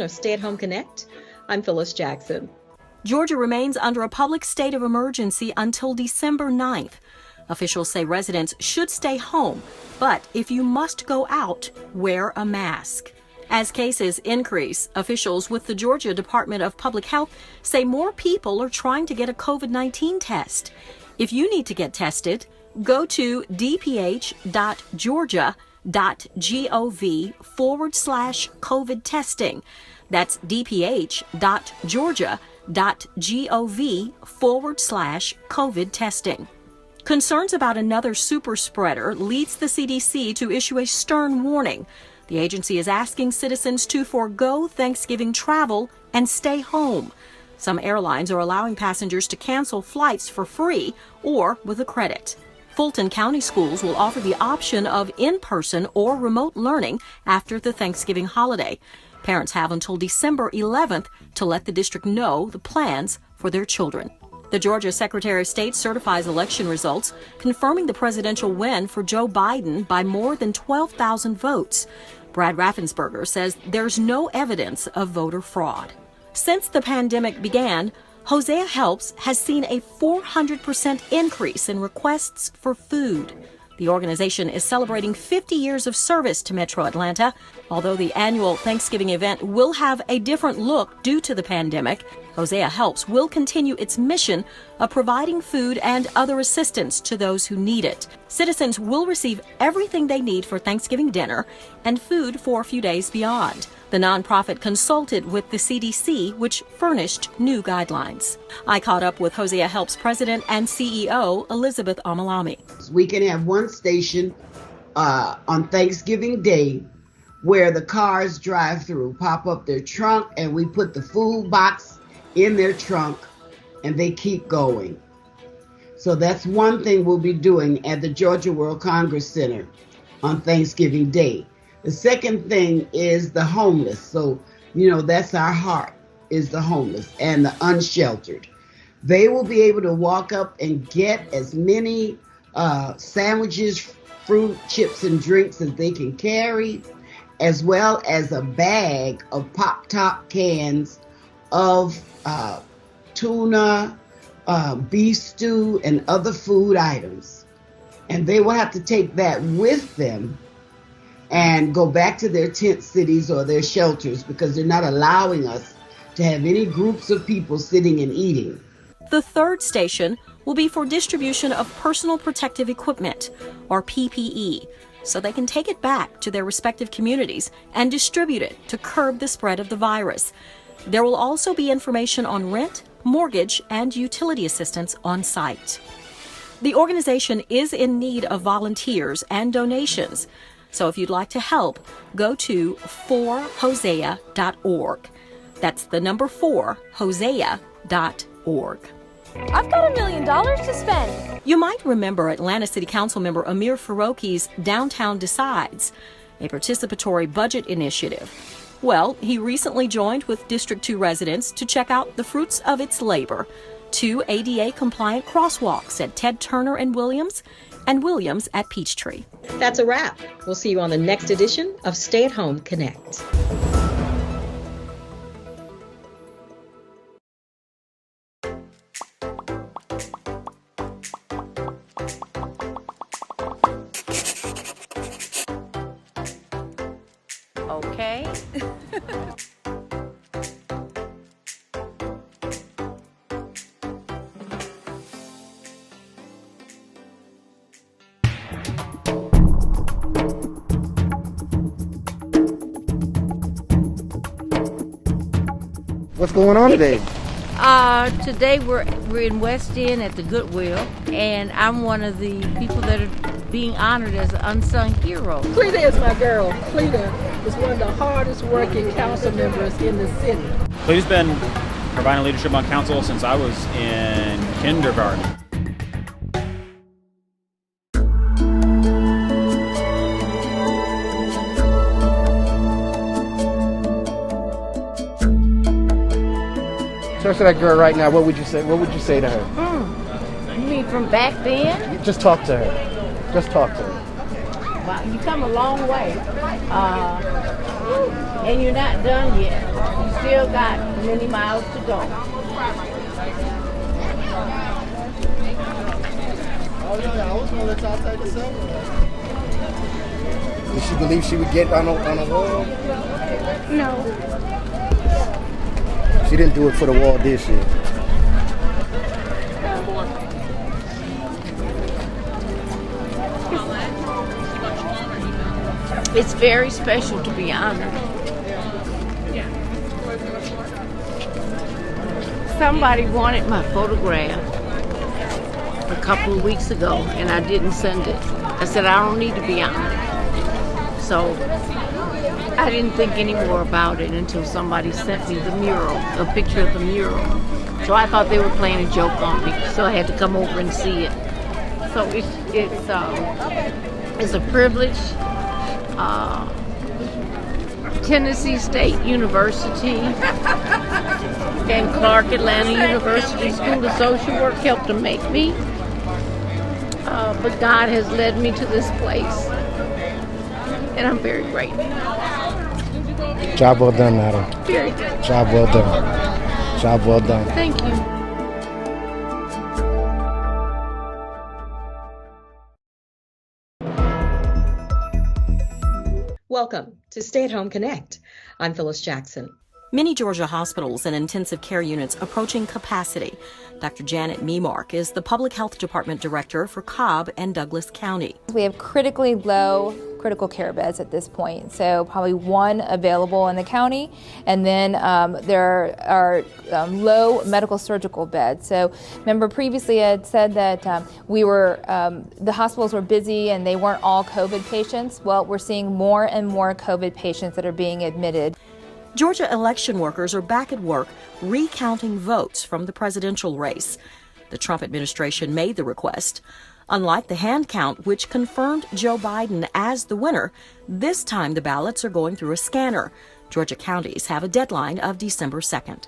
of Stay at Home Connect. I'm Phyllis Jackson. Georgia remains under a public state of emergency until December 9th. Officials say residents should stay home, but if you must go out, wear a mask. As cases increase, officials with the Georgia Department of Public Health say more people are trying to get a COVID-19 test. If you need to get tested, go to dph.georgia.gov/COVID testing. That's dph.georgia.gov/COVID testing. Concerns about another super spreader leads the CDC to issue a stern warning. The agency is asking citizens to forego Thanksgiving travel and stay home. Some airlines are allowing passengers to cancel flights for free or with a credit. Fulton County schools will offer the option of in-person or remote learning after the Thanksgiving holiday. Parents have until December 11th to let the district know the plans for their children. The Georgia Secretary of State certifies election results, confirming the presidential win for Joe Biden by more than 12,000 votes. Brad Raffensperger says there's no evidence of voter fraud. Since the pandemic began, Hosea Helps has seen a 400% increase in requests for food. The organization is celebrating 50 years of service to Metro Atlanta. Although the annual Thanksgiving event will have a different look due to the pandemic, Hosea Helps will continue its mission of providing food and other assistance to those who need it. Citizens will receive everything they need for Thanksgiving dinner and food for a few days beyond. The nonprofit consulted with the CDC, which furnished new guidelines. I caught up with Hosea Helps President and CEO Elizabeth Omalami. We can have one station on Thanksgiving Day where the cars drive through, pop up their trunk, and we put the food box in their trunk, and they keep going. So that's one thing we'll be doing at the Georgia World Congress Center on Thanksgiving Day. The second thing is the homeless. So, that's our heart, is the homeless and the unsheltered. They will be able to walk up and get as many sandwiches, fruit, chips, and drinks as they can carry, as well as a bag of pop-top cans of tuna, beef stew, and other food items. And they will have to take that with them and go back to their tent cities or their shelters, because they're not allowing us to have any groups of people sitting and eating. The third station will be for distribution of personal protective equipment, or PPE, so they can take it back to their respective communities and distribute it to curb the spread of the virus. There will also be information on rent, mortgage, and utility assistance on site. The organization is in need of volunteers and donations. So if you'd like to help, go to forhosea.org. That's the number 4, hosea.org. I've got $1 million to spend. You might remember Atlanta City Council member Amir Faroukhi's Downtown Decides, a participatory budget initiative. Well, he recently joined with District 2 residents to check out the fruits of its labor. 2 ADA-compliant crosswalks at Ted Turner and Williams at Peachtree. That's a wrap. We'll see you on the next edition of Stay at Home Connect. Okay. What's going on today? Today we're in West End at the Goodwill, and I'm one of the people that are being honored as an unsung hero. Cleta is my girl. Cleta is one of the hardest working council members in the city. Cleta's been providing leadership on council since I was in kindergarten. Talk to that girl right now. What would you say? What would you say to her? You mean from back then? Just talk to her. Just talk to her. Wow, you come a long way, and you're not done yet. got many miles to go. Oh yeah, I was gonna let y'all take a selfie. Did she believe she would get on a wall? No. She didn't do it for the wall, did she? It's very special to be honored. Somebody wanted my photograph a couple of weeks ago, and I didn't send it. I said, I don't need to be honored. So I didn't think any more about it until somebody sent me the mural, a picture of the mural. So I thought they were playing a joke on me, so I had to come over and see it. So it's a privilege. Tennessee State University and Clark Atlanta University School of Social Work helped to make me. But God has led me to this place, and I'm very grateful. Job well done, madam. Very good. Job well done. Job well done. Thank you. Welcome to Stay at Home Connect. I'm Phyllis Jackson. Many Georgia hospitals and intensive care units approaching capacity. Dr. Janet Memark is the Public Health Department Director for Cobb and Douglas County. We have critically low critical care beds at this point, so probably one available in the county, and then there are low medical surgical beds. So remember previously I had said that the hospitals were busy and they weren't all COVID patients. Well, we're seeing more and more COVID patients that are being admitted. Georgia election workers are back at work recounting votes from the presidential race. The Trump administration made the request. Unlike the hand count, which confirmed Joe Biden as the winner, this time the ballots are going through a scanner. Georgia counties have a deadline of December 2nd.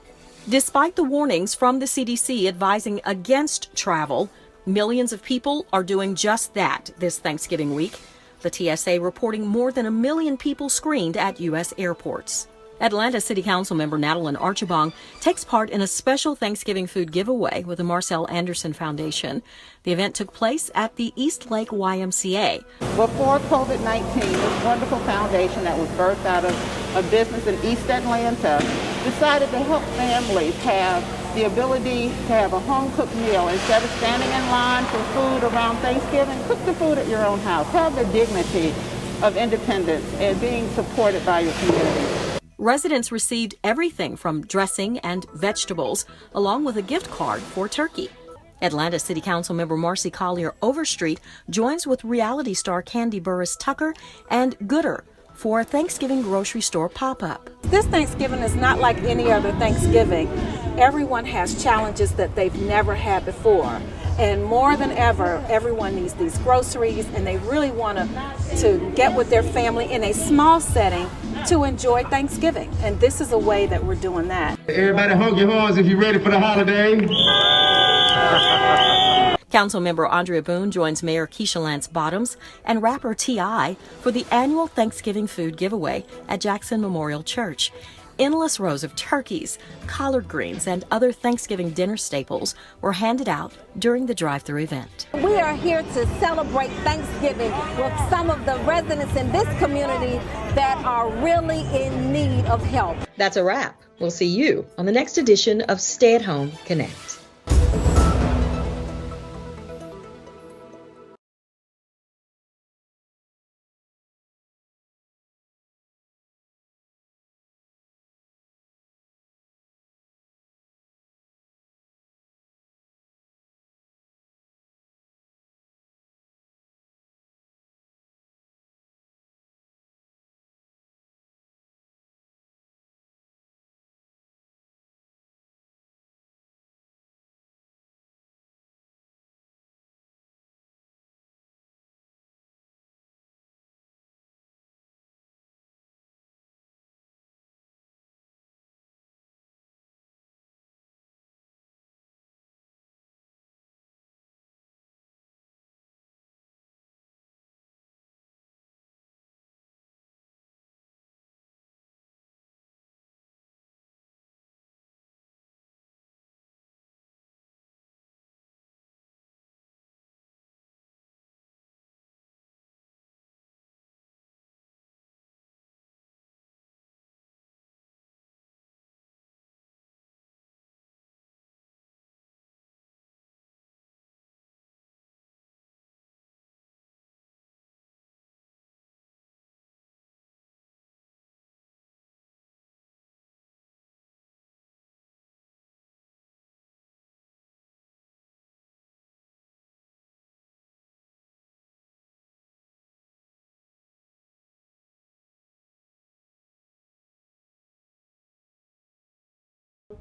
Despite the warnings from the CDC advising against travel, millions of people are doing just that this Thanksgiving week. The TSA reporting more than 1 million people screened at U.S. airports. Atlanta City Council member Natalie Archibong takes part in a special Thanksgiving food giveaway with the Marcel Anderson Foundation. The event took place at the East Lake YMCA. Before COVID-19, this wonderful foundation that was birthed out of a business in East Atlanta decided to help families have the ability to have a home-cooked meal. Instead of standing in line for food around Thanksgiving, cook the food at your own house. Have the dignity of independence and being supported by your community. Residents received everything from dressing and vegetables, along with a gift card for turkey. Atlanta City Council member Marcy Collier Overstreet joins with reality star Candy Burris Tucker and Gooder for a Thanksgiving grocery store pop-up. This Thanksgiving is not like any other Thanksgiving. Everyone has challenges that they've never had before. And more than ever, everyone needs these groceries, and they really want to get with their family in a small setting to enjoy Thanksgiving. And this is a way that we're doing that. Everybody honk your horns if you're ready for the holiday. Councilmember Andrea Boone joins Mayor Keisha Lance Bottoms and rapper T.I. for the annual Thanksgiving food giveaway at Jackson Memorial Church. Endless rows of turkeys, collard greens, and other Thanksgiving dinner staples were handed out during the drive-thru event. We are here to celebrate Thanksgiving with some of the residents in this community that are really in need of help. That's a wrap. We'll see you on the next edition of Stay at Home Connect.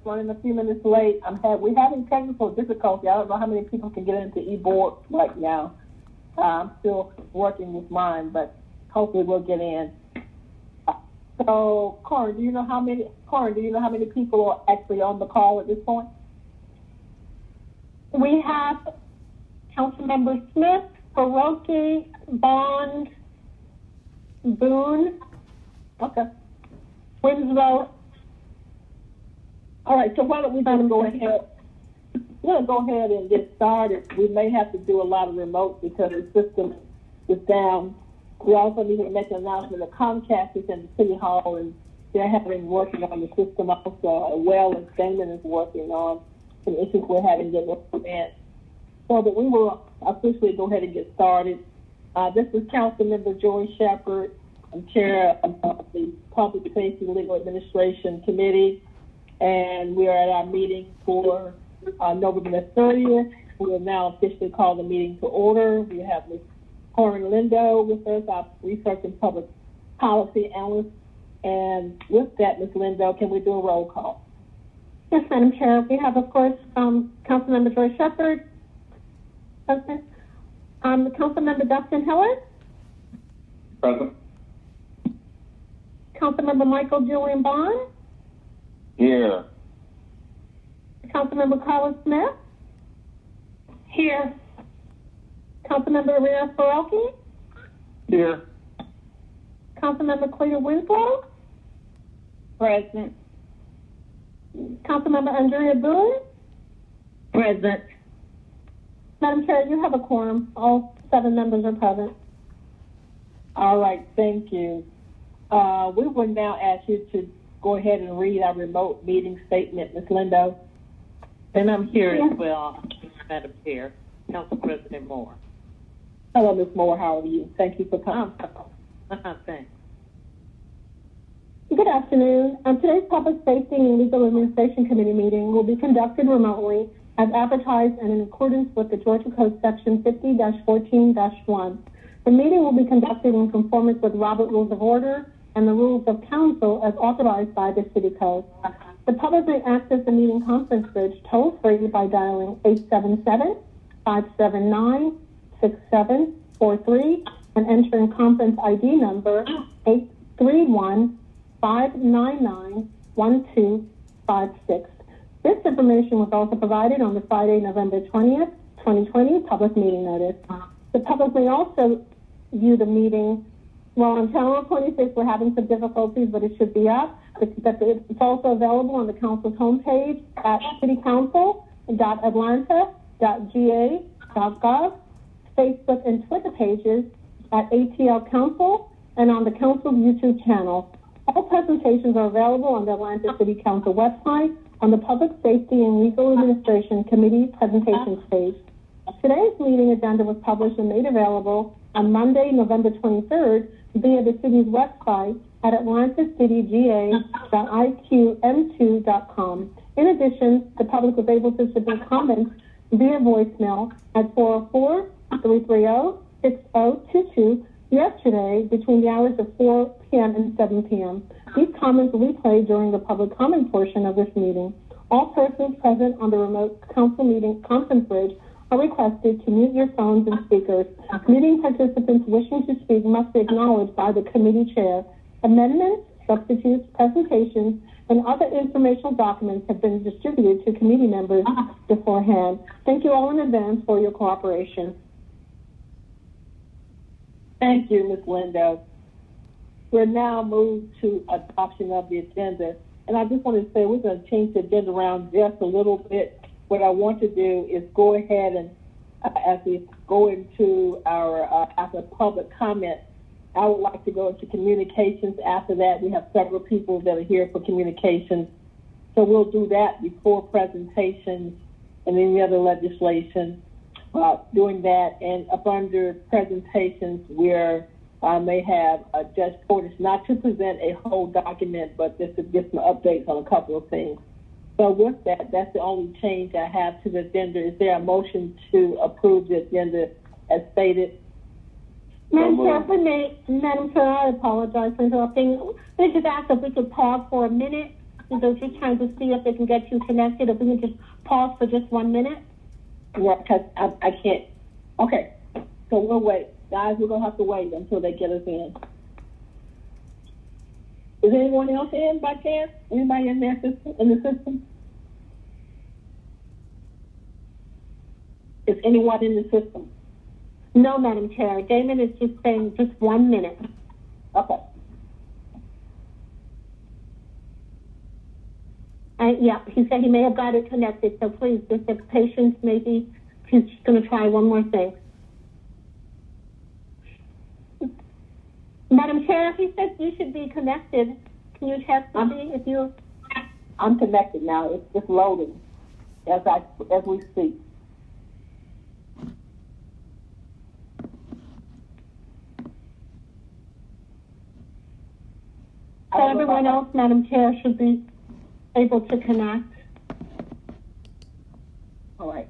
running a few minutes late. We're having technical difficulty. I don't know how many people can get into eBoard right now. I'm still working with mine, but hopefully we'll get in. So, Corin, do you know how many people are actually on the call at this point? We have Councilmember Smith, Hiroki, Bond, Boone, Winslow. All right, so why don't we just go ahead? We're going to go ahead and get started. We may have to do a lot of remote because the system is down. We also need to make an announcement that Comcast is in the City Hall and they're working on the system also, as well as Damon is working on some issues we're having getting in. So, but we will officially go ahead and get started. This is Councilmember Joy Shepherd. I'm chair of the Public Safety Legal Administration Committee, and we are at our meeting for November the 30th. We will now officially call the meeting to order. We have Ms. Corin Lindo with us, our Research and Public Policy Analyst. And with that, Ms. Lindo, can we do a roll call? Yes, Madam Chair. We have, of course, Councilmember Joy Shepherd. Present. Councilmember Dustin Hiller. Present. Councilmember Michael Julian Bond. Here. Councilmember Carla Smith. Here. Councilmember Rhea Farelki. Here. Councilmember Cleta Winslow. Present. Councilmember Andrea Boone. Present. Madam Chair, you have a quorum. All 7 members are present. All right, thank you. We will now ask you to go ahead and read our remote meeting statement, Ms. Lindo. And I'm here as well, Madam Chair. Council President Moore. Hello, Ms. Moore. How are you? Thank you for coming. Thanks. Good afternoon. Today's Public Safety and Legal Administration Committee meeting will be conducted remotely as advertised and in accordance with the Georgia Code Section 50-14-1. The meeting will be conducted in conformance with Robert Rules of Order and the Rules of Council as authorized by the City Code. The public may access the meeting conference bridge toll-free by dialing 877-579-6743 and entering conference ID number 831-599-1256. This information was also provided on the Friday, November 20th, 2020 public meeting notice. The public may also view the meeting. Well, on Channel 26, we're having some difficulties, but it should be up. It's also available on the council's homepage at citycouncil.atlanta.ga.gov, Facebook and Twitter pages at ATL Council, and on the council's YouTube channel. All presentations are available on the Atlanta City Council website on the Public Safety and Legal Administration Committee presentations page. Today's meeting agenda was published and made available on Monday, November 23rd via the city's website at atlantacitygA.iqm2.com. In addition, the public was able to submit comments via voicemail at 404-330-6022 yesterday between the hours of 4 p.m. and 7 p.m. These comments will be played during the public comment portion of this meeting. All persons present on the remote council meeting conference bridge are requested to mute your phones and speakers. Meeting participants wishing to speak must be acknowledged by the committee chair. Amendments, substitutes, presentations, and other informational documents have been distributed to committee members beforehand. Thank you all in advance for your cooperation. Thank you, Ms. Lindo. We're now moved to adoption of the agenda. And I just want to say we're going to change the agenda around just a little bit. What I want to do is go ahead and as we go into our after public comment, I would like to go into communications. After that, we have several people that are here for communications. So we'll do that before presentations and any other legislation. Doing that, and up under presentations, where I may have Judge Portis not to present a whole document, but just to give some updates on a couple of things. So with that, that's the only change I have to the agenda. Is there a motion to approve the agenda as stated? Madam Chair, I apologize for interrupting. We just ask if we could pause for a minute They're just trying to see if they can get you connected. If we can just pause for just 1 minute. Yeah, because I can't. Okay, so we'll wait. Guys, we're going to have to wait until they get us in. Is anyone else in by chance? Anybody in their system, in the system? Is anyone in the system? No, Madam Chair. Damon is just saying just 1 minute. Okay. Yeah, he said he may have got it connected, so please, just have patience, maybe. He's just going to try one more thing. Madam Chair, he says you should be connected. Can you check to see if you... I'm connected now. It's just loading as we speak. So everyone else, Madam Chair, should be able to connect. All right.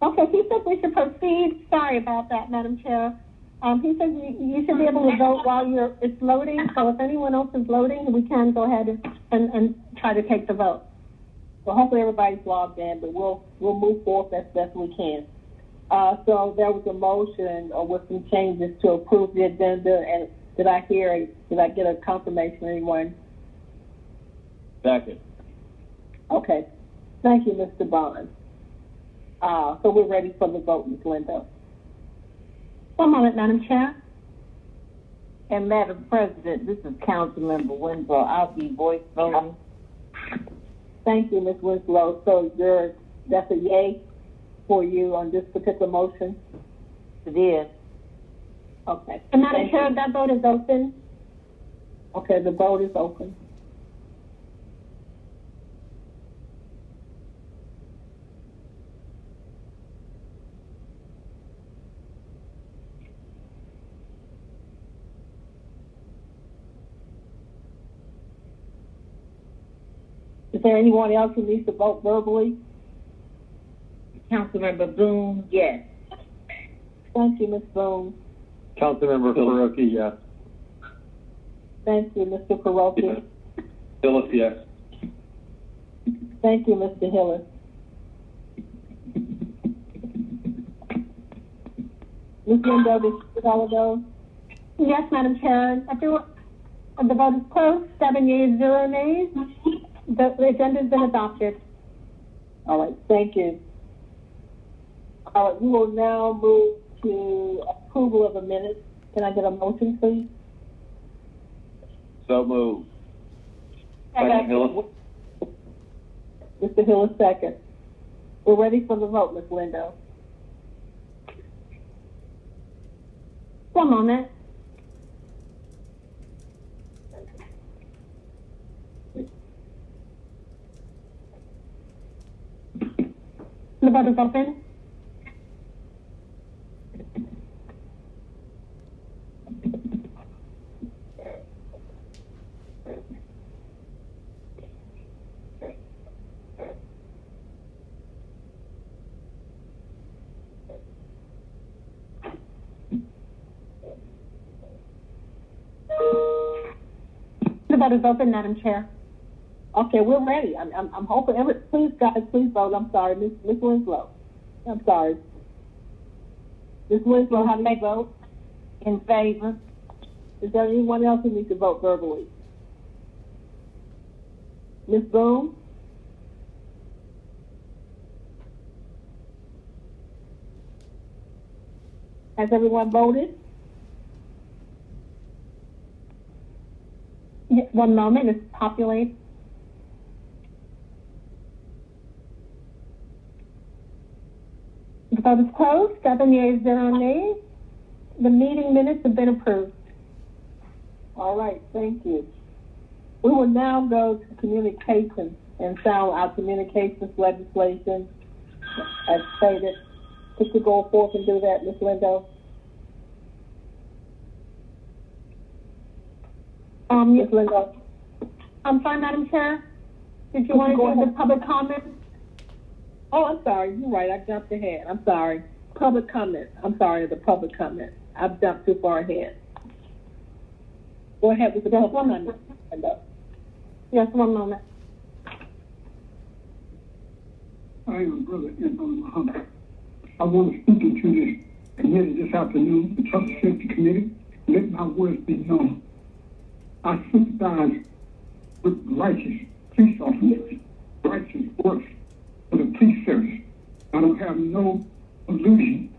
Okay, he said we should proceed. Sorry about that, Madam Chair. He said you should be able to vote while it's loading. So if anyone else is loading, we can go ahead and try to take the vote. Well, hopefully everybody's logged in, but we'll move forward as best we can. So there was a motion with some changes to approve the agenda, and did I get a confirmation, anyone? Second. Okay. Thank you, Mr. Bond. So we're ready for the vote, Ms. Lindo. 1 moment, Madam Chair. And Madam President, this is Councilmember Winslow. I'll be voice voting. Thank you, Ms. Winslow. So that's a yay for you on this particular motion? It is. Okay. And Madam Chair, that vote is open. Okay, the vote is open. Is there anyone else who needs to vote verbally? Councilmember Boone, yes. Thank you, Ms. Boone. Councilmember Kuroki, yes. Thank you, Mr. Kuroki. Yes. Hillis, yes. Thank you, Mr. Hillis. Ms. Lindo, did you get all of those? Yes, Madam Chair. The vote is closed. 7 yeas, 0 nays. The agenda has been adopted. All right, thank you. All right, we will now move to approval of the minutes. Can I get a motion, please? So moved. Second, Hillis. Mr. Hillis, second. We're ready for the vote, Ms. Lindo. 1 moment. The vote is open. The vote is open, Madam Chair. Okay, we're ready. I'm hoping please, guys, please vote. I'm sorry, Ms. Winslow. I'm sorry. Ms. Winslow, how do you vote? In favor. Is there anyone else who needs to vote verbally? Ms. Boone? Has everyone voted? 1 moment, it's populating. The vote is closed. 7 yeas, 0 nays. The meeting minutes have been approved. All right, thank you. We will now go to communications and sound our communications legislation as stated. Could you go forth and do that, Ms. Lindo? Ms. Lindo. I'm sorry, Madam Chair. Did you want to do the public comments? Oh, I'm sorry. You're right. I jumped ahead. I'm sorry. Public comment. I'm sorry, the public comment. I've jumped too far ahead. Go ahead with the public comment. Yes, one moment. I am Brother Anthony Muhammad. I want to speak into this committee this afternoon, the Trust Safety Committee. Let my words be known. I sympathize with righteous police officers, righteous works for the police service. I don't have no illusion.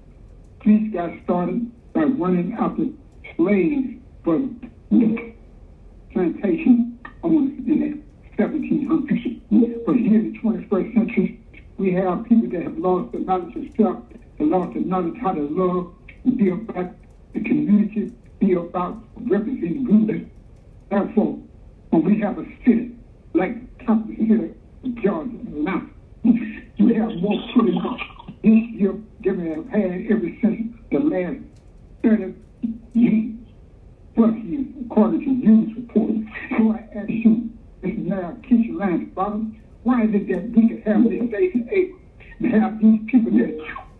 Police got started by running after slaves from plantation owners in the 1700s. But here in the 21st century, we have people that have lost the knowledge of self, that lost the knowledge how to love and be about the community, be about representing goodness. Therefore, when we have a city like the capital city of Georgia, Atlanta, you have more cities this year than we have had ever since the last 30 years, plus years, according to news reports. So I ask you, Mr. Mayor Keisha Lance Bottom, why is it that we could have this safe and able to have these people that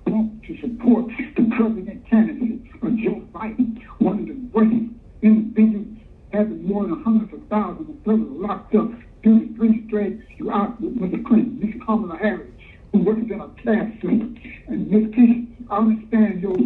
want to support the president candidacy of Joe Biden, one of the worst individuals, having more than hundreds of thousands of brothers locked up due to 3 straight you out with Mr. Clinton, Miss Kamala Harris, who works in a class system. And Ms. Keisha, I understand your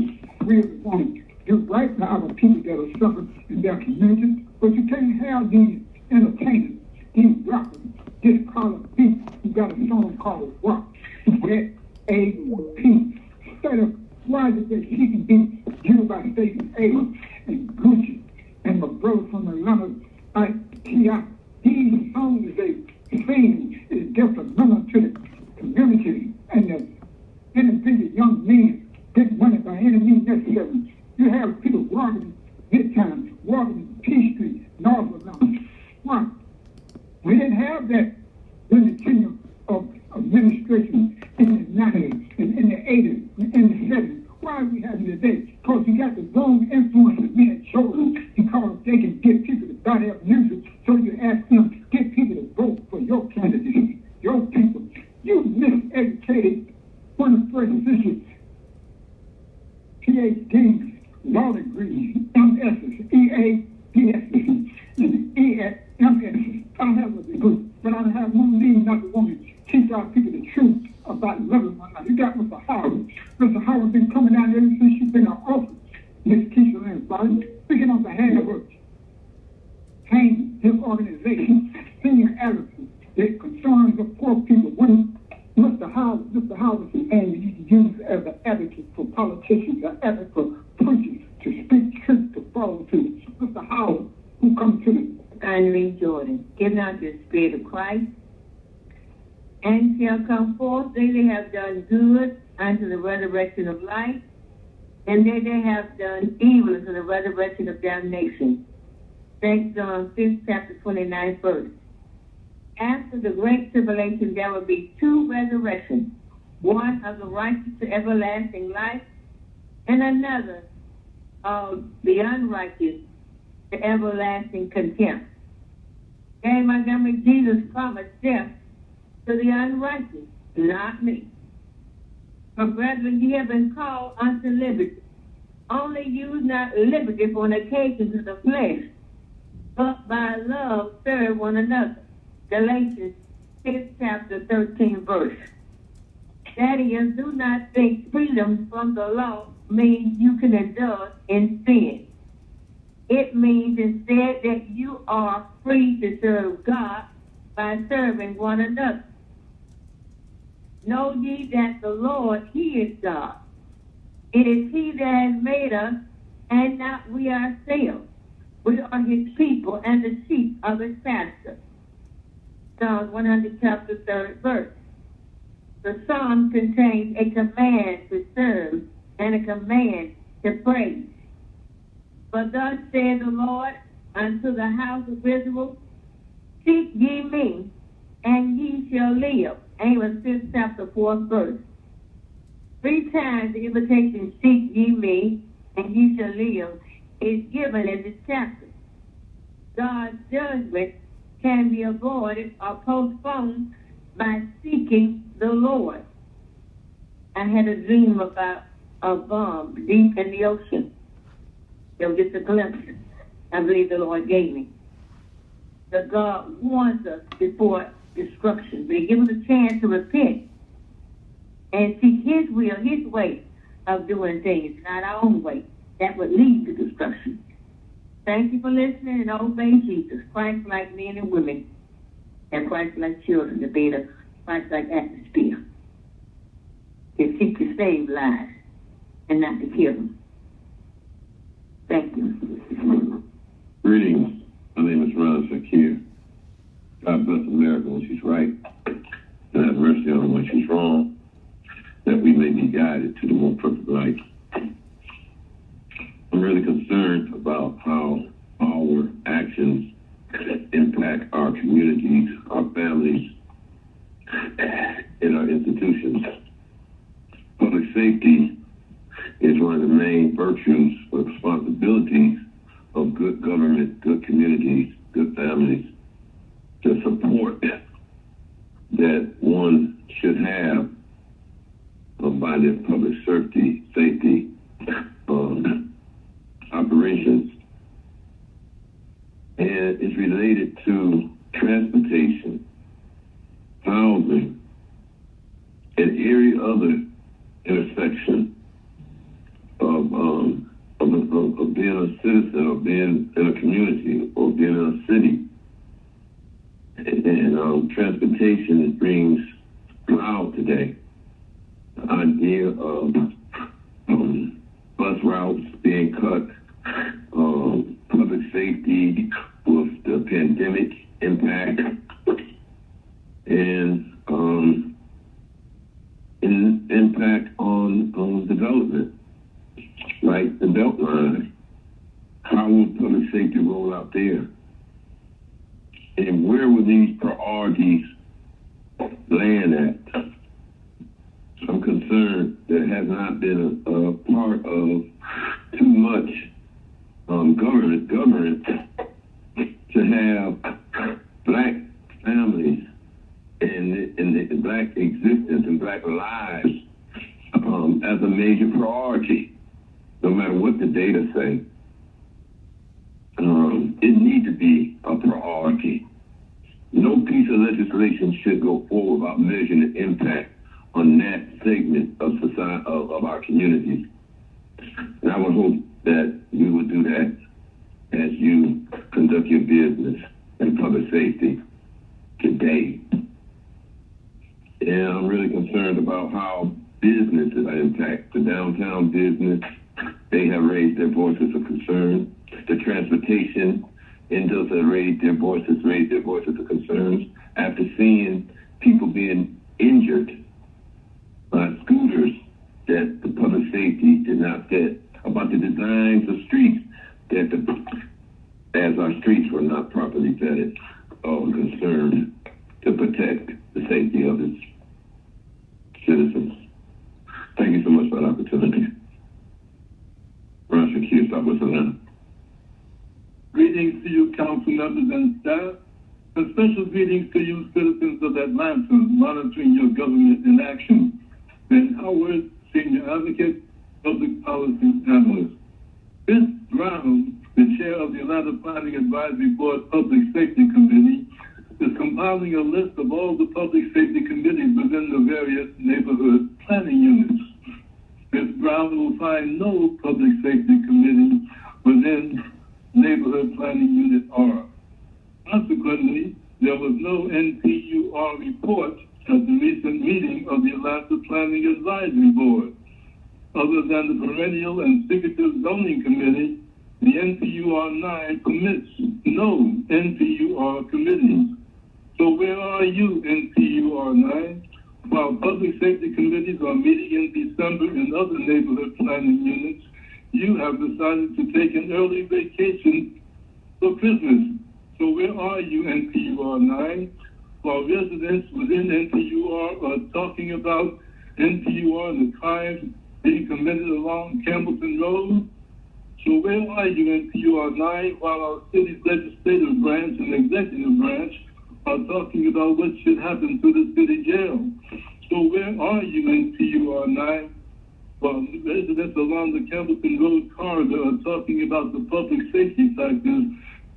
real woman. You're right by our people that are suffering in their communities, but you can't have these entertainers, these rappers, this Carla B, who got a song called Rock, Z-A-P. Instead of why did they she can be used by Stacey Abrams and Gucci and my brother from Atlanta, like T.I. These songs they sing is detrimental to the community and the independent young men get money by any means necessary. You have people walking in Midtown, walking in Peachtree, North Atlanta. Why? We didn't have that in the tenure of administration in the 90s, and in the 80s, and in the 70s. Why are we having it today? Because you got the wrong influences being chosen because they can get people to buy their music. So you ask them, get people to vote for your candidates, your people. You miseducated 21st century PhDs, law degrees, MSs, EAPSs, and EMSs. I don't have a degree, but I have one need not to want to teach our people the truth about loving one another. You got Mr. Howard. Mr. Howard been coming down there since she's been in office. Ms. Keisha Lance Bottom, speaking on behalf of his organization, senior advocacy, that concerns of poor people. When Mr. Howard is a man you need to use as an advocate for politicians, an advocate for preachers, to speak truth, to follow truth. Mr. Howard, who comes to the Henry Jordan, giving out the Spirit of Christ, and shall come forth, they have done good unto the resurrection of life, and they have done evil unto the resurrection of damnation. St. John 5th chapter 29th verse. After the great tribulation, there will be 2 resurrections, one of the righteous to everlasting life, and another of the unrighteous to everlasting contempt. Hey, Montgomery, Jesus promised death to the unrighteous, not me. But brethren, ye have been called unto liberty. Only use not liberty for an occasion to the flesh, but by love serve one another. Galatians 6 chapter 13 verse. That is, do not think freedom from the law means you can indulge in sin. It means instead that you are free to serve God by serving one another. Know ye that the Lord, He is God. It is He that has made us, and not we ourselves. We are His people and the sheep of His pasture. Psalm 100 chapter 3rd verse. The psalm contains a command to serve and a command to praise. But thus saith the Lord unto the house of Israel, seek ye me, and ye shall live. Amos 5th chapter 4th verse. 3 times the invitation, seek ye me, and ye shall live, is given in this chapter. God's judgment can be avoided or postponed by seeking the Lord. I had a dream about a bomb deep in the ocean. It was just a glimpse I believe the Lord gave me. that God warns us before destruction. But He gives us a chance to repent and seek His will, His way of doing things, not our own way. That would lead to destruction. Thank you for listening and obey Jesus, Christ-like men and women, and Christ-like children to be in a Christ-like atmosphere. To seek to save lives and not to kill them. Thank you. Greetings. My name is Ron Fakir. God bless America when she's right, and have mercy on her when she's wrong, that we may be guided to the more perfect light. I'm really concerned about how our actions impact our communities, our families, and our institutions. Public safety is one of the main virtues or responsibilities of good government, good communities, good families, the support that one should have by their public safety operations. And it's related to transportation, housing, and every other intersection of being a citizen or being in a community or being in a city. And transportation brings out today the idea of bus routes being cut, public safety with the pandemic impact, and impact on development, like the Beltline. How will public safety roll out there? And where will these priorities land at? I'm concerned there has not been a part of too much government to have black families and black existence and black lives as a major priority, no matter what the data say. It needs to be a priority. No piece of legislation should go forward without measuring the impact on that segment of society, of our communities. And I would hope that you would do that as you conduct your business in public safety today. And I'm really concerned about how businesses are impacted. The downtown business, they have raised their voices of concern. The transportation industry have raised their voices of concerns after seeing people being injured by scooters that the public safety did not fit, about the designs of streets as our streets were not properly vetted or concerned to protect the safety of its citizens. Thank you so much for the opportunity. Ron Shakir, Southwest Atlanta. Greetings to you, council members and staff, and special greetings to you, citizens of Atlanta, monitoring your government in action. Ben Howard, Senior Advocate, Public Policy Analyst. Vince Brown, the Chair of the Atlanta Planning Advisory Board Public Safety Committee, is compiling a list of all the public safety committees within the various neighborhood planning units. Ms. Brown will find no public safety committee within Neighborhood Planning Unit R. Consequently, there was no NPUR report at the recent meeting of the Atlanta Planning Advisory Board. Other than the Perennial and Secretive Zoning Committee, the NPUR 9 permits no NPUR committees. So where are you, NPUR 9? While public safety committees are meeting in December in other neighborhood planning units, you have decided to take an early vacation for Christmas. So where are you, NPUR 9? While residents within NPUR are talking about NPUR and the crimes being committed along Campbellton Road. So where are you, NPUR 9, while our city's legislative branch and executive branch are talking about what should happen to the city jail? So where are you, NPUR 9? While residents along the Campbellton Road corridor are talking about the public safety factors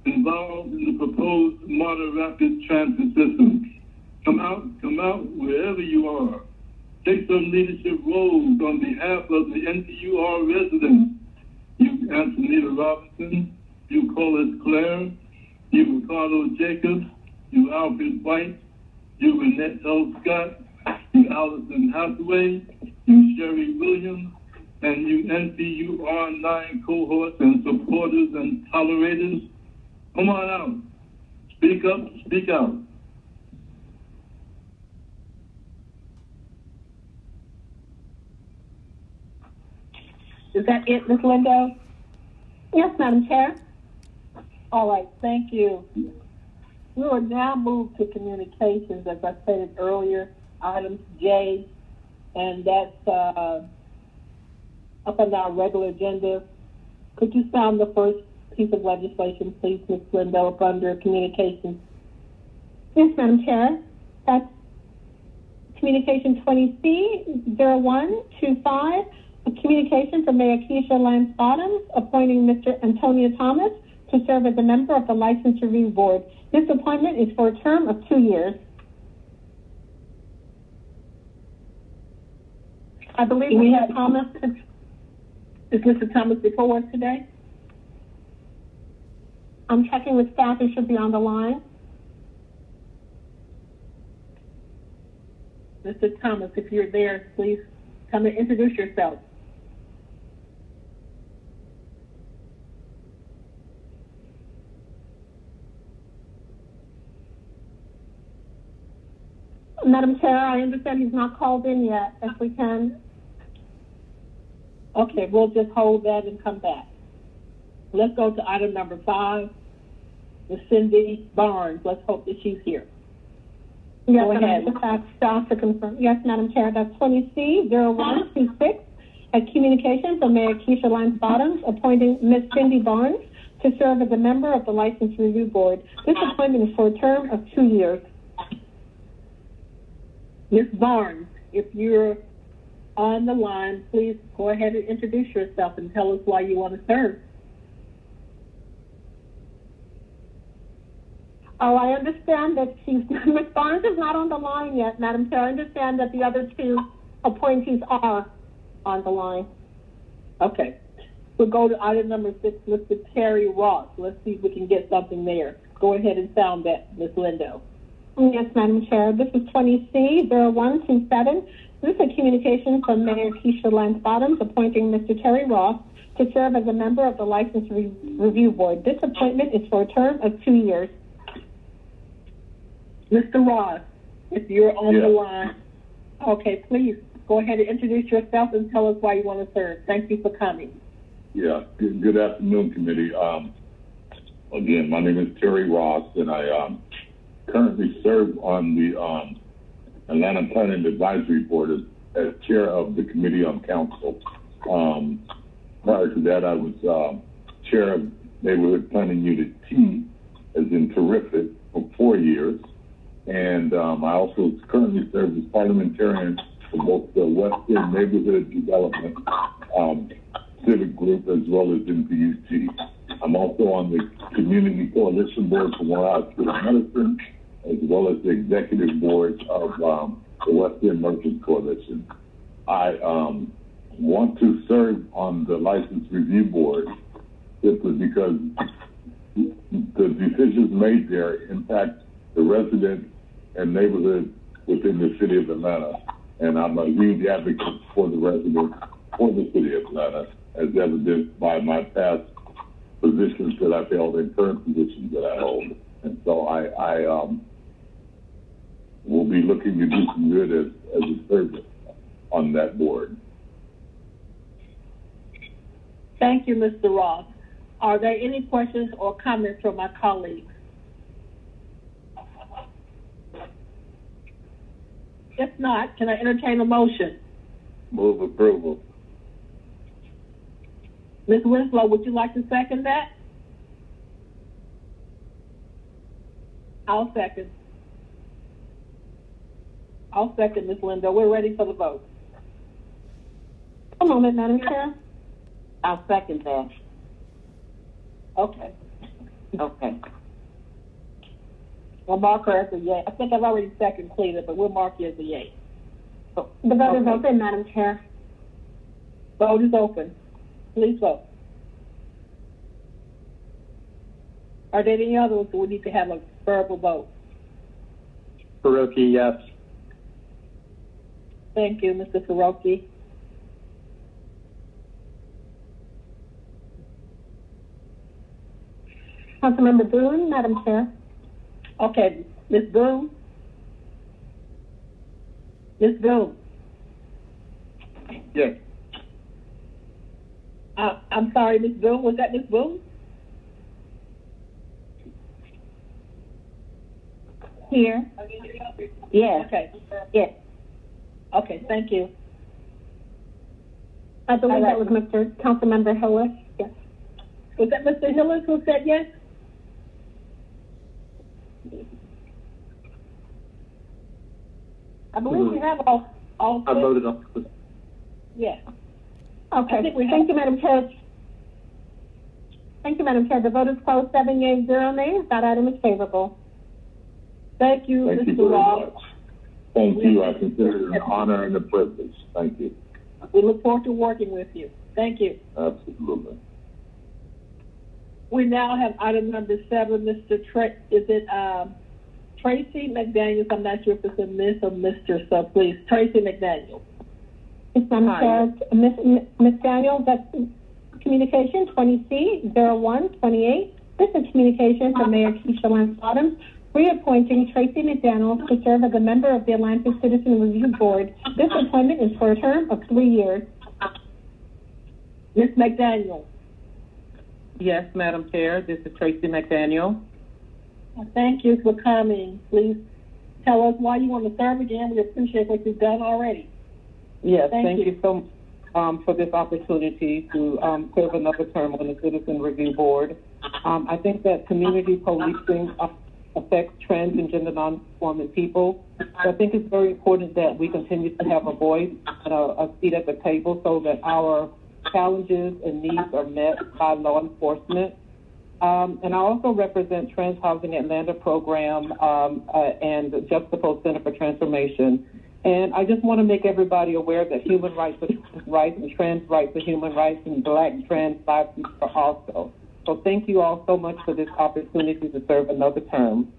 involved in the proposed model rapid transit system. Come out wherever you are. Take some leadership roles on behalf of the NTUR residents. You, Antonita Robinson, you, Collis Clare, you, Ricardo Jacobs, you, Alfred White, you, Renette L. Scott, you, Allison Hathaway, you, Sherry Williams, and you, NTUR 9 cohorts and supporters and tolerators. Come on out. Speak up, speak out. Is that it, Ms. Lindo? Yes, Madam Chair. All right, thank you. We will now move to communications, as I stated earlier, items J, and that's up on our regular agenda. Could you sound the first piece of legislation, please, Ms. Lindo, up under communications? Yes, Madam Chair. That's Communication 20C 0125. A communication from Mayor Keisha Lance Bottoms appointing Mr. Antonio Thomas to serve as a member of the License Review Board. This appointment is for a term of 2 years. I believe we have Thomas. Is Mr. Thomas before us today? I'm checking with staff who should be on the line. Mr. Thomas, if you're there, please come and introduce yourself. Madam Chair, I understand he's not called in yet, if we can. Okay, we'll just hold that and come back. Let's go to item number 5, Ms. Cindy Barnes. Let's hope that she's here. Yes, go ahead. Staff to confirm. Yes, Madam Chair, that's 20C 0126. A communication from Mayor Keisha Lance Bottoms appointing Ms. Cindy Barnes to serve as a member of the License Review Board. This appointment is for a term of 2 years. Ms. Barnes, if you're on the line, please go ahead and introduce yourself and tell us why you want to serve. Oh, I understand that Ms. Barnes is not on the line yet, Madam Chair. I understand that the other 2 appointees are on the line. Okay. We'll go to item number 6, Mr. Terry Ross. Let's see if we can get something there. Go ahead and sound that, Ms. Lindo. Yes, Madam Chair. This is 20C 0127. This is a communication from Mayor Keisha Lance Bottoms appointing Mr. Terry Ross to serve as a member of the License Review Board. This appointment is for a term of 2 years. Mr. Ross, if you're on the line, okay, please go ahead and introduce yourself and tell us why you want to serve. Thank you for coming. Yeah, good afternoon, committee. Again, my name is Terry Ross, and I currently serve on the Atlanta Planning Advisory Board as chair of the Committee on Council. Prior to that, I was chair of Neighborhood Planning Unit T, as in terrific, for 4 years. And I also currently serve as parliamentarian for both the Western Neighborhood Development Civic Group as well as NPUT. I'm also on the Community Coalition Board for Morehouse School of Medicine, as well as the executive board of the Western Merchants Coalition. I want to serve on the License Review Board simply because the decisions made there impact the residents and neighborhoods within the city of Atlanta. And I'm a huge advocate for the residents, for the city of Atlanta, as evidenced by my past positions that I've held and current positions that I hold. And so I will be looking to do some good as a servant on that board. Thank you, Mr. Ross. Are there any questions or comments from my colleagues? If not, can I entertain a motion? Move approval. Ms. Winslow, would you like to second that? I'll second. I'll second, Ms. Lindo. We're ready for the vote. A moment, Madam Chair. I'll second that. Okay. Okay. We'll mark her as a yay. I think I've already seconded Cleta, but we'll mark you as a yay. The vote is open, Madam Chair. Vote is open. Please vote. Are there any others who would need to have a verbal vote? Faruqi, yes. Thank you, Mr. Faruqi. Councilmember Boone, Madam Chair. Okay, Ms. Boone. Ms. Boone. Yes. I'm sorry, Ms. Boone. Was that Ms. Boone? Here. Yes. Okay. Yes. Okay, thank you. I believe All right. that was Mr. Councilmember Hillis. Yes. Was that Mr. Hillis who said yes? I believe we have all I voted on it. Yes. Okay. Thank you, Madam Chair. Thank you, Madam Chair. The vote is closed. 7 yeas, 0 nays. That item is favorable. Thank you, Thank you Mr. very Ross. much. Thank you. I consider it an honor and a privilege. Thank you. We look forward to working with you. Thank you. Absolutely. We now have item number 7, Mr. Tracy McDaniels? I'm not sure if it's a Miss or Mr. So please, Tracy McDaniels. Yes, Madam Chair. Ms. Daniels, that's communication 20C-0128. This is communication from Mayor Keisha Lance Bottoms, reappointing Tracy McDaniels to serve as a member of the Atlanta Citizen Review Board. This appointment is for a term of 3 years. Ms. McDaniel. Yes, Madam Chair. This is Tracy McDaniel. Thank you for coming. Please tell us why you want to serve again. We appreciate what you've done already. Yes, thank you so much for this opportunity to serve another term on the Citizen Review Board. I think that community policing affects trends in gender non-conforming people. So I think it's very important that we continue to have a voice and a seat at the table so that our challenges and needs are met by law enforcement. And I also represent Trans Housing Atlanta program and the Juxtapoz Center for Transformation. And I just want to make everybody aware that human rights are trans rights and trans rights are human rights, and Black trans lives are also. So thank you all so much for this opportunity to serve another term.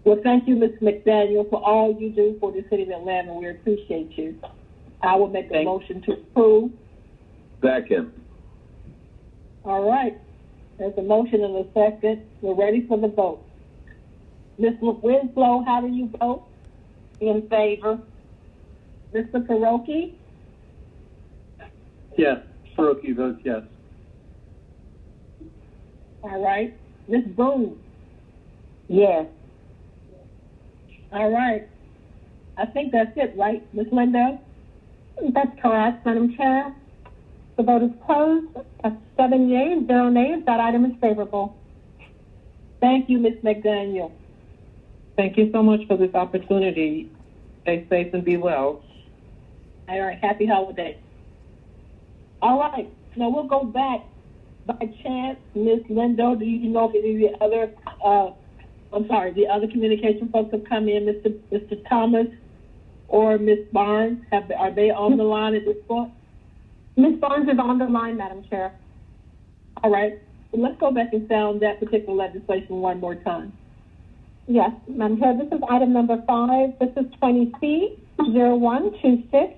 Well, thank you, Ms. McDaniel, for all you do for the city of Atlanta. We appreciate you. I will make a motion to approve. Second. All right. There's a motion and a second. We're ready for the vote. Ms. Winslow, how do you vote? In favor. Mr. Faruqi? Yes. Faruqi votes yes. All right. Ms. Boone? Yes. All right. I think that's it, right, Ms. Lindo? That's correct, Madam Chair. The vote is closed. That's 7 yeas, 0 nays. That item is favorable. Thank you, Ms. McDaniel. Thank you so much for this opportunity. Stay safe and be well. All right. Happy holidays. All right. Now we'll go back. By chance, Ms. Lindo, do you know if any of the other, the other communication folks have come in, Mr. Thomas or Ms. Barnes? Are they on the line at this point? Ms. Barnes is on the line, Madam Chair. All right. Well, let's go back and sound that particular legislation one more time. Yes, Madam Chair. This is item number 5. This is 20C-0126.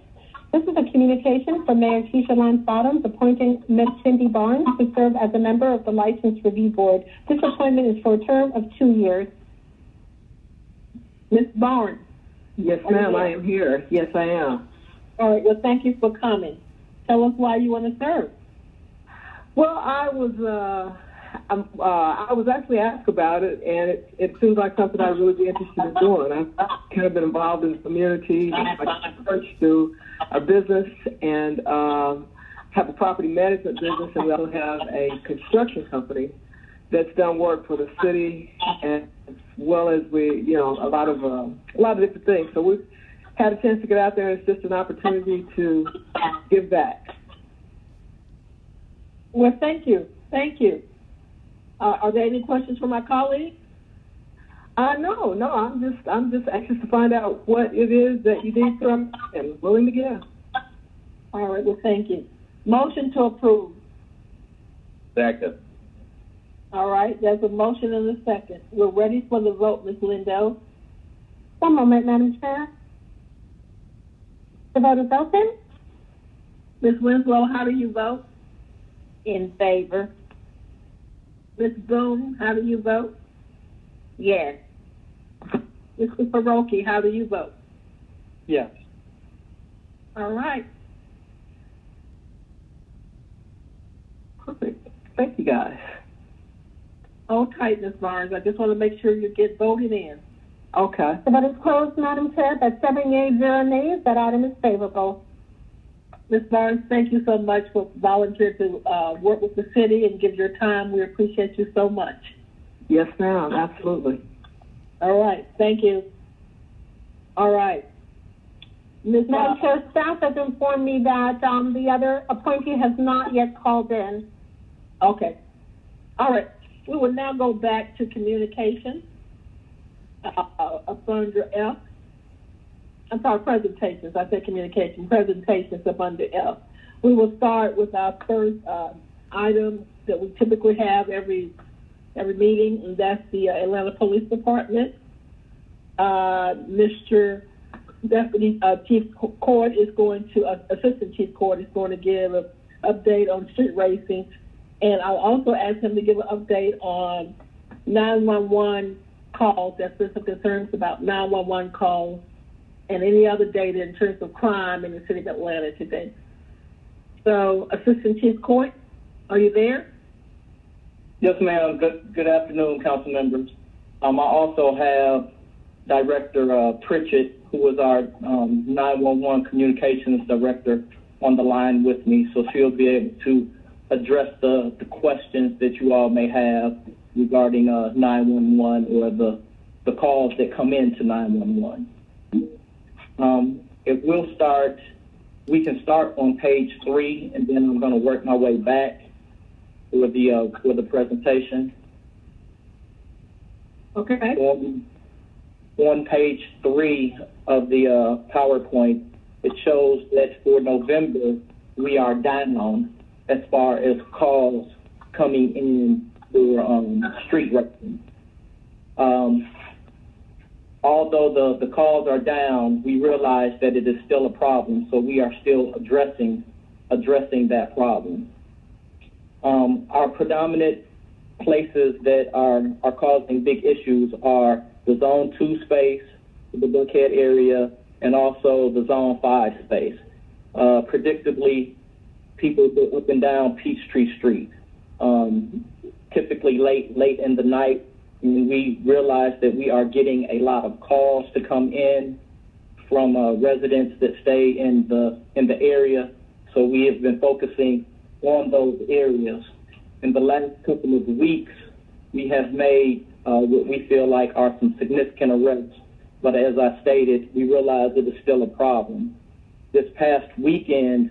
This is a communication from Mayor Keisha Lance Bottoms appointing Ms. Cindy Barnes to serve as a member of the License Review Board. This appointment is for a term of 2 years. Ms. Barnes? Yes, ma'am, I am here. Yes, I am. All right, well, thank you for coming. Tell us why you want to serve. Well, I was actually asked about it, and it seems like something I'd really be interested in doing. I've kind of been involved in the community, my church, through our business, and have a property management business, and we also have a construction company that's done work for the city, and as well as a lot of different things. So we've had a chance to get out there, and it's just an opportunity to give back. Well, thank you. Thank you. Are there any questions from my colleagues? No, I'm just anxious to find out what it is that you need from and willing to give. All right, well, thank you. Motion to approve. Second. All right, there's a motion and a second. We're ready for the vote, Ms. Lindo. One moment, Madam Chair. The vote is open. Ms. Winslow, how do you vote? In favor. Ms. Boone, how do you vote? Yes. Mr. Faroki, how do you vote? Yes. All right. Perfect. Thank you, guys. Hold tight, Ms. Barnes. I just want to make sure you get voted in. Okay. The vote is closed, Madam Chair. That's 7 yeas, 0 nays. That item is favorable. Ms. Barnes, thank you so much for volunteering to work with the city and give your time. We appreciate you so much. Yes, ma'am. Absolutely. All right. Thank you. All right. Madam Chair, staff has informed me that the other appointee has not yet called in. Okay. All right. We will now go back to communication up under F. I'm sorry, presentations. I said communication. Presentations up under F. We will start with our first item that we typically have every meeting, and that's the Atlanta Police Department. Mr. Deputy Chief Court is going to, Assistant Chief Court is going to give an update on street racing, and I'll also ask him to give an update on 911 calls. There's been some concerns about 911 calls and any other data in terms of crime in the city of Atlanta today. So, Assistant Chief Court, are you there? Yes, ma'am. Good afternoon, council members. I also have Director Pritchett, who is our 911 communications director, on the line with me, so she'll be able to address the questions that you all may have regarding 911 or the calls that come into 911. If we can start on page 3, and then I'm going to work my way back for the presentation. Okay. On page 3 of the PowerPoint, it shows that for November, we are down as far as calls coming in for street racing. Although the calls are down, we realize that it is still a problem, so we are still addressing that problem. Our predominant places that are causing big issues are the Zone 2 space, the Buckhead area, and also the Zone 5 space. Predictably, people go up and down Peachtree Street, typically late in the night. And we realize that we are getting a lot of calls to come in from residents that stay in the area. So we have been focusing on those areas. In the last couple of weeks, we have made what we feel like are some significant arrests. But as I stated, we realize it is still a problem. This past weekend,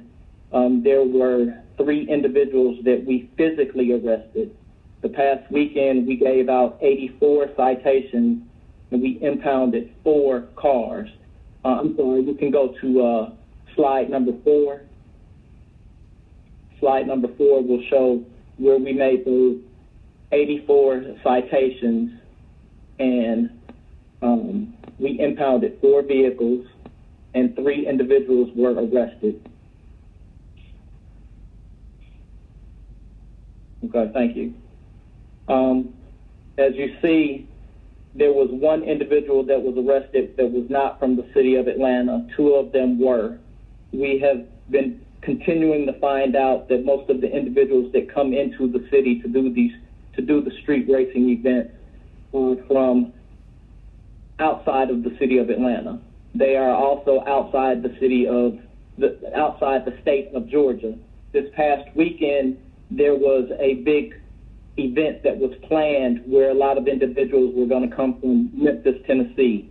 there were 3 individuals that we physically arrested. The past weekend, we gave out 84 citations, and we impounded 4 cars. I'm sorry, you can go to slide number 4. Slide number 4 will show where we made those 84 citations, and we impounded 4 vehicles, and 3 individuals were arrested. Okay, thank you. As you see, there was 1 individual that was arrested that was not from the city of Atlanta. 2 of them were. We have been continuing to find out that most of the individuals that come into the city to do the street racing events are from outside of the city of Atlanta. They are also outside the state of Georgia. This past weekend, there was a big event that was planned where a lot of individuals were going to come from Memphis, Tennessee.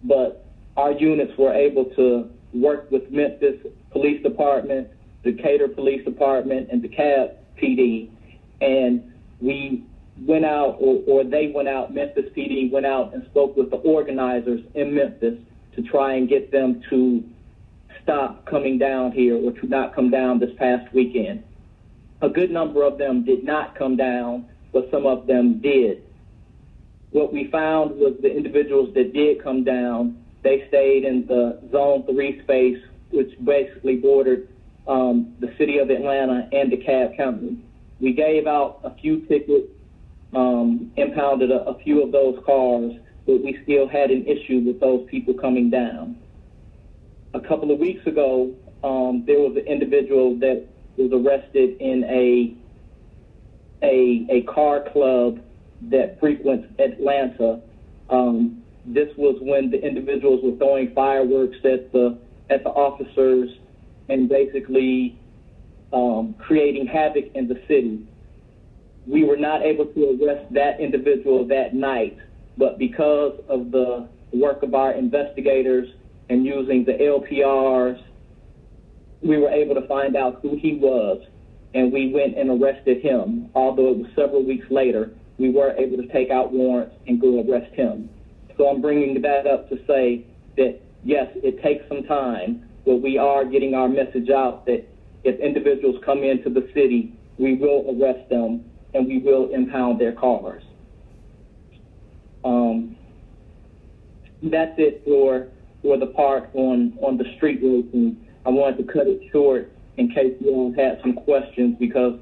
But our units were able to work with Memphis Police Department, Decatur Police Department, and DeKalb PD, and we went out, or they went out, Memphis PD went out and spoke with the organizers in Memphis to try and get them to stop coming down here or to not come down this past weekend. A good number of them did not come down, but some of them did. What we found was the individuals that did come down, they stayed in the Zone 3 space, which basically bordered the city of Atlanta and DeKalb County. We gave out a few tickets, impounded a few of those cars, but we still had an issue with those people coming down. A couple of weeks ago, there was an individual that was arrested in a car club that frequents Atlanta. This was when the individuals were throwing fireworks at the officers and basically creating havoc in the city. We were not able to arrest that individual that night, but because of the work of our investigators and using the LPRs, we were able to find out who he was, and we went and arrested him. Although it was several weeks later, we were able to take out warrants and go arrest him. So I'm bringing that up to say that, yes, it takes some time, but we are getting our message out that if individuals come into the city, we will arrest them and we will impound their cars. That's it for the part on the street racing. I wanted to cut it short in case you all had some questions, because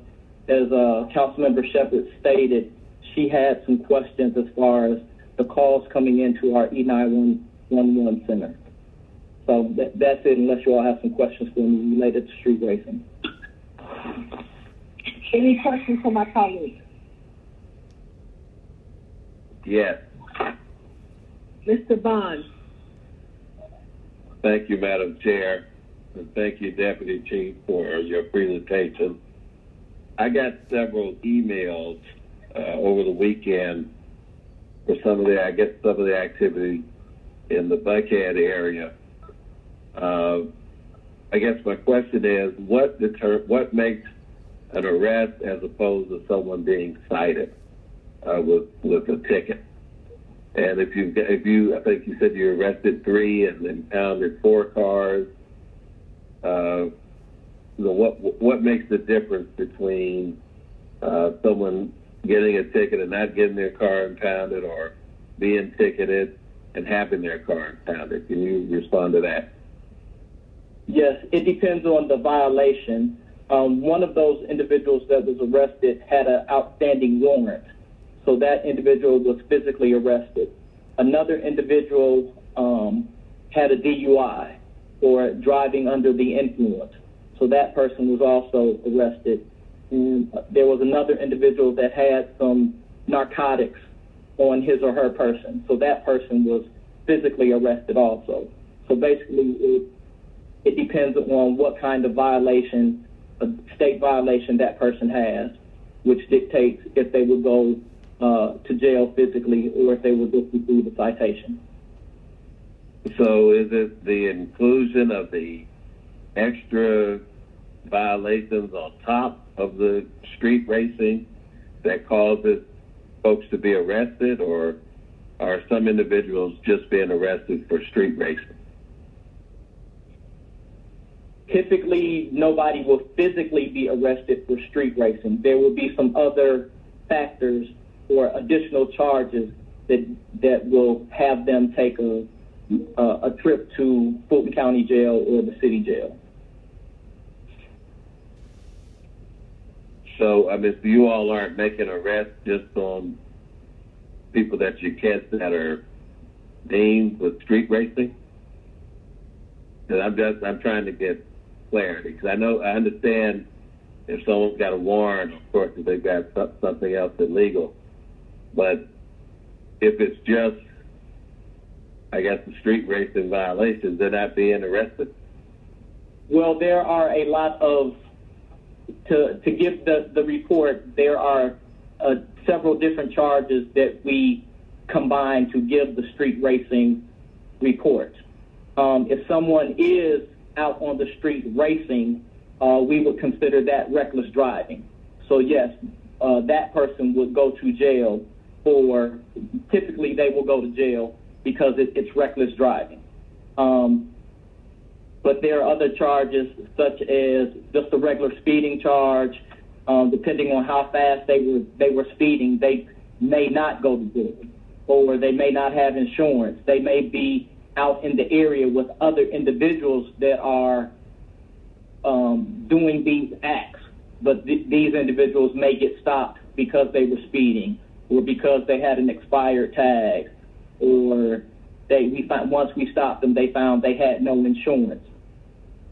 as Councilmember Shepherd stated, she had some questions as far as the calls coming into our E911 center. So that's it, unless you all have some questions for me related to street racing. Any questions for my colleagues? Yes. Mr. Bond. Thank you, Madam Chair, and thank you, Deputy Chief, for your presentation. I got several emails over the weekend for some of the activity in the Buckhead area. I guess my question is, what makes an arrest as opposed to someone being cited with a ticket? And if you, I think you said you arrested 3 and impounded 4 cars. What makes the difference between someone getting a ticket and not getting their car impounded, or being ticketed and having their car impounded? Can you respond to that? Yes, it depends on the violation. One of those individuals that was arrested had an outstanding warrant, so that individual was physically arrested. Another individual had a DUI, or driving under the influence, so that person was also arrested. And there was another individual that had some narcotics on his or her person, so that person was physically arrested also. So basically, it depends on what kind of violation, a state violation that person has, which dictates if they would go to jail physically or if they would just receive a citation. So is it the inclusion of the extra violations on top of the street racing that causes folks to be arrested, or are some individuals just being arrested for street racing? Typically, nobody will physically be arrested for street racing. There will be some other factors or additional charges that will have them take a trip to Fulton County Jail or the city jail. So, I mean, you all aren't making arrests just on people that you catch that are deemed with street racing? Because I'm trying to get clarity, because I understand if someone's got a warrant, of course, if they've got something else illegal. But if it's just, I guess, the street racing violations, they're not being arrested? Well, there are a lot of, to give the report, there are several different charges that we combine to give the street racing report. If someone is out on the street racing, we would consider that reckless driving. So yes, that person would go to jail, or typically they will go to jail because it's reckless driving. But there are other charges, such as just a regular speeding charge. Depending on how fast they were speeding, they may not go to jail, or they may not have insurance. They may be out in the area with other individuals that are doing these acts, but these individuals may get stopped because they were speeding, or because they had an expired tag, or once we stopped them, they found they had no insurance.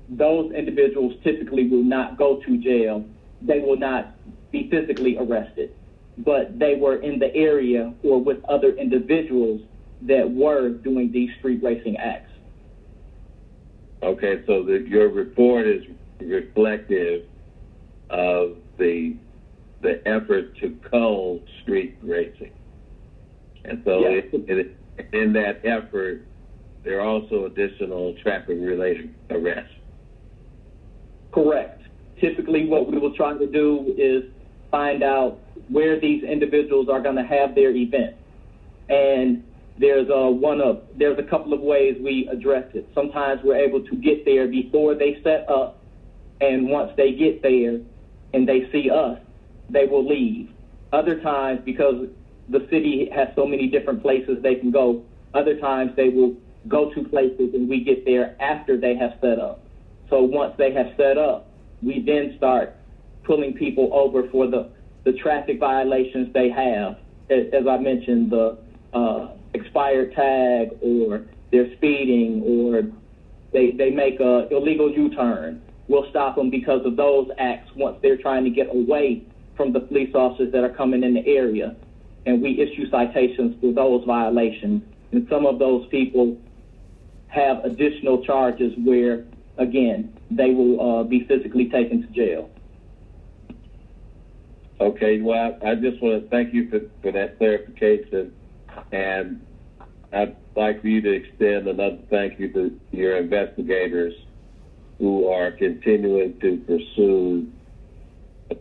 Those individuals typically will not go to jail. They will not be physically arrested, but they were in the area or with other individuals that were doing these street racing acts. Okay, so your report is reflective of the effort to cull street racing. And so in that effort, there are also additional traffic-related arrests. Correct. Typically what we will try to do is find out where these individuals are going to have their event. And there's a couple of ways we address it. Sometimes we're able to get there before they set up, and once they get there and they see us, they will leave. Other times, because the city has so many different places they can go, other times they will go to places and we get there after they have set up. So once they have set up, we then start pulling people over for the traffic violations they have. As I mentioned, the expired tag, or they're speeding, or they make a illegal U-turn. We'll stop them because of those acts once they're trying to get away from the police officers that are coming in the area. And we issue citations for those violations. And some of those people have additional charges where, again, they will be physically taken to jail. Okay, well, I just want to thank you for that clarification. And I'd like for you to extend another thank you to your investigators who are continuing to pursue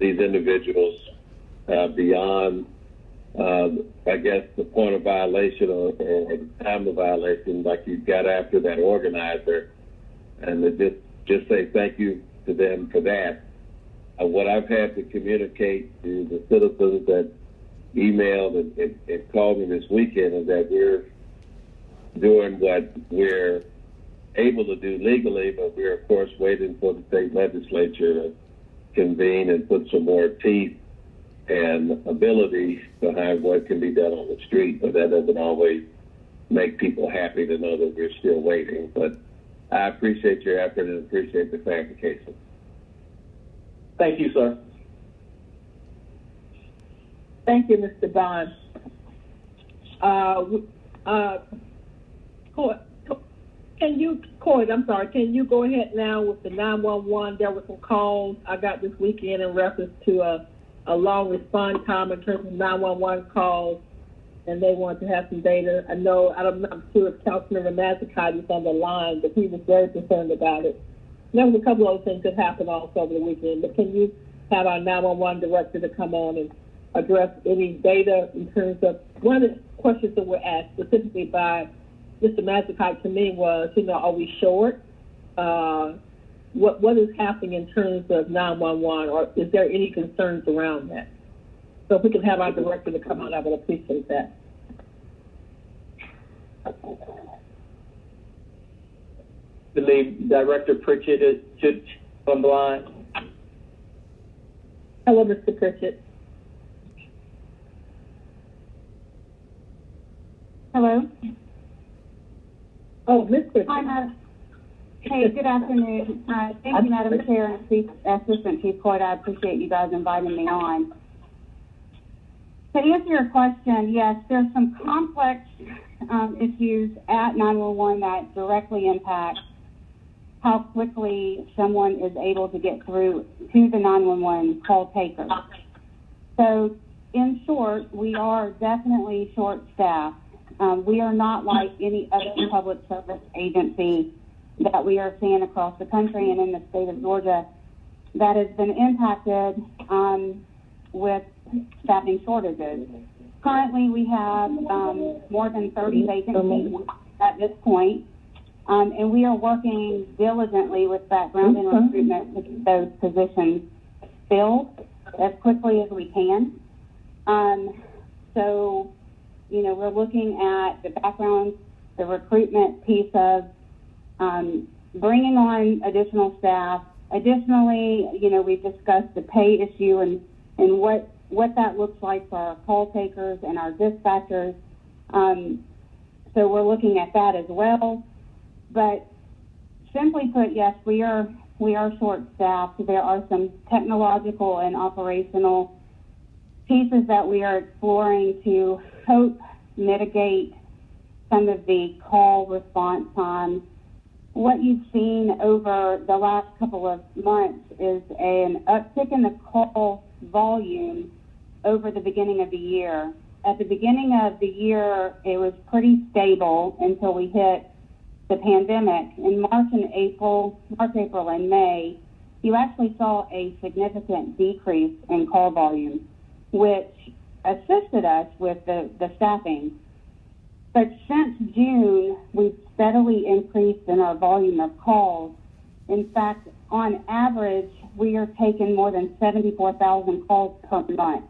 these individuals beyond, I guess, the point of violation or the time of violation, like you got after that organizer. And to just say thank you to them for that. What I've had to communicate to the citizens that emailed and called me this weekend is that we're doing what we're able to do legally, but we're, of course, waiting for the state legislature to convene and put some more teeth and ability behind what can be done on the street. But that doesn't always make people happy to know that we're still waiting. But I appreciate your effort and appreciate the clarification. Thank you, sir. Thank you, Mr. Bond. Can you go ahead now with the 911? There were some calls I got this weekend in reference to a long response time in terms of 911 calls, and they want to have some data. I'm not sure if Councilmember Mazzacott is on the line, but he was very concerned about it. There was a couple other things that happened also over the weekend, but can you have our 911 director to come on and address any data in terms of one of the questions that were asked specifically by Mr. Mazzacott to me was, are we short? What is happening in terms of 911, or is there any concerns around that? So if we can have our director to come on, I would appreciate that. I believe Director Pritchett should on the line. Hello, Mr. Pritchett. Hello. Oh, Ms. Pritchett. Hi, Madam. Hey, good afternoon. Thank you, Madam Chair and Assistant Chief Court. I appreciate you guys inviting me on. To answer your question, yes, there's some complex issues at 911 that directly impact how quickly someone is able to get through to the 911 call taker. So, in short, we are definitely short-staffed. We are not like any other public service agency that we are seeing across the country and in the state of Georgia that has been impacted with staffing shortages. Currently, we have more than 30 vacancies at this point, and we are working diligently with background and recruitment to get those positions filled as quickly as we can. So, you know, we're looking at the background, the recruitment piece of bringing on additional staff. Additionally, you know, we've discussed the pay issue and what that looks like for our call takers and our dispatchers. So we're looking at that as well. But simply put, yes, we are short-staffed. There are some technological and operational pieces that we are exploring to help mitigate some of the call response times. What you've seen over the last couple of months is an uptick in the call volume over the beginning of the year. At the beginning of the year, it was pretty stable until we hit the pandemic. In March, April, and May, you actually saw a significant decrease in call volume, which assisted us with the staffing. But since June, we've steadily increased in our volume of calls. In fact, on average, we are taking more than 74,000 calls per month.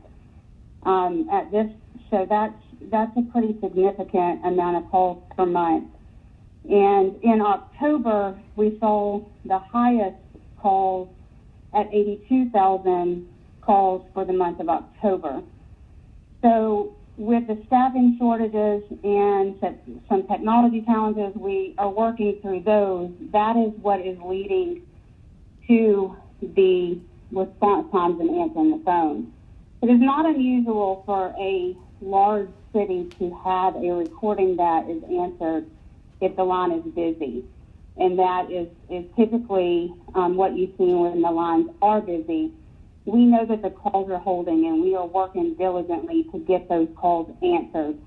So that's a pretty significant amount of calls per month. And in October, we saw the highest calls at 82,000 calls for the month of October. So with the staffing shortages and some technology challenges, we are working through those. That is what is leading to the response times in answering the phone. It is not unusual for a large city to have a recording that is answered if the line is busy. And that is typically what you see when the lines are busy. We know that the calls are holding, and we are working diligently to get those calls answered.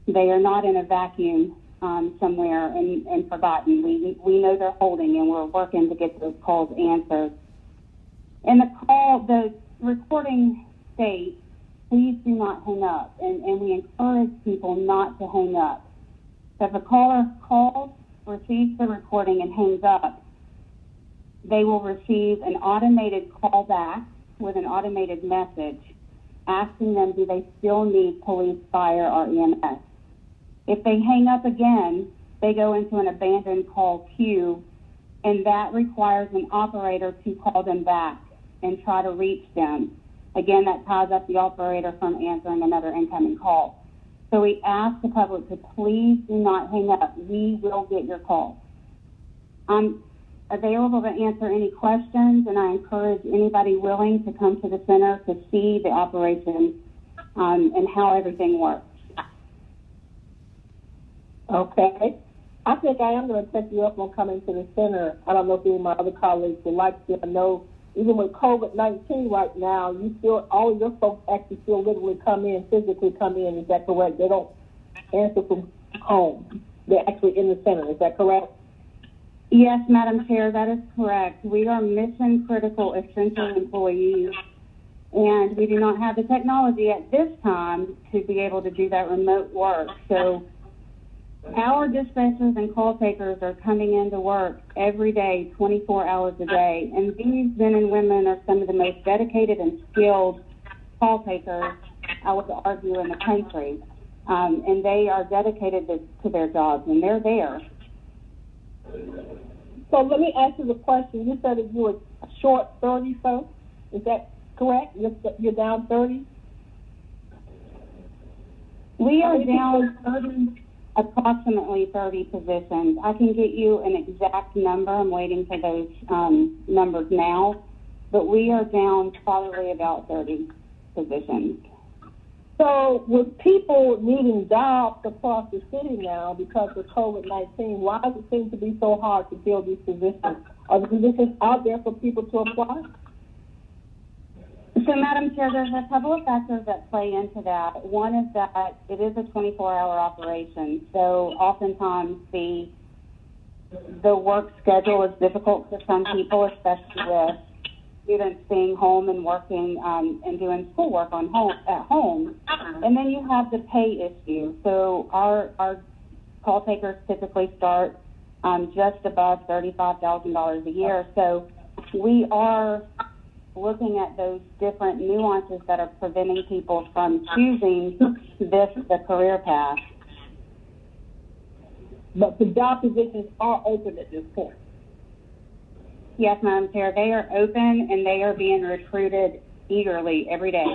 They are not in a vacuum somewhere and forgotten. We know they're holding, and we're working to get those calls answered. And the recording states, please do not hang up, and we encourage people not to hang up. So if a caller calls, receives the recording, and hangs up, they will receive an automated call back with an automated message asking them, do they still need police, fire, or EMS? If they hang up again, they go into an abandoned call queue, and that requires an operator to call them back and try to reach them. Again, that ties up the operator from answering another incoming call. So we ask the public to please do not hang up. We will get your call. I'm available to answer any questions, and I encourage anybody willing to come to the center to see the operation and how everything works. Okay. I think I am going to take you up on coming to the center. I don't know if any of my other colleagues would like to. I know even with COVID-19 right now, all of your folks actually still literally physically come in. Is that correct? They don't answer from home. They're actually in the center. Is that correct? Yes, Madam Chair, that is correct. We are mission-critical essential employees, and we do not have the technology at this time to be able to do that remote work. So our dispatchers and call takers are coming into work every day, 24 hours a day, and these men and women are some of the most dedicated and skilled call takers, I would argue, in the country. And they are dedicated to their jobs, and they're there. So let me ask you the question. You said that you were short 30 folks. Is that correct? You're down 30? We are down approximately 30 positions. I can get you an exact number. I'm waiting for those numbers now. But we are down probably about 30 positions. So with people needing jobs across the city now because of COVID-19, why does it seem to be so hard to fill these positions? Are the positions out there for people to apply? So, Madam Chair, there's a couple of factors that play into that. One is that it is a 24-hour operation, so oftentimes the work schedule is difficult for some people, especially with students being home and working and doing schoolwork at home. And then you have the pay issue. So our call takers typically start just above $35,000 a year. So we are looking at those different nuances that are preventing people from choosing the career path. But the job positions are open at this point. Yes, Madam Chair, they are open and they are being recruited eagerly every day.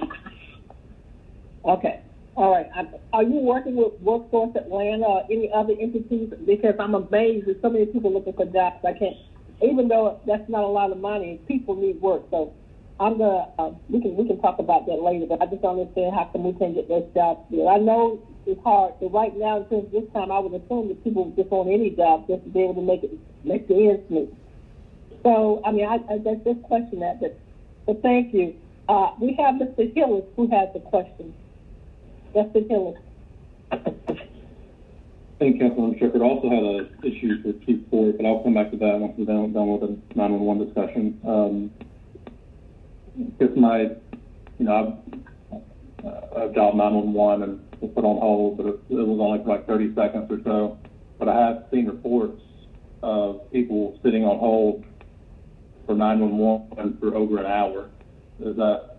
Okay. All right. Are you working with Workforce Atlanta or any other entities? Because I'm amazed that so many people looking for jobs. I can't, even though that's not a lot of money, people need work. So I'm gonna we can talk about that later. But I just don't understand how come we can't get those jobs filled. I know it's hard. So right now, since this time, I would assume that people would just want any job just to be able to make the ends meet. So I mean, I just question that. But thank you. We have Mr. Hillis who has a question. Mr. Hillis. Thank you, Councilman Strickland. I also had an issue for Chief Court, but I'll come back to that once we're done with the 911 discussion. Because I've dialed 911 and was put on hold, but it was only for like 30 seconds or so. But I have seen reports of people sitting on hold for 911 for over an hour. Is that,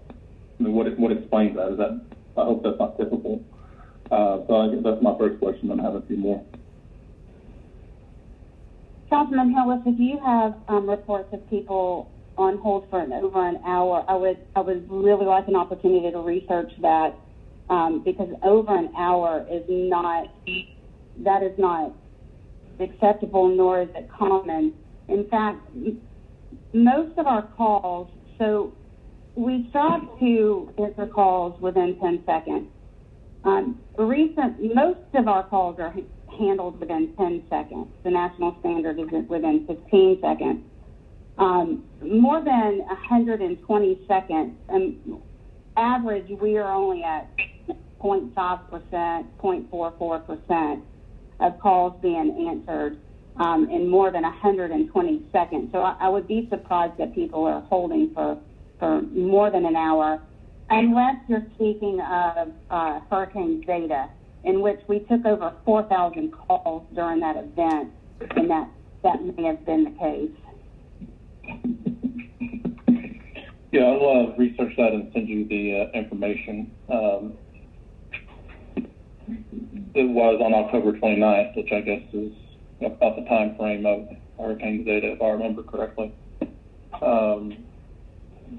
I mean, what explains that? Is that, I hope that's not typical. So I guess that's my first question, and I have a few more. Councilman Hillis, if you have reports of people on hold for over an hour, I would really like an opportunity to research that, because over an hour is not acceptable, nor is it common. In fact, most of our calls, so we strive to answer calls within 10 seconds. Most of our calls are handled within 10 seconds. The national standard is within 15 seconds. More than 120 seconds, average, we are only at 0.5%, 0.44% of calls being answered in more than 120 seconds. So I would be surprised that people are holding for more than an hour, unless you're speaking of Hurricane Zeta, in which we took over 4,000 calls during that event, and that may have been the case. Yeah, I'll research that and send you the information. It was on October 29th, which I guess is about the time frame of Hurricane Zeta, if I remember correctly.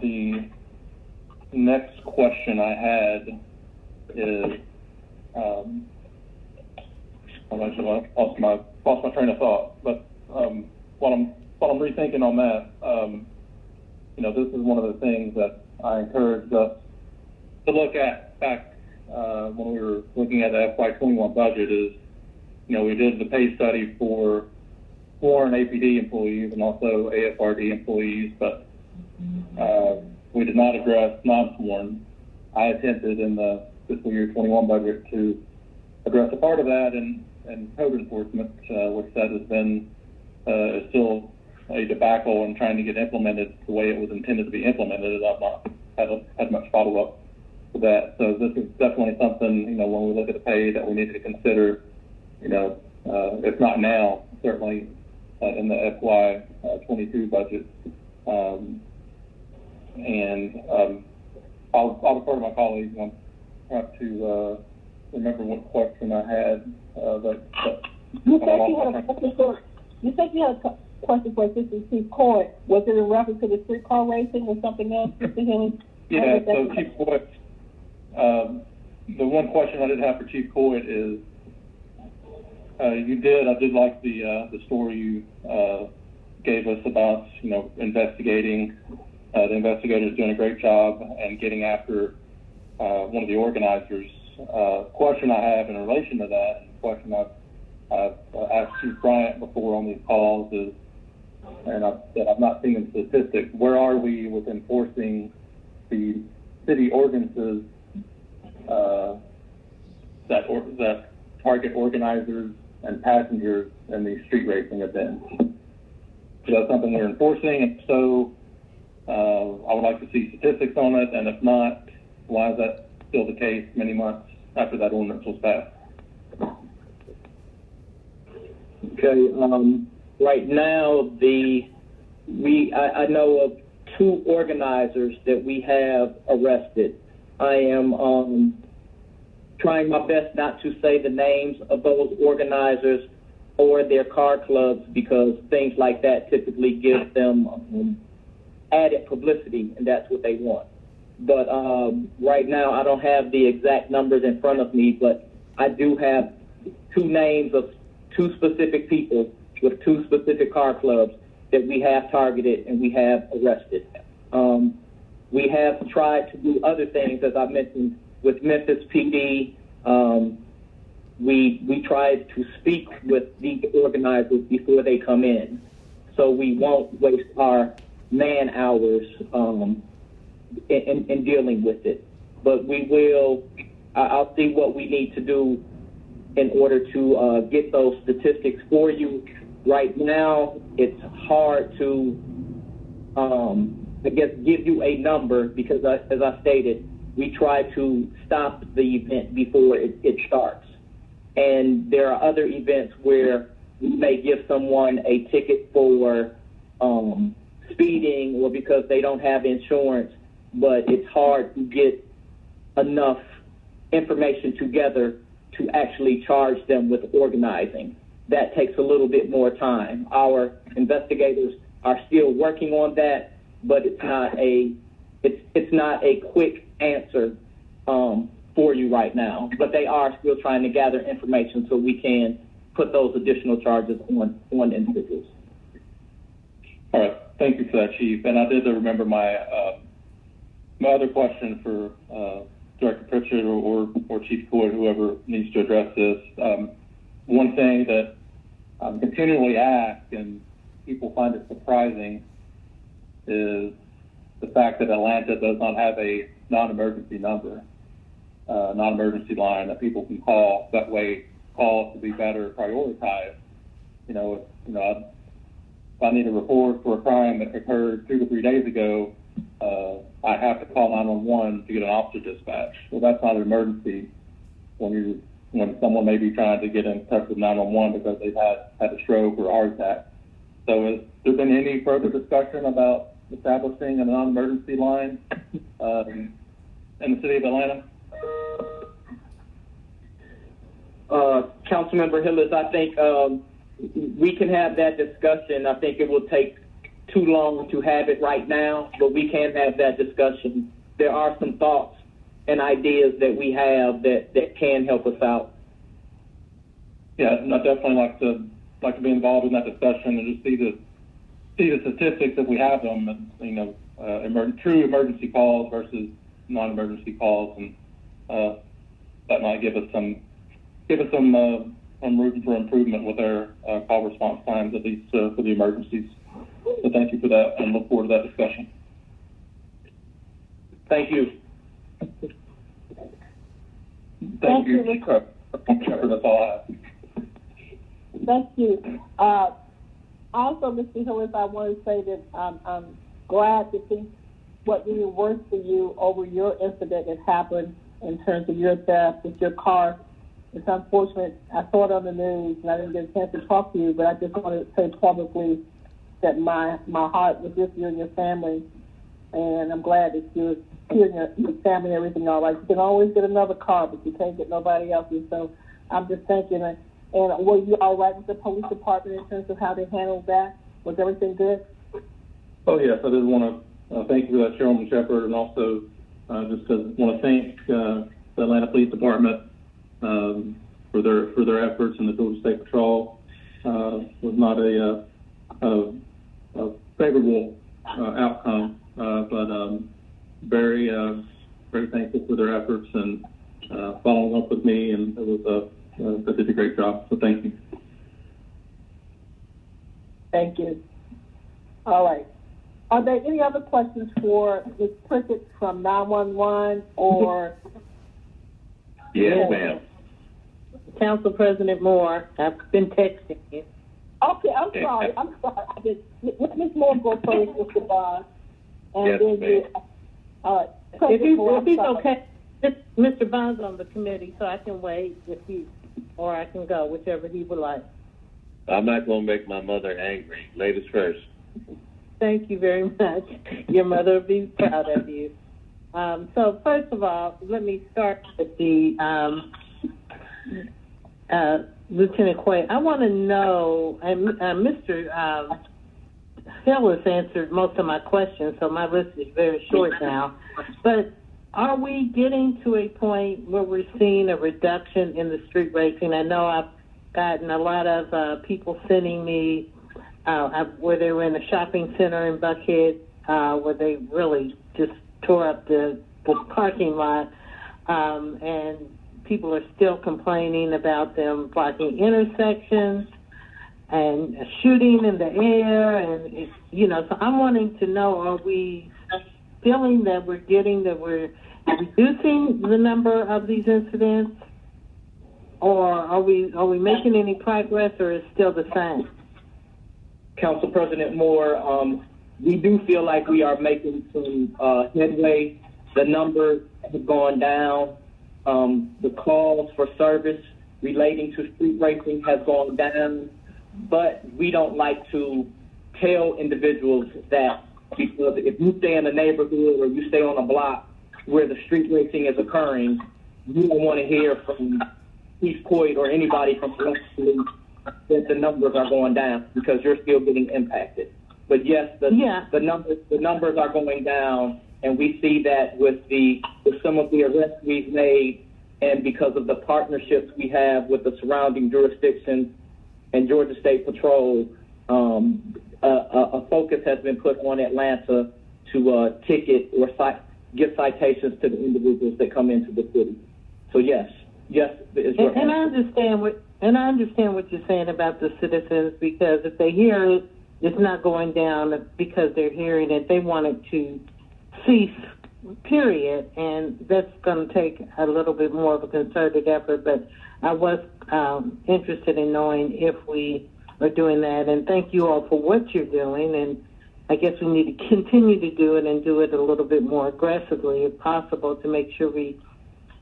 The next question I had is, I lost my train of thought, but while I'm rethinking on that, this is one of the things that I encouraged us to look at back when we were looking at the FY21 budget is, we did the pay study for sworn APD employees and also AFRD employees, but we did not address non-sworn. I attempted in the fiscal year 21 budget to address a part of that and code enforcement, which that has been still a debacle in trying to get implemented the way it was intended to be implemented. I've not had much follow-up with that. So this is definitely something, when we look at the pay that we need to consider, if not now, certainly in the FY22 budget. I'll refer to my colleagues and try to remember what question I had. You said you had a question for Assistant Chief Court. Was it in reference to the streetcar racing or something else, Mr. Hillis? Yeah, so Chief Court, the one question I did have for Chief Court is, I did like the story you gave us about, investigating. The investigators doing a great job and getting after one of the organizers. Question I have in relation to that, and the question I've asked Chief Bryant before on these calls is, and I've said I'm not seeing statistics, where are we with enforcing the city ordinances that target organizers and passengers in these street racing events? Is that something we're enforcing? And so, I would like to see statistics on it, and if not, why is that still the case many months after that ordinance was passed? Okay. Right now, I know of 2 organizers that we have arrested. I am trying my best not to say the names of those organizers or their car clubs, because things like that typically give them added publicity, and that's what they want. But right now, I don't have the exact numbers in front of me, but I do have 2 names of 2 specific people with 2 specific car clubs that we have targeted and we have arrested. We have tried to do other things, as I mentioned, with Memphis PD. We tried to speak with these organizers before they come in, so we won't waste our man hours in dealing with it. But we will. I'll see what we need to do in order to get those statistics for you. Right now, it's hard to, I guess, give you a number because, as I stated, we try to stop the event before it starts. And there are other events where we may give someone a ticket for speeding or because they don't have insurance, but it's hard to get enough information together to actually charge them with organizing. That takes a little bit more time. Our investigators are still working on that, but it's not a quick answer for you right now. But they are still trying to gather information so we can put those additional charges on individuals. All right, thank you for that, Chief. And I did remember my other question for Director Pritchett or Chief Court, whoever needs to address this. One thing that I'm continually asked, and people find it surprising, is the fact that Atlanta does not have a non-emergency number, non-emergency line that people can call. That way, calls to be better prioritized. If I need a report for a crime that occurred 2 to 3 days ago, I have to call 911 to get an officer dispatch. Well, that's not an emergency when someone may be trying to get in touch with 911 because they've had a stroke or a heart attack. So has there been any further discussion about establishing a non-emergency line in the city of Atlanta? Councilmember Hillis, I think we can have that discussion. I think it will take too long to have it right now, but we can have that discussion. There are some thoughts and ideas that we have that can help us out. Yeah, and I'd definitely like to be involved in that discussion and just see the statistics if we have them, and true emergency calls versus non-emergency calls, and that might give us some room for improvement with our call response times, at least for the emergencies. So thank you for that, and look forward to that discussion. Thank you. Thank you. That's all I have. Thank you. Also, Mr. Hillis, I want to say that I'm glad to see what really works for you over your incident that happened in terms of your theft with your car. It's unfortunate. I saw it on the news, and I didn't get a chance to talk to you, but I just wanted to say publicly that my heart was with you and your family, and I'm glad that you and your family and everything all right. You can always get another car, but you can't get nobody else's. So I'm just thinking, and were you all right with the police department in terms of how they handled that? Was everything good? Oh, yes. I did want to thank you for that, Chairwoman Shepherd, and also just want to thank the Atlanta Police Department for their efforts in the Georgia State Patrol. Was not a favorable outcome, but very thankful for their efforts and following up with me, and it was they did a great job. So thank you. Thank you. All right. Are there any other questions for Ms. Pritchett from 911 or? Yes, ma'am. Council President Moore, I've been texting you. Okay, I'm sorry. I did. Let Ms. Moore go first, Mr. Bond, And Yes, then ma'am. all right. If he's okay, Mr. Bond's on the committee, so I can wait or I can go, whichever he would like. I'm not going to make my mother angry. Ladies first. Thank you very much. Your mother will be proud of you. So first of all, let me start with the Lieutenant Quay. I want to know, and Mr. Hill has answered most of my questions, so my list is very short now. But are we getting to a point where we're seeing a reduction in the street racing? I know I've gotten a lot of people sending me where they were in a shopping center in Buckhead, where they really just tore up the parking lot, and people are still complaining about them blocking intersections and shooting in the air, and so I'm wanting to know: are we feeling that we're reducing the number of these incidents, or are we making any progress, or is it still the same? Council President Moore, we do feel like we are making some headway. The numbers have gone down. The calls for service relating to street racing has gone down. But we don't like to tell individuals that, because if you stay in a neighborhood or you stay on a block where the street racing is occurring, you don't want to hear from East Point or anybody from Police that the numbers are going down, because you're still getting impacted. But yes, the numbers are going down, and we see that with some of the arrests we've made, and because of the partnerships we have with the surrounding jurisdictions and Georgia State Patrol, a focus has been put on Atlanta to ticket or give citations to the individuals that come into the city. So yes, is your and I understand what you're saying about the citizens, because if they hear it, it's not going down because they're hearing it. They want it to cease, period, and that's going to take a little bit more of a concerted effort. But I was interested in knowing if we are doing that, and thank you all for what you're doing. And I guess we need to continue to do it and do it a little bit more aggressively if possible, to make sure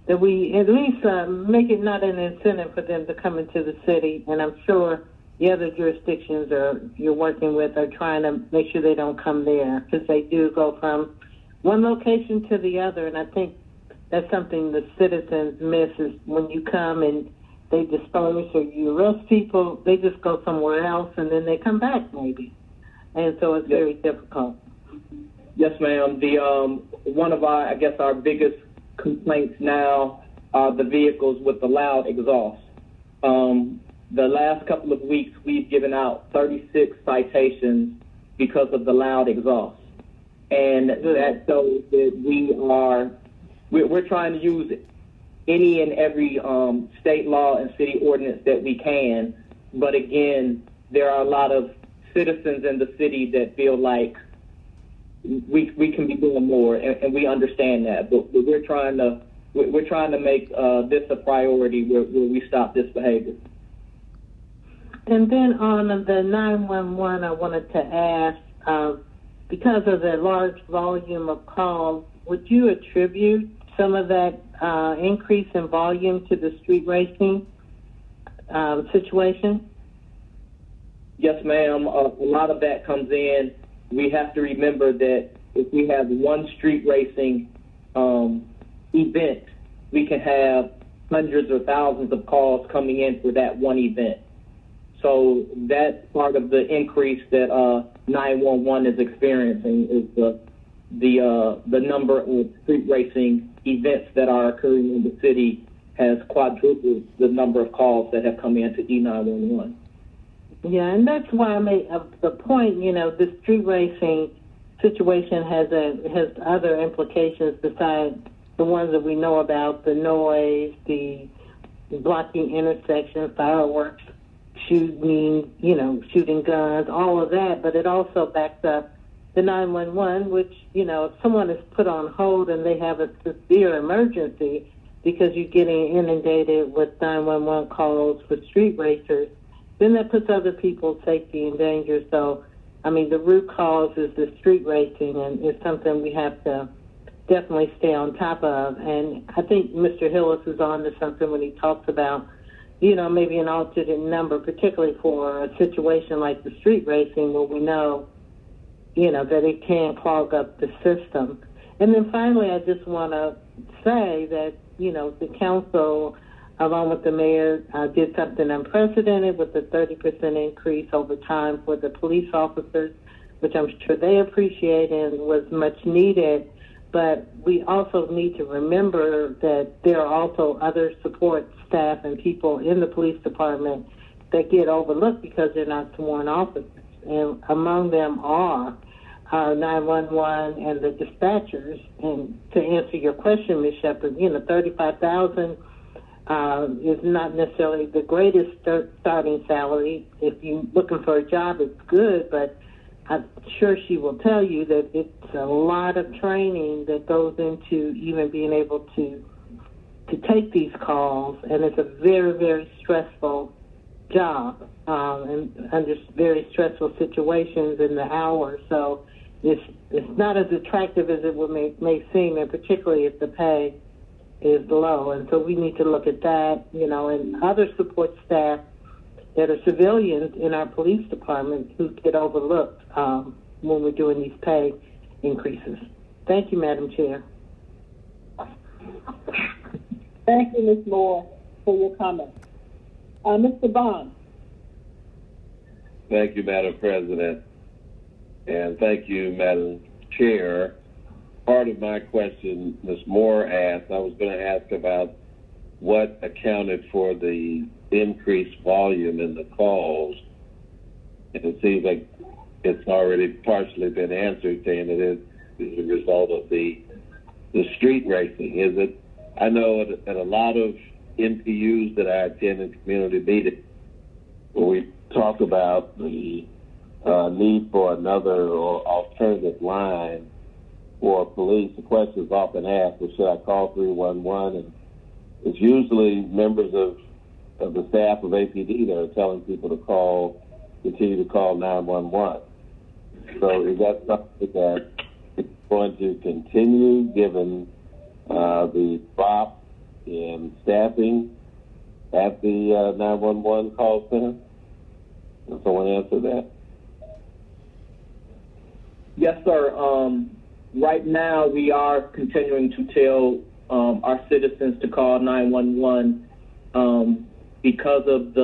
that we at least make it not an incentive for them to come into the city. And I'm sure the other jurisdictions you're working with are trying to make sure they don't come there, because they do go from one location to the other. And I think that's something the citizens miss, is when you come and they disperse or you arrest people, they just go somewhere else and then they come back maybe. And so it's very difficult. Yes, ma'am. One of our biggest complaints now are the vehicles with the loud exhaust. The last couple of weeks, we've given out 36 citations because of the loud exhaust. And that shows that we're trying to use any and every state law and city ordinance that we can. But again, there are a lot of citizens in the city that feel like we can be doing more, and we understand that. But we're trying to make this a priority where we stop this behavior. And then on the 911, I wanted to ask, because of the large volume of calls, would you attribute some of that increase in volume to the street racing situation? Yes, ma'am. A lot of that comes in. We have to remember that if we have one street racing event, we can have hundreds or thousands of calls coming in for that one event. So that's part of the increase that 911 is experiencing, is the number of street racing events that are occurring in the city has quadrupled the number of calls that have come in to E911. Yeah, and that's why I made the point, the street racing situation has other implications besides the ones that we know about, the noise, the blocking intersections, fireworks, shooting guns, all of that, but it also backs up the 911, which, if someone is put on hold and they have a severe emergency because you're getting inundated with 911 calls for street racers, then that puts other people's safety in danger. So I mean, the root cause is the street racing, and it's something we have to definitely stay on top of. And I think Mr. Hillis is on to something when he talks about, you know, maybe an alternate number, particularly for a situation like the street racing where we know, you know, that it can clog up the system. And then finally, I just want to say that, you know, the council, along with the mayor, did something unprecedented with the 30% increase over time for the police officers, which I'm sure they appreciate and was much needed. But we also need to remember that there are also other support staff and people in the police department that get overlooked because they're not sworn officers. And among them are our 911 and the dispatchers. And to answer your question, Ms. Shepard, you know, $35,000 is not necessarily the greatest starting salary. If you're looking for a job, it's good, but I'm sure she will tell you that it's a lot of training that goes into even being able to take these calls, and it's a very, very stressful job and under very stressful situations in the hour. So it's not as attractive as it may seem, and particularly if the pay is low. And so we need to look at that, you know, and other support staff that are civilians in our police department who get overlooked when we're doing these pay increases. Thank you, Madam Chair. Thank you, Ms. Moore, for your comments. Mr. Bond. Thank you, Madam President. And thank you, Madam Chair. Part of my question Ms. Moore asked, I was going to ask about what accounted for the increased volume in the calls. And it seems like it's already partially been answered, saying it is a result of the street racing. Is it? I know at a lot of NPUs that I attend in community meetings, where we talk about the need for another or alternative line for police, the question is often asked, well, should I call 311? And it's usually members of the staff of APD that are telling people to continue to call 911. So is that something that is going to continue given the drop in staffing at the 911 call center? Can someone answer that? Yes, sir. Right now, we are continuing to tell our citizens to call 911 because of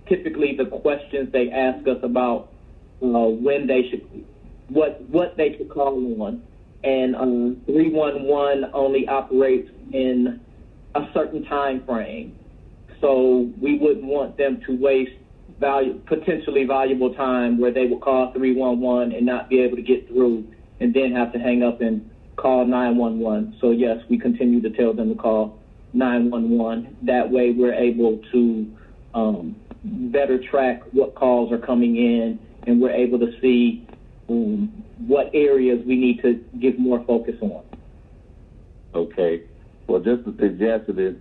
typically the questions they ask us about when they should, what they should call on. And 311 only operates in a certain time frame. So we wouldn't want them to waste potentially valuable time where they will call 311 and not be able to get through and then have to hang up and call 911. So yes, we continue to tell them to call 911. That way we're able to better track what calls are coming in, and we're able to see what areas we need to give more focus on. Okay. Well, just a suggestion is,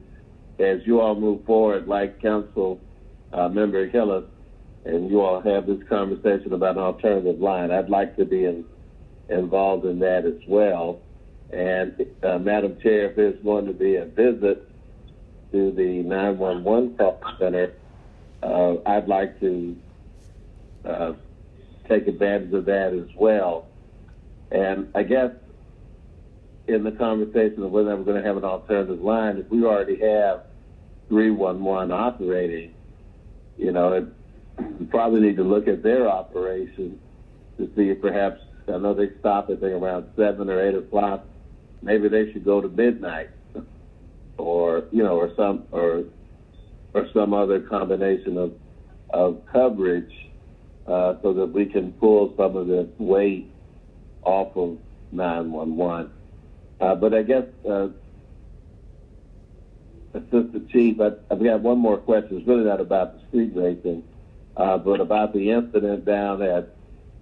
as you all move forward, like Council Member Hillis, and you all have this conversation about an alternative line, I'd like to be involved in that as well. And Madam Chair, if there's going to be a visit to the 911 call center, I'd like to take advantage of that as well. And I guess in the conversation of whether we're going to have an alternative line, if we already have 311 operating, you know, we probably need to look at their operation to see if perhaps, I know they stop at around 7 or 8 o'clock. Maybe they should go to midnight, or you know, or some other combination of coverage, so that we can pull some of this weight off of 911. But I guess, Assistant Chief, I've got one more question. It's really not about the street racing, but about the incident down at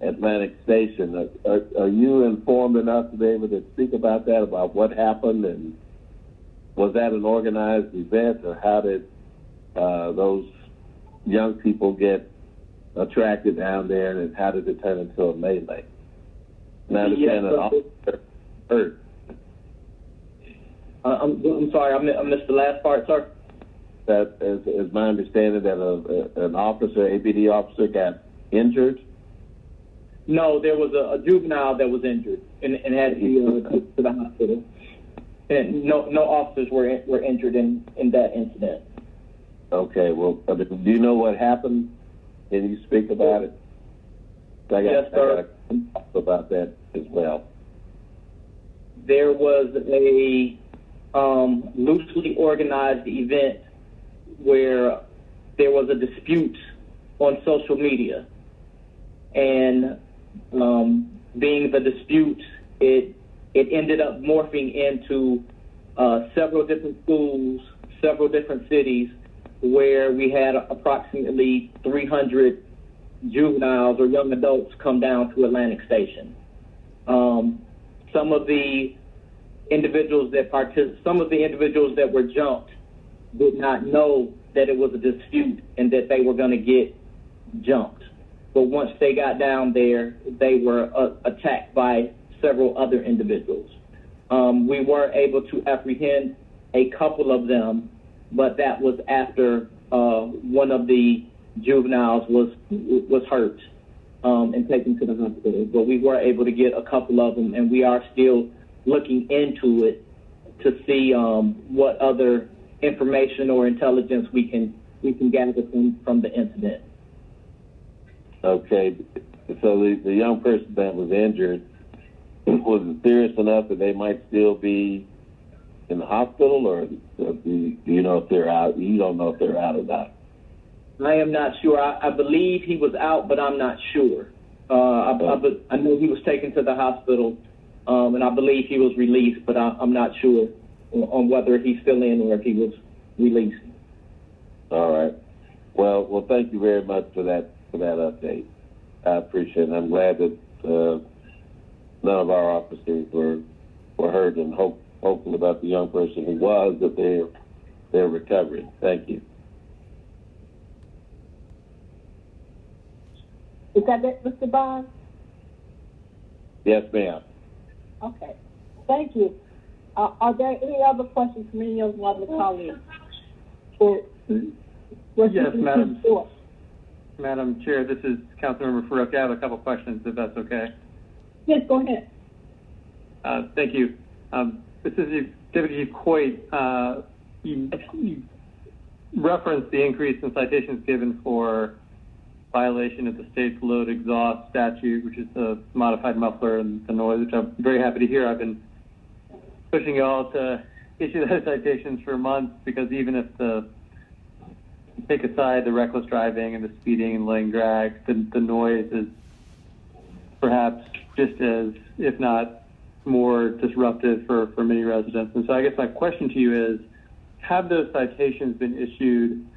Atlantic Station. Are you informed enough to be able to speak about that, about what happened, and was that an organized event, or how did those young people get attracted down there, and how did it turn into a melee? And I understand that officer hurt. I'm sorry, I missed the last part, sir. That is my understanding that an officer, APD officer, got injured. No, there was a juvenile that was injured and had to be taken to the hospital. And no officers were injured in that incident. Okay, well, do you know what happened? Can you speak about it? Yes, sir. I got to talk about that as well. There was a loosely organized event where there was a dispute on social media, and being the dispute, it ended up morphing into several different schools, several different cities, where we had approximately 300 juveniles or young adults come down to Atlantic Station. Some of the individuals that were jumped did not know that it was a dispute and that they were going to get jumped. But once they got down there, they were attacked by several other individuals. We were able to apprehend a couple of them, but that was after one of the juveniles was hurt and taken to the hospital. But we were able to get a couple of them, and we are still looking into it to see what other information or intelligence we can gather from the incident. Okay, so the young person that was injured, was it serious enough that they might still be in the hospital, or do you know if they're out? You don't know if they're out or not. I am not sure. I believe he was out, but I'm not sure. I know he was taken to the hospital, and I believe he was released, but I'm not sure on whether he's still in or if he was released. All right. Well, thank you very much for that update. I appreciate it. I'm glad that none of our officers were hurt, and hopeful about the young person who was, that they're recovering. Thank you. Is that it, Mr. Bond? Yes, ma'am. Okay. Thank you. Are there any other questions from any of my other colleagues? Yes, Madam Chair, this is Councilmember Faruqi. I have a couple questions, if that's okay. Yes, go ahead. Thank you. This is Deputy Chief Coit. You referenced the increase in citations given for violation of the state's load exhaust statute, which is the modified muffler and the noise, which I'm very happy to hear. I've been pushing y'all to issue those citations for months, because even if take aside the reckless driving and the speeding and laying drag, the noise is perhaps just as, if not more, disruptive for many residents. And so I guess my question to you is, have those citations been issued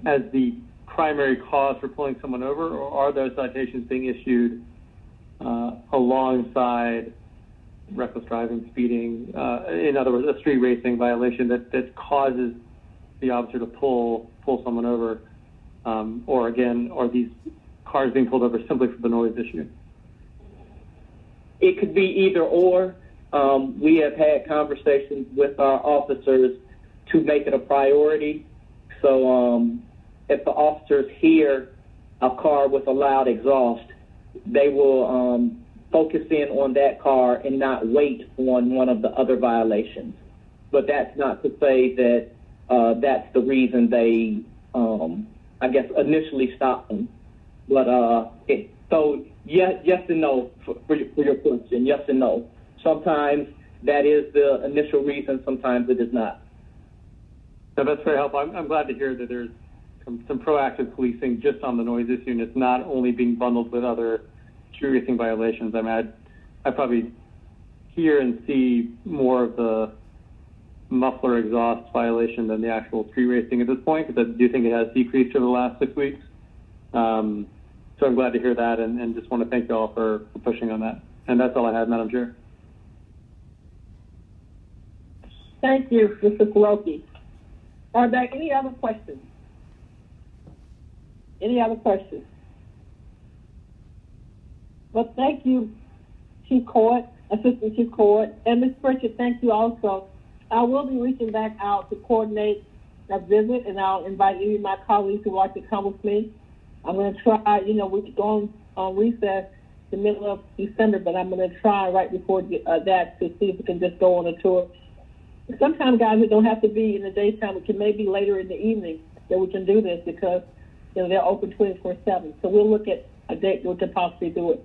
as the primary cause for pulling someone over, or are those citations being issued alongside reckless driving, speeding, in other words, a street racing violation that causes the officer to pull someone over, or again, are these cars being pulled over simply for the noise issue? It could be either or. We have had conversations with our officers to make it a priority. So if the officers hear a car with a loud exhaust, they will focus in on that car and not wait on one of the other violations. But that's not to say that that's the reason they, I guess, initially stopped them. But so yes and no for your question. Yes and no. Sometimes that is the initial reason. Sometimes it is not. No, that's very helpful. I'm glad to hear that there's some proactive policing just on the noise issue, and it's not only being bundled with other street racing violations. I mean, I probably hear and see more of the muffler exhaust violation than the actual street racing at this point, because I do think it has decreased over the last 6 weeks. So I'm glad to hear that, and just want to thank you all for pushing on that. And that's all I have, Madam Chair. Thank you, Mr. Faruqi. Are there any other questions? Any other questions? Well, thank you, Chief Court, Assistant Chief Court, and Ms. Pritchett, thank you also. I will be reaching back out to coordinate a visit, and I'll invite any of my colleagues who would like to come with me. I'm going to try, we're going on recess the middle of December, but I'm going to try right before that to see if we can just go on a tour. Sometimes, guys, it don't have to be in the daytime. It can maybe later in the evening that we can do this because, they're open 24/7. So we'll look at a date that we can possibly do it.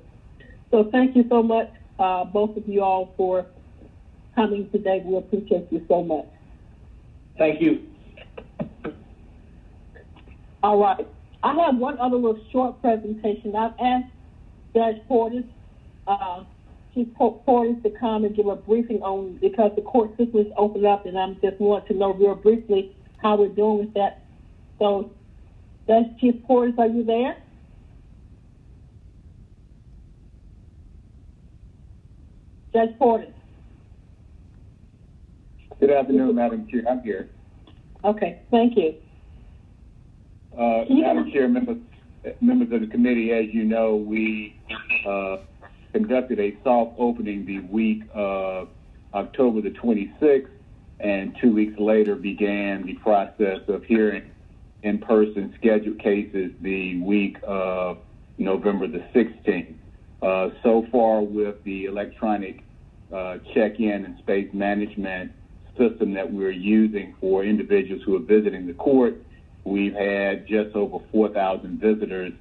So thank you so much, both of you all, for coming today. We appreciate you so much. Thank you. All right. I have one other little short presentation. I've asked Judge Portis, Chief Portis, to come and give a briefing on, because the court system is opened up, and I just want to know real briefly how we're doing with that. So, Judge Chief Portis, are you there? Judge Portis. Good afternoon, Madam Chair. I'm here. Okay, thank you. Madam Chair, members of the committee, as you know, we conducted a soft opening the week of October the 26th, and 2 weeks later began the process of hearing in-person scheduled cases the week of November the 16th. So far, with the electronic check-in and space management system that we're using for individuals who are visiting the court, we've had just over 4,000 visitors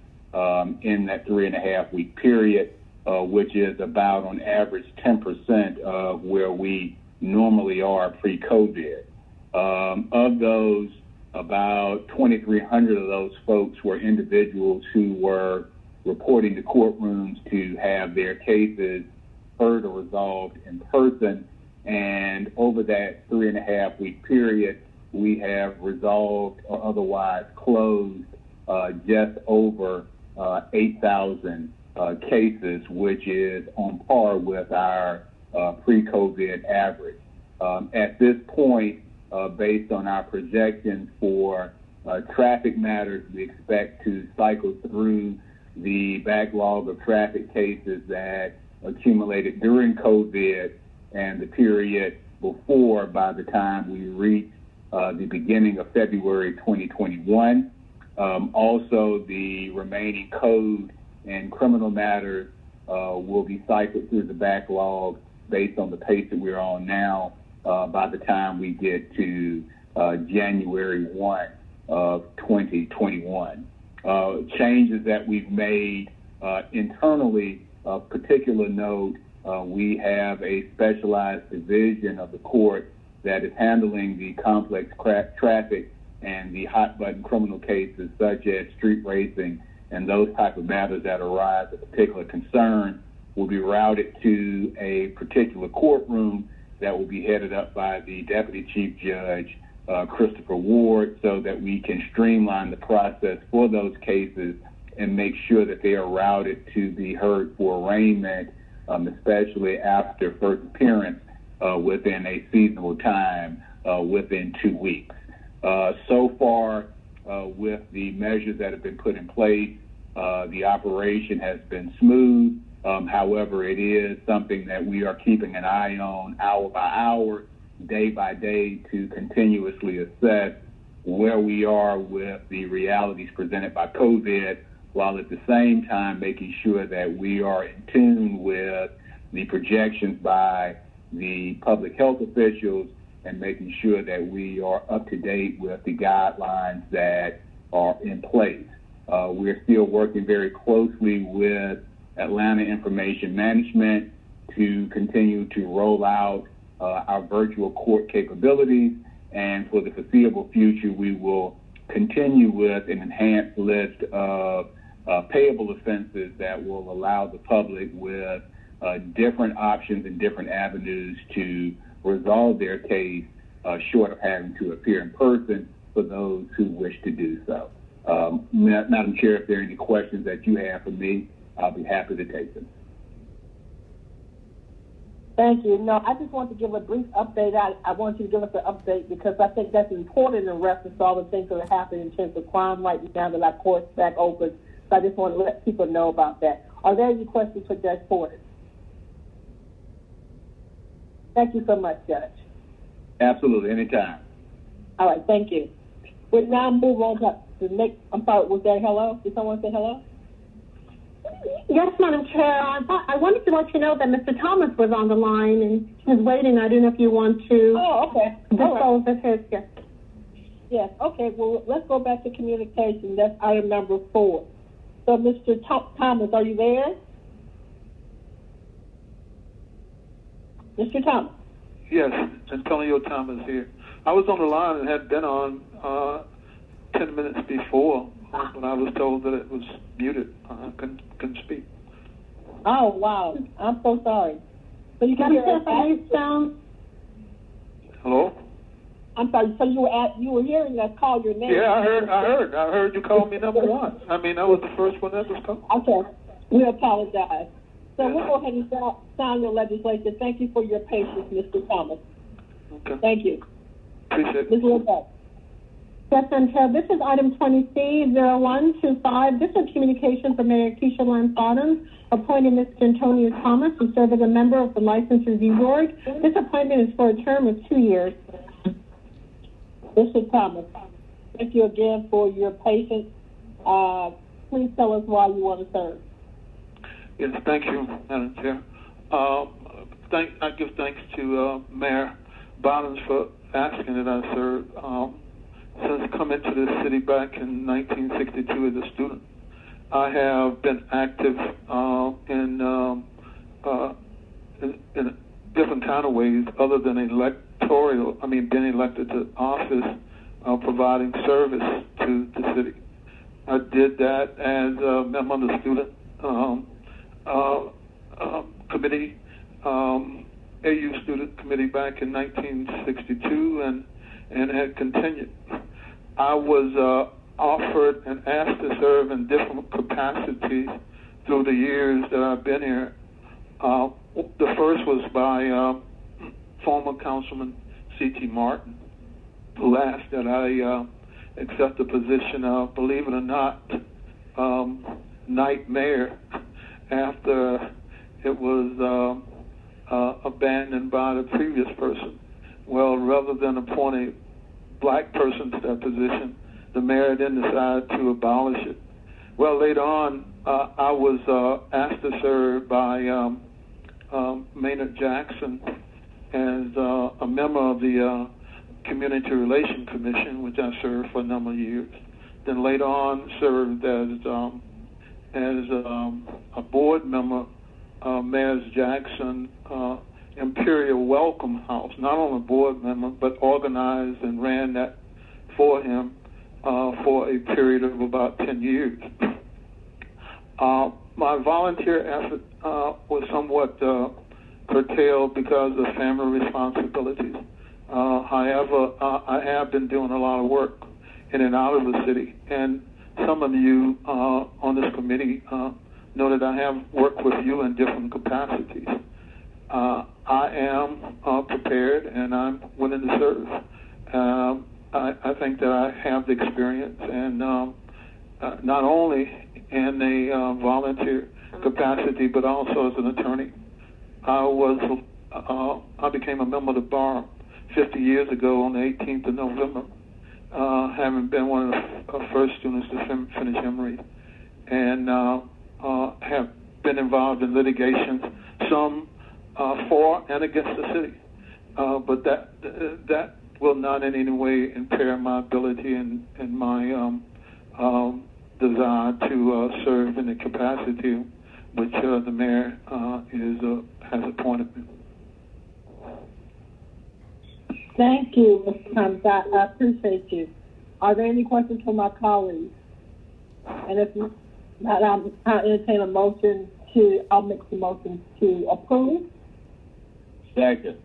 in that 3.5-week period, which is about, on average, 10% of where we normally are pre-COVID. Of those, about 2,300 of those folks were individuals who were reporting to courtrooms to have their cases heard or resolved in person. And over that 3.5-week period, we have resolved or otherwise closed just over 8,000 cases, which is on par with our pre-COVID average. At this point, based on our projections for traffic matters, we expect to cycle through the backlog of traffic cases that accumulated during COVID and the period before by the time we reach the beginning of February 2021. Also, the remaining code and criminal matters will be cycled through the backlog based on the pace that we're on now by the time we get to January 1 of 2021. Changes that we've made internally of particular note, we have a specialized division of the court that is handling the complex traffic and the hot button criminal cases such as street racing and those type of matters that arise of particular concern will be routed to a particular courtroom that will be headed up by the Deputy Chief Judge, Christopher Ward, so that we can streamline the process for those cases and make sure that they are routed to be heard for arraignment, especially after first appearance within a seasonable time, within 2 weeks. So far, with the measures that have been put in place, the operation has been smooth. However, it is something that we are keeping an eye on hour by hour, day by day, to continuously assess where we are with the realities presented by COVID, while at the same time making sure that we are in tune with the projections by the public health officials and making sure that we are up to date with the guidelines that are in place. We're still working very closely with Atlanta Information Management to continue to roll out our virtual court capabilities, and for the foreseeable future, we will continue with an enhanced list of payable offenses that will allow the public with different options and different avenues to resolve their case, short of having to appear in person for those who wish to do so. Madam Chair, if there are any questions that you have for me, I'll be happy to take them. Thank you. No, I just want to give a brief update. I want you to give us an update because I think that's important in reference to all the things that are happening in terms of crime right now that our court's back open. So I just want to let people know about that. Are there any questions for Judge Porter? Thank you so much, Judge. Absolutely, anytime. All right, thank you. We'll now move on to the next. I'm sorry, was there hello? Did someone say hello? Yes, Madam Chair. I wanted to let you know that Mr. Thomas was on the line and was waiting. I don't know if you want to dispose of his. Yes. Yes. Okay. Well, let's go back to communication. That's item number 4. So, Mr. Thomas, are you there? Mr. Thomas. Yes, Antonio Thomas here. I was on the line and had been on 10 minutes before when I was told that it was muted. I couldn't speak. Oh, wow. I'm so sorry. So you can hear us? Hello? I'm sorry. So you were hearing us call your name? Yeah, I heard you call me number 1. I mean, that was the first one that was called. Okay. We apologize. So we'll go ahead and sign your legislation. Thank you for your patience, Mr. Thomas. Okay. Thank you. Appreciate it. Ms. Woodbuck. Yes, Madam Chair. This is item 20C-0125. This is communication from Mayor Keisha Lance Bottoms appointing Mr. Antonio Thomas to serve as a member of the License Review Board. This appointment is for a term of 2 years. Mr. Thomas, thank you again for your patience. Please tell us why you want to serve. Yes, thank you, Madam Chair. I give thanks to Mayor Bottoms for asking that I serve. Since coming to this city back in 1962 as a student, I have been active in different kind of ways other than electoral. I mean, being elected to office, providing service to the city. I did that as a member of the student committee, AU student committee back in 1962, and had continued. I was offered and asked to serve in different capacities through the years that I've been here. The first was by former Councilman C.T. Martin, who asked that I accept the position of, believe it or not, night mayor after it was abandoned by the previous person. Well, rather than appoint a black person to that position, the mayor then decided to abolish it. Well, later on, I was asked to serve by Maynard Jackson as a member of the Community Relations Commission, which I served for a number of years. Then later on, served as a board member of Mayors Jackson Imperial Welcome House. Not only a board member, but organized and ran that for him for a period of about 10 years. My volunteer effort was somewhat curtailed because of family responsibilities. However, I have been doing a lot of work in and out of the city, and some of you on this committee know that I have worked with you in different capacities. I am prepared and I'm willing to serve. I think that I have the experience, and not only in a volunteer capacity, but also as an attorney. I became a member of the bar 50 years ago on the 18th of November, having been one of the first students to finish Emory, and have been involved in litigation, some for and against the city. But that will not in any way impair my ability and my desire to serve in the capacity which the mayor has appointed me. Thank you, Mr. Thomas. I appreciate you. Are there any questions from my colleagues? And if not, I'll entertain a motion I'll make the motion to approve. Second.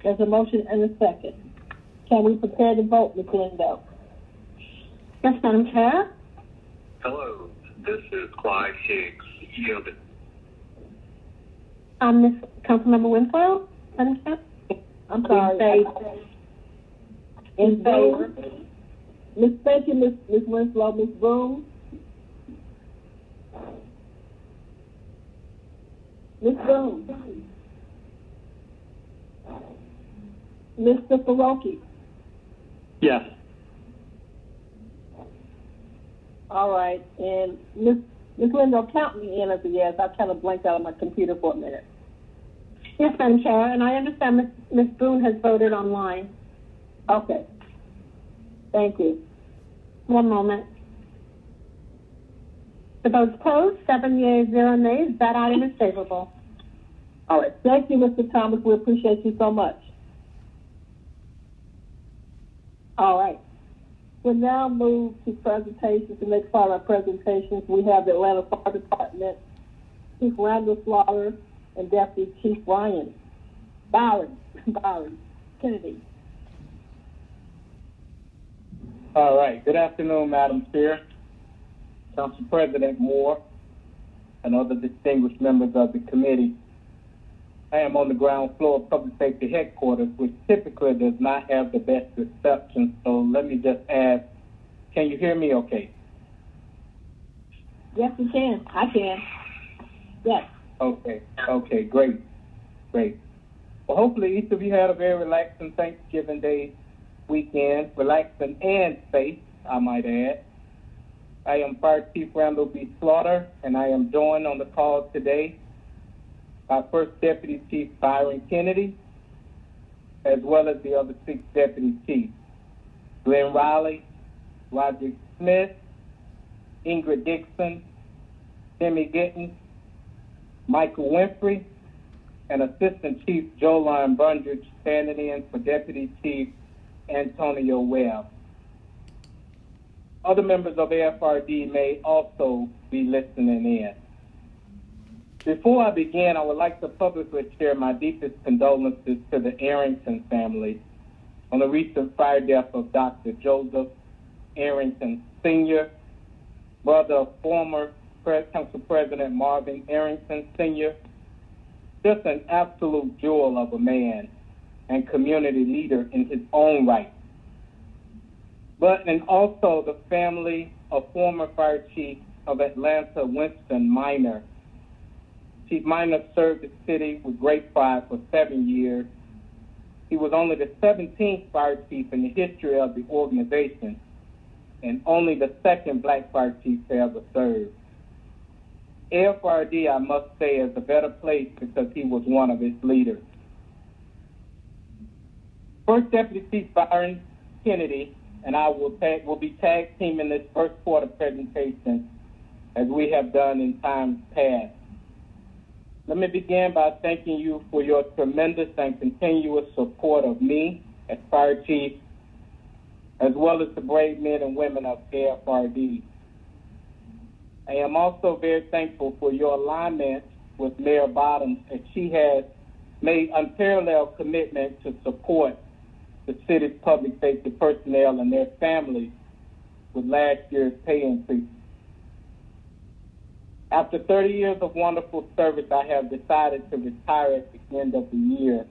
There's a motion and a second. Can we prepare to vote, Ms. Lindo? Yes, Madam Chair. Hello, this is Clyde Higgs, yielding. Ms. Councilmember Winslow, Madam Chair? I'm sorry. In favor. Thank you, Ms. Winslow. Ms. Boone? Ms. Boone? Mr. Faroki? Yes. All right. And Ms. Lindo, count me in as a yes. I kind of blanked out on my computer for a minute. Yes, Madam Chair, and I understand Ms. Boone has voted online. Okay. Thank you. One moment. The vote's closed. 7 yeas, 0 nays. That item is favorable. All right. Thank you, Mr. Thomas. We appreciate you so much. All right. We'll now move to presentations. The next part of our presentations, we have the Atlanta Fire Department, Chief Randall Slaughter, and Deputy Chief Byron Kennedy. All right. Good afternoon, Madam Chair, Council President Moore, and other distinguished members of the committee. I am on the ground floor of Public Safety Headquarters, which typically does not have the best reception. So let me just ask, can you hear me okay? Yes, we can. I can. Yes. Okay, great. Well, hopefully each of you had a very relaxing Thanksgiving Day weekend, relaxing and safe, I might add. I am Fire Chief Randall B. Slaughter, and I am joined on the call today by First Deputy Chief Byron Kennedy, as well as the other 6 Deputy Chiefs, Glenn Riley, Roderick Smith, Ingrid Dixon, Timmy Gittens, Michael Winfrey, and Assistant Chief Jolyon Bundridge standing in for Deputy Chief Antonio Webb. Other members of AFRD may also be listening in. Before I begin, I would like to publicly share my deepest condolences to the Arrington family on the recent fire death of Dr. Joseph Arrington Sr., brother of former Council President Marvin Arrington Sr., just an absolute jewel of a man and community leader in his own right. And also the family of former Fire Chief of Atlanta, Winston Minor. Chief Minor served the city with great pride for 7 years. He was only the 17th fire chief in the history of the organization and only the 2nd black fire chief to ever serve. AFRD, I must say, is a better place because he was one of its leaders. First Deputy Chief Byron Kennedy and I will be tag teaming this first quarter presentation as we have done in times past. Let me begin by thanking you for your tremendous and continuous support of me as Fire Chief, as well as the brave men and women of AFRD. I am also very thankful for your alignment with Mayor Bottoms, as she has made unparalleled commitment to support the city's public safety personnel and their families with last year's pay increase. After 30 years of wonderful service, I have decided to retire at the end of the year.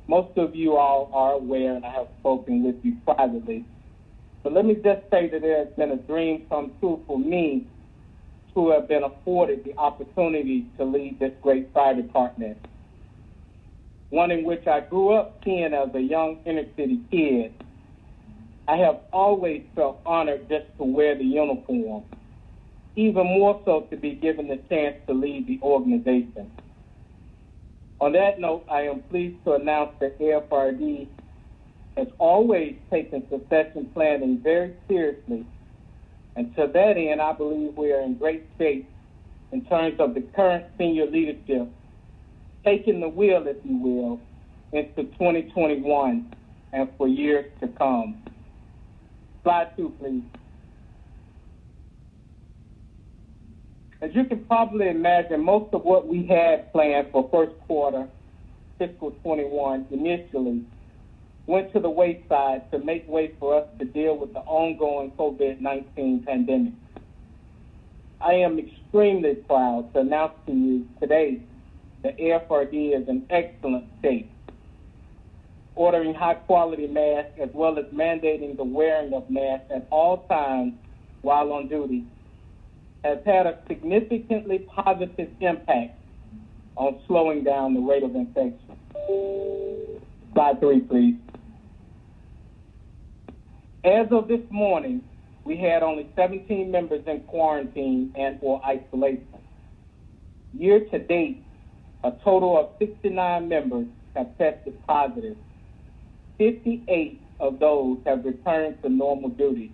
Most of you all are aware, and I have spoken with you privately. But let me just say that it has been a dream come true for me to have been afforded the opportunity to lead this great fire department, one in which I grew up seeing as a young inner-city kid. I have always felt honored just to wear the uniform, even more so to be given the chance to lead the organization. On that note, I am pleased to announce that AFRD has always taken succession planning very seriously, and to that end, I believe we are in great shape in terms of the current senior leadership taking the wheel, if you will, into 2021 and for years to come. Slide 2, please. As you can probably imagine, most of what we had planned for first quarter fiscal 21 initially went to the wayside to make way for us to deal with the ongoing COVID-19 pandemic. I am extremely proud to announce to you today the AFRD is in excellent shape. Ordering high-quality masks as well as mandating the wearing of masks at all times while on duty has had a significantly positive impact on slowing down the rate of infection. Slide 3, please. As of this morning, we had only 17 members in quarantine and or isolation. Year to date, a total of 69 members have tested positive. 58 of those have returned to normal duty.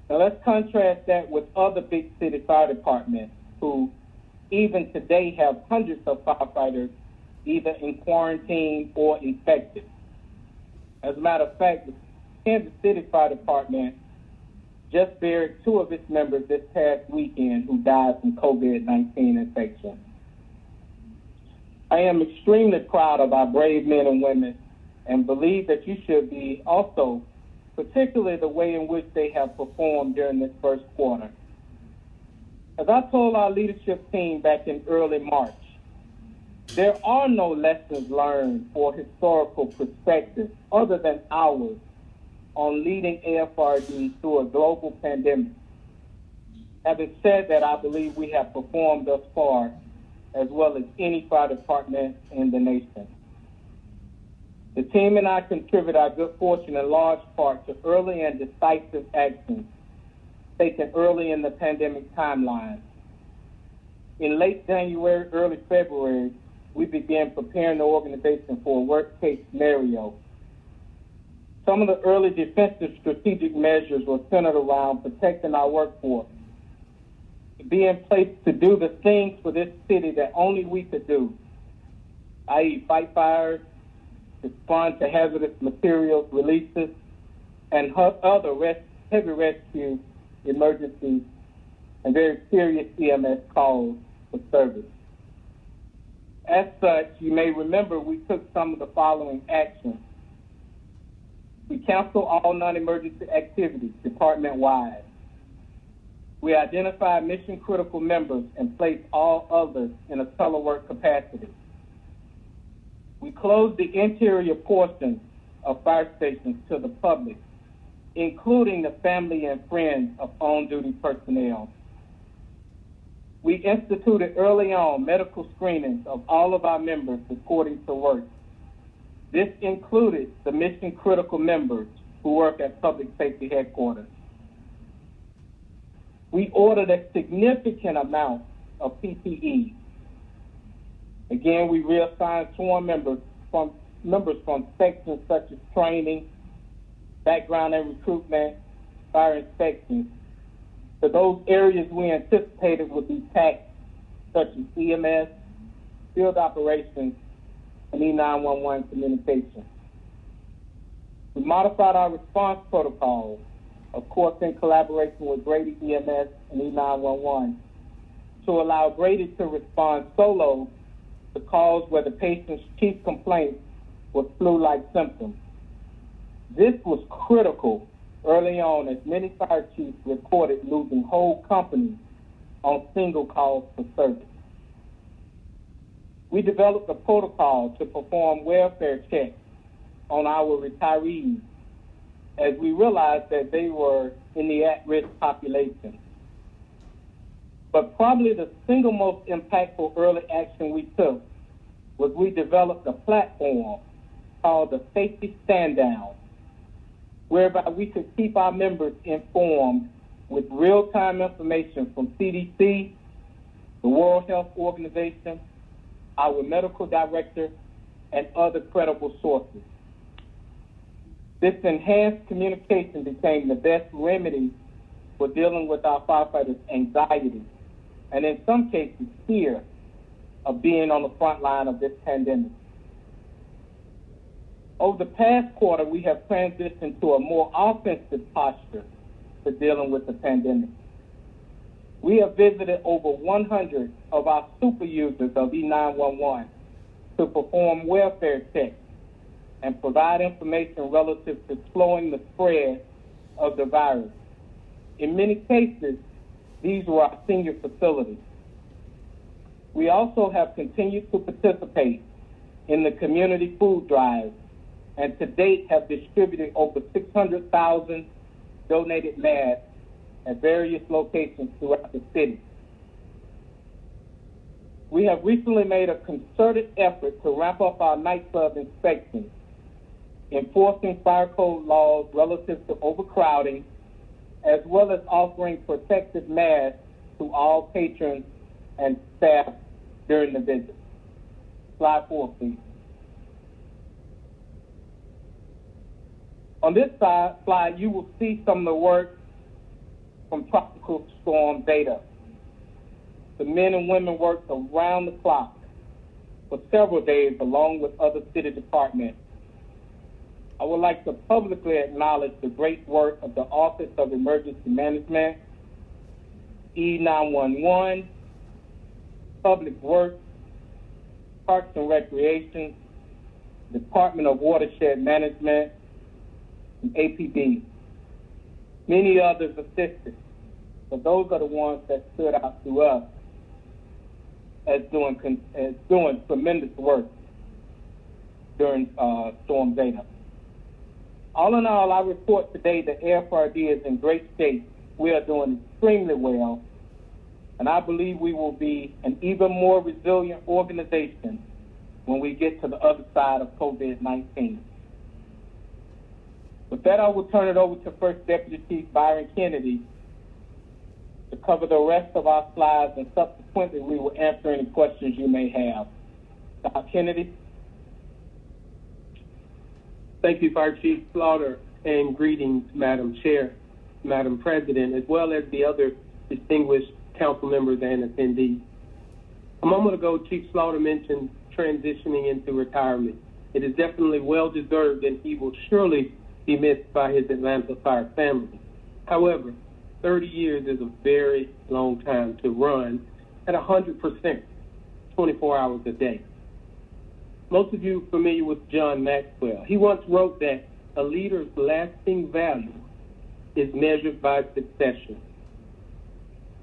Now let's contrast that with other big city fire departments who even today have hundreds of firefighters either in quarantine or infected. As a matter of fact, the Kansas City Fire Department just buried 2 of its members this past weekend who died from COVID-19 infection. I am extremely proud of our brave men and women and believe that you should be also, particularly the way in which they have performed during this first quarter. As I told our leadership team back in early March, there are no lessons learned or historical perspectives other than ours on leading AFRD through a global pandemic. Having said that, I believe we have performed thus far as well as any fire department in the nation. The team and I contribute our good fortune in large part to early and decisive actions taken early in the pandemic timeline. In late January, early February, we began preparing the organization for a worst-case scenario. Some of the early defensive strategic measures were centered around protecting our workforce, to be in place to do the things for this city that only we could do, i.e. fight fires, respond to hazardous materials releases, and other heavy rescue emergencies and very serious EMS calls for service. As such, you may remember we took some of the following actions. We canceled all non-emergency activities department-wide. We identified mission-critical members and placed all others in a telework capacity. We closed the interior portions of fire stations to the public, including the family and friends of on-duty personnel. We instituted early on medical screenings of all of our members reporting to work. This included the mission-critical members who work at Public Safety Headquarters. We ordered a significant amount of PPE. Again, we reassigned sworn members from sections such as training, background and recruitment, fire inspections, to those areas we anticipated would be taxed, such as EMS, field operations, and E911 communication. We modified our response protocols, of course in collaboration with Grady EMS and E911, to allow Grady to respond solo to calls where the patient's chief complaint was flu-like symptoms. This was critical early on as many fire chiefs reported losing whole companies on single calls for service. We developed a protocol to perform welfare checks on our retirees as we realized that they were in the at-risk population. But probably the single most impactful early action we took was we developed a platform called the Safety Stand-Down, whereby we could keep our members informed with real-time information from CDC, the World Health Organization, our medical director, and other credible sources. This enhanced communication became the best remedy for dealing with our firefighters' anxiety, and in some cases, fear of being on the front line of this pandemic. Over the past quarter, we have transitioned to a more offensive posture for dealing with the pandemic. We have visited over 100 of our super users of E911 to perform welfare checks and provide information relative to slowing the spread of the virus. In many cases, these were our senior facilities. We also have continued to participate in the community food drive, and to date have distributed over 600,000 donated masks at various locations throughout the city. We have recently made a concerted effort to ramp up our nightclub inspections, enforcing fire code laws relative to overcrowding, as well as offering protective masks to all patrons and staff during the visit. Slide 4, please. On this slide, you will see some of the work from Tropical Storm Data. The men and women worked around the clock for several days along with other city departments. I would like to publicly acknowledge the great work of the Office of Emergency Management, E911, Public Works, Parks and Recreation, Department of Watershed Management, and APD. Many others assisted, but those are the ones that stood out to us as doing tremendous work during Storm Data. All in all, I report today that AFRD is in great shape. We are doing extremely well, and I believe we will be an even more resilient organization when we get to the other side of COVID-19. With that, I will turn it over to First Deputy Chief Byron Kennedy to cover the rest of our slides, and subsequently we will answer any questions you may have. Dr. Kennedy? Thank you, Fire Chief Slaughter, and greetings, Madam Chair, Madam President, as well as the other distinguished council members and attendees. A moment ago, Chief Slaughter mentioned transitioning into retirement. It is definitely well-deserved, and he will surely be missed by his Atlanta Fire family. However, 30 years is a very long time to run at 100%, 24 hours a day. Most of you are familiar with John Maxwell. He once wrote that a leader's lasting value is measured by succession.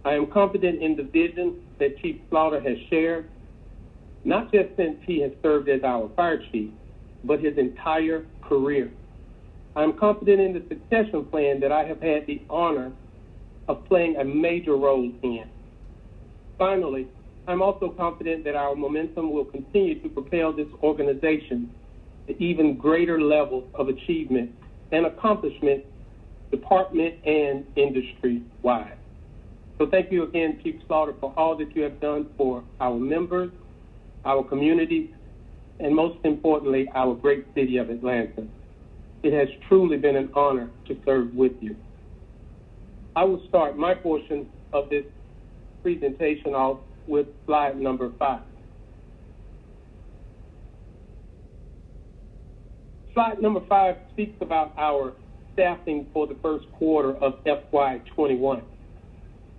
I am confident in the vision that Chief Slaughter has shared, not just since he has served as our fire chief, but his entire career. I am confident in the succession plan that I have had the honor of playing a major role in. Finally, I'm also confident that our momentum will continue to propel this organization to even greater levels of achievement and accomplishment, department and industry-wide. So thank you again, Chief Slaughter, for all that you have done for our members, our communities, and most importantly, our great city of Atlanta. It has truly been an honor to serve with you. I will start my portion of this presentation off with slide number 5. Slide number 5 speaks about our staffing for the first quarter of FY21.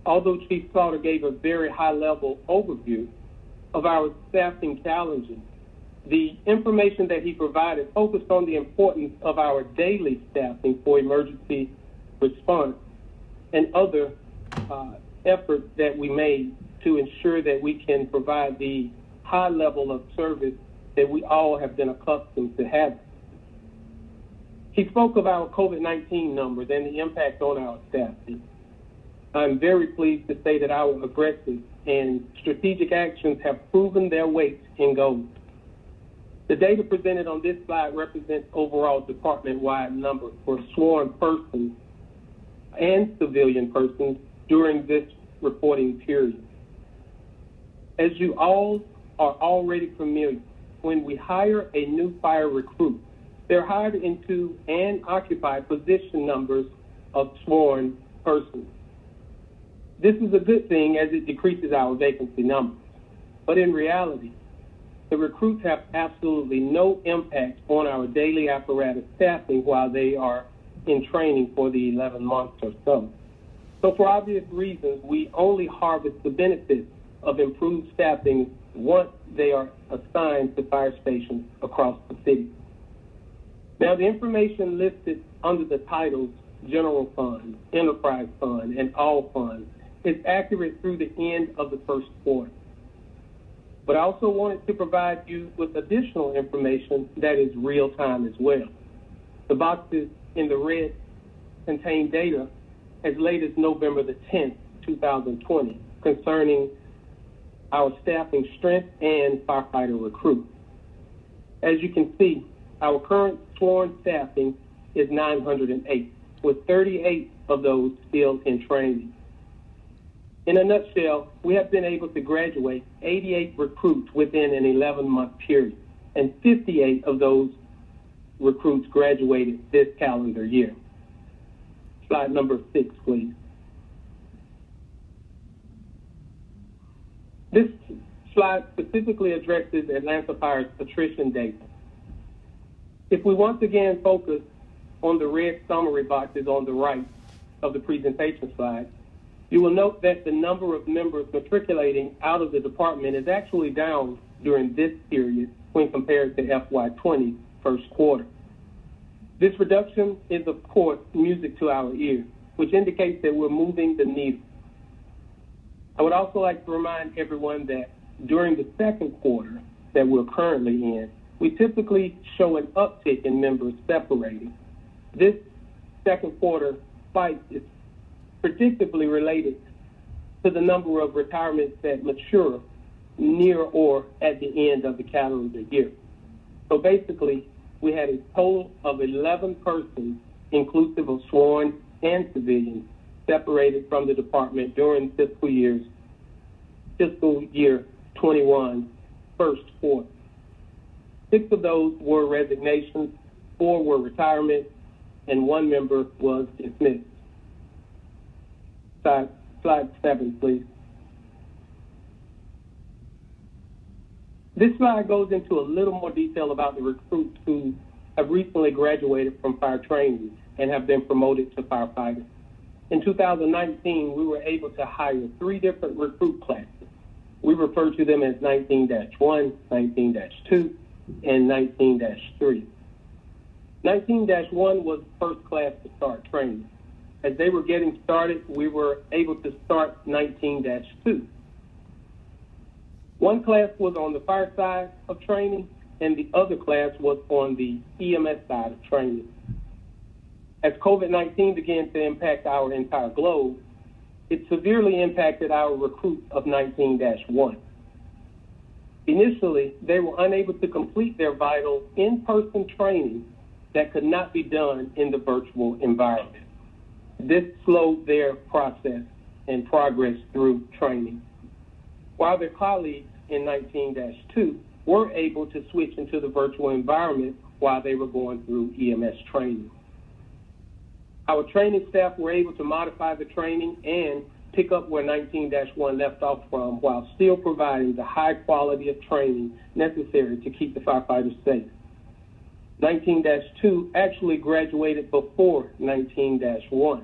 Although Chief Slaughter gave a very high-level overview of our staffing challenges, the information that he provided focused on the importance of our daily staffing for emergency response and other efforts that we made to ensure that we can provide the high level of service that we all have been accustomed to having. He spoke of our COVID-19 numbers and the impact on our staffing. I'm very pleased to say that our aggressive and strategic actions have proven their weight in gold. The data presented on this slide represents overall department-wide numbers for sworn persons and civilian persons during this reporting period. As you all are already familiar, when we hire a new fire recruit, they're hired into and occupy position numbers of sworn persons. This is a good thing as it decreases our vacancy numbers. But in reality, the recruits have absolutely no impact on our daily apparatus staffing while they are in training for the 11 months or so. So for obvious reasons, we only harvest the benefits of improved staffing once they are assigned to fire stations across the city. Now, the information listed under the titles General Fund, Enterprise Fund, and All Funds is accurate through the end of the first quarter. But I also wanted to provide you with additional information that is real time as well. The boxes in the red contain data as late as November the 10th, 2020, concerning our staffing strength and firefighter recruit. As you can see, our current sworn staffing is 908, with 38 of those still in training. In a nutshell, we have been able to graduate 88 recruits within an 11-month period, and 58 of those recruits graduated this calendar year. Slide number 6, please. This slide specifically addresses Atlanta Fire's attrition data. If we once again focus on the red summary boxes on the right of the presentation slide, you will note that the number of members matriculating out of the department is actually down during this period when compared to FY20 first quarter. This reduction is, of course, music to our ears, which indicates that we're moving the needle. I would also like to remind everyone that during the second quarter that we're currently in, we typically show an uptick in members separating. This second quarter spike is predictably related to the number of retirements that mature near or at the end of the calendar year. So basically, we had a total of 11 persons, inclusive of sworn and civilians, separated from the department during fiscal year 21 first quarter. 6 of those were resignations, 4 were retirements, and 1 member was dismissed. Slide 7, please. This slide goes into a little more detail about the recruits who have recently graduated from fire training and have been promoted to firefighters. In 2019, we were able to hire 3 different recruit classes. We refer to them as 19-1, 19-2, and 19-3. 19-1 was the first class to start training. As they were getting started, we were able to start 19-2. One class was on the fire side of training, and the other class was on the EMS side of training. As COVID-19 began to impact our entire globe, it severely impacted our recruits of 19-1. Initially, they were unable to complete their vital in-person training that could not be done in the virtual environment. This slowed their process and progress through training. While their colleagues in 19-2 were able to switch into the virtual environment while they were going through EMS training. Our training staff were able to modify the training and pick up where 19-1 left off from while still providing the high quality of training necessary to keep the firefighters safe. 19-2 actually graduated before 19-1,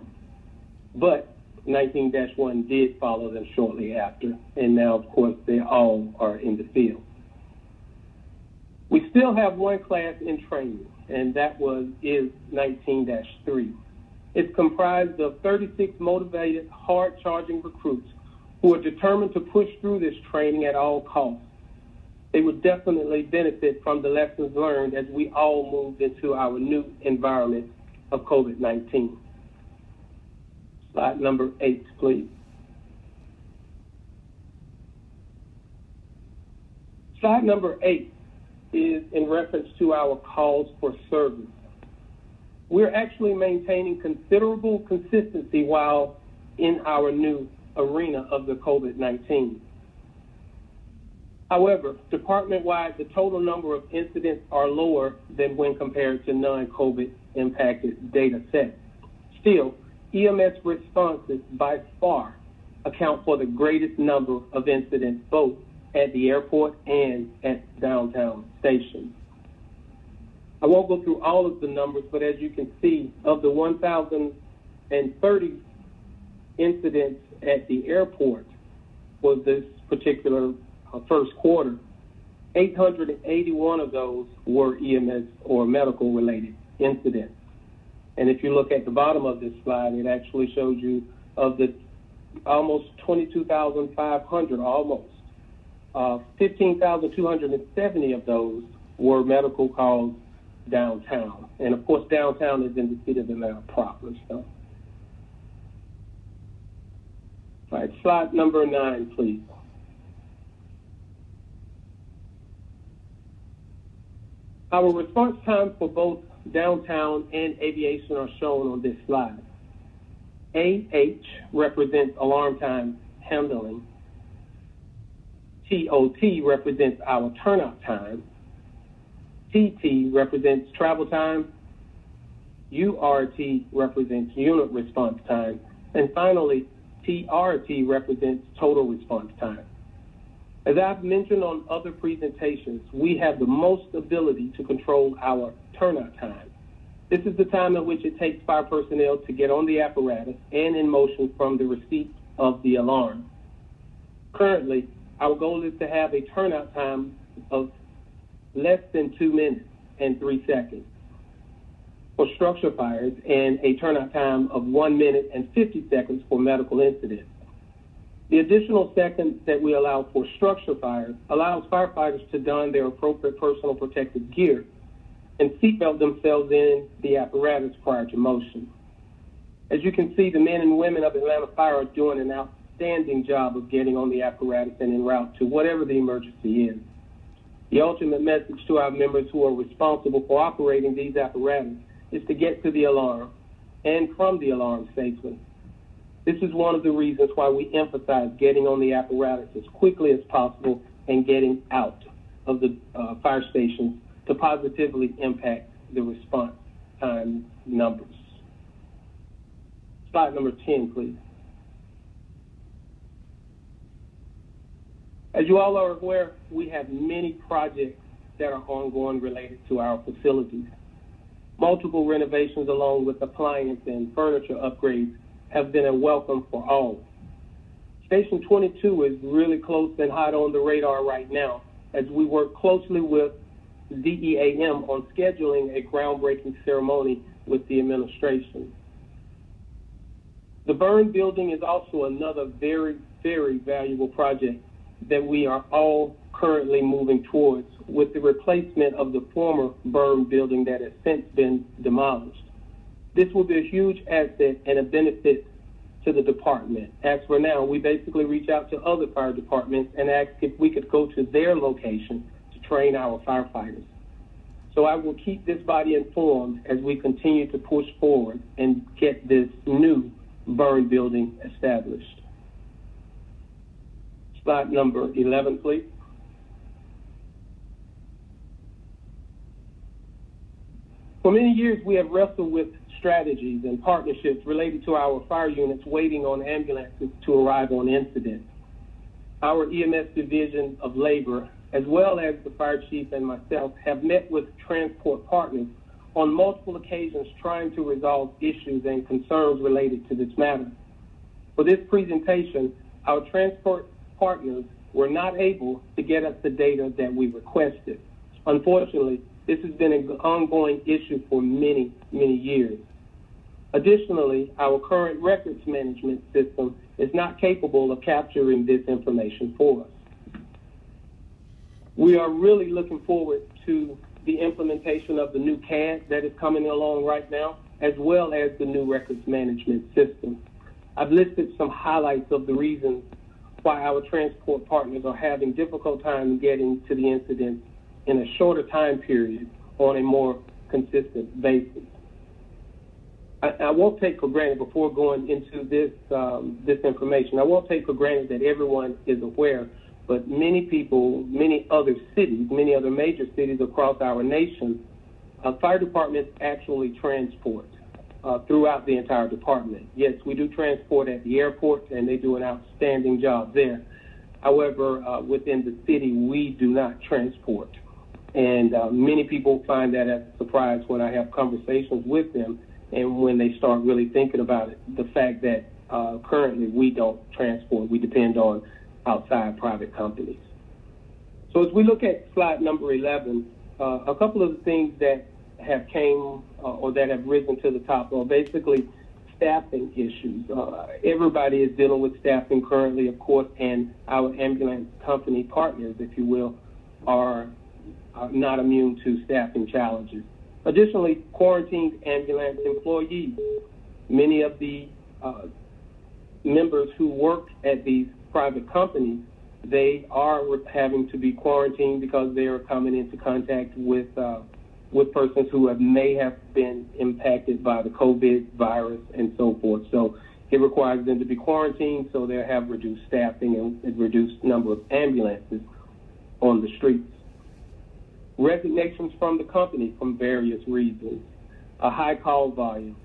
but 19-1 did follow them shortly after, and now, of course, they all are in the field. We still have one class in training, and that is 19-3. It's comprised of 36 motivated, hard-charging recruits who are determined to push through this training at all costs. They would definitely benefit from the lessons learned as we all move into our new environment of COVID-19. Slide number 8, please. Slide number 8 is in reference to our calls for service. We're actually maintaining considerable consistency while in our new arena of the COVID-19. However, department-wide, the total number of incidents are lower than when compared to non-COVID impacted data sets. Still, EMS responses by far account for the greatest number of incidents both at the airport and at downtown stations. I won't go through all of the numbers, but as you can see, of the 1,030 incidents at the airport for this particular first quarter, 881 of those were EMS or medical related incidents. And if you look at the bottom of this slide, it actually shows you of the almost 22,500 almost 15,270 of those were medical calls downtown. And of course, downtown is in the city of Atlanta proper. So. All right, slide number 9, please. Our response time for both downtown and aviation are shown on this slide. AH represents alarm time handling. TOT represents our turnout time. TT represents travel time. URT represents unit response time. And finally, TRT represents total response time. As I've mentioned on other presentations, we have the most ability to control our turnout time. This is the time at which it takes fire personnel to get on the apparatus and in motion from the receipt of the alarm. Currently, our goal is to have a turnout time of less than 2 minutes and 3 seconds for structure fires and a turnout time of 1 minute and 50 seconds for medical incidents. The additional seconds that we allow for structure fires allows firefighters to don their appropriate personal protective gear and seatbelt themselves in the apparatus prior to motion. As you can see, the men and women of Atlanta Fire are doing an outstanding job of getting on the apparatus and en route to whatever the emergency is. The ultimate message to our members who are responsible for operating these apparatus is to get to the alarm and from the alarm safely. This is one of the reasons why we emphasize getting on the apparatus as quickly as possible and getting out of the fire stations to positively impact the response time numbers. Slide number 10, please. As you all are aware, we have many projects that are ongoing related to our facilities. Multiple renovations along with appliance and furniture upgrades have been a welcome for all. Station 22 is really close and hot on the radar right now as we work closely with DEAM on scheduling a groundbreaking ceremony with the administration. The burn building is also another very, very valuable project that we are all currently moving towards with the replacement of the former burn building that has since been demolished. This will be a huge asset and a benefit to the department. As for now, we basically reach out to other fire departments and ask if we could go to their location to train our firefighters. So I will keep this body informed as we continue to push forward and get this new burn building established. Slide number 11, please. For many years, we have wrestled with strategies and partnerships related to our fire units waiting on ambulances to arrive on incident. Our EMS division of labor, as well as the fire chief and myself, have met with transport partners on multiple occasions trying to resolve issues and concerns related to this matter. For this presentation, our transport partners were not able to get us the data that we requested. Unfortunately, this has been an ongoing issue for many, many years. Additionally, our current records management system is not capable of capturing this information for us. We are really looking forward to the implementation of the new CAD that is coming along right now, as well as the new records management system. I've listed some highlights of the reasons why our transport partners are having difficult time getting to the incidents in a shorter time period on a more consistent basis. I won't take for granted, before going into this information, I won't take for granted that everyone is aware, but many people, many other cities, many other major cities across our nation, fire departments actually transport throughout the entire department. Yes, we do transport at the airport, and they do an outstanding job there. However, within the city, we do not transport. And many people find that as a surprise when I have conversations with them and when they start really thinking about it, the fact that currently we don't transport. We depend on outside private companies. So as we look at slide number 11, a couple of the things that have came or that have risen to the top are basically staffing issues. Everybody is dealing with staffing currently, of course, and our ambulance company partners, if you will, are not immune to staffing challenges. Additionally, quarantined ambulance employees, many of the members who work at these private companies, they are having to be quarantined because they are coming into contact with persons who may have been impacted by the COVID virus and so forth. So it requires them to be quarantined, so they have reduced staffing and reduced number of ambulances on the streets. Resignations from the company from various reasons. A high call volume.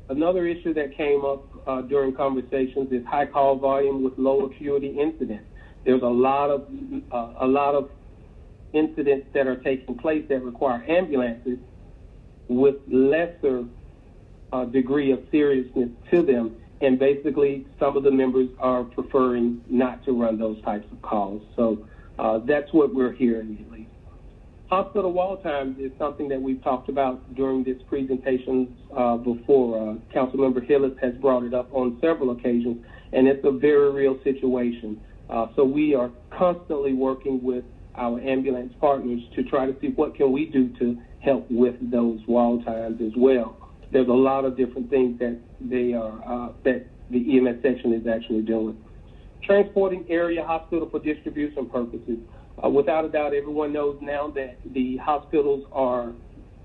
Another issue that came up during conversations is high call volume with low acuity incidents. There's a lot of incidents that are taking place that require ambulances with lesser degree of seriousness to them, and basically some of the members are preferring not to run those types of calls. So that's what we're hearing at least. Hospital wall times is something that we've talked about during this presentation before. Councilmember Hillis has brought it up on several occasions, and it's a very real situation. So we are constantly working with our ambulance partners to try to see what can we do to help with those wall times as well. There's a lot of different things that that the EMS section is actually doing. Transporting area hospital for distribution purposes. Without a doubt, everyone knows now that the hospitals are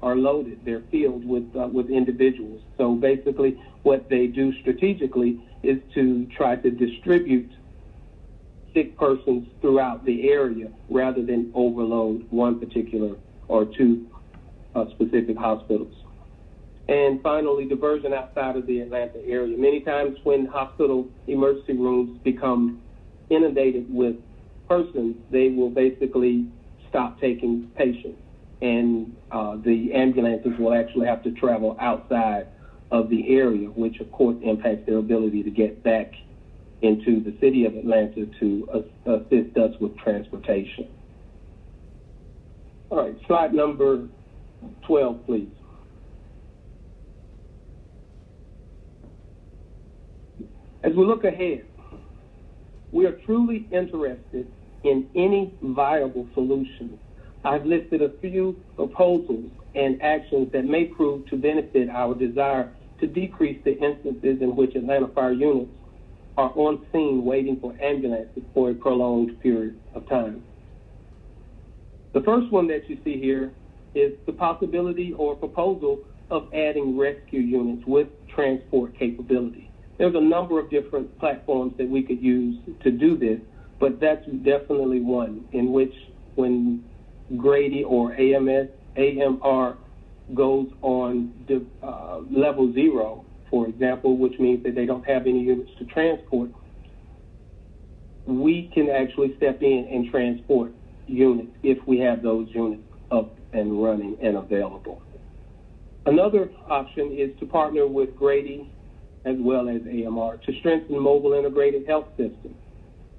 loaded. They're filled with individuals. So basically what they do strategically is to try to distribute sick persons throughout the area rather than overload one particular or two specific hospitals. And finally, diversion outside of the Atlanta area. Many times when hospital emergency rooms become inundated with persons, they will basically stop taking patients, and the ambulances will actually have to travel outside of the area, which of course impacts their ability to get back into the city of Atlanta to assist us with transportation. All right, slide number 12, please. As we look ahead, we are truly interested in any viable solution. I've listed a few proposals and actions that may prove to benefit our desire to decrease the instances in which Atlanta Fire units are on scene waiting for ambulances for a prolonged period of time. The first one that you see here is the possibility or proposal of adding rescue units with transport capability. There's a number of different platforms that we could use to do this, but that's definitely one in which when Grady or AMR goes on level 0, for example, which means that they don't have any units to transport, we can actually step in and transport units if we have those units up and running and available. Another option is to partner with Grady as well as AMR to strengthen mobile integrated health systems.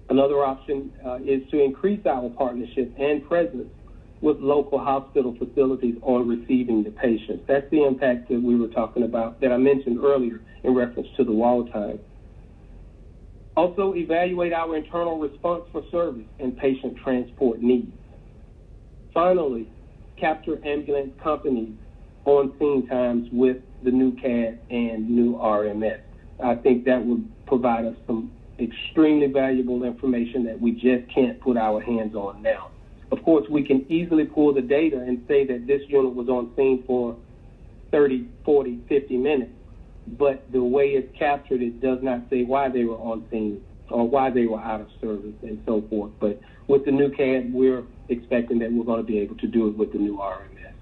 Another option is to increase our partnership and presence with local hospital facilities on receiving the patients. That's the impact that we were talking about, that I mentioned earlier in reference to the wall time. Also, evaluate our internal response for service and patient transport needs. Finally, capture ambulance companies on scene times with the new CAD and new RMS. I think that would provide us some extremely valuable information that we just can't put our hands on now. Of course, we can easily pull the data and say that this unit was on scene for 30, 40, 50 minutes, but the way it's captured, it does not say why they were on scene or why they were out of service and so forth. But with the new CAD, we're expecting that we're going to be able to do it with the new RMS.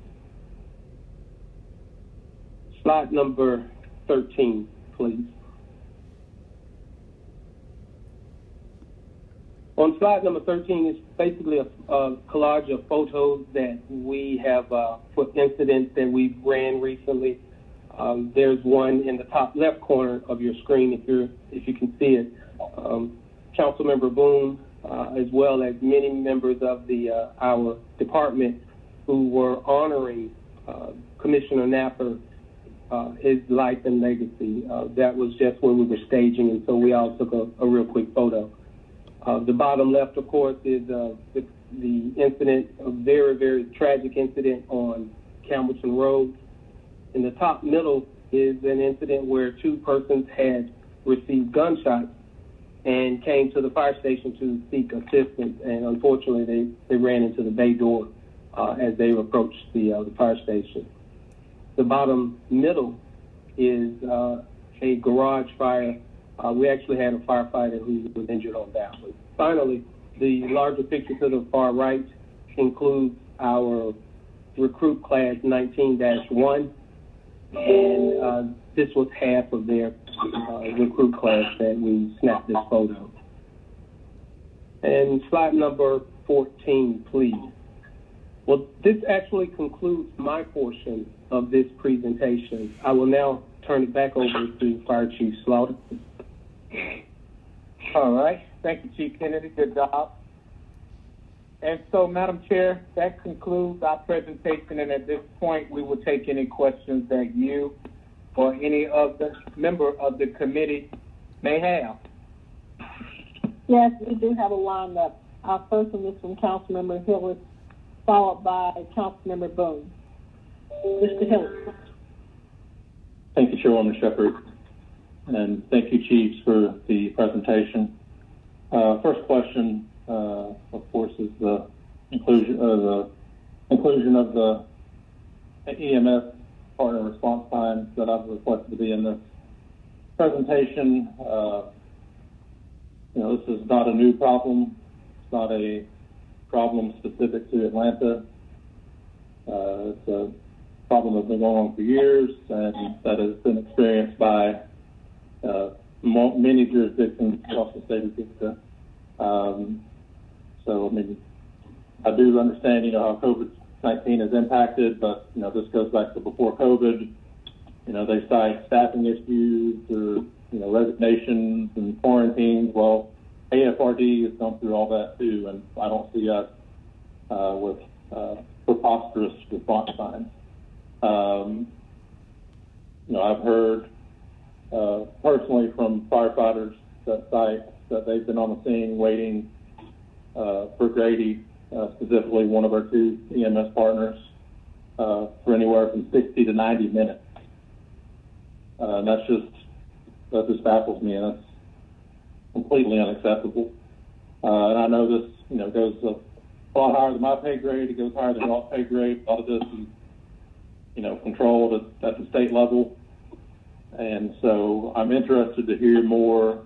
Slide number 13, please. On slide number 13 is basically a collage of photos that we have for incidents that we've ran recently. There's one in the top left corner of your screen if you can see it. Councilmember Boone, as well as many members of our department who were honoring Commissioner Napper his life and legacy. That was just where we were staging, and so we all took a real quick photo. The bottom left, of course, is the incident, a very, very tragic incident on Campbellton Road. In the top middle is an incident where two persons had received gunshots and came to the fire station to seek assistance, and unfortunately they ran into the bay door as they approached the fire station. The bottom middle is a garage fire. We actually had a firefighter who was injured on that one. Finally, the larger picture to the far right includes our recruit class 19-1, and this was half of their recruit class that we snapped this photo. And slide number 14, please. Well, this actually concludes my portion of this presentation. I will now turn it back over to Fire Chief Slaughter. All right. Thank you, Chief Kennedy. Good job. And so, Madam Chair, that concludes our presentation, and at this point, we will take any questions that you or any of the member of the committee may have. Yes, we do have a lineup. Our first one is from Councilmember Hillis, followed by Councilmember Boone. Mr. Hillis. Thank you, Chairwoman Shepherd, and thank you, Chiefs, for the presentation. First question, of course, is the inclusion of the EMS partner response times that I've requested to be in this presentation. This is not a new problem. It's not a problem specific to Atlanta. It's a problem that's been going on for years, and that has been experienced by many jurisdictions across the state of Georgia. I do understand, how COVID-19 has impacted, but, this goes back to before COVID. They cite staffing issues or, resignations and quarantines. Well, AFRD has gone through all that too, and I don't see us with preposterous response times. I've heard personally from firefighters that cite that they've been on the scene waiting for Grady, specifically one of our two EMS partners, for anywhere from 60 to 90 minutes. And that just baffles me, and that's completely unacceptable. And I know this, goes a lot higher than my pay grade. It goes higher than y'all's pay grade. A lot of this is, controlled at the state level. And so I'm interested to hear more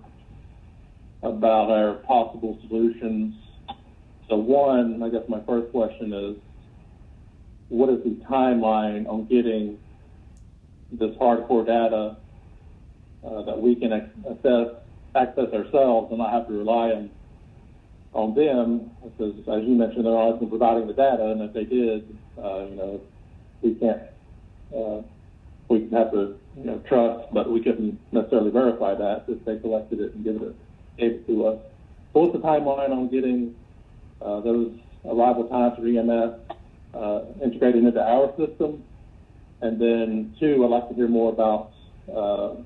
about our possible solutions. So one, I guess my first question is, what is the timeline on getting this hardcore data that we can access ourselves and not have to rely on them? Because as you mentioned, they're always providing the data, and if they did, we can't. We have to, trust, but we couldn't necessarily verify that if they collected it and gave it to us. So what's the timeline on getting those arrival times for EMS integrated into our system? And then two, I'd like to hear more about how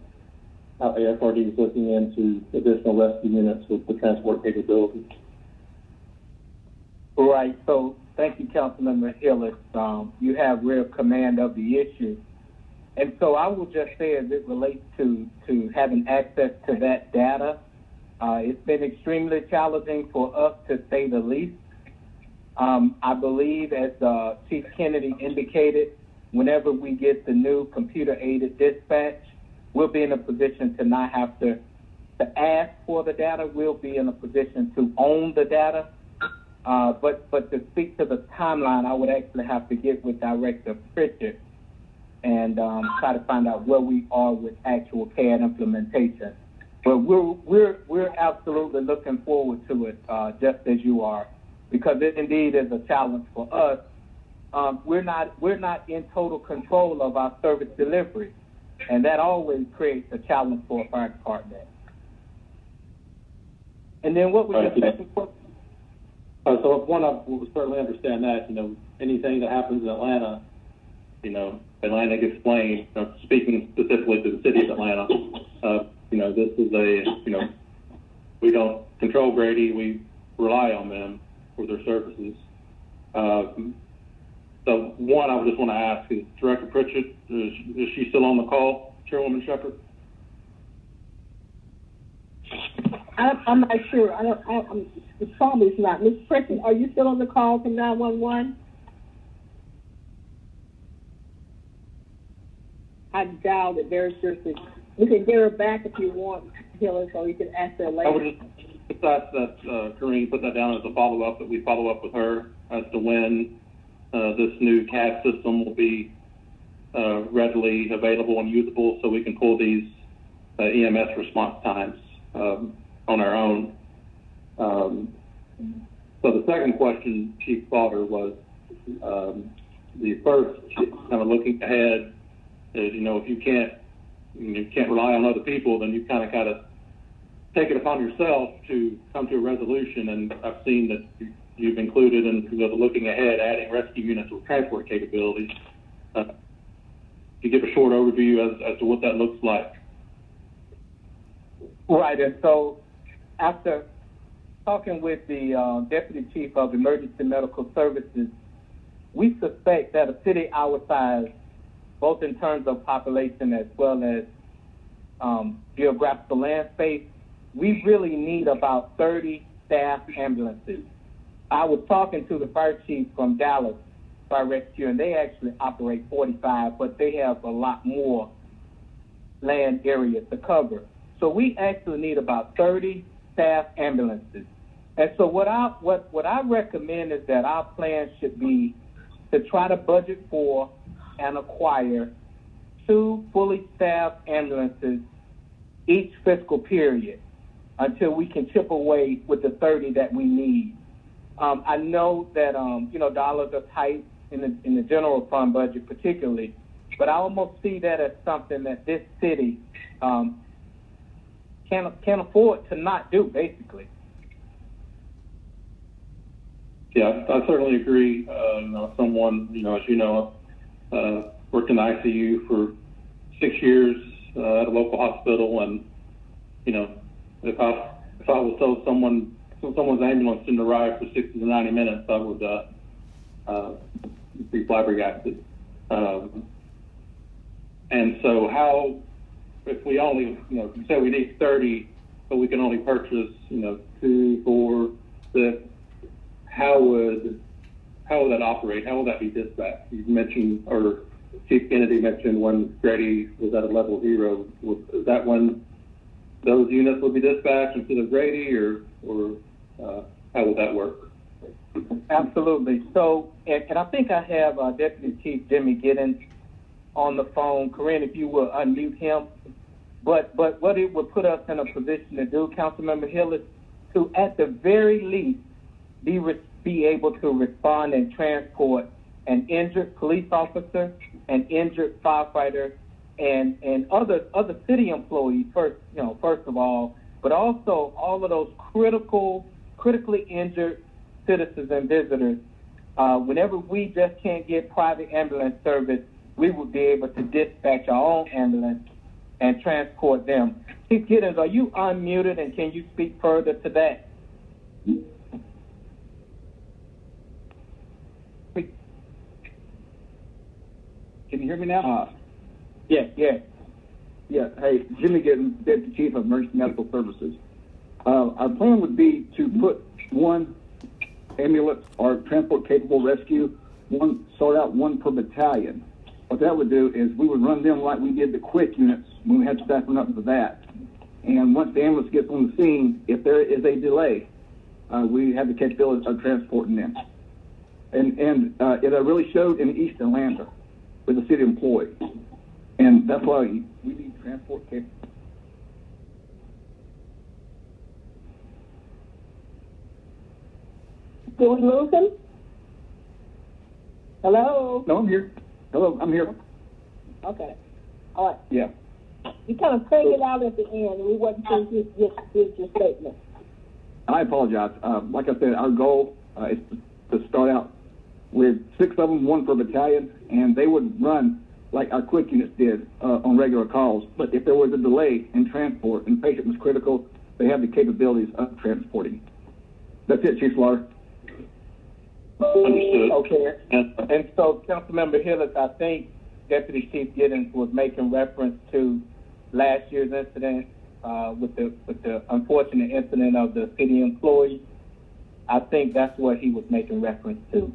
AFRD is looking into additional rescue units with the transport capabilities. Right. So thank you, Councilmember Hillis. You have real command of the issue. And so I will just say, as it relates to having access to that data, it's been extremely challenging for us, to say the least. I believe, as Chief Kennedy indicated, whenever we get the new computer-aided dispatch, we'll be in a position to not have to ask for the data. We'll be in a position to own the data. But to speak to the timeline, I would actually have to get with Director Pritchett and try to find out where we are with actual CAD implementation. But we're absolutely looking forward to it, just as you are, because it indeed is a challenge for us. We're not in total control of our service delivery, and that always creates a challenge for a fire department. And then what was your second question? So one, I will certainly understand that, anything that happens in Atlanta, Atlantic explained, speaking specifically to the city of Atlanta, this is we don't control Grady, we rely on them for their services. So one, I would just want to ask is Director Pritchett, is she still on the call, Chairwoman Shepherd? I'm not sure. I'm probably it's not. Ms. Pritchett, are you still on the call from 911? I doubt it very seriously. We can get her back if you want, Hillary, so you can ask her later. I would just ask that Karine put that down as a follow-up, that we follow up with her as to when this new CAD system will be readily available and usable, so we can pull these EMS response times on our own. So the second question, Chief Slaughter, was the first, kind of looking ahead, is, if you can't rely on other people, then you kind of got to take it upon yourself to come to a resolution. And I've seen that you've included in the looking ahead, adding rescue units with transport capabilities. To give a short overview as to what that looks like. Right, and so after talking with the Deputy Chief of Emergency Medical Services, we suspect that a city our size, both in terms of population as well as geographical land space, we really need about 30 staff ambulances. I was talking to the fire chief from Dallas Fire Rescue, and they actually operate 45, but they have a lot more land area to cover. So we actually need about 30 staff ambulances. And so what I recommend is that our plan should be to try to budget for and acquire 2 fully staffed ambulances each fiscal period until we can chip away with the 30 that we need. I know that dollars are tight in the general fund budget particularly, but I almost see that as something that this city can't afford to not do, basically. Yeah, I certainly agree. Someone, as you know, worked in ICU for 6 years at a local hospital, and if I was told someone's ambulance didn't arrive for 60 to 90 minutes, I would be flabbergasted. And so how, if we only, you say we need 30, but we can only purchase, 2, 4, 6, how would that operate? How will that be dispatched? You mentioned, or Chief Kennedy mentioned, when Grady was at a level 0. Is that when those units will be dispatched instead of Grady, or how will that work? Absolutely. So, and I think I have Deputy Chief Jimmy Giddens on the phone. Corinne, if you will unmute him. But what it would put us in a position to do, Councilmember Hill, is to, at the very least, be able to respond and transport an injured police officer, an injured firefighter, and other city employees first of all, but also all of those critically injured citizens and visitors. Whenever we just can't get private ambulance service, we would be able to dispatch our own ambulance and transport them. Chief Giddens, are you unmuted, and can you speak further to that? Can you hear me now? Yeah. Hey, Jimmy Giddens, Deputy Chief of Emergency Medical Services. Our plan would be to put 1 ambulance or transport-capable rescue, sort out 1 per battalion. What that would do is we would run them like we did the quick units when we had staffing up for that. And once the ambulance gets on the scene, if there is a delay, we have the capability of transporting them. And it really showed in East Atlanta with the city employees. And that's why we need transport capability. Did we lose him? Hello? No, I'm here. Hello, I'm here. Okay. All right. Yeah. You kind of faded out at the end, and we wasn't sure if you get your statement. I apologize. Like I said, our goal is to start out with 6 of them, 1 per battalion, and they would run like our quick units did on regular calls. But if there was a delay in transport and the patient was critical, they have the capabilities of transporting. That's it, Chief Slaughter. Understood. Okay. And so, Councilmember Hillis, I think Deputy Chief Giddens was making reference to last year's incident with the unfortunate incident of the city employee. I think that's what he was making reference to.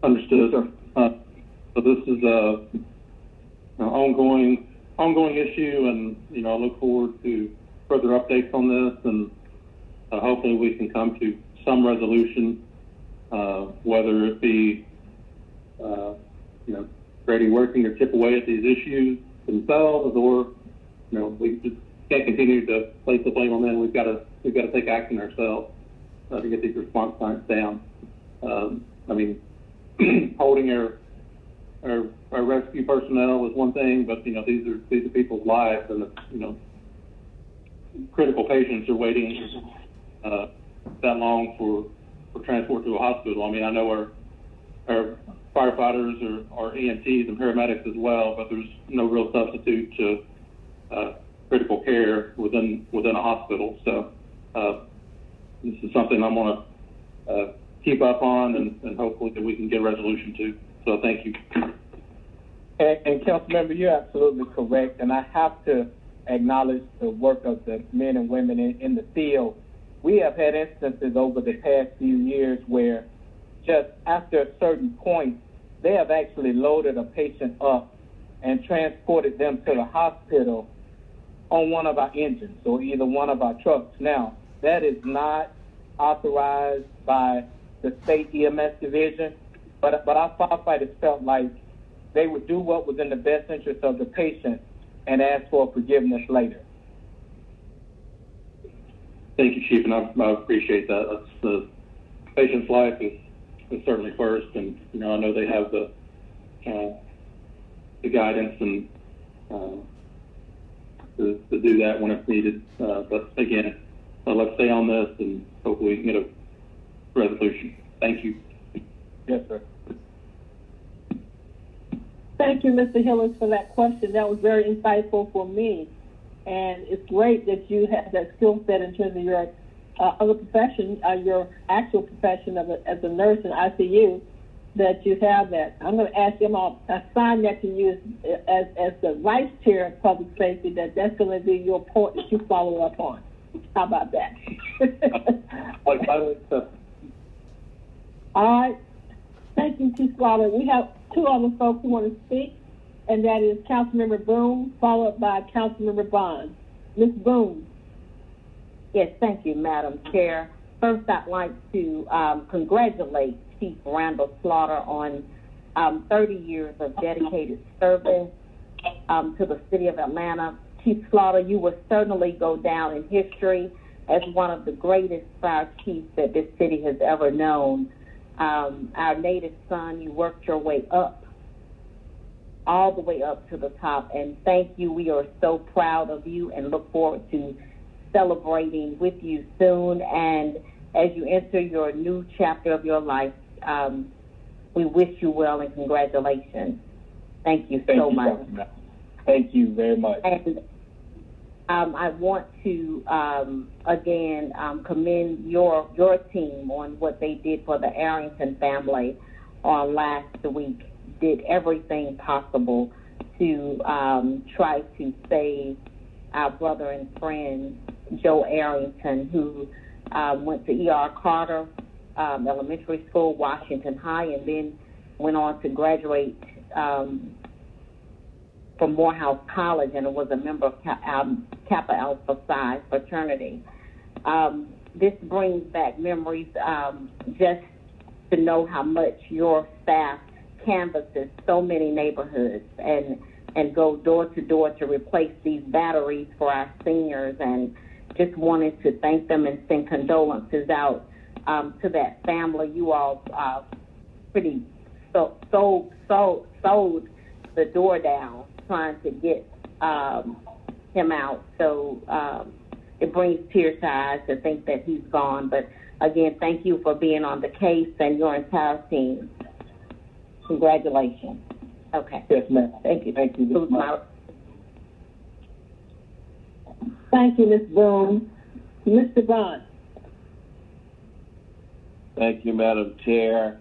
Understood. So this is an ongoing issue, and I look forward to further updates on this, and hopefully we can come to some resolution, whether it be Grady working to chip away at these issues themselves, or we just can't continue to place the blame on them. We've got to take action ourselves to get these response times down. Holding our rescue personnel is one thing, but these are people's lives, and critical patients are waiting that long for transport to a hospital. I know our firefighters are EMTs and paramedics as well, but there's no real substitute to critical care within a hospital. So this is something I'm going to keep up on, and hopefully that we can get a resolution to. So thank you. And Councilmember, you're absolutely correct, and I have to acknowledge the work of the men and women in the field. We have had instances over the past few years where just after a certain point, they have actually loaded a patient up and transported them to the hospital on one of our engines or either one of our trucks. Now, that is not authorized by the state EMS division, but our firefighters felt like they would do what was in the best interest of the patient and ask for forgiveness later. Thank you, Chief, and I appreciate that. That's the patient's life is certainly first, and I know they have the guidance and to do that when it's needed. But again, let's stay on this, and hopefully we can get a resolution. Thank you. Yes, sir. Thank you, Mr. Hillis, for that question. That was very insightful for me. And it's great that you have that skill set in terms of your other profession, your actual profession as a nurse in ICU, that you have that. I'm going to ask you, I'm going to assign that to you as the vice chair of public safety, that's going to be your point that you follow up on. How about that? All right. Thank you, Chief Slaughter. We have two other folks who want to speak, and that is Councilmember Boone, followed by Councilmember Bond. Ms. Boone. Yes, thank you, Madam Chair. First, I'd like to congratulate Chief Randall Slaughter on 30 years of dedicated service to the city of Atlanta. Chief Slaughter, you will certainly go down in history as one of the greatest fire chiefs that this city has ever known. Our native son, you worked your way up, all the way up to the top, and thank you. We are so proud of you and look forward to celebrating with you soon. And as you enter your new chapter of your life, we wish you well and congratulations. Thank you so much. Thank you very much. And I want to again commend your team on what they did for the Arrington family on last week. Did everything possible to try to save our brother and friend Joe Arrington, who went to E.R. Carter Elementary School, Washington High, and then went on to graduate from Morehouse College and was a member of Kappa Alpha Psi fraternity. This brings back memories just to know how much your staff canvasses so many neighborhoods and go door to door to replace these batteries for our seniors, and just wanted to thank them and send condolences out to that family. You all pretty sold the door down trying to get him out. So it brings tears to our eyes to think that he's gone. But again, thank you for being on the case and your entire team. Congratulations. Okay. Yes, ma'am. Thank you. Thank you. This is my- Thank you, Ms. Boone. Mr. Bond. Thank you, Madam Chair.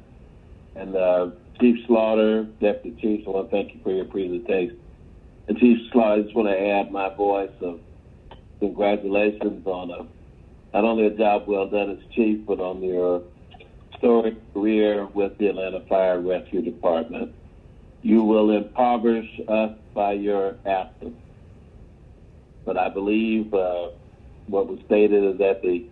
And Chief Slaughter, Deputy Chief, I want to thank you for your presentation. And Chief Slaughter, I just want to add my voice of congratulations on not only a job well done as Chief, but on your storied career with the Atlanta Fire and Rescue Department. You will impoverish us by your absence. But I believe what was stated is that the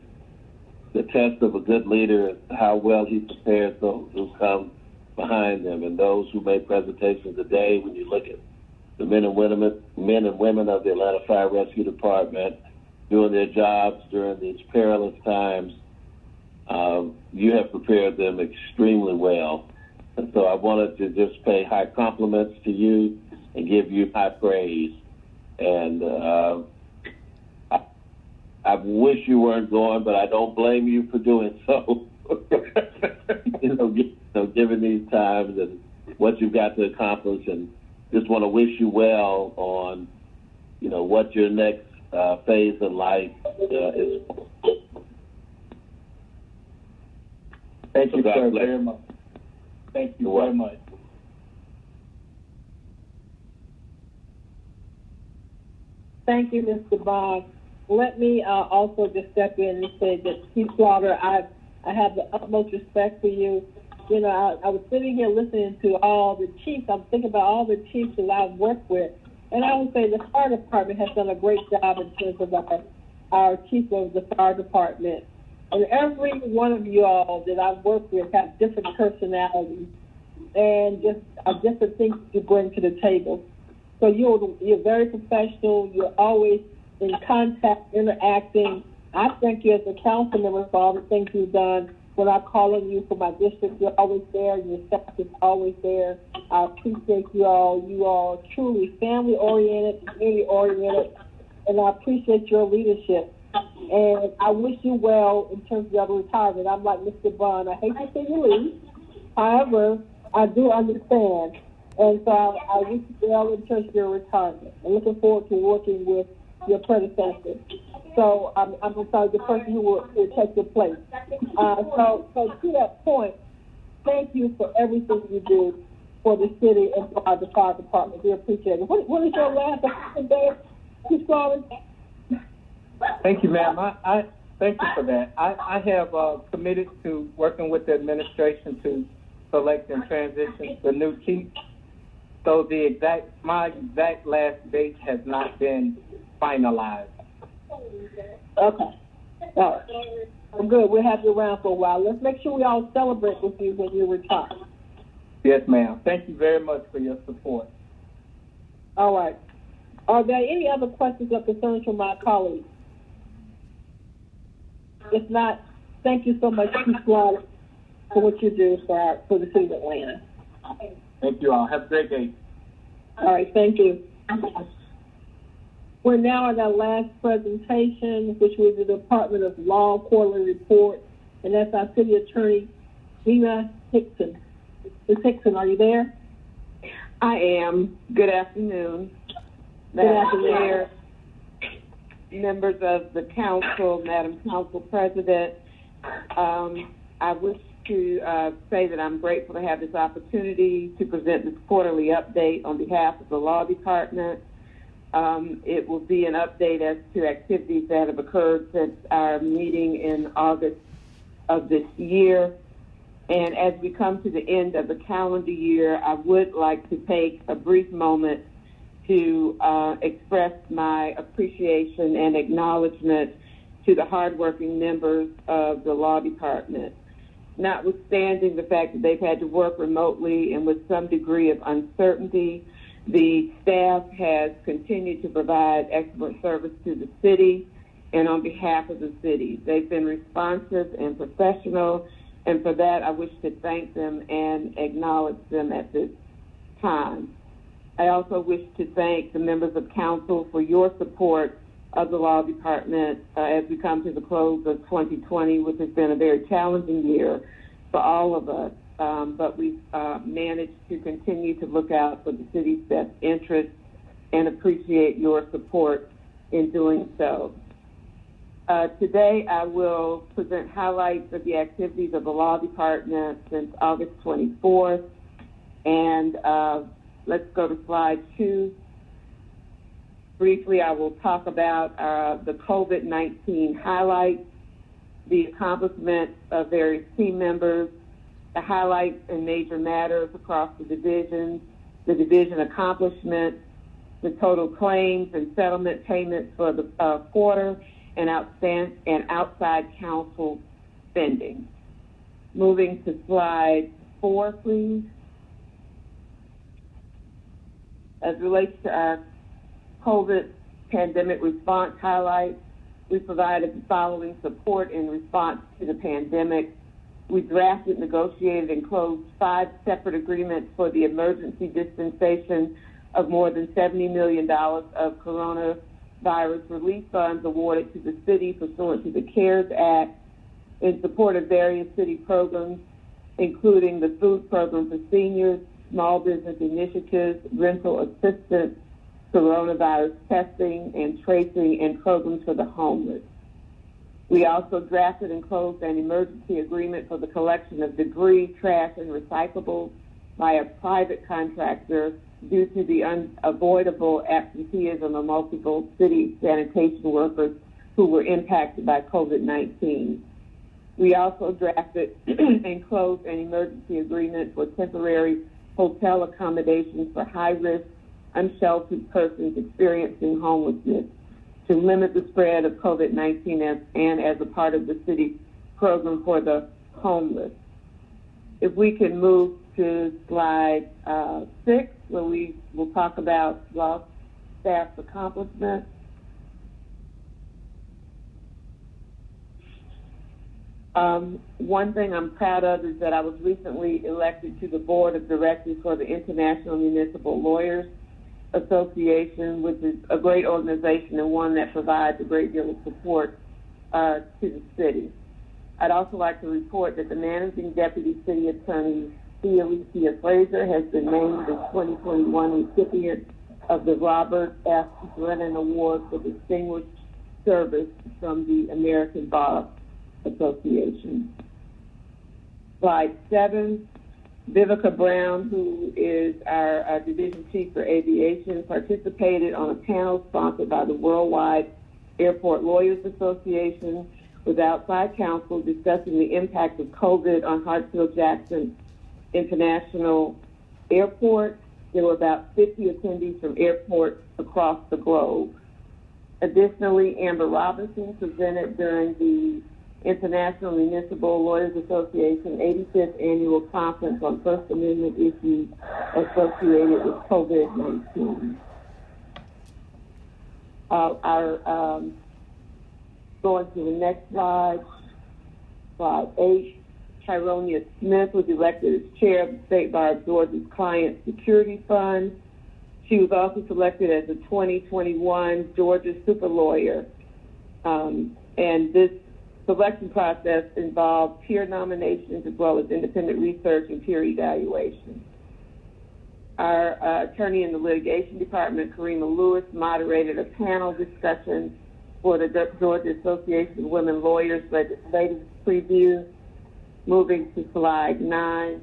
test of a good leader is how well he prepares those who come behind him, and those who make presentations today. When you look at the men and women of the Atlanta Fire Rescue Department doing their jobs during these perilous times, you have prepared them extremely well. And so I wanted to just pay high compliments to you and give you high praise. And I wish you weren't going, but I don't blame you for doing so. Given these times and what you've got to accomplish, and just want to wish you well on, what your next phase in life is. Thank you, God sir, bless. very much. Thank you very much. Thank you, Mr. Bond. Let me also just step in and say that, Chief Slaughter, I have the utmost respect for you. I was sitting here listening to all the chiefs. I'm thinking about all the chiefs that I've worked with. And I would say the fire department has done a great job in terms of our chief of the fire department. And every one of you all that I've worked with have different personalities and just different things you bring to the table. So you're very professional. You're always in contact, interacting. I thank you as a council member for all the things you've done. When I call on you for my district, you're always there. Your staff is always there. I appreciate you all. You are truly family-oriented, community-oriented, and I appreciate your leadership. And I wish you well in terms of your retirement. I'm like Mr. Bond. I hate to see you leave. However, I do understand. And so I wish you well in terms of your retirement. I'm looking forward to working with your predecessor. So I'm sorry, the person who will take your place. So to that point, thank you for everything you do for the city and for the fire department. We appreciate it. What is your last day, Chief Slaughter? Thank you, ma'am. I thank you for that. I have committed to working with the administration to select and transition the new chief. So my exact last date has not been finalized. Okay. All right. Well, good. We'll have you around for a while. Let's make sure we all celebrate with you when you retire. Yes, ma'am. Thank you very much for your support. All right. Are there any other questions or concerns from my colleagues? If not, thank you so much, Chief Slaughter, for what you do for the city of Atlanta. Thank you all. Have a great day. All right. Thank you. We're now at our last presentation, which was the Department of Law Quarterly Report, and that's our City Attorney, Gina Hickson. Ms. Hickson, are you there? I am. Good afternoon. Good afternoon. Chair, members of the council, Madam Council President. I wish to say that I'm grateful to have this opportunity to present this quarterly update on behalf of the Law Department. It will be an update as to activities that have occurred since our meeting in August of this year. And as we come to the end of the calendar year, I would like to take a brief moment to express my appreciation and acknowledgement to the hardworking members of the Law Department. Notwithstanding the fact that they've had to work remotely and with some degree of uncertainty, the staff has continued to provide excellent service to the city and on behalf of the city. They've been responsive and professional, and for that I wish to thank them and acknowledge them at this time. I also wish to thank the members of council for your support of the Law Department as we come to the close of 2020, which has been a very challenging year for all of us. but we've managed to continue to look out for the city's best interests and appreciate your support in doing so. Today, I will present highlights of the activities of the Law Department since August 24th. And let's go to slide 2. Briefly, I will talk about the COVID-19 highlights, the accomplishments of various team members, the highlights and major matters across the division accomplishments, the total claims and settlement payments for the quarter, and outside counsel spending. Moving to slide 4, please. As it relates to our COVID pandemic response highlights, we provided the following support in response to the pandemic. We drafted, negotiated, and closed 5 separate agreements for the emergency dispensation of more than $70 million of coronavirus relief funds awarded to the city pursuant to the CARES Act in support of various city programs, including the food program for seniors, small business initiatives, rental assistance, coronavirus testing and tracing, and programs for the homeless. We also drafted and closed an emergency agreement for the collection of debris, trash, and recyclables by a private contractor due to the unavoidable absenteeism of multiple city sanitation workers who were impacted by COVID-19. We also drafted and closed an emergency agreement for temporary hotel accommodations for high-risk, unsheltered persons experiencing homelessness to limit the spread of COVID-19 and as a part of the city's program for the homeless. If we can move to slide 6, where we will talk about law staff's accomplishments. One thing I'm proud of is that I was recently elected to the board of directors for the International Municipal Lawyers Association, which is a great organization and one that provides a great deal of support to the city. I'd also like to report that the managing deputy city attorney, Alicia Fraser, has been named the 2021 recipient of the Robert F. Brennan Award for Distinguished Service from the American Bar Association. Slide 7. Vivica Brown, who is our division chief for aviation, participated on a panel sponsored by the Worldwide Airport Lawyers Association with outside counsel discussing the impact of COVID on Hartsfield-Jackson International Airport. There were about 50 attendees from airports across the globe. Additionally, Amber Robinson presented during the International Municipal Lawyers Association 85th Annual Conference on First Amendment issues associated with COVID-19. Going to the next slide, slide 8. Tyronia Smith was elected as chair of the State Bar of Georgia's Client Security Fund. She was also selected as a 2021 Georgia Super Lawyer. And this selection process involved peer nominations as well as independent research and peer evaluation. Our attorney in the litigation department, Karima Lewis, moderated a panel discussion for the Georgia Association of Women Lawyers legislative preview. Moving to slide 9,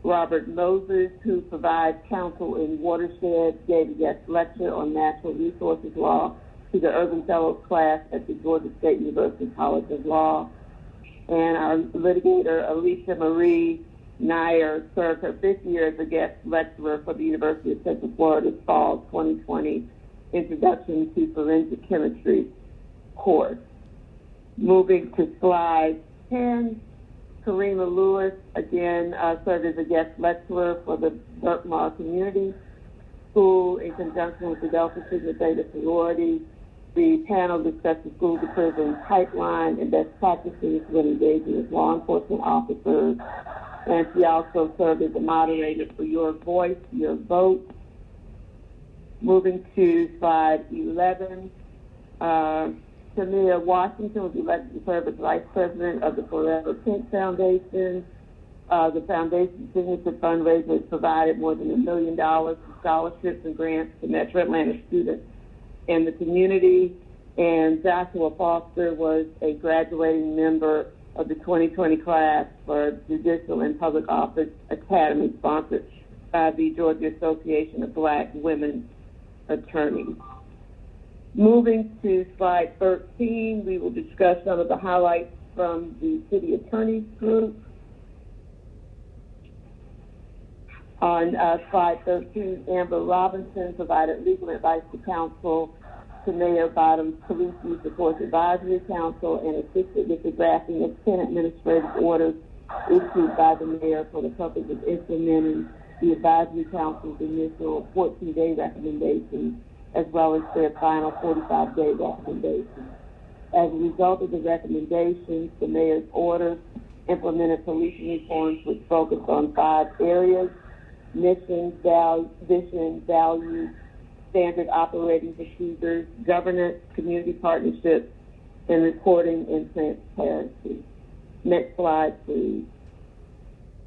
Robert Moses, who provides counsel in watershed, gave a guest lecture on natural resources law to the Urban Fellows class at the Georgia State University College of Law. And our litigator, Alicia Marie Nair, served her 5th year as a guest lecturer for the University of Central Florida's Fall 2020 Introduction to Forensic Chemistry course. Moving to slide 10, Karima Lewis, again, served as a guest lecturer for the Burkmar Community School in conjunction with the Delta Sigma Theta sorority. The panel discussed the school-to-prison pipeline and best practices when engaging with law enforcement officers. And she also served as a moderator for Your Voice, Your Vote. Moving to slide 11, Tamia Washington was elected to serve as Vice President of the Forever Pink Foundation. The foundation's signature fundraiser has provided more than $1 million in scholarships and grants to Metro Atlanta students in the community. And Joshua Foster was a graduating member of the 2020 class for Judicial and Public Office Academy, sponsored by the Georgia Association of Black Women Attorneys. Moving to slide 13, we will discuss some of the highlights from the City Attorney's Group. On slide 13, Amber Robinson provided legal advice to counsel to Mayor Bottom's Police Use of Force Advisory Council and assisted with the drafting of 10 administrative orders issued by the mayor for the purpose of implementing the Advisory Council's initial 14-day recommendations as well as their final 45-day recommendations. As a result of the recommendations, the mayor's orders implemented policing reforms which focused on 5 areas: mission, vision, values, standard operating procedures, governance, community partnerships, and reporting and transparency. Next slide, please.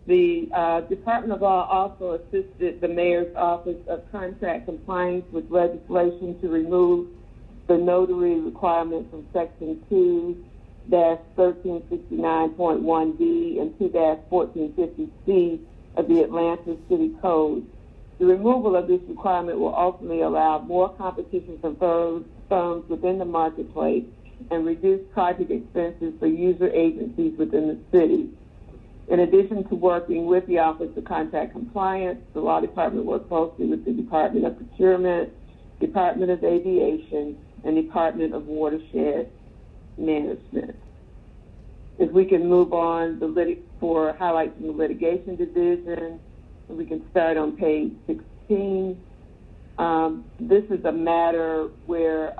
The Department of Law also assisted the Mayor's Office of Contract Compliance with legislation to remove the notary requirement from Section 2-1369.1D and 2-1450C of the Atlanta City Code. The removal of this requirement will ultimately allow more competition from firms within the marketplace and reduce project expenses for user agencies within the city. In addition to working with the Office of Contract Compliance, the Law Department worked closely with the Department of Procurement, Department of Aviation, and Department of Watershed Management. If we can move on for highlights in the litigation division, we can start on page 16. This is a matter where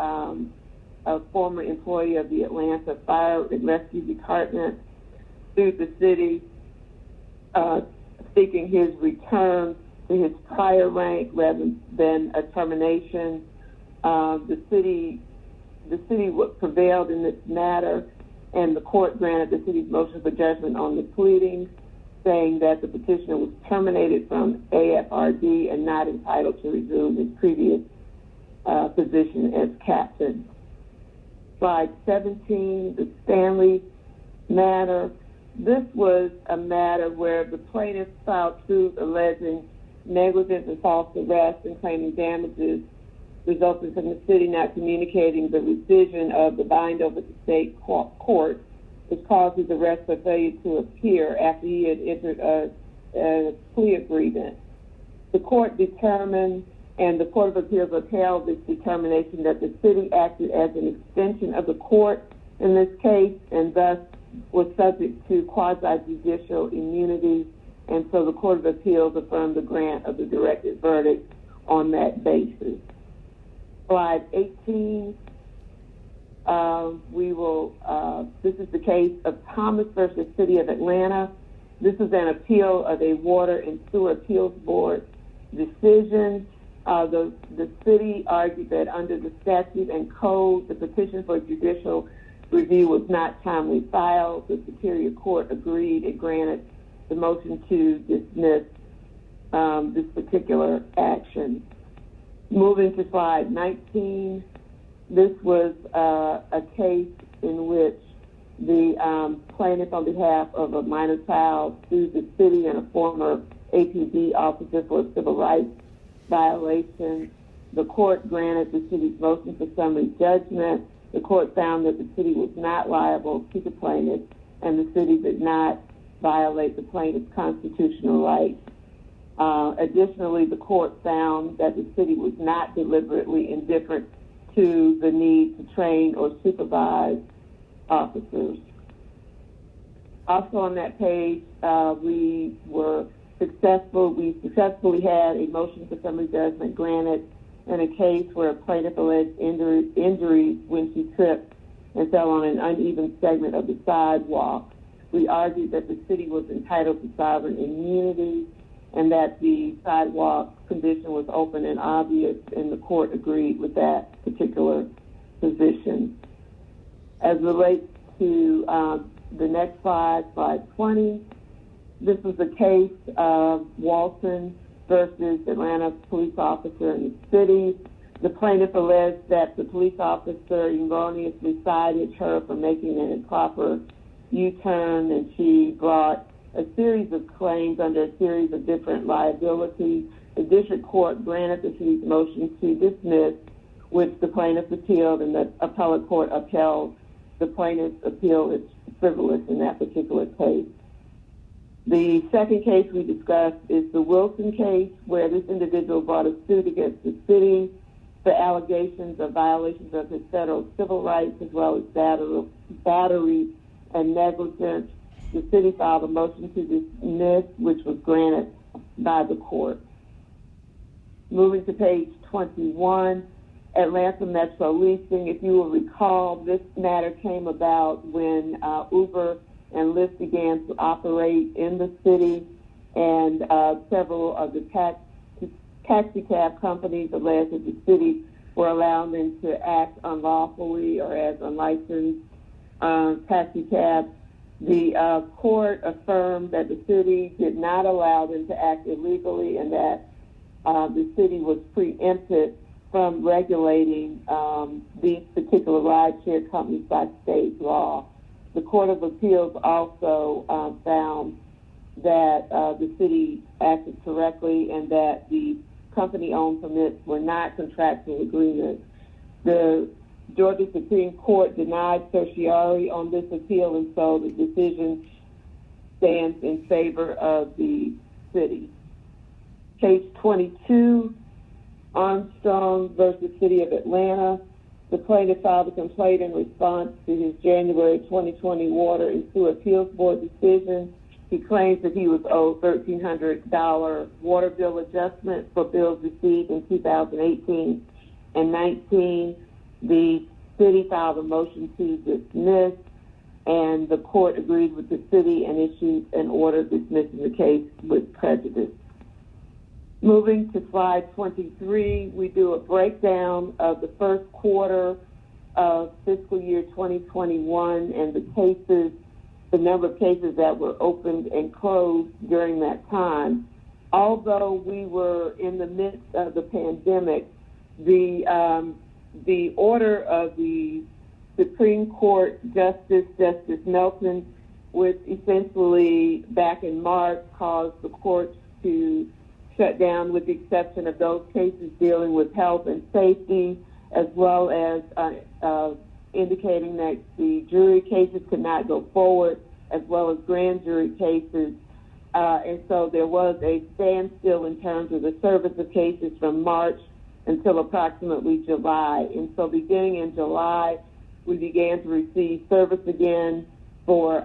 a former employee of the Atlanta Fire and Rescue Department sued the city seeking his return to his prior rank rather than a termination. The city prevailed in this matter, and the court granted the city's motion for judgment on the pleadings, saying that the petitioner was terminated from AFRD and not entitled to resume his previous position as captain. Slide 17, the Stanley matter. This was a matter where the plaintiff filed suit alleging negligence and false arrest and claiming damages resulting from the city not communicating the rescission of the bind over the state court, which caused his arrest for failure to appear after he had entered a plea agreement. The court determined, and the Court of Appeals upheld this determination, that the city acted as an extension of the court in this case and thus was subject to quasi-judicial immunity, and so the Court of Appeals affirmed the grant of the directed verdict on that basis. Slide 18, this is the case of Thomas versus City of Atlanta. This is an appeal of a Water and Sewer Appeals Board decision. The city argued that under the statute and code, the petition for judicial review was not timely filed. The Superior Court agreed and granted the motion to dismiss this particular action. Moving to slide 19, this was a case in which the plaintiff, on behalf of a minor child, sued the city and a former APD officer for a civil rights violation. The court granted the city's motion for summary judgment. The court found that the city was not liable to the plaintiff, and the city did not violate the plaintiff's constitutional rights. Additionally, the court found that the city was not deliberately indifferent to the need to train or supervise officers. Also on that page, we successfully had a motion for summary judgment granted in a case where a plaintiff alleged injuries when she tripped and fell on an uneven segment of the sidewalk. We argued that the city was entitled to sovereign immunity and that the sidewalk condition was open and obvious, and the court agreed with that particular position. As relates to the next slide, slide 20, This was the case of Walton versus Atlanta police officer in the city. The plaintiff alleged that the police officer erroneously cited her for making an improper U-turn, and she brought a series of claims under a series of different liabilities. The district court granted the city's motion to dismiss, which the plaintiff appealed, and the appellate court upheld the plaintiff's appeal as frivolous in that particular case. The second case we discussed is the Wilson case, where this individual brought a suit against the city for allegations of violations of his federal civil rights, as well as battery and negligence. The city filed a motion to dismiss, which was granted by the court. Moving to page 21, Atlanta Metro Leasing. If you will recall, this matter came about when Uber and Lyft began to operate in the city, and several of the taxi cab companies alleged that the city were allowing them to act unlawfully or as unlicensed taxi cabs. The court affirmed that the city did not allow them to act illegally, and that the city was preempted from regulating these particular rideshare companies by state law. The Court of Appeals also found that the city acted correctly and that the company-owned permits were not contractual agreements. The Georgia Supreme Court denied certiorari on this appeal, and so the decision stands in favor of the city. Case 22, Armstrong versus City of Atlanta. The plaintiff filed a complaint in response to his January 2020 water and sewer appeals board decision. He claims that he was owed $1,300 water bill adjustment for bills received in 2018 and 19. The city filed a motion to dismiss, and the court agreed with the city and issued an order dismissing the case with prejudice. Moving to slide 23, we do a breakdown of the first quarter of fiscal year 2021 and the number of cases that were opened and closed during that time. Although we were in the midst of the pandemic, the order of the Supreme Court Justice Melton, which essentially back in March caused the courts to shut down, with the exception of those cases dealing with health and safety, as well as indicating that the jury cases could not go forward, as well as grand jury cases. And so there was a standstill in terms of the service of cases from March until approximately July. And so beginning in July, we began to receive service again for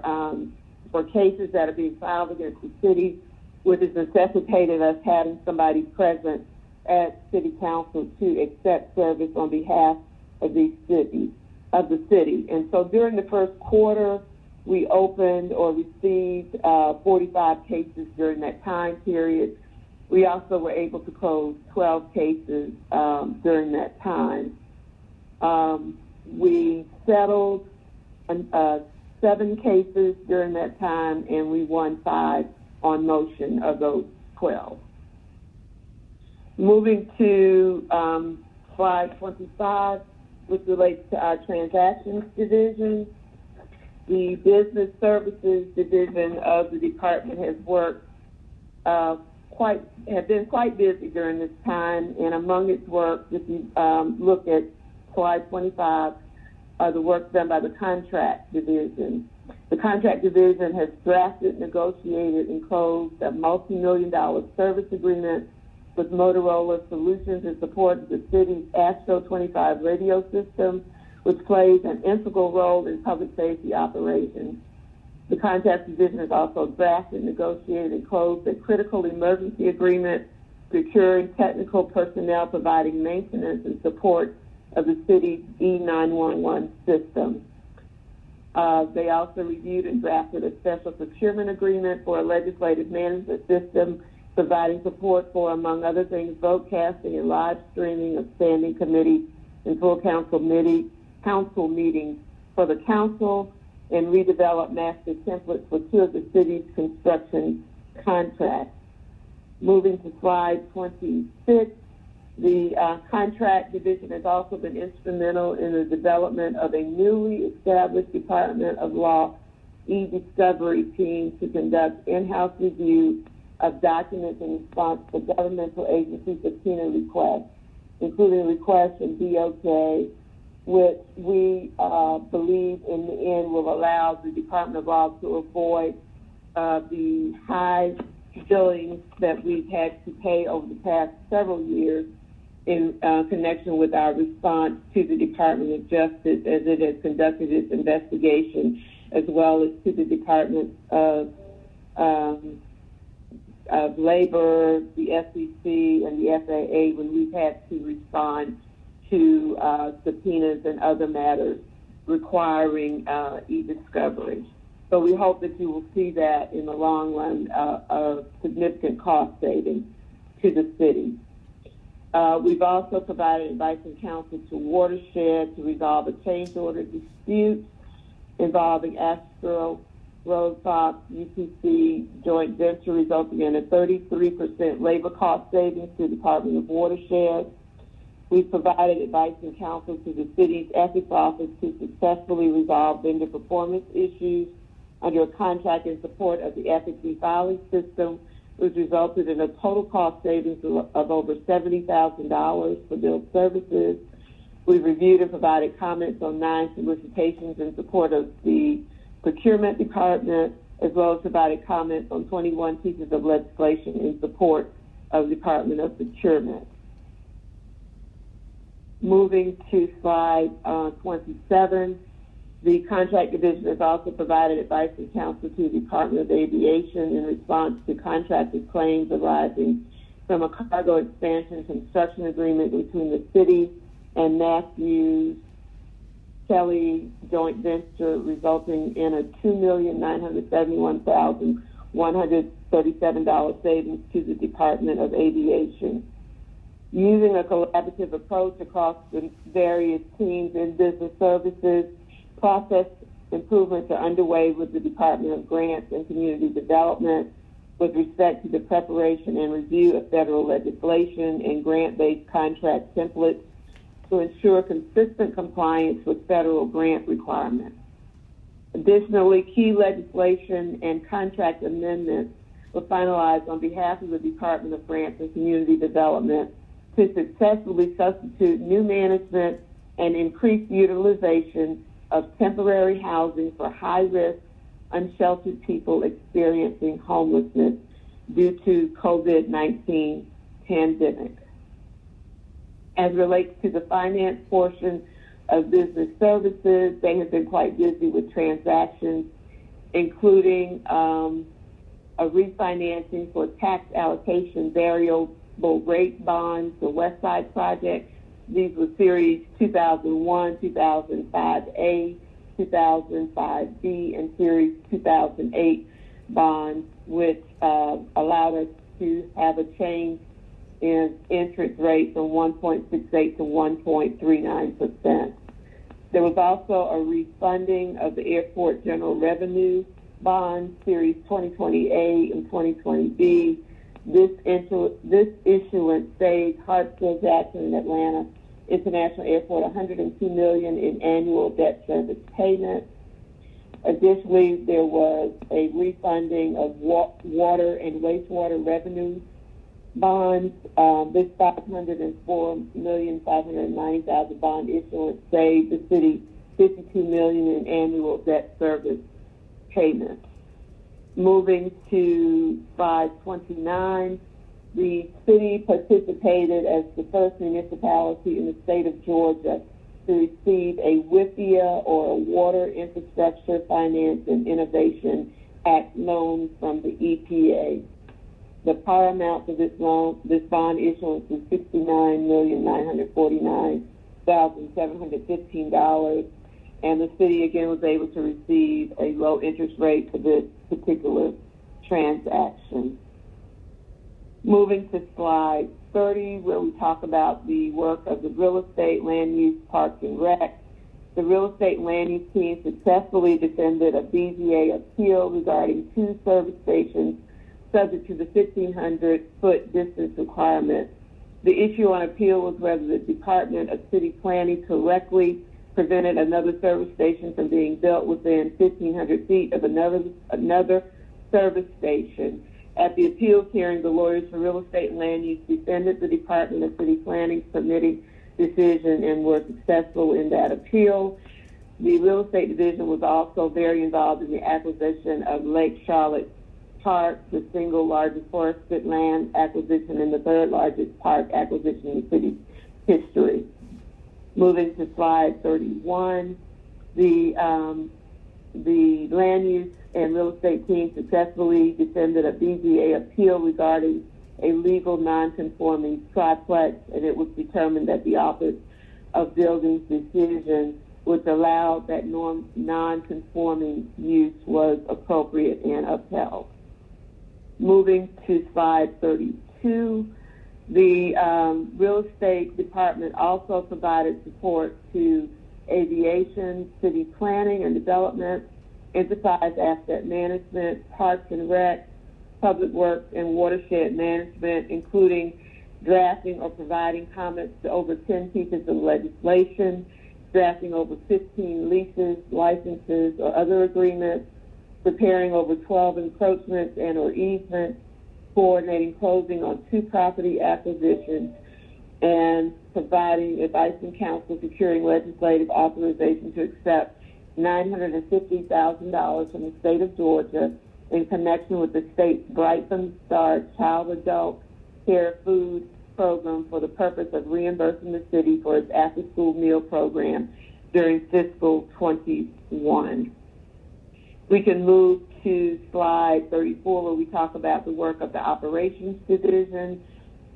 cases that are being filed against the city, which has necessitated us having somebody present at City Council to accept service on behalf of the city. And so during the first quarter, we opened or received 45 cases during that time period. We also were able to close 12 cases during that time. We settled 7 cases during that time, and we won 5 on motion of those 12. Moving to slide 25, which relates to our transactions division. The business services division of the department has worked have been quite busy during this time, and among its work, if you look at slide 25, the work done by the contract division. The contract division has drafted, negotiated, and closed a multi-million-dollar service agreement with Motorola Solutions in support of the city's Astro 25 radio system, which plays an integral role in public safety operations. The contract division has also drafted, negotiated, and closed a critical emergency agreement securing technical personnel providing maintenance and support of the city's E911 system. They also reviewed and drafted a special procurement agreement for a legislative management system providing support for, among other things, broadcasting and live streaming of standing committee and full council meetings for the council, and redevelop master templates for 2 of the city's construction contracts. Moving to slide 26, the contract division has also been instrumental in the development of a newly established Department of Law e-discovery team to conduct in-house review of documents in response to governmental agency subpoena requests, including requests from DOJ, which we believe in the end will allow the Department of Law to avoid the high billings that we've had to pay over the past several years in connection with our response to the Department of Justice as it has conducted its investigation, as well as to the Department of Labor, the SEC, and the FAA when we've had to respond to subpoenas and other matters requiring e-discovery. So we hope that you will see that in the long run, a significant cost savings to the city. We've also provided advice and counsel to Watershed to resolve a change order dispute involving Astro Road Fox UPC joint venture, resulting in a 33% labor cost savings to the Department of Watershed. We've provided advice and counsel to the city's ethics office to successfully resolve vendor performance issues under a contract in support of the ethics e-filing system, which resulted in a total cost savings of over $70,000 for billed services. We've reviewed and provided comments on 9 solicitations in support of the procurement department, as well as provided comments on 21 pieces of legislation in support of the Department of Procurement. Moving to slide 27, the contract division has also provided advice and counsel to the Department of Aviation in response to contracted claims arising from a cargo expansion construction agreement between the city and Matthews Kelly joint venture, resulting in a $2,971,137 savings to the Department of Aviation. Using a collaborative approach across the various teams in business services, process improvements are underway with the Department of Grants and Community Development with respect to the preparation and review of federal legislation and grant-based contract templates to ensure consistent compliance with federal grant requirements. Additionally, key legislation and contract amendments were finalized on behalf of the Department of Grants and Community Development to successfully substitute new management and increase utilization of temporary housing for high-risk, unsheltered people experiencing homelessness due to COVID-19 pandemic. As relates to the finance portion of business services, they have been quite busy with transactions, including a refinancing for tax allocation variable rate bonds, the West Side Project. These were Series 2001, 2005A, 2005B, and Series 2008 bonds, which allowed us to have a change in interest rate from 1.68 to 1.39%. There was also a refunding of the Airport General Revenue Bond, Series 2020A and 2020B. This issuance saved Hartsfield-Jackson and Atlanta International Airport $102 million in annual debt service payments. Additionally, there was a refunding of water and wastewater revenue bonds. This $504,590,000 bond issuance saved the city $52 million in annual debt service payments. Moving to slide 29, the city participated as the first municipality in the state of Georgia to receive a WIFIA, or a Water Infrastructure Finance and Innovation Act loan from the EPA. The par amount for this bond issuance was $69,949,715, and the city again was able to receive a low interest rate for this particular transaction. Moving to slide 30, where we talk about the work of the real estate, land use, parks, and rec. the real estate land use team successfully defended a BZA appeal regarding 2 service stations subject to the 1,500-foot distance requirement. The issue on appeal was whether the Department of City Planning correctly prevented another service station from being built within 1,500 feet of another service station. At the appeals hearing, the lawyers for real estate and land use defended the Department of City Planning's permitting decision and were successful in that appeal. The real estate division was also very involved in the acquisition of Lake Charlotte Park, the single largest forested land acquisition and the 3rd largest park acquisition in the city's history. Moving to slide 31, the land use and real estate team successfully defended a BZA appeal regarding a legal non-conforming triplex, and it was determined that the Office of Buildings decision, which allowed that non-conforming use, was appropriate and upheld. Moving to slide 32, the real estate department also provided support to aviation, city planning and development, enterprise asset management, parks and rec, public works and watershed management, including drafting or providing comments to over 10 pieces of legislation, drafting over 15 leases, licenses, or other agreements, preparing over 12 encroachments and or easements, coordinating closing on 2 property acquisitions, and providing advice and counsel securing legislative authorization to accept $950,000 from the state of Georgia in connection with the state's Bright from the Start Child Adult Care Food Program for the purpose of reimbursing the city for its after-school meal program during fiscal 21. We can move to slide 34 where we talk about the work of the Operations Division.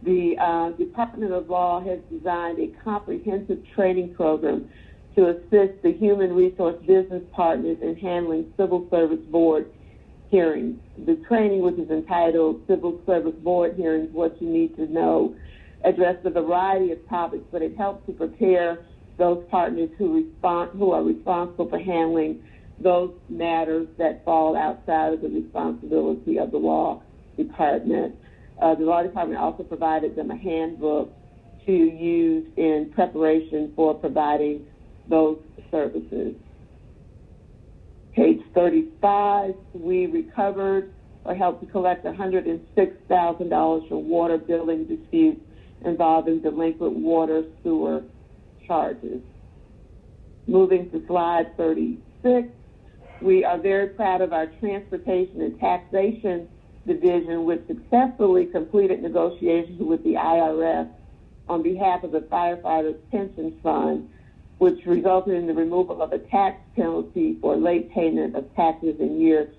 The Department of Law has designed a comprehensive training program to assist the human resource business partners in handling civil service board hearings. The training, which is entitled Civil Service Board Hearings, What You Need to Know, addresses a variety of topics, but it helps to prepare those partners who are responsible for handling those matters that fall outside of the responsibility of the law department. The law department also provided them a handbook to use in preparation for providing those services. Page 35, we recovered or helped to collect $106,000 from water billing disputes involving delinquent water sewer charges. Moving to slide 36, we are very proud of our Transportation and Taxation Division, which successfully completed negotiations with the IRS on behalf of the Firefighters Pension Fund, which resulted in the removal of a tax penalty for late payment of taxes in year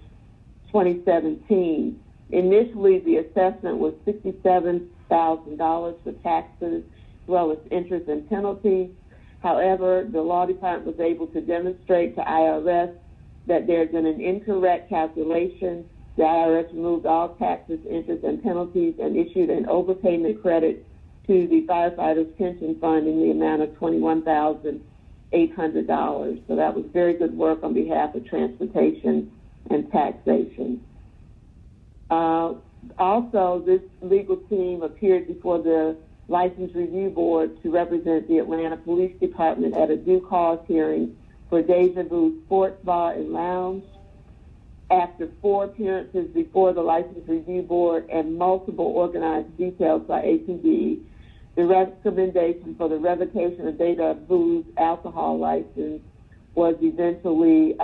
2017. Initially, the assessment was $67,000 for taxes, as well as interest and penalties. However, the law department was able to demonstrate to IRS that there had been an incorrect calculation. The IRS removed all taxes, interest, and penalties and issued an overpayment credit to the Firefighters Pension Fund in the amount of $21,800. So that was very good work on behalf of Transportation and Taxation. Also, this legal team appeared before the License Review Board to represent the Atlanta Police Department at a due cause hearing for Deja Vu Sports Bar and Lounge. After 4 appearances before the License Review Board and multiple organized details by APD, the recommendation for the revocation of Deja Vu's alcohol license was eventually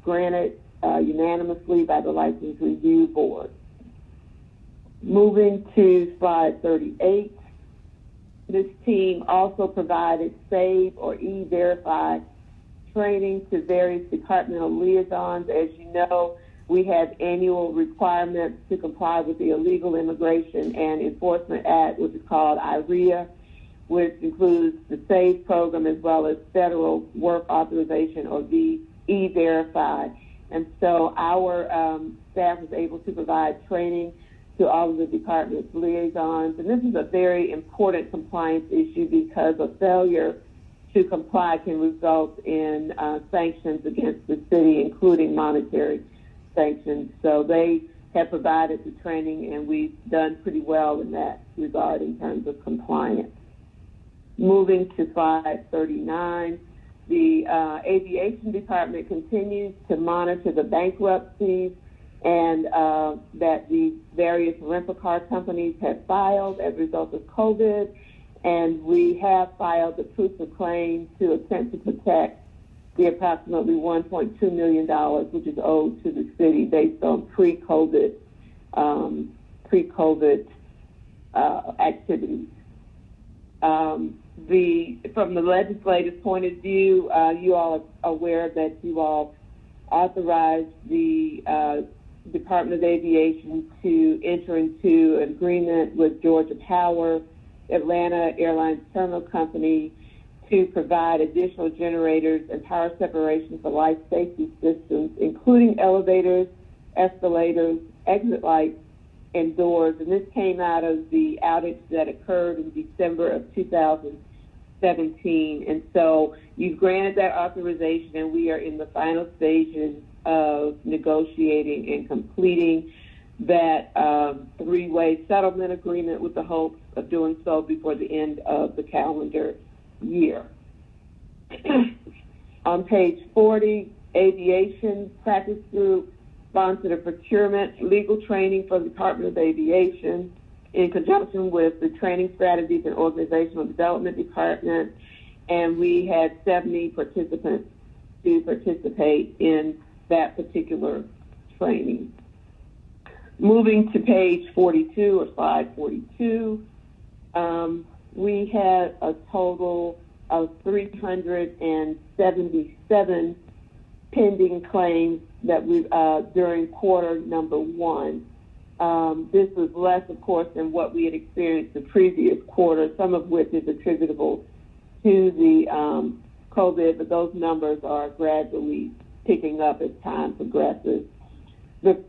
granted unanimously by the License Review Board. Moving to slide 38, this team also provided SAVE or E-Verify training to various departmental liaisons. As you know, we have annual requirements to comply with the Illegal Immigration and Enforcement Act, which is called IREA, which includes the SAVE program as well as Federal Work Authorization or E-Verify. And so our staff was able to provide training to all of the department's liaisons. And this is a very important compliance issue because a failure to comply can result in sanctions against the city, including monetary sanctions. So they have provided the training, and we've done pretty well in that regard in terms of compliance. Moving to slide 39, the aviation department continues to monitor the bankruptcies and that the various rental car companies have filed as a result of COVID, and we have filed the proof of claim to attempt to protect the approximately $1.2 million, which is owed to the city based on pre-COVID activities. From the legislative point of view, you all are aware that you all authorized the Department of Aviation to enter into an agreement with Georgia Power, Atlanta Airlines Terminal Company, to provide additional generators and power separation for life safety systems, including elevators, escalators, exit lights, and doors. And this came out of the outage that occurred in December of 2017. And so you've granted that authorization, and we are in the final stages of negotiating and completing that three-way settlement agreement with the hopes of doing so before the end of the calendar year. On page 40, Aviation Practice Group sponsored a procurement legal training for the Department of Aviation in conjunction with the Training Strategies and Organizational Development Department, and we had 70 participants to participate in that particular training. Moving to page 42, or slide 42, we had a total of 377 pending claims that we during quarter number one. This was less, of course, than what we had experienced the previous quarter, some of which is attributable to the COVID, but those numbers are gradually picking up as time progresses.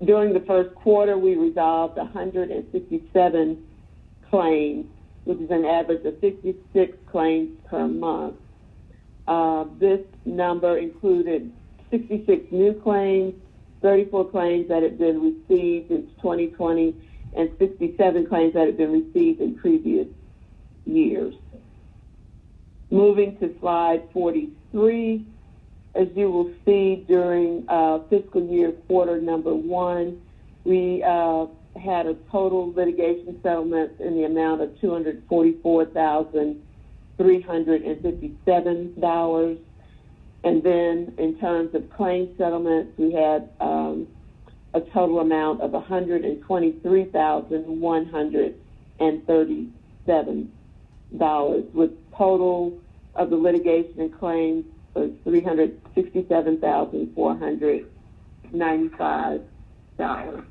During the first quarter, we resolved 167 claims, which is an average of 66 claims per month. This number included 66 new claims, 34 claims that had been received in 2020, and 67 claims that had been received in previous years. Moving to slide 43, as you will see during fiscal year quarter number one, we had a total litigation settlements in the amount of $244,357. And then in terms of claim settlements, we had a total amount of $123,137, with total of the litigation and claims of $367,495.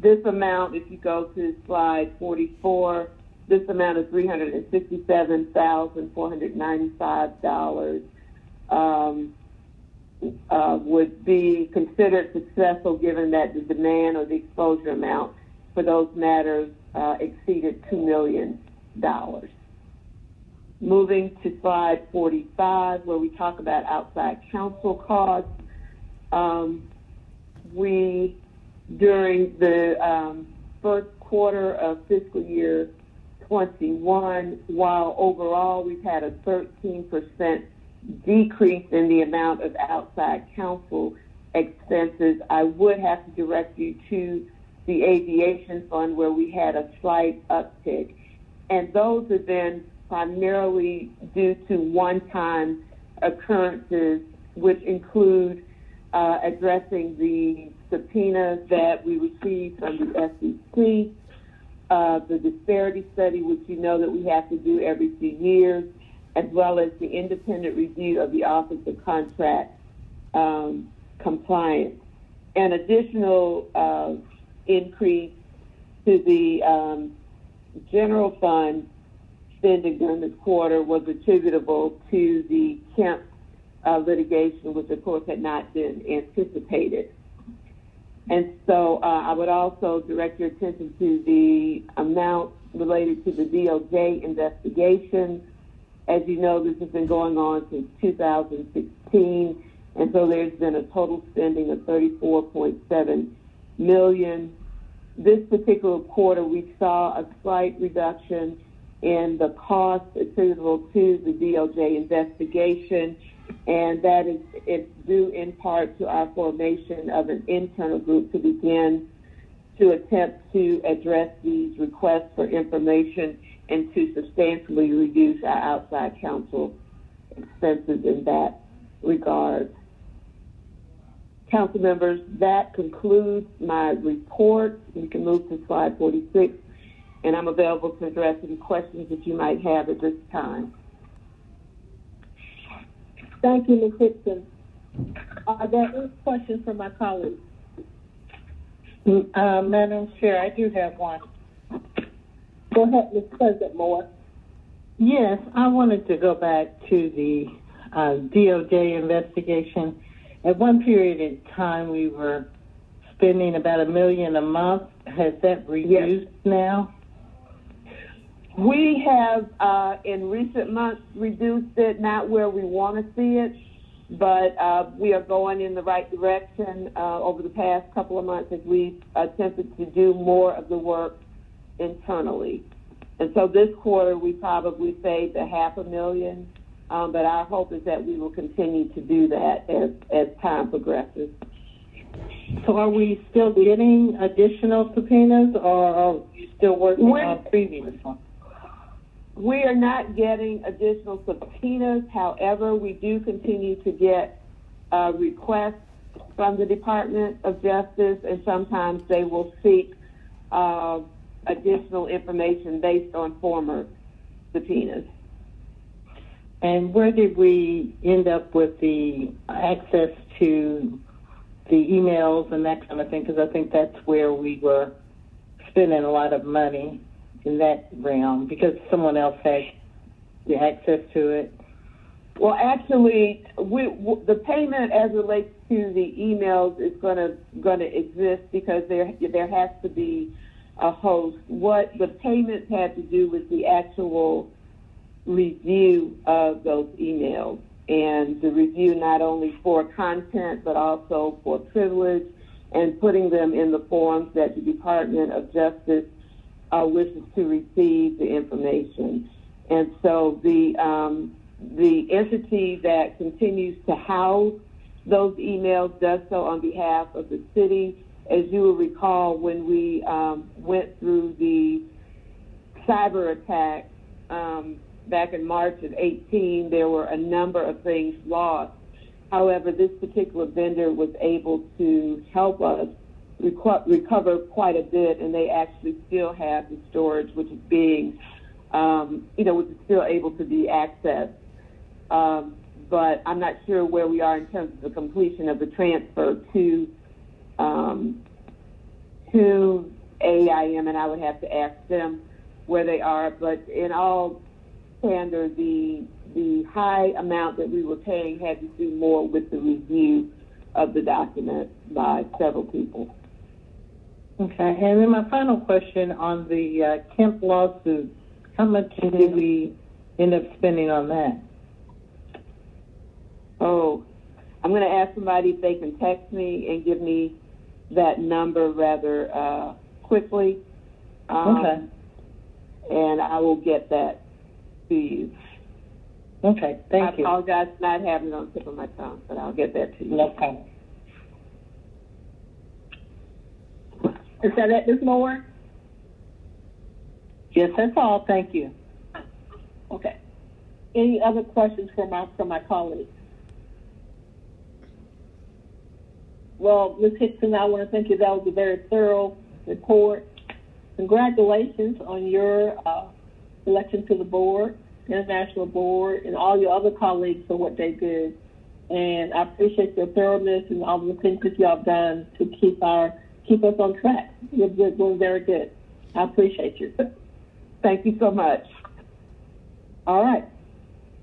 This amount, if you go to slide 44, this amount of $367,495 would be considered successful given that the demand or the exposure amount for those matters exceeded $2 million. Moving to slide 45, where we talk about outside counsel costs. During the first quarter of fiscal year 21, while overall we've had a 13% decrease in the amount of outside counsel expenses, I would have to direct you to the aviation fund where we had a slight uptick. And those have been primarily due to one-time occurrences, which include addressing the subpoenas that we received from the SEC, the disparity study, which you know that we have to do every few years, as well as the independent review of the Office of Contract Compliance. An additional increase to the general fund spending during this quarter was attributable to the Kemp litigation, which of course had not been anticipated. And so I would also direct your attention to the amount related to the DOJ investigation, As you know, this has been going on since 2016, and so there's been a total spending of $34.7 million. This particular quarter, we saw a slight reduction in the cost attributable to the DOJ investigation, and that is it's due in part to our formation of an internal group to begin to attempt to address these requests for information and to substantially reduce our outside counsel expenses in that regard. Council members, that concludes my report. You can move to slide 46, and I'm available to address any questions that you might have at this time. Thank you, Ms. Hickson. Are there any questions from my colleagues? Madam Chair, I do have one. Go ahead, Ms. President Moore. Yes, I wanted to go back to the DOJ investigation. At one period in time, we were spending about $1 million a month. Has that reduced now? We have, in recent months, reduced it, not where we want to see it, but we are going in the right direction over the past couple of months as we attempted to do more of the work internally. And so this quarter, we probably saved $500,000, but our hope is that we will continue to do that as time progresses. So are we still getting additional subpoenas, or are you still working on previous ones? We are not getting additional subpoenas. However, we do continue to get requests from the Department of Justice, and sometimes they will seek additional information based on former subpoenas. And where did we end up with the access to the emails and that kind of thing? Because I think that's where we were spending a lot of money in that realm, because someone else had the access to it. Well, actually, the payment as relates to the emails is going to exist because there has to be a host. What the payments had to do with the actual review of those emails, and the review not only for content but also for privilege, and putting them in the forms that the Department of Justice wishes to receive the information. And so the entity that continues to house those emails does so on behalf of the city. As you will recall, when we went through the cyber attack back in March of 2018, there were a number of things lost. However, this particular vendor was able to help us recover quite a bit, and they actually still have the storage, which is being, which is still able to be accessed. But I'm not sure where we are in terms of the completion of the transfer to AIM, and I would have to ask them where they are. But in all candor, the high amount that we were paying had to do more with the review of the document by several people. Okay, and then my final question on the Kemp lawsuit, how much did we end up spending on that? Oh, I'm going to ask somebody if they can text me and give me that number rather quickly. Okay. And I will get that to you. Okay, thank you. I apologize for not having it on the tip of my tongue, but I'll get that to you. No problem. Is that it, Ms. Moore? Yes, that's all. Thank you. Okay. Any other questions from my colleagues? Well, Ms. Hickson, I want to thank you. That was a very thorough report. Congratulations on your election to the board, international board, and all your other colleagues for what they did. And I appreciate your thoroughness and all the things that you have done to keep us on track. You're doing very good. I appreciate you. Thank you so much. All right.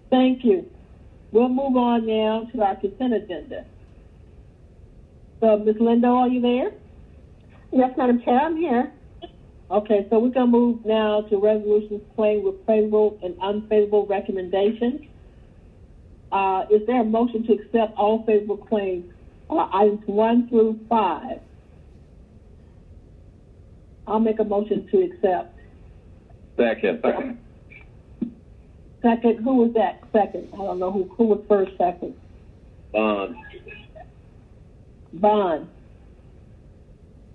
Thank you. We'll move on now to our consent agenda. So, Ms. Lindo, are you there? Yes, Madam Chair, I'm here. Okay, so we're gonna move now to resolutions playing with favorable and unfavorable recommendations. Is there a motion to accept all favorable claims, items 1 through 5? I'll make a motion to accept. Second. Second, who was that second? I don't know who was first, second. Bond.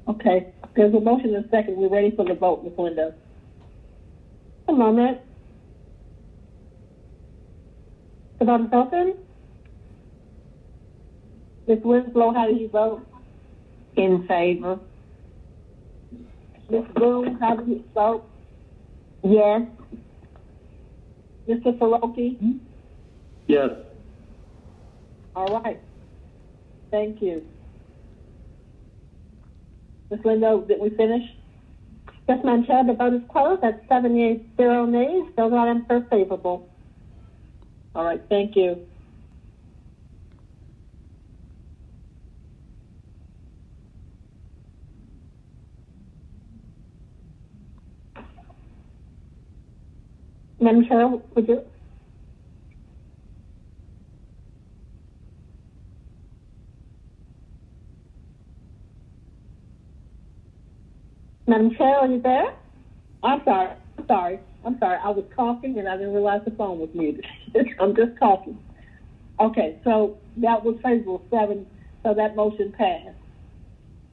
Okay, there's a motion and a second. We're ready for the vote, Ms. Linda. A moment. The vote is open. Ms. Winslow, how do you vote? In favor. Ms. Boone, how do you vote? Yes. Mr. Faroki? Yes. All right. Thank you. Ms. Linda, did we finish? Yes, Madam Chair, the vote is closed at 7 yeas, 0 nays. Those items are favorable. All right, thank you. Madam Chair, would you? Madam Chair, are you there? I'm sorry. I was talking and I didn't realize the phone was muted. I'm just talking. Okay, so that was favorable 7, so that motion passed.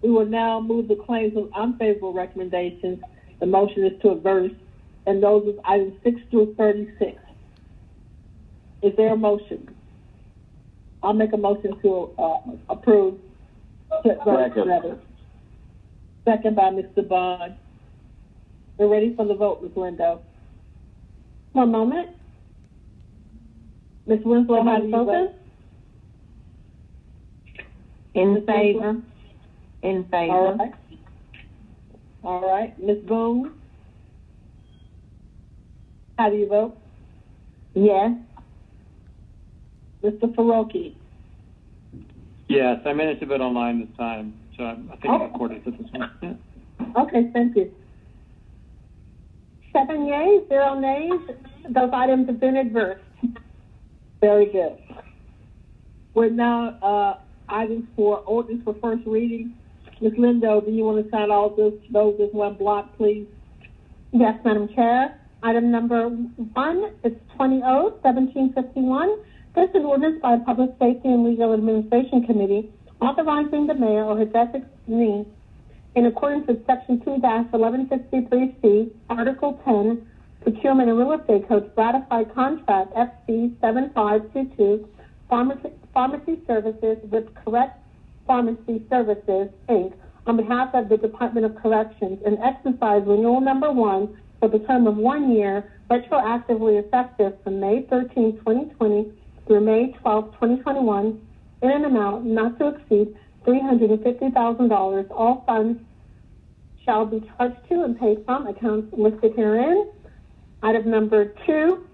We will now move the claims of unfavorable recommendations. The motion is to adverse, and those are items 6 through 36. Is there a motion? I'll make a motion to approve. Second by Mr. Bond. We're ready for the vote, Ms. Lindo. One moment. Ms. Winslow, how do you vote? In favor. In favor. All right. Ms. Boone, how do you vote? Yes. Mr. Faroki? Yes, I managed to vote online this time, so I think I'm recorded for this one. Yeah. Okay, thank you. 7 yeas, 0 nays. Those items have been adverse. Very good. We're now items for ordinance for first reading. Ms. Lindo, do you want to sign all those as one block, please? Yes, Madam Chair. Item number 1 is 20-1751. This is an ordinance by the Public Safety and Legal Administration Committee authorizing the mayor or his designee in accordance with Section 2-1163C, Article 10, Procurement and Real Estate Code, to ratify contract FC 7522, Pharmacy Services with Correct Pharmacy Services, Inc., on behalf of the Department of Corrections, and exercise renewal number 1 for the term of 1 year, retroactively effective from May 13, 2020 through May 12, 2021, in an amount not to exceed $350,000. All funds shall be charged to and paid from accounts listed herein. Item number 2,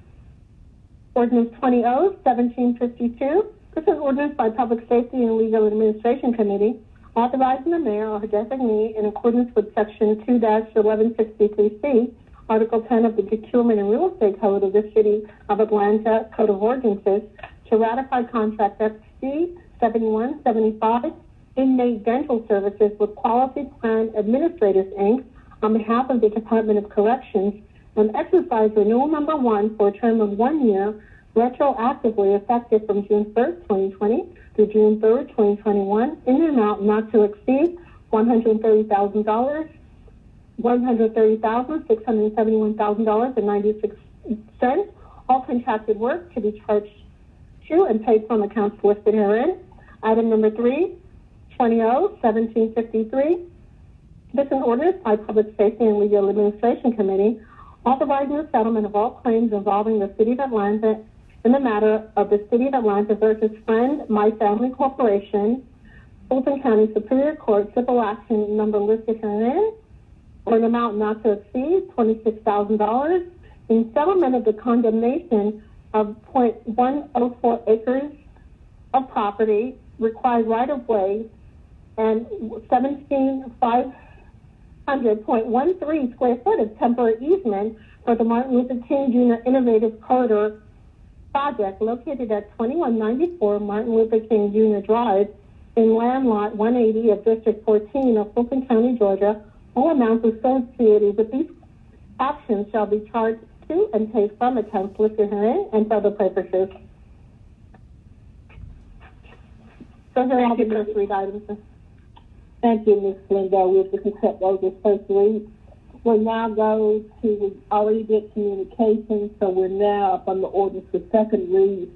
ordinance 20-1752. This is ordinance by Public Safety and Legal Administration Committee authorizing the mayor or her designee in accordance with Section 2-1163C, Article 10 of the Procurement and Real Estate Code of the City of Atlanta Code of Ordinances to ratify contract FC 7175, Inmate Dental Services with Quality Plan Administrators, Inc., on behalf of the Department of Corrections, and exercise renewal number 1 for a term of 1 year, retroactively effective from June 1st, 2020 through June 3rd, 2021, in an amount not to exceed $130,000, $130,671,096. All contracted work to be charged to and paid from accounts listed herein. Item number 3, 20-1753. This is an ordinance by Public Safety and Legal Administration Committee authorizing the settlement of all claims involving the City of Atlanta in the matter of the City of Atlanta versus Friend My Family Corporation, Fulton County Superior Court, civil action number listed herein, for an amount not to exceed $26,000 in settlement of the condemnation of 0.104 acres of property, required right-of-way, and 17,500 600.13 square foot of temporary easement for the Martin Luther King Jr. Innovative Corridor project located at 2194 Martin Luther King Jr. Drive in land lot 180 of District 14 of Fulton County, Georgia. All amounts associated with these actions shall be charged to and paid from accounts listed herein and for other purposes. So here are the first read items. Thank you, Ms. Lindo. We'll just accept those as first read. We'll now go to, we already did communication, so we're now up on the orders for second read.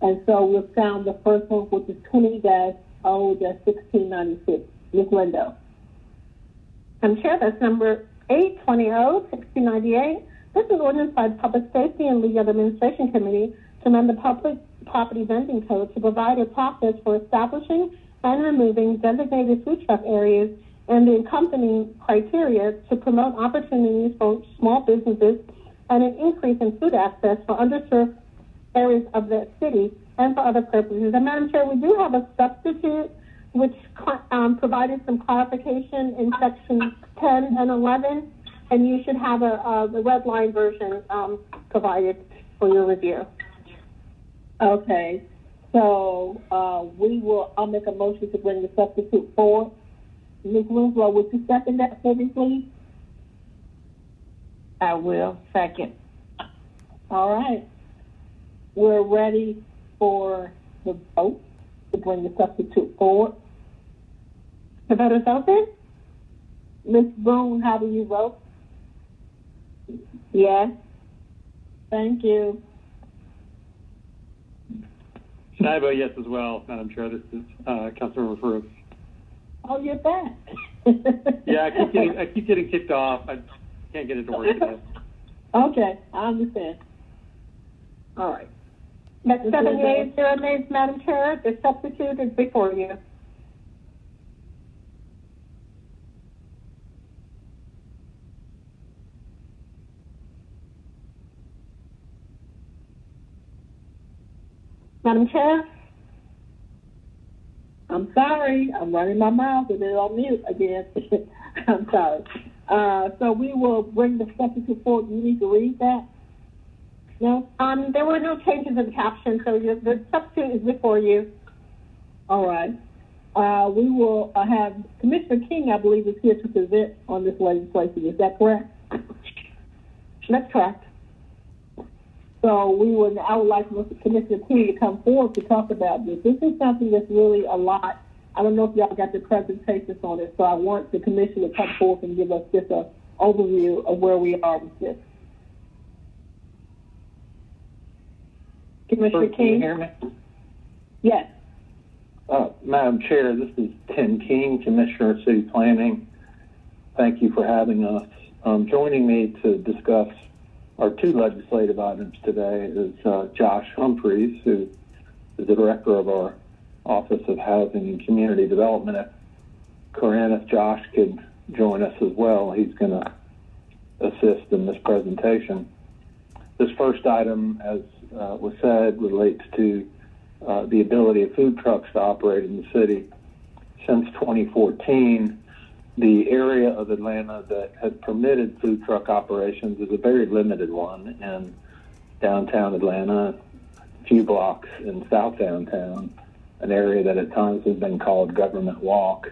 And so we'll sound the first one, which is 20-0-1696. Ms. Lindo. Chair, that's number 820-1698. This is ordinance by the Public Safety and Legal Administration Committee to amend the Public Property Vending Code to provide a process for establishing and removing designated food truck areas and the accompanying criteria to promote opportunities for small businesses and an increase in food access for underserved areas of the city and for other purposes. And Madam Chair, we do have a substitute which provided some clarification in sections 10 and 11, and you should have the red line version provided for your review. Okay, so I'll make a motion to bring the substitute forward. Ms. Winslow, would you second that for me, please? I will. Second. All right. We're ready for the vote to bring the substitute forward. The vote is open. Ms. Boone, how do you vote? Yes. Thank you. And I vote yes as well, Madam Chair. This is Councilmember Farouk. Oh, you're back. Yeah, I keep getting kicked off. I can't get it to work today. Okay, I understand. All right. That's 7 yeas, 0 nays, Madam Chair. The substitute is before you. Madam Chair? I'm sorry. I'm running my mouth and it's on mute again. I'm sorry. So we will bring the substitute forward. You need to read that? No? There were no changes in the caption, so the substitute is before you. All right. We will have Commissioner King, I believe, is here to present on this legislation. Is that correct? That's correct. So I would like Commissioner King to come forward to talk about this. This is something that's really a lot. I don't know if y'all got the presentations on it, so I want the commissioner to come forward and give us just an overview of where we are with this. Commissioner King? Can you hear me? Yes. Madam Chair, this is Tim King, Commissioner of City Planning. Thank you for having us. Joining me to discuss our two legislative items today is Josh Humphreys, who is the director of our Office of Housing and Community Development at Corinne. If Josh could join us as well, he's going to assist in this presentation. This first item, as was said, relates to the ability of food trucks to operate in the city. Since 2014, the area of Atlanta that has permitted food truck operations is a very limited one in downtown Atlanta, a few blocks in south downtown, an area that at times has been called Government Walk.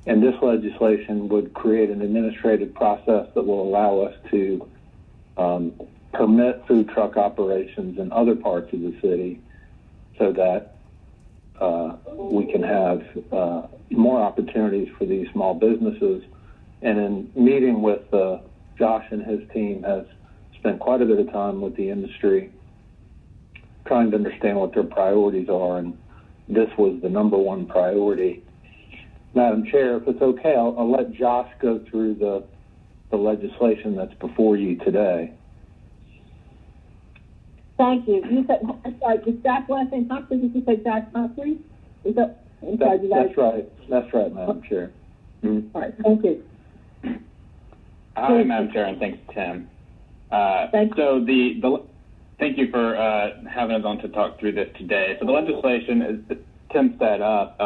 And this legislation would create an administrative process that will allow us to permit food truck operations in other parts of the city so that we can have more opportunities for these small businesses. And in meeting with Josh and his team has spent quite a bit of time with the industry trying to understand what their priorities are, and this was the number one priority. Madam Chair, if it's okay, I'll let Josh go through the legislation that's before you today. Thank you. You said, I'm sorry, is Josh last name Humphreys? Did you say Josh Humphreys? Is that, that's right. That's right, Madam Chair. All right, thank you. Hi, Madam Chair, and thanks, Tim. Thank you. So thank you for having us on to talk through this today. So the legislation, as Tim set up,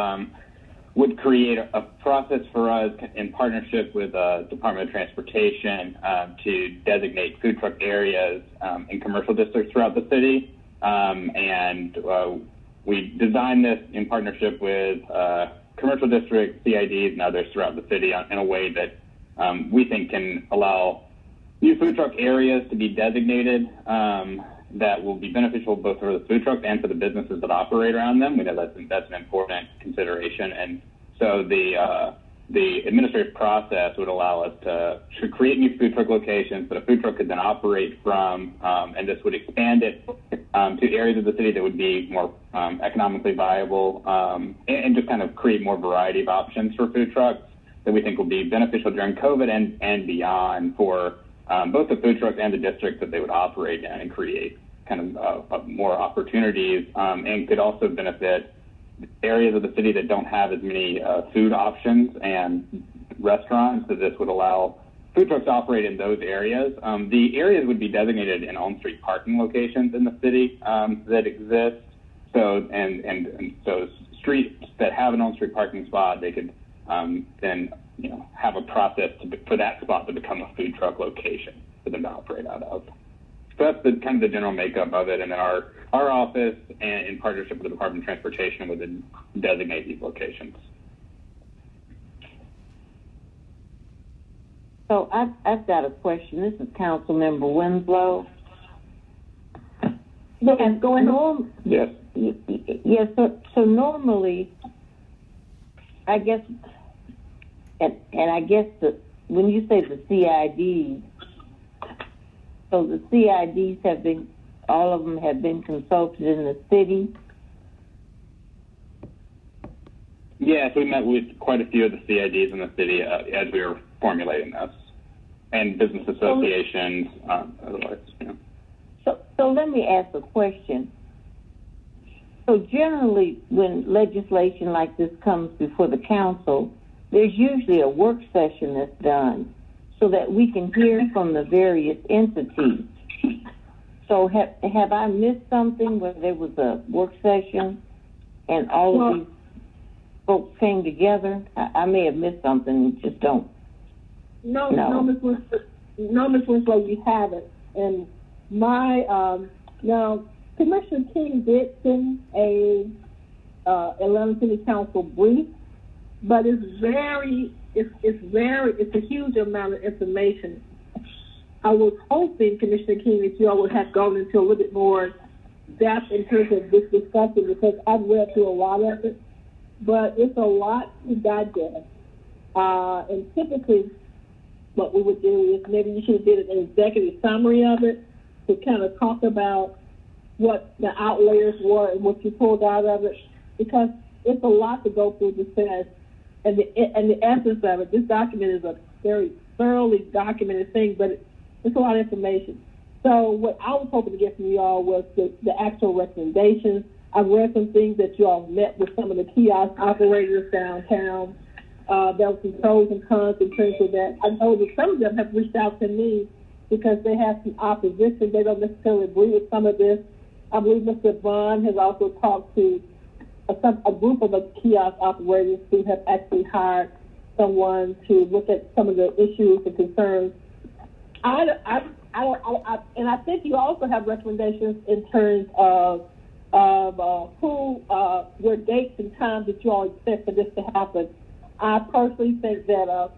would create a process for us in partnership with Department of Transportation to designate food truck areas in commercial districts throughout the city. We designed this in partnership with commercial districts, CIDs, and others throughout the city in a way that we think can allow new food truck areas to be designated that will be beneficial both for the food trucks and for the businesses that operate around them. We know that's an important consideration. And so the administrative process would allow us to create new food truck locations that a food truck could then operate from, and this would expand it to areas of the city that would be more economically viable, and just kind of create more variety of options for food trucks that we think will be beneficial during COVID and beyond for both the food trucks and the districts that they would operate in, and create kind of more opportunities, and could also benefit areas of the city that don't have as many food options and restaurants. So this would allow food trucks to operate in those areas. The areas would be designated in on-street parking locations in the city that exist. So and so streets that have an on-street parking spot, they could then have a process for that spot to become a food truck location for them to operate out of. So that's the kind of the general makeup of it, and then our office, and in partnership with the Department of Transportation, would then designate these locations. So I've got a question. This is Councilmember Winslow. Yes, go ahead. Yes. Yes. So normally, I guess, and I guess when you say the CIDs, so the CIDs have been, all of them have been consulted in the city? Yes, we met with quite a few of the CIDs in the city as we were formulating this, and business associations, otherwise. So let me ask a question. So generally, when legislation like this comes before the council, there's usually a work session that's done so that we can hear from the various entities. So have I missed something where there was a work session and all of these folks came together? I may have missed something, just don't. No, Ms. Winslow, you haven't. And now, Commissioner King did send a Atlanta City Council brief, but it's a huge amount of information. I was hoping, Commissioner King, that you all would have gone into a little bit more depth in terms of this discussion, because I've read through a lot of it, but it's a lot to digest. And typically, what we would do is maybe you should have did an executive summary of it to kind of talk about what the outliers were and what you pulled out of it, because it's a lot to go through to say. And the essence of it, this document is a very thoroughly documented thing, but it's a lot of information. So what I was hoping to get from you all was the actual recommendations. I've read some things that you all met with some of the kiosk operators downtown. There were some pros and cons in terms of that. I know that some of them have reached out to me because they have some opposition. They don't necessarily agree with some of this. I believe Mr. Vaughn has also talked to a group of kiosk operators who have actually hired someone to look at some of the issues and concerns. And I think you also have recommendations in terms of where dates and times that you all expect for this to happen. I personally think that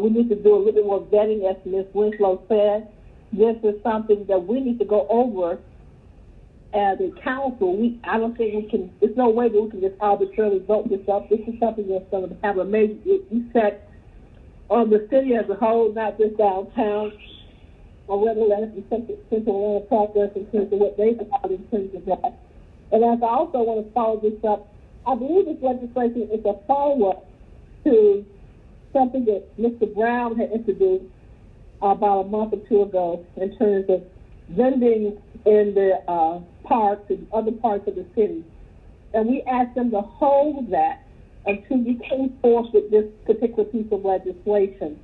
we need to do a little bit more vetting, as Ms. Winslow said. This is something that we need to go over as a council. I don't think we can, there's no way that we can just arbitrarily vote this up. This is something that's going to have a major effect on the city as a whole, not just downtown, or whether that's Central Atlanta progress in terms of what they thought in terms of that. And as I also want to follow this up, I believe this legislation is a follow-up to something that Mr. Brown had introduced about a month or two ago in terms of vending in the parks and other parts of the city. And we asked them to hold that until we came forth with this particular piece of legislation.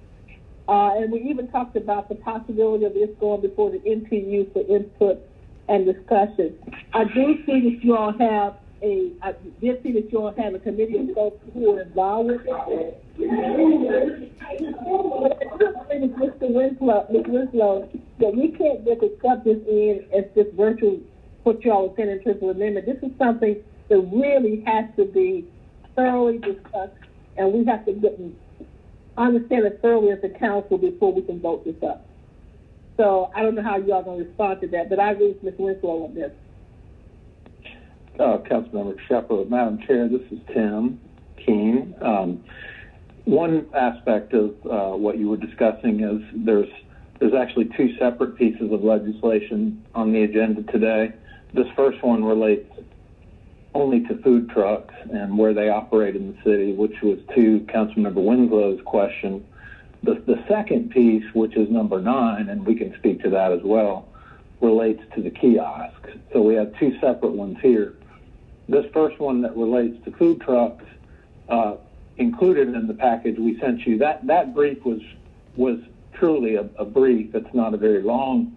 And we even talked about the possibility of this going before the NTU for input and discussion. I do see that you all have I did see that you all have a committee of folks who are involved with it. Mr. Winslow, that we can't just accept this in as this virtual, what you all were saying in terms of amendment. This is something that really has to be thoroughly discussed, and we have to understand it thoroughly as a council before we can vote this up. So I don't know how you all going to respond to that, but I agree with Mr. Winslow on this. Councilmember Shepherd, Madam Chair, this is Tim Keene. One aspect of what you were discussing is there's actually two separate pieces of legislation on the agenda today. This first one relates only to food trucks and where they operate in the city, which was to Councilmember Winslow's question. The second piece, which is number 9, and we can speak to that as well, relates to the kiosks. So we have two separate ones here. This first one that relates to food trucks, included in the package we sent you, that brief was truly a brief. It's not a very long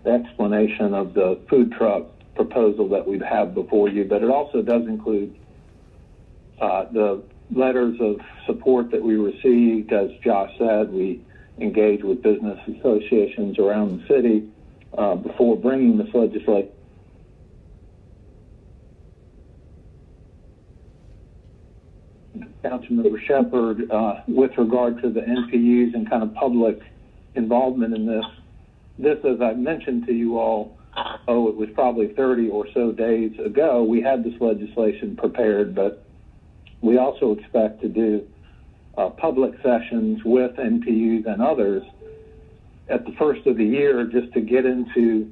explanation of the food truck proposal that we've had before you, but it also does include the letters of support that we received. As Josh said, we engaged with business associations around the city before bringing this legislation. Councilmember Shepherd, with regard to the NPUs and kind of public involvement in this, as I mentioned to you all, it was probably 30 or so days ago, we had this legislation prepared, but we also expect to do public sessions with NPUs and others at the first of the year just to get into,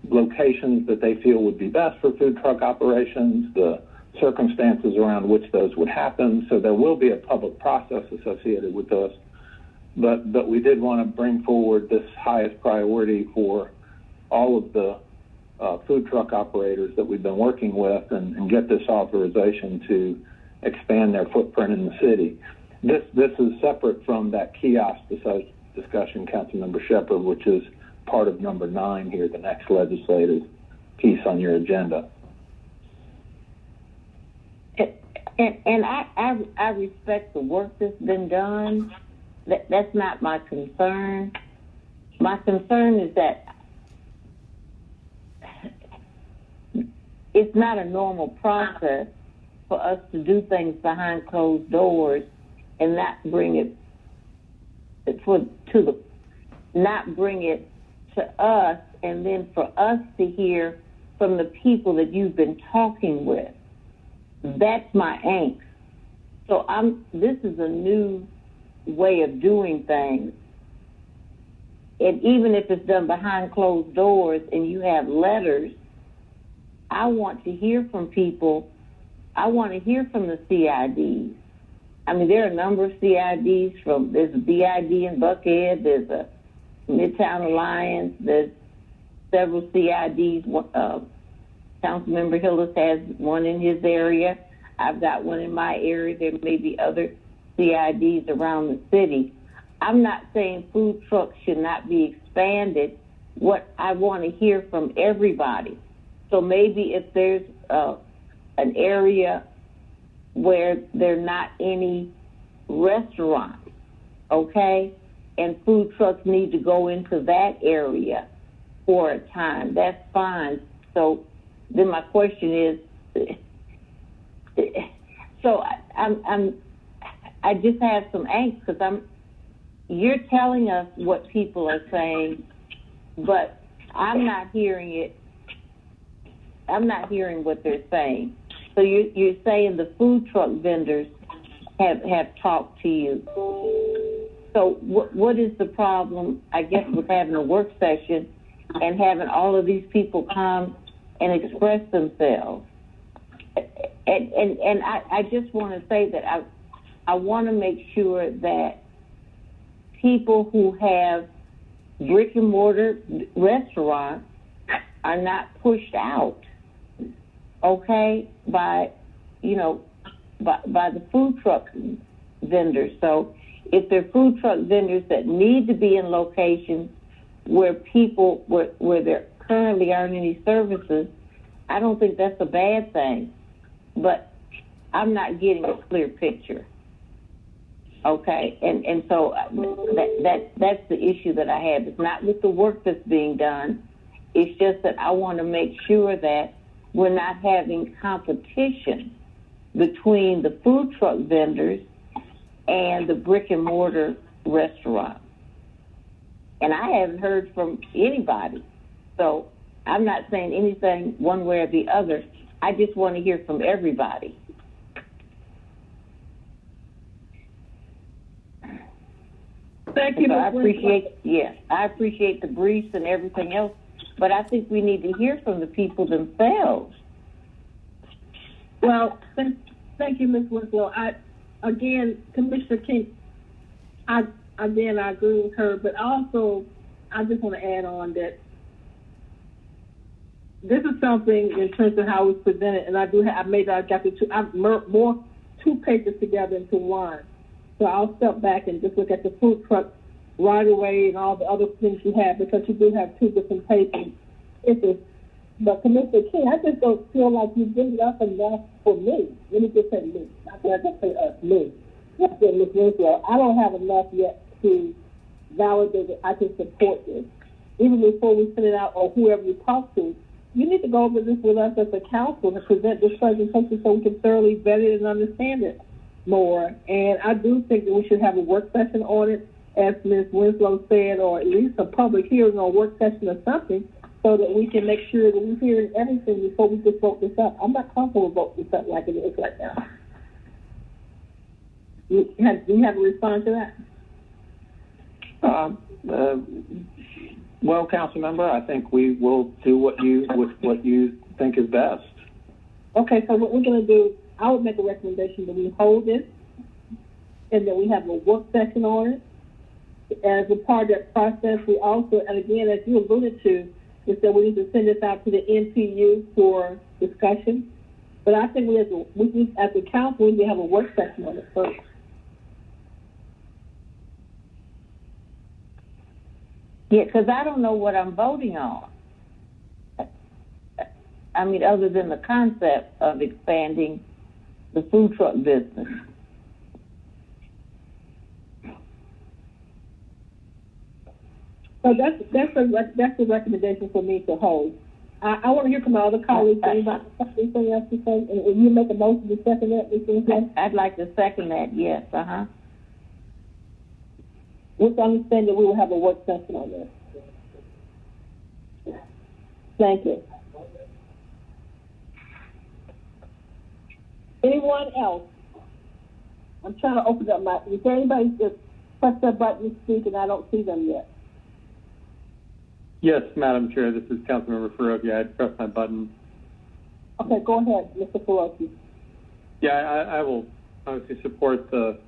locations that they feel would be best for food truck operations, the circumstances around which those would happen. So there will be a public process associated with this, but we did want to bring forward this highest priority for all of the food truck operators that we've been working with and get this authorization to expand their footprint in the city. This is separate from that kiosk discussion, Councilmember Shepherd, which is part of number 9 here, the next legislative piece on your agenda. And I respect the work that's been done. That's not my concern. My concern is that it's not a normal process for us to do things behind closed doors and not bring it to us, and then for us to hear from the people that you've been talking with. That's my angst. So this is a new way of doing things. And even if it's done behind closed doors and you have letters, I want to hear from people. I want to hear from the CIDs. I mean, there are a number of CIDs there's a BID in Buckhead, there's a Midtown Alliance, there's several CIDs. Councilmember Hillis has one in his area. I've got one in my area. There may be other CIDs around the city. I'm not saying food trucks should not be expanded. What I want to hear from everybody. So maybe if there's an area where there are not any restaurants, okay, and food trucks need to go into that area for a time, that's fine. So then my question is, so I just have some angst because you're telling us what people are saying, but I'm not hearing it. I'm not hearing what they're saying. So you're saying the food truck vendors have talked to you. So what is the problem, I guess, with having a work session and having all of these people come and express themselves? And I just want to say that I want to make sure that people who have brick and mortar restaurants are not pushed out, okay, by the food truck vendors. So if there are food truck vendors that need to be in locations where there currently aren't any services, I don't think that's a bad thing, but I'm not getting a clear picture. Okay, and so that's the issue that I have. It's not with the work that's being done. It's just that I want to make sure that we're not having competition between the food truck vendors and the brick and mortar restaurant. And I haven't heard from anybody. So I'm not saying anything one way or the other. I just want to hear from everybody. Thank you, so Ms. I appreciate the briefs and everything else, but I think we need to hear from the people themselves. Well, thank you, Ms. Winslow. Commissioner King, I agree with her, but also I just want to add on that this is something in terms of how it's presented, and I got the two papers together into one. So I'll step back and just look at the food truck right away and all the other things you have, because you do have two different papers. But Commissioner King, I just don't feel like you bring it up enough for me. Let me just say me. I just say us, me. Ms. Winslow, I don't have enough yet to validate that I can support this. Even before we send it out, or whoever you talk to, you need to go over this with us as a council and present this presentation so we can thoroughly vet it and understand it more. And I do think that we should have a work session on it, as Ms. Winslow said, or at least a public hearing or work session or something, so that we can make sure that we're hearing everything before we just vote this up. I'm not comfortable voting this up like it is right now. Do you have a response to that? Well, council member, I think we will do what you think is best. Okay, so what we're going to do, I would make a recommendation that we hold it, and that we have a work session on it. As a part of that process, we also, and again, as you alluded to, is that we need to send this out to the NPU for discussion. But I think as a council, we need to have a work session on it first. Yeah, because I don't know what I'm voting on. I mean, other than the concept of expanding the food truck business. So that's a recommendation for me to hold. I want to hear from my other colleagues. Anybody have anything else to say? And if you make a motion to second that, I'd like to second that. Yes. With the understanding that we will have a work session on this. Thank you. Anyone else? I'm trying to open up is there anybody that pressed that button to speak and I don't see them yet? Yes, Madam Chair, this is Councilmember Farokhi. I pressed my button. Okay, go ahead, Mr. Farokhi. Yeah, I will obviously support the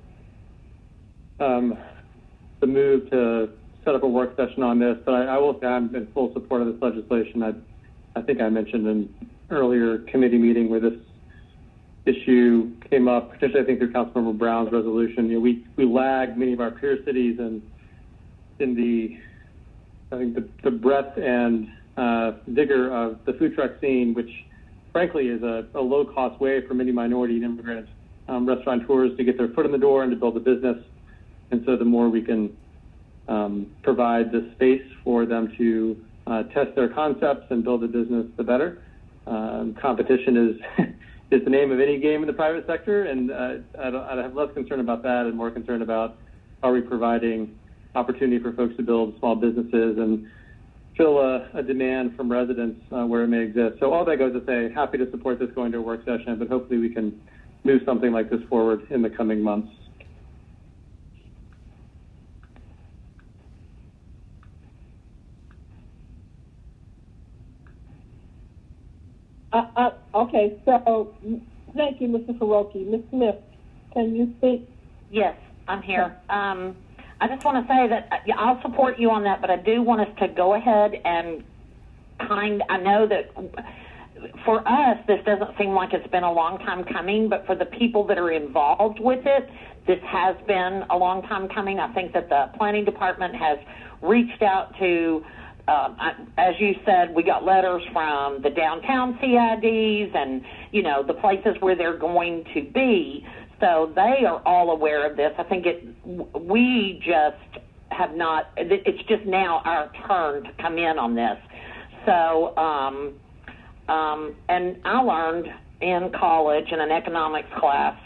move to set up a work session on this, but I will say I'm in full support of this legislation. I think I mentioned in an earlier committee meeting where this issue came up, particularly I think through Councilmember Brown's resolution. You know, we lag many of our peer cities in the the breadth and vigor of the food truck scene, which frankly is a low-cost way for many minority and immigrant restaurateurs to get their foot in the door and to build a business. And so the more we can provide the space for them to test their concepts and build a business, the better. Competition is the name of any game in the private sector, and I have less concern about that and more concern about are we providing opportunity for folks to build small businesses and fill a demand from residents where it may exist. So all that goes to say, happy to support this going to a work session, but hopefully we can move something like this forward in the coming months. Okay, so thank you, Mr. Farokhi. Ms. Smith, can you speak? Yes, I'm here. I just want to say that I'll support you on that, but I do want us to go ahead and I know that for us, this doesn't seem like it's been a long time coming, but for the people that are involved with it, this has been a long time coming. I think that the planning department has reached out to as you said, we got letters from the downtown CIDs and, the places where they're going to be. So they are all aware of this. I think we just have not, it's just now our turn to come in on this. So, and I learned in college in an economics class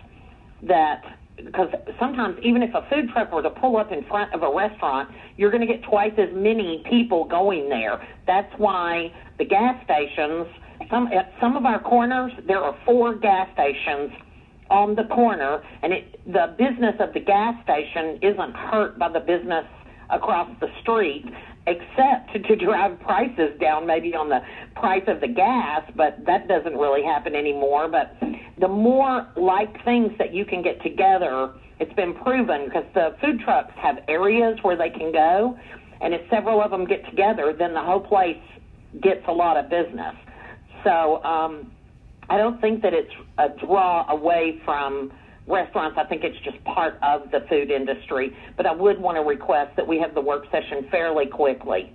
that, because sometimes even if a food truck were to pull up in front of a restaurant, you're going to get twice as many people going there. That's why the gas stations, at some of our corners, there are 4 gas stations on the corner, and the business of the gas station isn't hurt by the business across the street, except to drive prices down maybe on the price of the gas, but that doesn't really happen anymore. But the more like things that you can get together, it's been proven, because the food trucks have areas where they can go, and if several of them get together, then the whole place gets a lot of business. So I don't think that it's a draw away from restaurants. I think it's just part of the food industry. But I would want to request that we have the work session fairly quickly.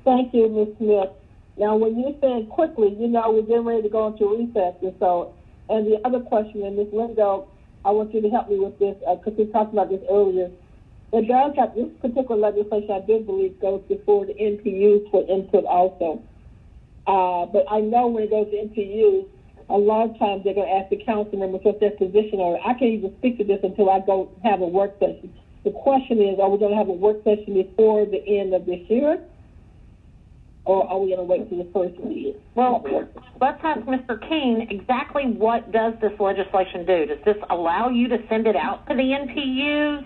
Thank you, Ms. Smith. Now, when you said quickly, we're getting ready to go into recess. And the other question, and Ms. Lindo, I want you to help me with this, because we talked about this earlier. It does have, this particular legislation, I do believe, goes before the NPUs for input also. But I know when it goes to NPUs, a lot of times they're going to ask the council members what their position on it. I can't even speak to this until I go have a work session. The question is, are we going to have a work session before the end of this year? Or are we going to wait till the first of the year? Well, let's ask Mr. King exactly what does this legislation do? Does this allow you to send it out to the NPUs?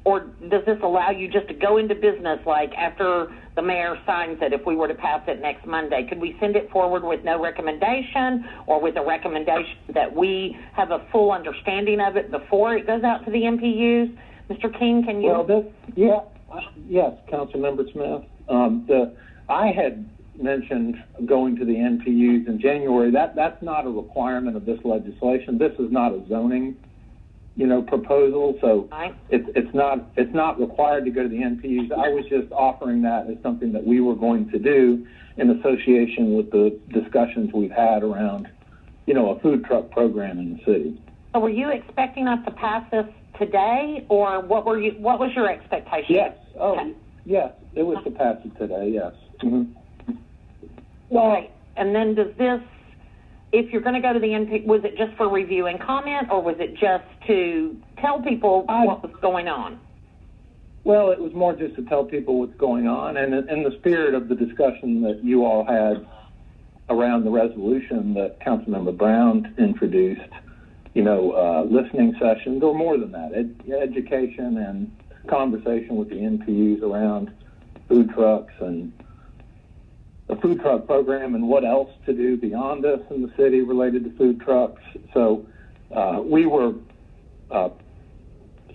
Or does this allow you just to go into business, like after the mayor signs it, if we were to pass it next Monday? Could we send it forward with no recommendation, or with a recommendation that we have a full understanding of it before it goes out to the NPUs? Mr. King, can you? Well, yes, Councilmember Smith. I had mentioned going to the NPUs in January. That's not a requirement of this legislation. This is not a zoning proposal, so it's not required to go to the NPUs. I was just offering that as something that we were going to do in association with the discussions we've had around, a food truck program in the city. So were you expecting us to pass this today, or what was your expectation? Yes. Yes, it was to pass it today, yes. Mm-hmm. Right. And then does this, if you're going to go to the NP, was it just for review and comment, or was it just to tell people what was going on? Well, it was more just to tell people what's going on, and in the spirit of the discussion that you all had around the resolution that Councilmember Brown introduced, listening sessions, or more than that, education and conversation with the NPUs around food trucks and the food truck program and what else to do beyond this in the city related to food trucks. So we were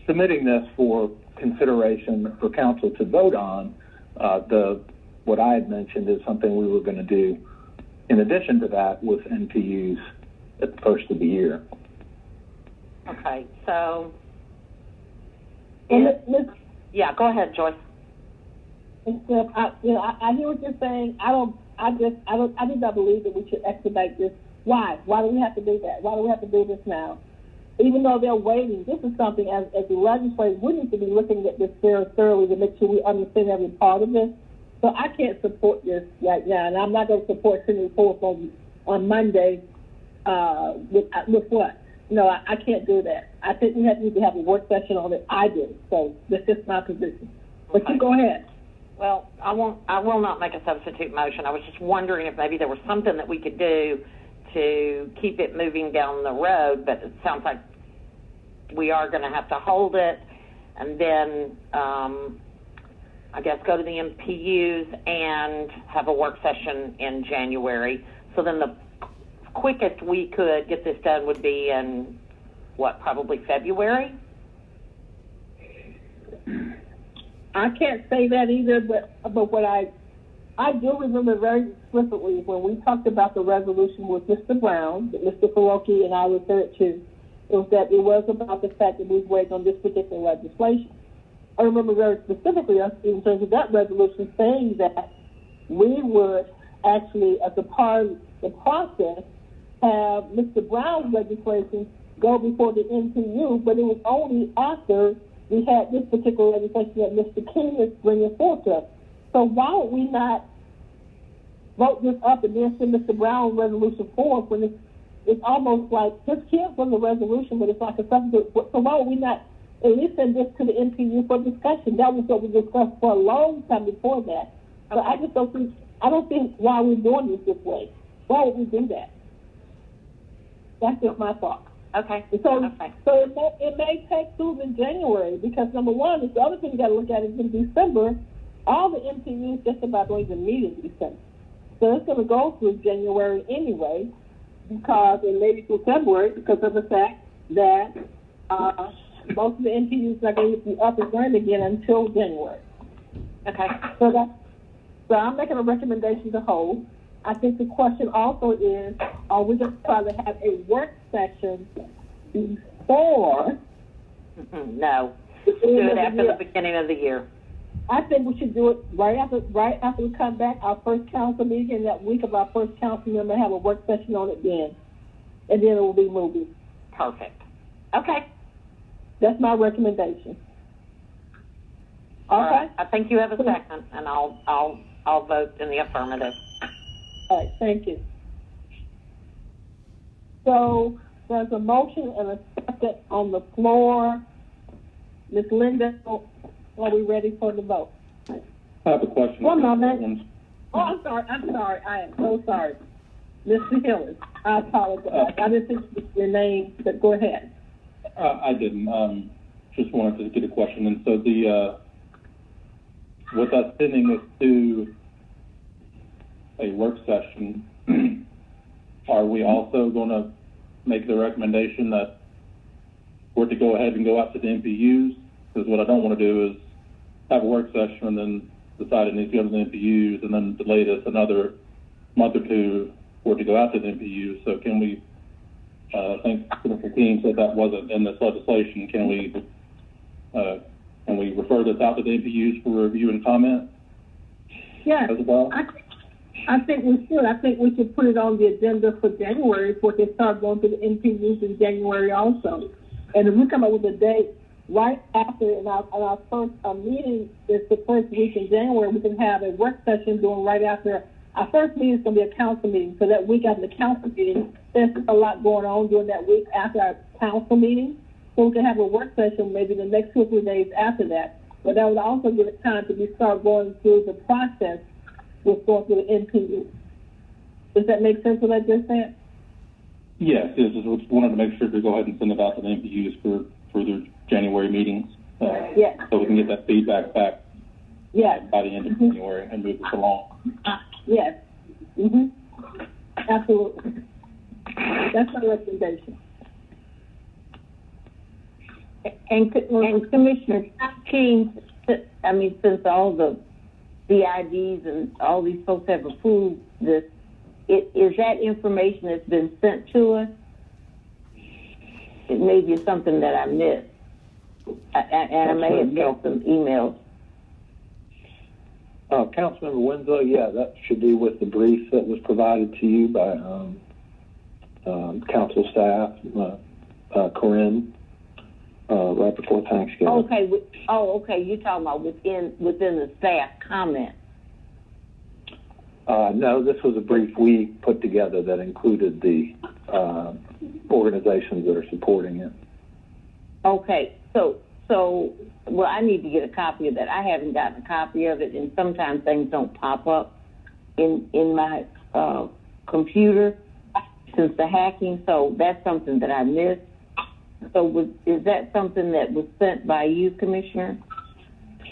submitting this for consideration for council to vote on. What I had mentioned is something we were going to do in addition to that with NPUs at the first of the year. Okay, so yeah, go ahead, Joyce. I hear what you're saying. I do not believe that we should expedite this. Why? Why do we have to do that? Why do we have to do this now? Even though they're waiting, this is something as the legislature, we need to be looking at this very thoroughly to make sure we understand every part of this. So I can't support this right now, and I'm not going to support sending forth on Monday with what? No, I can't do that. I think we need to have a work session on it. I do. So that's just my position. But you go ahead. Well, I will not make a substitute motion. I was just wondering if maybe there was something that we could do to keep it moving down the road, but it sounds like we are going to have to hold it and then I guess go to the MPUs and have a work session in January. So then the quickest we could get this done would be in, probably February? I can't say that either, but what I do remember very explicitly when we talked about the resolution with Mr. Brown, that Mr. Faroki and I referred to, was that it was about the fact that we was waiting on this particular legislation. I remember very specifically us in terms of that resolution saying that we would actually, as a part of the process, have Mr. Brown's legislation go before the NPU, but it was only after we had this particular legislation that Mr. King is bringing forth to us. So why would we not vote this up and then send Mr. Brown's resolution forward when it's almost like just cancel the resolution, but it's like a substitute. So why would we not at least send this to the NPU for discussion? That was what we discussed for a long time before that. But I just don't think, why we're doing this way. Why would we do that? That's just my thought. Okay. So it may take through in January because number one, the other thing you got to look at is in December, all the MPUs just about don't even meet in December. So it's going to go through January anyway, because it may be through February because of the fact that most of the MPUs are not going to be up and running again until January. Okay. So I'm making a recommendation to hold. I think the question also is, are we going to try to have a work session before? No. Do it after the beginning of the year. I think we should do it right after we come back, our first council meeting, and that week of our first council member have a work session on it then. And then it will be moving. Perfect. Okay. That's my recommendation. All right. I think you have a second, and I'll vote in the affirmative. All right, thank you. So there's a motion and a second on the floor. Ms. Linda, are we ready for the vote? I have a question. One moment. Oh, I'm sorry. I am so sorry. Mr. Hillis, I apologize. I didn't think your name, but go ahead. I didn't. Just wanted to get a question. And so with us sending this to a work session, are we also going to make the recommendation that we're to go ahead and go out to the MPUs? Because what I don't want to do is have a work session and then decide it needs to go to the MPUs and then delay this another month or two for it to go out to the MPUs. So can we, I think Senator King said that wasn't in this legislation. Can we refer this out to the MPUs for review and comment? Yeah. As well? I think we should. I think we should put it on the agenda for January before they start going to the MPUs in January also. And if we come up with a date right after in our first meeting, it's the first week in January, we can have a work session doing right after. Our first meeting is going to be a council meeting. So that week after the council meeting, there's a lot going on during that week after our council meeting. So we can have a work session maybe the next 2 or 3 days after that. But that would also give it time to start going through the process with going through the NPU. Does that make sense what I just said? Yes, I just wanted to make sure to go ahead and send it out to the MPUs for their January meetings. Yes. So we can get that feedback back yes. By the end of January and move this along. Yes. Absolutely. That's my recommendation. And Commissioner King, I mean, since all the CIDs and all these folks have approved this, is that information that's been sent to us? It may be something that I missed. And I may have got some emails. Councilmember Winslow, yeah, that should be with the brief that was provided to you by council staff, Corinne, right before Thanksgiving. Okay. Okay. You're talking about within the staff comment. No, this was a brief we put together that included the organizations that are supporting it. Okay. So, well, I need to get a copy of that. I haven't gotten a copy of it, and sometimes things don't pop up in my computer since the hacking. So that's something that I missed. So is that something that was sent by you, Commissioner?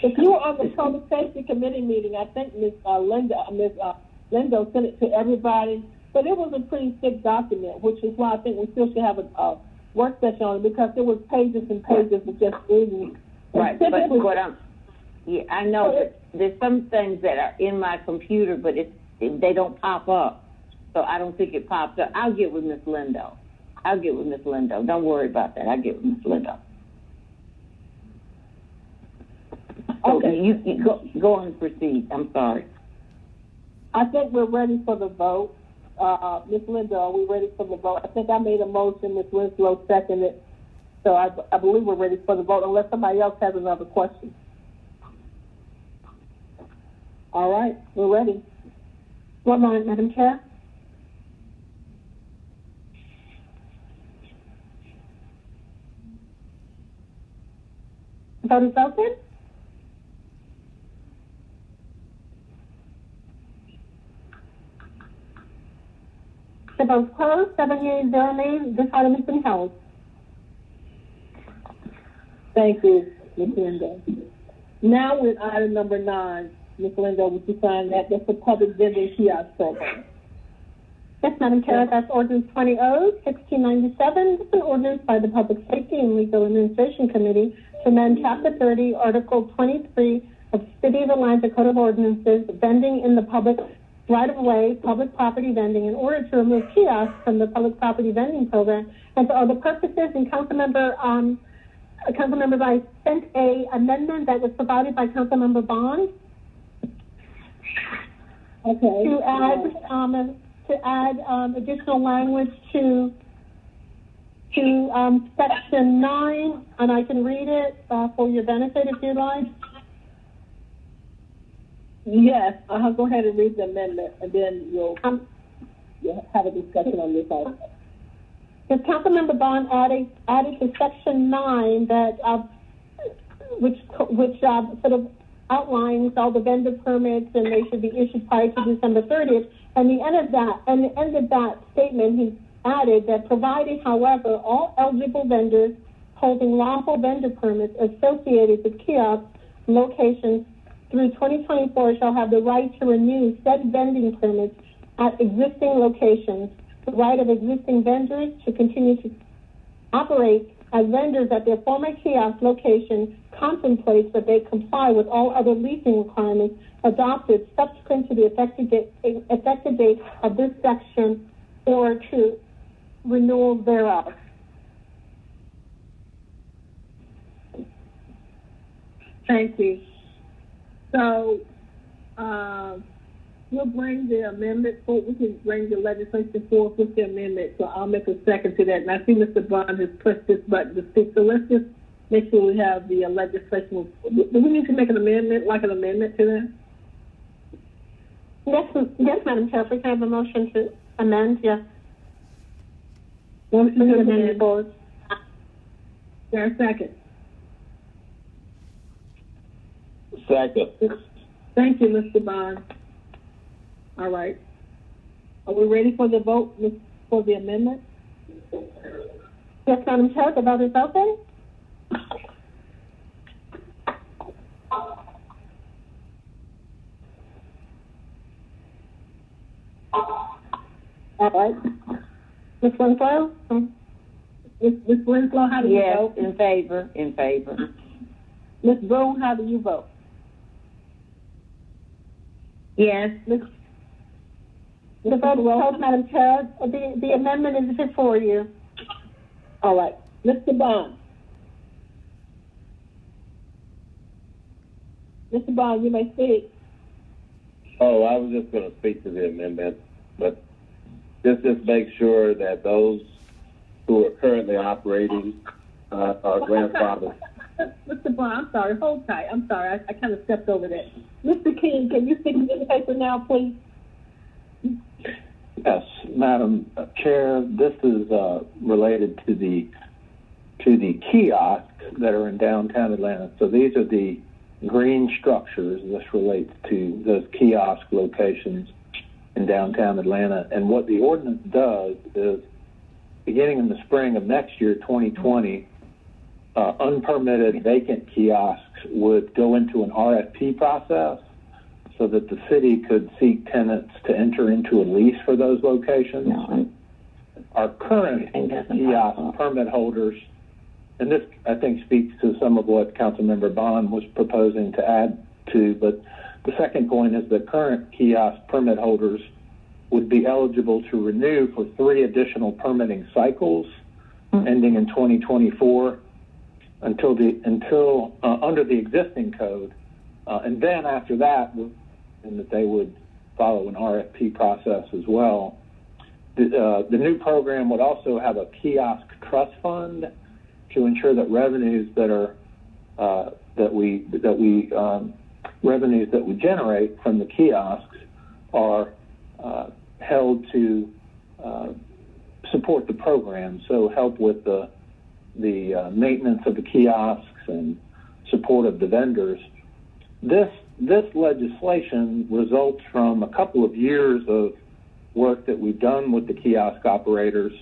If you were on the Public Safety Committee meeting, I think Ms. Lindo sent it to everybody, but it was a pretty thick document, which is why I think we still should have a work session on it, because there was pages and pages of just reading. Right, but what I know that there's some things that are in my computer, but they don't pop up, so I don't think it pops up. I'll get with Ms. Lindo. Don't worry about that. I'll get with Ms. Lindo. Okay, you go on and proceed. I'm sorry. I think we're ready for the vote. Ms. Linda, are we ready for the vote? I think I made a motion, Ms. Winslow seconded. So I believe we're ready for the vote, unless somebody else has another question. All right, we're ready. One moment, Madam Chair. Vote is open. The vote is closed. 7 yeas, 0 nays. This item has been held. Thank you, Ms. Linda. Now with item number 9. Ms. Linda, would you sign that? That's the public vending kiosk program. Yes, Madam Chair, that's Ordinance 20-1697. It's an ordinance by the Public Safety and Legal Administration Committee to amend Chapter 30, Article 23 of City of Atlanta Code of Ordinances, vending in the public right-of-way, public property vending, in order to remove kiosks from the public property vending program and for other purposes. And Councilmember I sent a amendment that was provided by Councilmember Bond. Okay. To add additional language to Section 9, and I can read it for your benefit if you'd like. Yes, go ahead and read the amendment, and then you'll have a discussion on this item. Because Councilmember Bond added to Section 9 that which sort of outlines all the vendor permits, and they should be issued prior to December 30th. And the end of that statement, he added that provided, however, all eligible vendors holding lawful vendor permits associated with kiosk locations through 2024 shall have the right to renew said vending permits at existing locations. The right of existing vendors to continue to operate as vendors at their former kiosk location contemplates that they comply with all other leasing requirements adopted subsequent to the effective date of this section or to renewal thereof. Thank you. So we'll bring the amendment forward. We can bring the legislation forward with the amendment. So I'll make a second to that. And I see Mr. Bond has pushed this button to speak. So let's just make sure we have the legislation. Do we need to make an amendment, like an amendment to that? Yes, Madam Chair. If we can have a motion to amend, yes. Motion to amend. There a second? Second. Thank you, Mr. Bond. All right. Are we ready for the vote for the amendment? Yes, Madam Chair. The vote is open. All right. Ms. Winslow? Ms. Winslow, how do you vote? Yes, in favor. In favor. Ms. Boone, how do you vote? Yes. The vote is closed, Madam Chair. The amendment is before you. All right. Mr. Bond. Mr. Bond, you may speak. Oh, I was just going to speak to the amendment, but just make sure that those who are currently operating are grandfathered. Mr. Bond, I'm sorry. Hold tight. I'm sorry. I kind of stepped over that. Mr. King, can you speak to the paper now, please? Yes, Madam Chair, this is related to the kiosks that are in downtown Atlanta. So these are the green structures. This relates to those kiosk locations in downtown Atlanta. And what the ordinance does is, beginning in the spring of next year, 2020, unpermitted vacant kiosks would go into an RFP process so that the city could seek tenants to enter into a lease for those locations. No. Our current kiosk permit holders, and this I think speaks to some of what Councilmember Bond was proposing to add to, but the second point is that current kiosk permit holders would be eligible to renew for 3 additional permitting cycles ending in 2024 until under the existing code, And then after that, and that they would follow an RFP process as well. The new program would also have a kiosk trust fund to ensure that revenues revenues that we generate from the kiosks are held to support the program. So help with the maintenance of the kiosks and support of the vendors. This legislation results from a couple of years of work that we've done with the kiosk operators.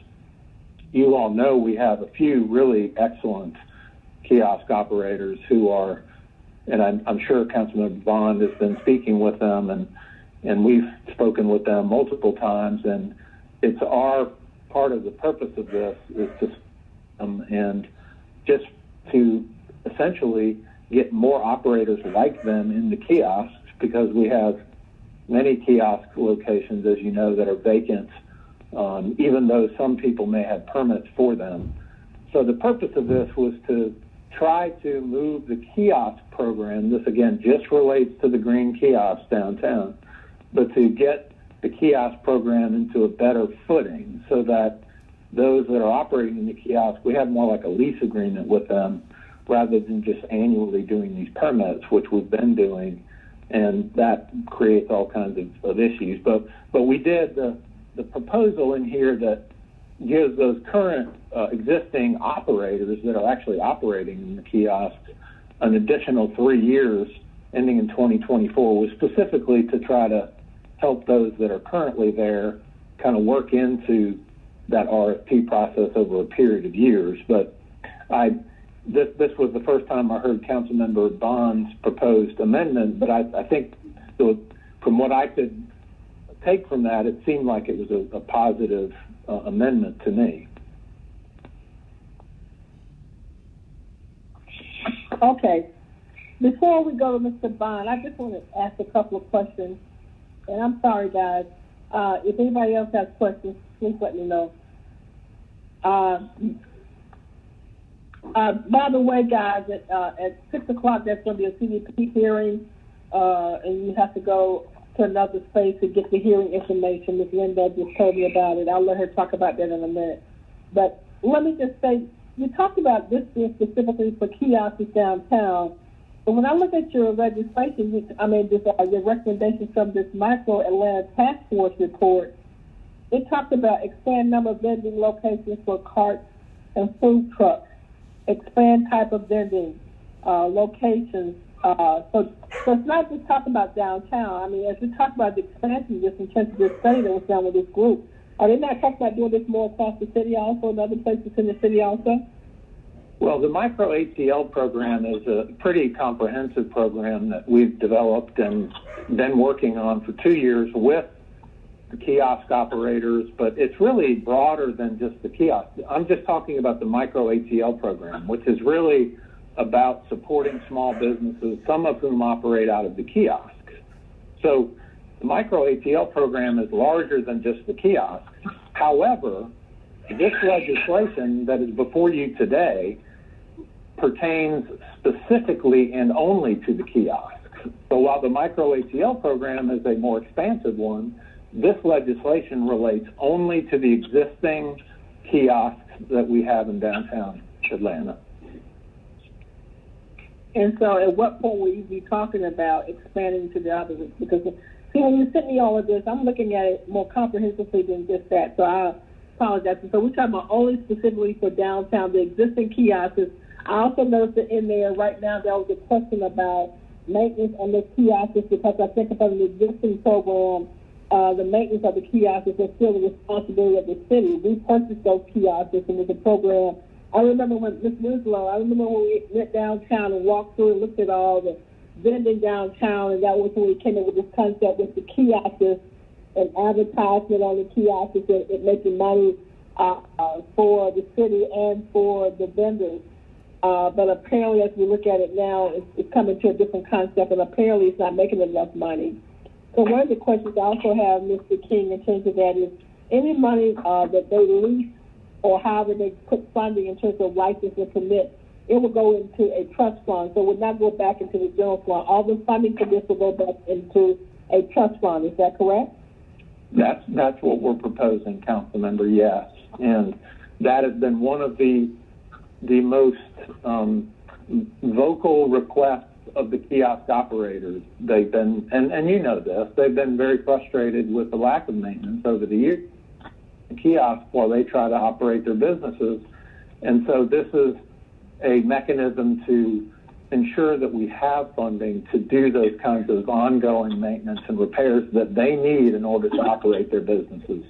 You all know we have a few really excellent kiosk operators who are, and I'm sure Councilmember Bond has been speaking with them, and we've spoken with them multiple times, and it's our part of the purpose of this is to and just to essentially get more operators like them in the kiosks, because we have many kiosk locations, as you know, that are vacant, even though some people may have permits for them. So the purpose of this was to try to move the kiosk program. This, again, just relates to the green kiosks downtown, but to get the kiosk program into a better footing so that those that are operating in the kiosk, we have more like a lease agreement with them rather than just annually doing these permits, which we've been doing, and that creates all kinds of issues. But we did the proposal in here that gives those current existing operators that are actually operating in the kiosks an additional 3 years ending in 2024, was specifically to try to help those that are currently there kind of work into that RFP process over a period of years. But this was the first time I heard Councilmember Bond's proposed amendment, but I think from what I could take from that, it seemed like it was a positive amendment to me. Okay. Before we go to Mr. Bond, I just want to ask a couple of questions. And I'm sorry, guys. If anybody else has questions, please let me know. By the way, guys, at 6 o'clock, there's going to be a CDP hearing, and you have to go to another space to get the hearing information. Ms. Linda just told me about it. I'll let her talk about that in a minute. But let me just say, you talked about this being specifically for kiosks downtown. But when I look at your legislation, your recommendations from this Micro Atlanta Task Force report, it talked about expand number of vending locations for carts and food trucks, expand type of vending locations. So it's not just talking about downtown. I mean, as we talk about the expansion just in terms of this study that was done with this group, are they not talking about doing this more across the city also, and other places in the city also? Well, the Micro ATL program is a pretty comprehensive program that we've developed and been working on for 2 years with the kiosk operators, but it's really broader than just the kiosk. I'm just talking about the Micro ATL program, which is really about supporting small businesses, some of whom operate out of the kiosks. So the Micro ATL program is larger than just the kiosks. However, this legislation that is before you today pertains specifically and only to the kiosks. So while the Micro ATL program is a more expansive one, this legislation relates only to the existing kiosks that we have in downtown Atlanta. And so at what point will you be talking about expanding to the others? Because, see, when you sent me all of this, I'm looking at it more comprehensively than just that. So I apologize. So we're talking about only specifically for downtown, the existing kiosks. I also noticed that in there right now there was a question about maintenance on the kiosks, because I think about the existing program, the maintenance of the kiosks is still the responsibility of the city. We purchased those kiosks, and there's a program. I remember when Ms. Winslow, when we went downtown and walked through and looked at all the vending downtown, and that was when we came up with this concept with the kiosks and advertisement on the kiosks and making money for the city and for the vendors. But apparently, as we look at it now, it's coming to a different concept, and apparently it's not making enough money. So one of the questions I also have, Mr. King, in terms of that is, any money that they lease or however they put funding in terms of license and permit, it will go into a trust fund, so it would not go back into the general fund. All the funding for this will go back into a trust fund. Is that correct? That's what we're proposing, Councilmember, yes. And that has been one of the most vocal requests of the kiosk operators. They've been, and you know this, they've been very frustrated with the lack of maintenance over the years. Kiosks while they try to operate their businesses. And so this is a mechanism to ensure that we have funding to do those kinds of ongoing maintenance and repairs that they need in order to operate their businesses.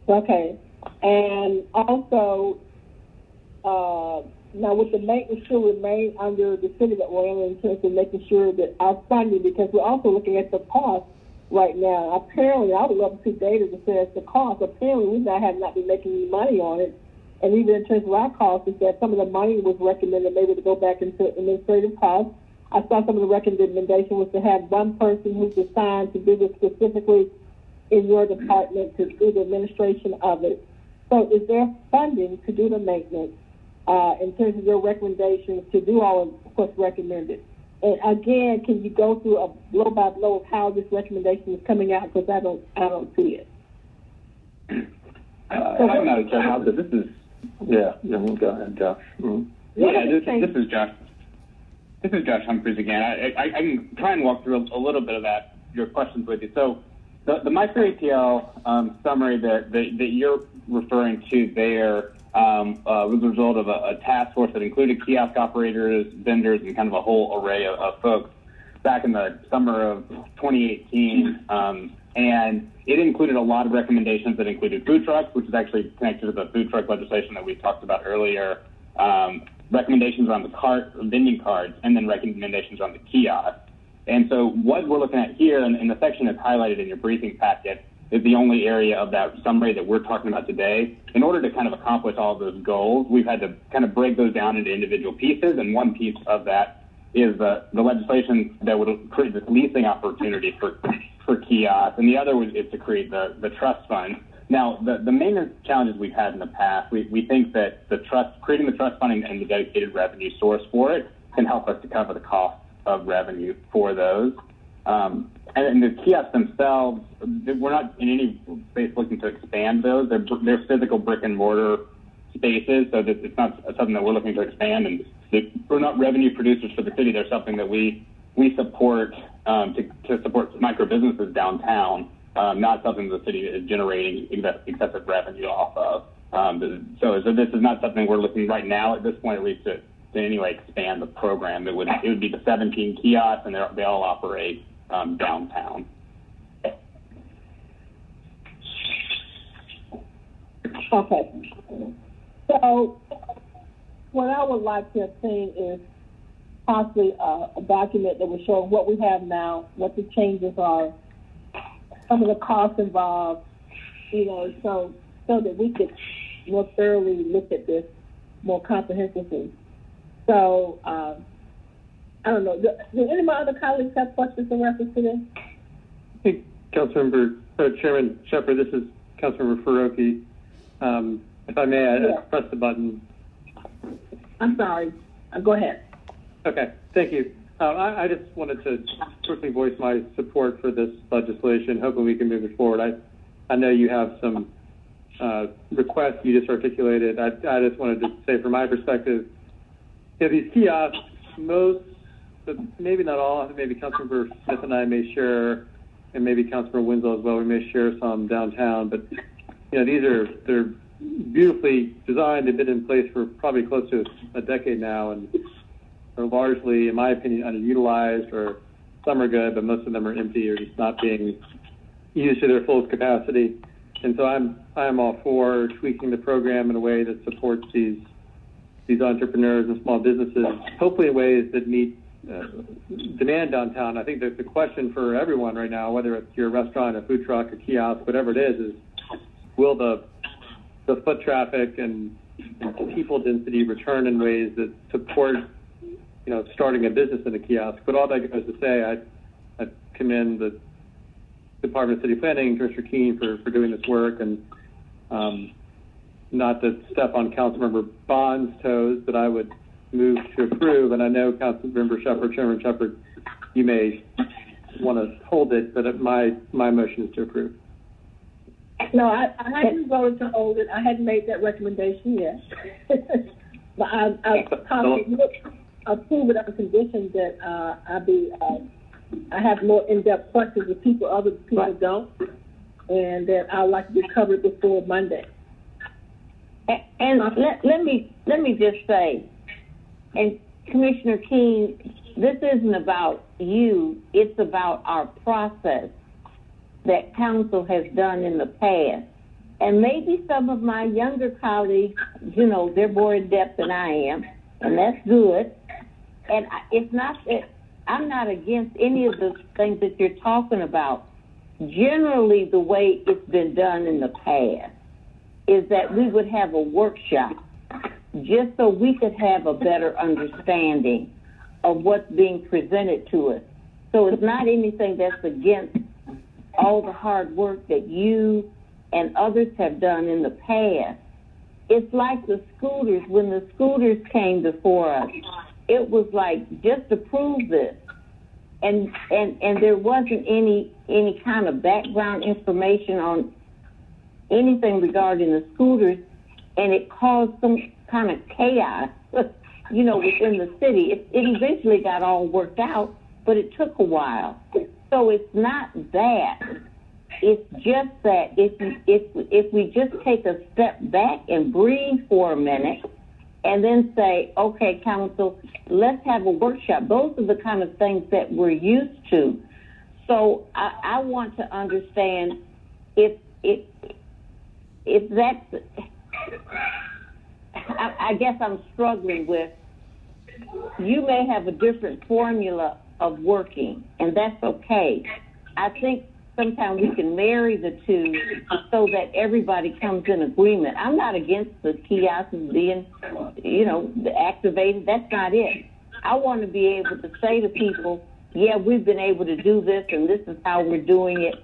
Okay. And also, now would the maintenance still remain under the city that we're in terms of making sure that our funding, because we're also looking at the cost right now. Apparently, I would love to see data that says the cost. Apparently, we have not been making any money on it. And even in terms of our costs, is that some of the money was recommended maybe to go back into administrative costs. I saw some of the recommendation was to have one person who's assigned to do this specifically in your department to do the administration of it. So is there funding to do the maintenance in terms of your recommendations to do all of what's recommended? And again, can you go through a blow by blow of how this recommendation is coming out? Because I don't see it. I'm not sure how this is. Yeah, go ahead, Josh. Mm-hmm. Yeah, this is Josh. This is Josh Humphreys again. I can try and walk through a little bit of your questions with you. So the micro ATL summary that you're referring to there was a result of a task force that included kiosk operators, vendors, and kind of a whole array of folks back in the summer of 2018. And it included a lot of recommendations that included food trucks, which is actually connected to the food truck legislation that we talked about earlier, recommendations around the vending cards, and then recommendations on the kiosk. And so what we're looking at here, and the section that's highlighted in your briefing packet, is the only area of that summary that we're talking about today. In order to kind of accomplish all of those goals, we've had to kind of break those down into individual pieces, and one piece of that is the legislation that would create this leasing opportunity for kiosks, and the other is to create the trust fund. Now, the maintenance challenges we've had in the past, we think that creating the trust fund and the dedicated revenue source for it can help us to cover the cost of revenue for those. And the kiosks themselves, we're not in any space looking to expand those. They're physical brick and mortar spaces, so that it's not something that we're looking to expand. And we're not revenue producers for the city. They're something that we support to support micro businesses downtown, not something the city is generating excessive revenue off of. So this is not something we're looking right now at this point, at least to in any way expand the program. It would be the 17 kiosks, and they all operate downtown. Okay. So what I would like to have seen is possibly a document that would show what we have now, what the changes are, some of the costs involved, so that we could more thoroughly look at this more comprehensively. So, I don't know. Do any of my other colleagues have questions in reference to this? Hey, Chairman Shepherd, this is Councilmember Faroki. If I may, I press the button. I'm sorry. Go ahead. Okay, thank you. I just wanted to quickly voice my support for this legislation, hoping we can move it forward. I know you have some requests you just articulated. I just wanted to say, from my perspective, these kiosks, most, but maybe not all, maybe Councilmember Smith and I may share, and maybe Councilmember Winslow as well, we may share some downtown, but they're beautifully designed. They've been in place for probably close to a decade now, and are largely, in my opinion, underutilized, or some are good, but most of them are empty or just not being used to their full capacity. And so I'm all for tweaking the program in a way that supports these entrepreneurs and small businesses, hopefully in ways that meet demand downtown. I think that the question for everyone right now, whether it's your restaurant, a food truck, a kiosk, whatever it is will the foot traffic and people density return in ways that support starting a business in a kiosk. But all that goes to say, I commend the Department of City Planning, Commissioner Keene, for doing this work, and not to step on Councilmember Bond's toes, but I would move to approve. And I know Councilmember Shepherd, Chairman Shepherd, you may want to hold it, but my motion is to approve. No, I hadn't voted to hold it. I hadn't made that recommendation yet. But I approve it on the condition that I have more in-depth questions with other people don't, and that I'd like to be covered before Monday. And let me just say, and Commissioner King, this isn't about you, it's about our process that council has done in the past. And maybe some of my younger colleagues, they're more in depth than I am, and that's good. And it's not that I'm not against any of the things that you're talking about. Generally, the way it's been done in the past is that we would have a workshop just so we could have a better understanding of what's being presented to us. So it's not anything that's against all the hard work that you and others have done in the past. It's like the scooters. When the scooters came before us, it was like, just approve this. And there wasn't any kind of background information on anything regarding the scooters, and it caused some kind of chaos, within the city. It eventually got all worked out, but it took a while. So it's not that. It's just that if we just take a step back and breathe for a minute and then say, okay, council, let's have a workshop. Those are the kind of things that we're used to. So I want to understand if that's, I guess I'm struggling with, you may have a different formula of working, and that's okay. I think sometimes we can marry the two so that everybody comes in agreement. I'm not against the kiosks being, activated. That's not it. I want to be able to say to people, yeah, we've been able to do this, and this is how we're doing it,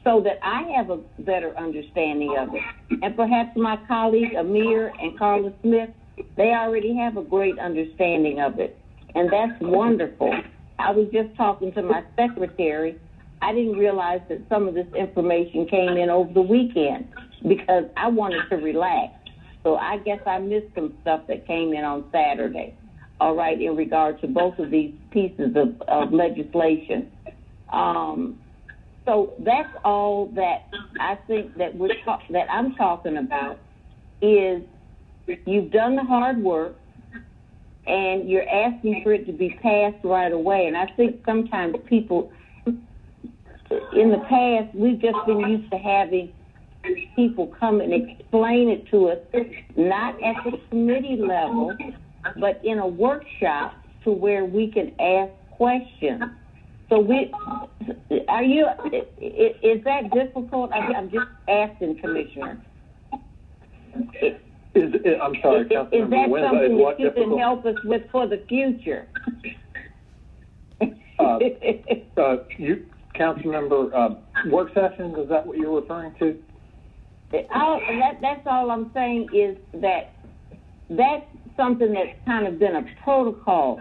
so that I have a better understanding of it. And perhaps my colleague Amir and Carla Smith, they already have a great understanding of it, and that's wonderful. I was just talking to my secretary. I didn't realize that some of this information came in over the weekend because I wanted to relax. So I guess I missed some stuff that came in on Saturday, all right, in regard to both of these pieces of legislation. So that's all that I think that that I'm talking about is you've done the hard work and you're asking for it to be passed right away. And I think sometimes people in the past, we've just been used to having people come and explain it to us, not at the committee level, but in a workshop to where we can ask questions. So is that difficult? I'm just asking, Commissioner. I'm sorry, Councilmember. Is that something that you can help us with for the future? Councilmember, work sessions, is that what you're referring to? That's all I'm saying is that's something that's kind of been a protocol,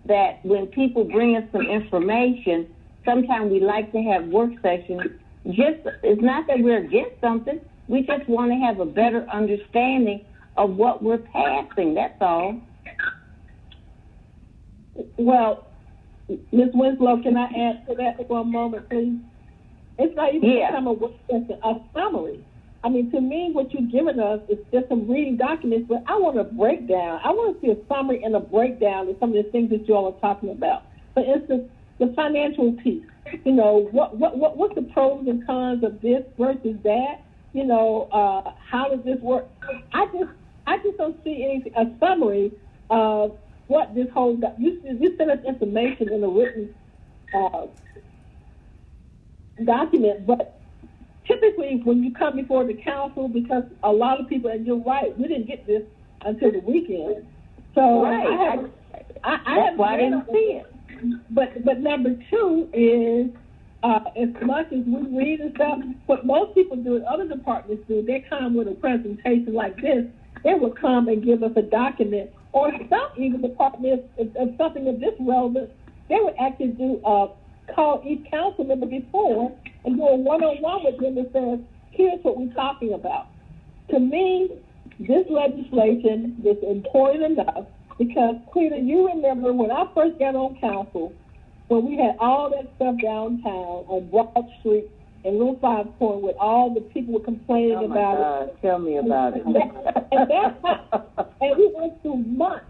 that when people bring us some information, sometimes we like to have work sessions. It's not that we're against something. We just want to have a better understanding of what we're passing. That's all. Well, Ms. Winslow, can I add to that for a moment, please? It's not even become a work session, a summary. I mean, to me, what you've given us is just some reading documents, but I want a breakdown. I want to see a summary and a breakdown of some of the things that you all are talking about. For instance, the financial piece. What's the pros and cons of this versus that? How does this work? I just don't see a summary of what this whole. You sent us information in a written document, but typically when you come before the council, because a lot of people, and you're right, we didn't get this until the weekend. So right. That's why I didn't see it. But number two is as much as we read and stuff, what most people do and other departments do, they come with a presentation like this. They will come and give us a document, or some even departments, if something of this relevance, they would actually call each council member before and do a one-on-one with them that says, here's what we're talking about. To me, this legislation is important enough because, Cleta, you remember when I first got on council, when we had all that stuff downtown on Broad Street and Little Five Point, with all the people were complaining about it. Tell me about it. And we went through months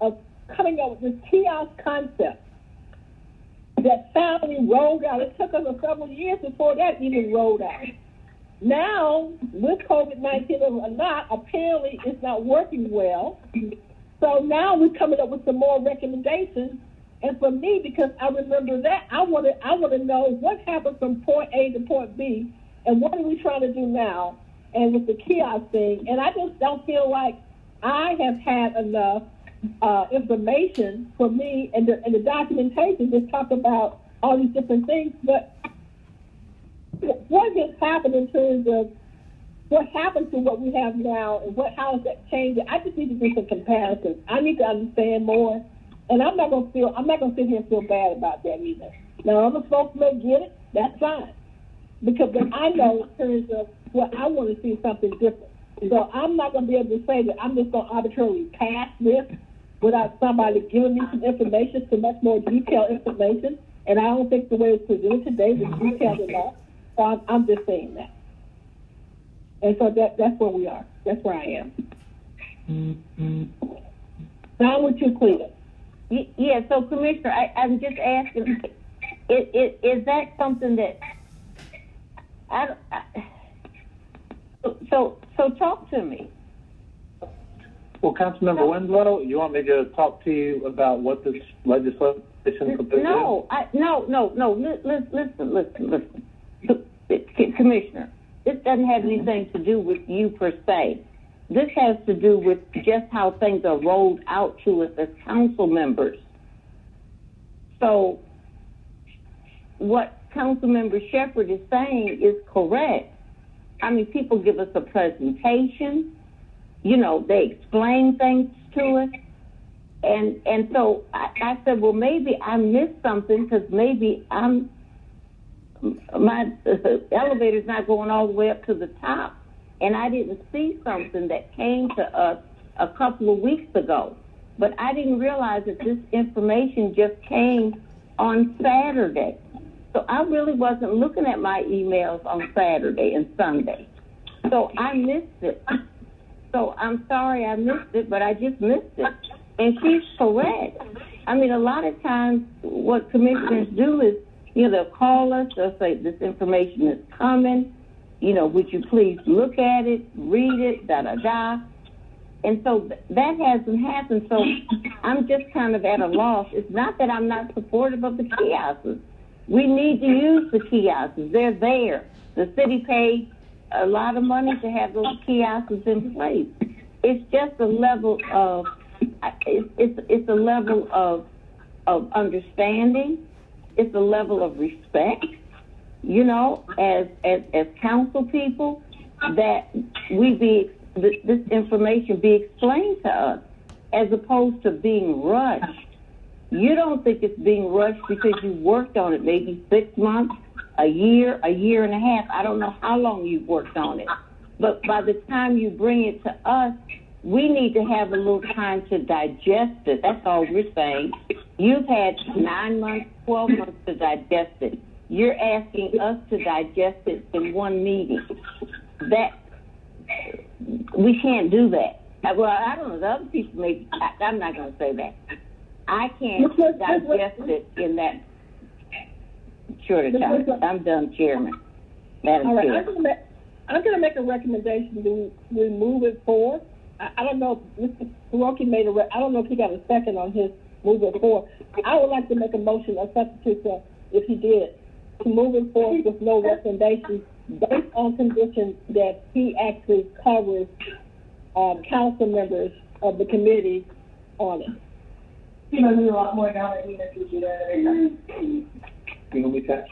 of coming up with this kiosk concept that finally rolled out. It took us several years before that even rolled out. Now, with COVID-19 or not, apparently it's not working well. So now we're coming up with some more recommendations. And for me, because I remember that, I want to know what happened from point A to point B, and what are we trying to do now, and with the kiosk thing. And I just don't feel like I have had enough information for me, and the documentation just talk about all these different things. But what has happened in terms of what happened to what we have now, and how has that changed? I just need to do some comparisons. I need to understand more. And I'm not gonna sit here and feel bad about that either. Now, other folks may get it, that's fine. Because I know in terms of what I want to see something different. So I'm not gonna be able to say that I'm just gonna arbitrarily pass this without somebody giving me some information, some much more detailed information. And I don't think the way it's presented today is detailed enough. So I'm just saying that. And so that's where we are. That's where I am. Mm-hmm. Now I'm with you, Cleta. Yeah, so Commissioner, I'm just asking, is that something that, so talk to me. Well, Councilmember Winslow, you want me to talk to you about what this legislation proposes? No, listen. Commissioner, this doesn't have anything to do with you per se. This has to do with just how things are rolled out to us as council members. So what Councilmember Shepherd is saying is correct. I mean, people give us a presentation, they explain things to us. And so I said, well, maybe I missed something because maybe my elevator's not going all the way up to the top. And I didn't see something that came to us a couple of weeks ago. But I didn't realize that this information just came on Saturday. So I really wasn't looking at my emails on Saturday and Sunday. So I missed it. So I'm sorry I missed it, but I just missed it. And she's correct. I mean, a lot of times what commissioners do is, they'll call us, they'll say, this information is coming. Would you please look at it, read it, da-da-da. And so that hasn't happened. So I'm just kind of at a loss. It's not that I'm not supportive of the kiosks. We need to use the kiosks. They're there. The city paid a lot of money to have those kiosks in place. It's just a level of, it's a level of understanding. It's a level of respect. As council people, that this information be explained to us, as opposed to being rushed. You don't think it's being rushed because you worked on it maybe 6 months, a year and a half. I don't know how long you've worked on it. But by the time you bring it to us, we need to have a little time to digest it. That's all we're saying. You've had 9 months, 12 months to digest it. You're asking us to digest it in one meeting. That we can't do that. Well, I don't know. The other people maybe. I'm not going to say that. I can't digest it in that short of time. I'm done, Chairman. Madam All right, Chair. I'm going to make a recommendation to move it forward. I don't know if Mr. Hiroki made I don't know if he got a second on his move it forward. I would like to make a motion, a substitute, if he did, to move it forward with no recommendations based on conditions that he actually covers council members of the committee on it. You know, there's a lot more down there even if you do that. You know, we got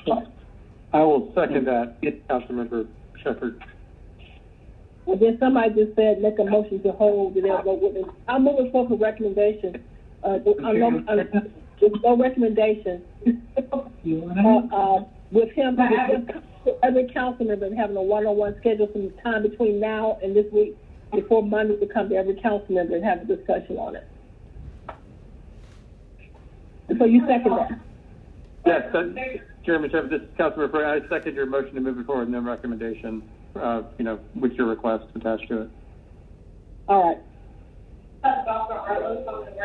I will second that, Councilmember Shepherd. And then somebody just said make a motion to hold it. I'm moving forward for recommendation. There's no recommendation. With him, every council member having a one-on-one schedule some time between now and this week before Monday to come to every council member and have a discussion on it. So you second that? Yes, Chairman Shepherd, this is Councilmember Frey. I second your motion to move it forward, no recommendation, with your request attached to it. All right.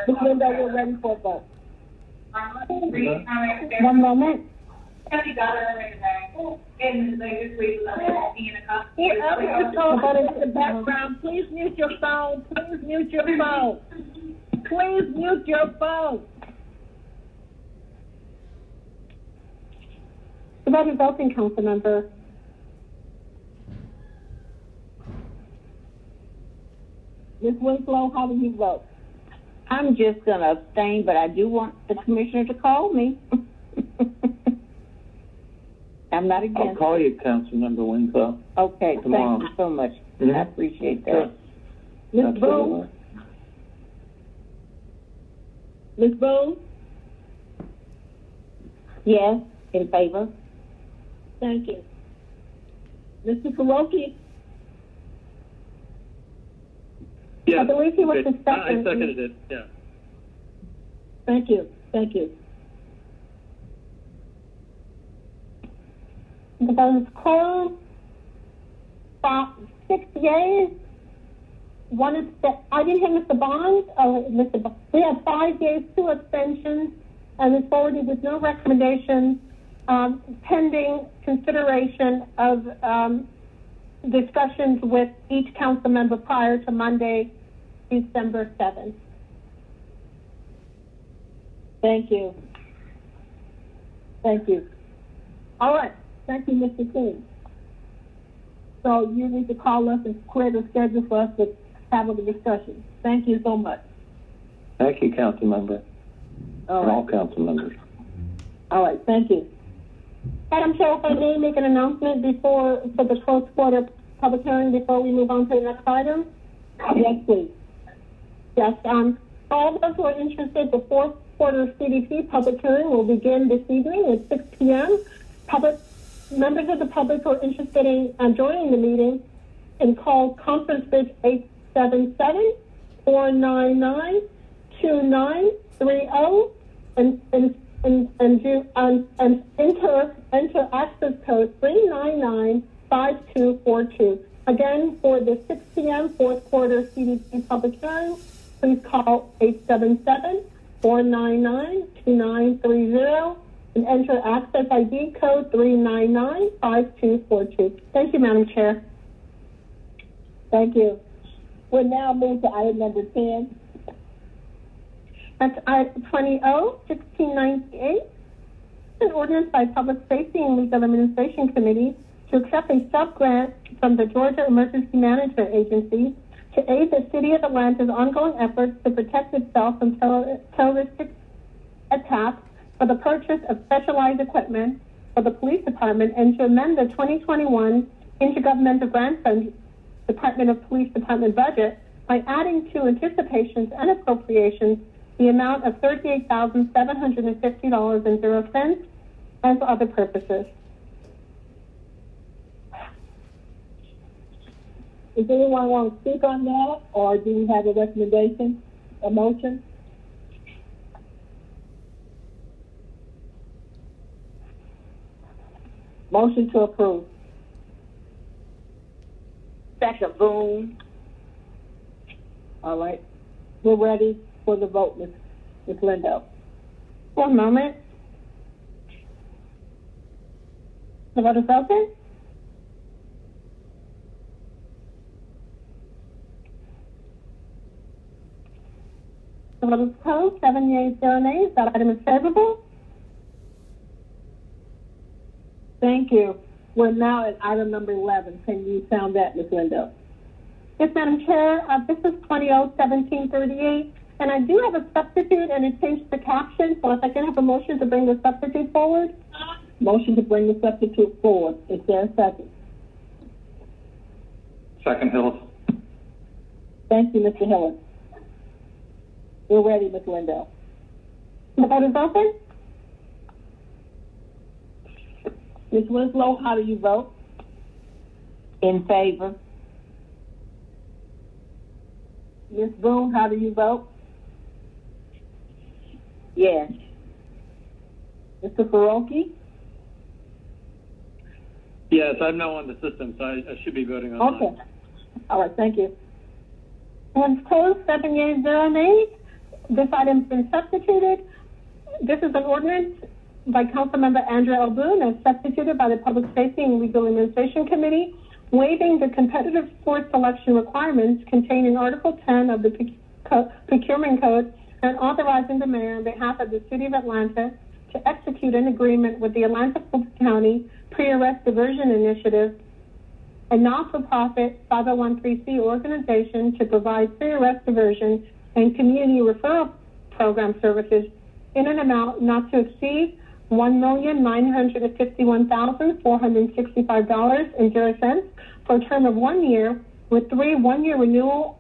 Ms. Linda, we're ready for a vote. One moment. But in the background, please mute your phone. Please mute your phone. Please mute your phone. The vote is open, Councilmember. Ms. Winslow, how do you vote? I'm just going to abstain, but I do want the commissioner to call me. I'm not against. I'll call you, Councilmember Winslow. Okay, tomorrow. Thank you so much. Mm-hmm. I appreciate that. Ms. Boone? Ms. Boone? Yes, in favor. Thank you. Mr. Kuroki? Yeah, I believe he was the second. I seconded it, yeah. Thank you. Thank you. The vote is closed. 6 yeas. One is I didn't hear Mr. Bond. Mr. Bond. We have 5 yeas, 2 abstentions, and it's forwarded with no recommendation, pending consideration of discussions with each council member prior to Monday, December 7th. Thank you. Thank you. All right. Thank you, Mr. King. So you need to call us and create a schedule for us to have a discussion. Thank you so much. Thank you, Councilmember. All council members. All right. Thank you. Madam Chair, if I may make an announcement for the closed quarter public hearing before we move on to the next item? Yes, please. Yes, all those who are interested, the fourth quarter CDC public hearing will begin this evening at 6 p.m. Members of the public who are interested in joining the meeting can call Conference Bridge 877-499-2930 and enter access code 399-5242. Again, for the 6 p.m. fourth quarter CDC public hearing, please call 877-499-2930 and enter access ID code 399-5242. Thank you, Madam Chair. Thank you. We'll now move to item number 10. That's item 20-1698, an ordinance by Public Safety and Legal Administration Committee to accept a sub-grant from the Georgia Emergency Management Agency to aid the City of Atlanta's ongoing efforts to protect itself from terroristic attacks for the purchase of specialized equipment for the police department and to amend the 2021 Intergovernmental Grant Fund Department of Police Department budget by adding to anticipations and appropriations the amount of $38,750.00 and for other purposes. Does anyone want to speak on that, or do we have a recommendation, a motion? Motion to approve. Second, Boone. All right. We're ready for the vote, Ms. Lindo. One moment. The vote is open. The vote is closed. 7 yeas, 0 nays. That item is favorable. Thank you. We're now at item number 11. Can you sound that, Ms. Lindo? Yes, Madam Chair. This is 20-1738, and I do have a substitute, and it changed the caption. So if I can have a motion to bring the substitute forward. Motion to bring the substitute forward. Is there a second? Second, Hillis. Thank you, Mr. Hillis. We're ready, Ms. Lindell. The vote is open. Ms. Winslow, how do you vote? In favor. Ms. Boone, how do you vote? Yes. Mr. Faroki? Yes, I'm now on the system, so I should be voting online. Okay. All right, thank you. Once closed, 7 yeas, 0 nays. This item's been substituted. This is an ordinance by Councilmember Andrea L. Boone as substituted by the Public Safety and Legal Administration Committee, waiving the competitive force selection requirements contained in Article 10 of the Procurement Code and authorizing the mayor on behalf of the City of Atlanta to execute an agreement with the Atlanta-Fulton County Pre-Arrest Diversion Initiative, a not-for-profit 501(c) organization to provide pre-arrest diversion and community referral program services in an amount not to exceed $1,951,465.0 for a term of 1 year with 3 one-year renewal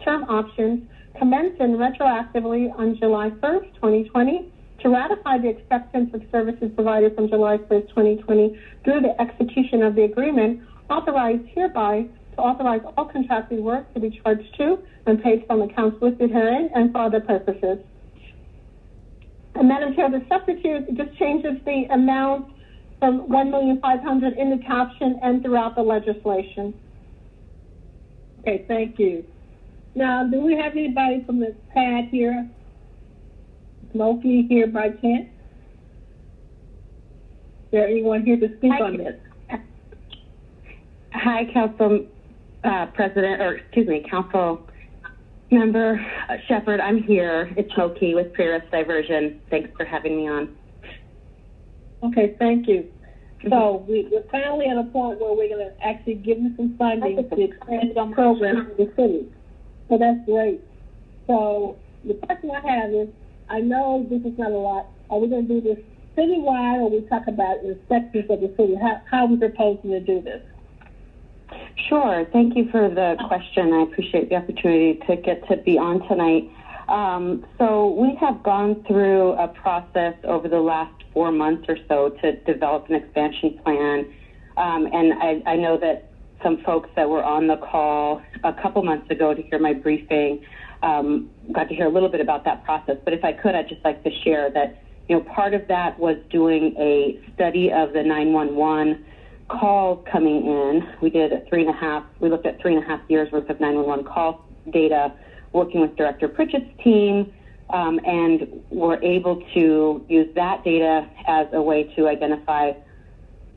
term options commencing retroactively on July 1st, 2020, to ratify the acceptance of services provided from July 1st, 2020 through the execution of the agreement, authorized hereby to authorize all contracted work to be charged to and paid from accounts listed herein and for other purposes. And Madam Chair, the substitute just changes the amount from $1,500,000 in the caption and throughout the legislation. Okay, thank you. Now, do we have anybody from the pad here? Smokey here by chance? Is there anyone here to speak on this? Hi, Council Member Shepard. I'm here. It's Smokey with Pre-Arrest Diversion. Thanks for having me on. Okay, thank you. So we're finally at a point where we're going to actually give you some funding to expand the program in the city. So that's great. So the question I have is, I know this is not a lot. Are we going to do this citywide, or we talk about in sections of the city? How are we proposing to do this? Sure. Thank you for the question. I appreciate the opportunity to get to be on tonight. So we have gone through a process over the last 4 months or so to develop an expansion plan. And I know that some folks that were on the call a couple months ago to hear my briefing got to hear a little bit about that process. But if I could, I'd just like to share that, part of that was doing a study of the 911 calls coming in. We did we looked at 3.5 years worth of 911 call data, working with Director Pritchett's team, and we're able to use that data as a way to identify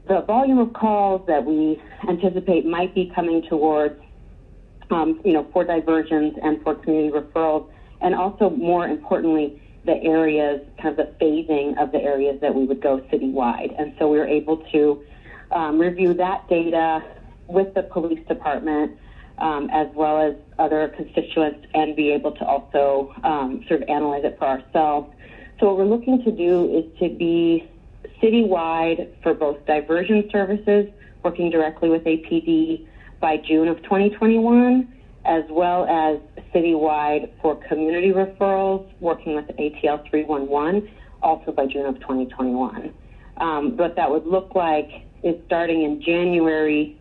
the volume of calls that we anticipate might be coming towards, for diversions and for community referrals, and also, more importantly, the areas, kind of the phasing of the areas that we would go citywide. And so we were able to review that data with the police department, as well as other constituents, and be able to also sort of analyze it for ourselves. So what we're looking to do is to be citywide for both diversion services, working directly with APD by June of 2021, as well as citywide for community referrals, working with ATL 311, also by June of 2021. What that would look like is, starting in January,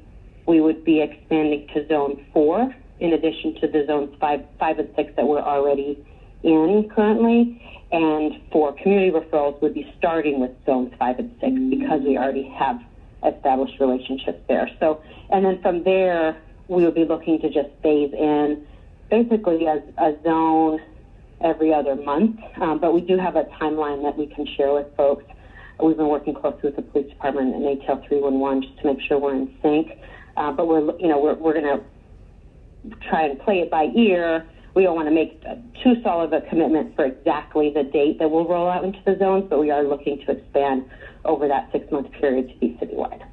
we would be expanding to Zone 4, in addition to the Zones 5 and 6 that we're already in currently. And for community referrals, we'd be starting with Zones 5 and 6 because we already have established relationships there. So, and then from there, we would be looking to just phase in basically as a zone every other month. But we do have a timeline that we can share with folks. We've been working closely with the police department and ATL 311 just to make sure we're in sync. But we're going to try and play it by ear. We don't want to make too solid a commitment for exactly the date that we'll roll out into the zones, but we are looking to expand over that 6-month period to be citywide.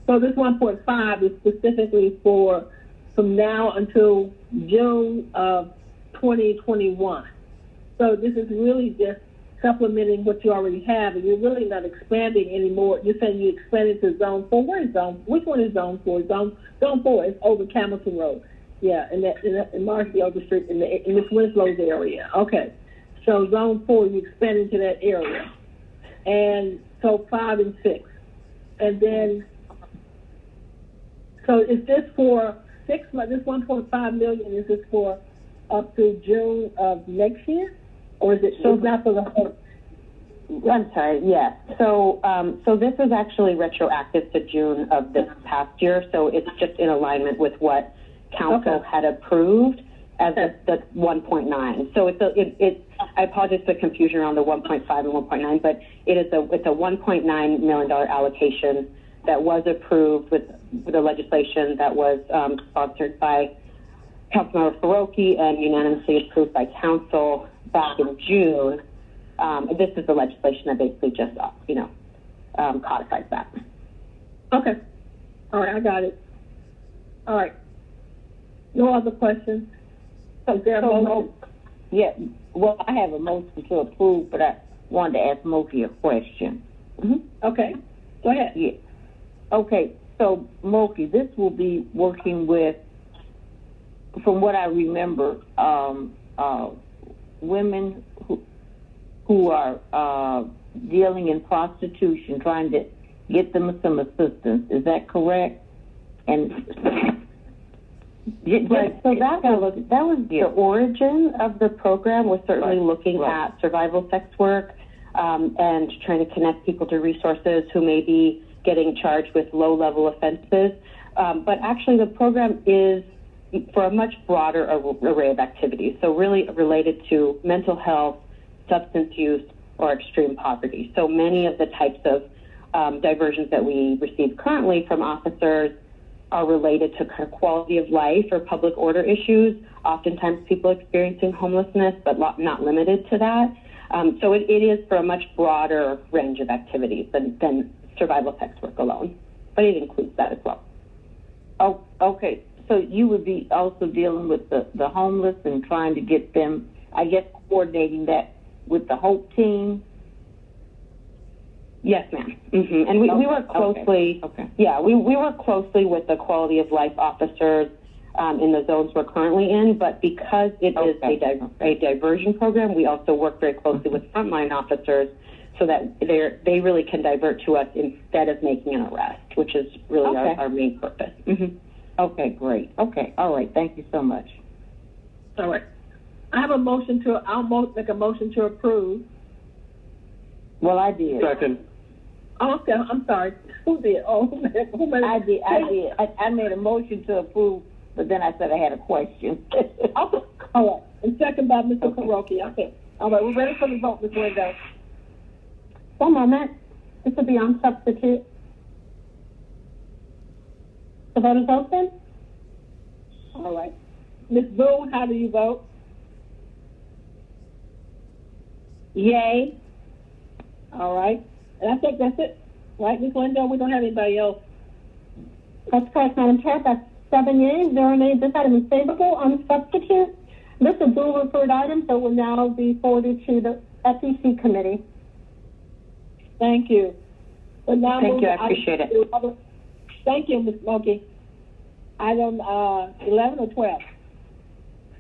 So this 1.5 is specifically for from now until June of 2021. So this is really just supplementing what you already have, and you're really not expanding anymore. You're saying you expanded to Zone 4. Which one is Zone 4? Zone 4 is over Camilton Road. Yeah, in Marshall Street, in Miss Winslow's area. Okay. So Zone 4, you expanded to that area. And so 5 and 6. And then, so is this for 6 months? This 1.5 million, is this for up to June of next year? Or is it not for the whole? I'm sorry, yes. So this is actually retroactive to June of this past year, so it's just in alignment with what Council had approved as the 1.9. So I apologize for the confusion around the 1.5 and 1.9, but it's a $1.9 million allocation that was approved with the legislation that was sponsored by Councilmember Faroki and unanimously approved by Council back in June. This is the legislation that basically just, codifies that. Okay. All right, I got it. All right. No other questions? Yeah, well, I have a motion to approve, but I wanted to ask Moki a question. Okay, go ahead. Yeah. Okay, so Moki, this will be working with, from what I remember, women who are dealing in prostitution, trying to get them some assistance. Is that correct? And right. So that was the origin of the program. Was certainly looking at survival sex work and trying to connect people to resources who may be getting charged with low-level offenses. But actually, the program is for a much broader array of activities. So really related to mental health, substance use, or extreme poverty. So many of the types of diversions that we receive currently from officers are related to kind of quality of life or public order issues, oftentimes people experiencing homelessness, but not limited to that. So it is for a much broader range of activities than survival sex work alone, but it includes that as well. Oh, okay. So you would be also dealing with the homeless and trying to get them, I guess, coordinating that with the HOPE team? Yes, ma'am. Mm-hmm. And we work closely. Yeah, we work closely with the quality of life officers in the zones we're currently in. But because it is a diversion program, we also work very closely with frontline officers so that they really can divert to us instead of making an arrest, which is really our main purpose. Mm-hmm. Okay, great. Okay, all right. Thank you so much. All right. I have a motion I'll make a motion to approve. Well, I did. Second. Oh, okay, I'm sorry. Who did? Oh, who made it? I did. I made a motion to approve, but then I said I had a question. All right. And second by Mr. Faroki. Okay. All right, we're ready for the vote, Ms. Window. One moment. This will be on substitute. The vote is open. All right. Ms. Boone, how do you vote? Yay. All right. And I think that's it. Right, Ms. Linda? We don't have anybody else. That's correct, Madam Chair. That's 7 yeas, 0 nays. This item is favorable on substitute. This is a dual referred item, so will now be forwarded to the FEC committee. Thank you. But now Thank you. I appreciate it. Thank you, Ms. Moki. Item 11 or 12?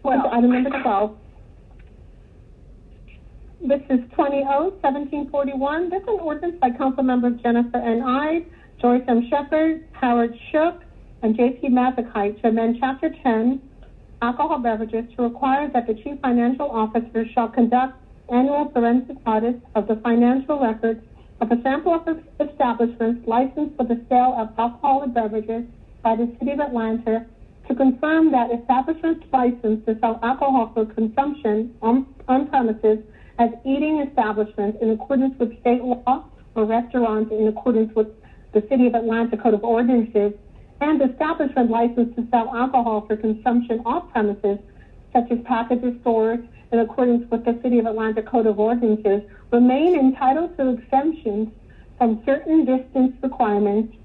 12. Item number 12. This is 20-1741. This is an ordinance by Council Members Jennifer N. Ide, Joyce M. Shepherd, Howard Shook, and J.P. Mazakite to amend Chapter 10, Alcohol Beverages, to require that the Chief Financial Officer shall conduct annual forensic audits of the financial records of a sample of establishments licensed for the sale of alcoholic beverages by the City of Atlanta to confirm that establishments licensed to sell alcohol for consumption on premises as eating establishments in accordance with state law or restaurants in accordance with the City of Atlanta Code of Ordinances, and establishment licensed to sell alcohol for consumption off premises, such as packages stores in accordance with the City of Atlanta Code of Ordinances, remain entitled to exemptions from certain distance requirements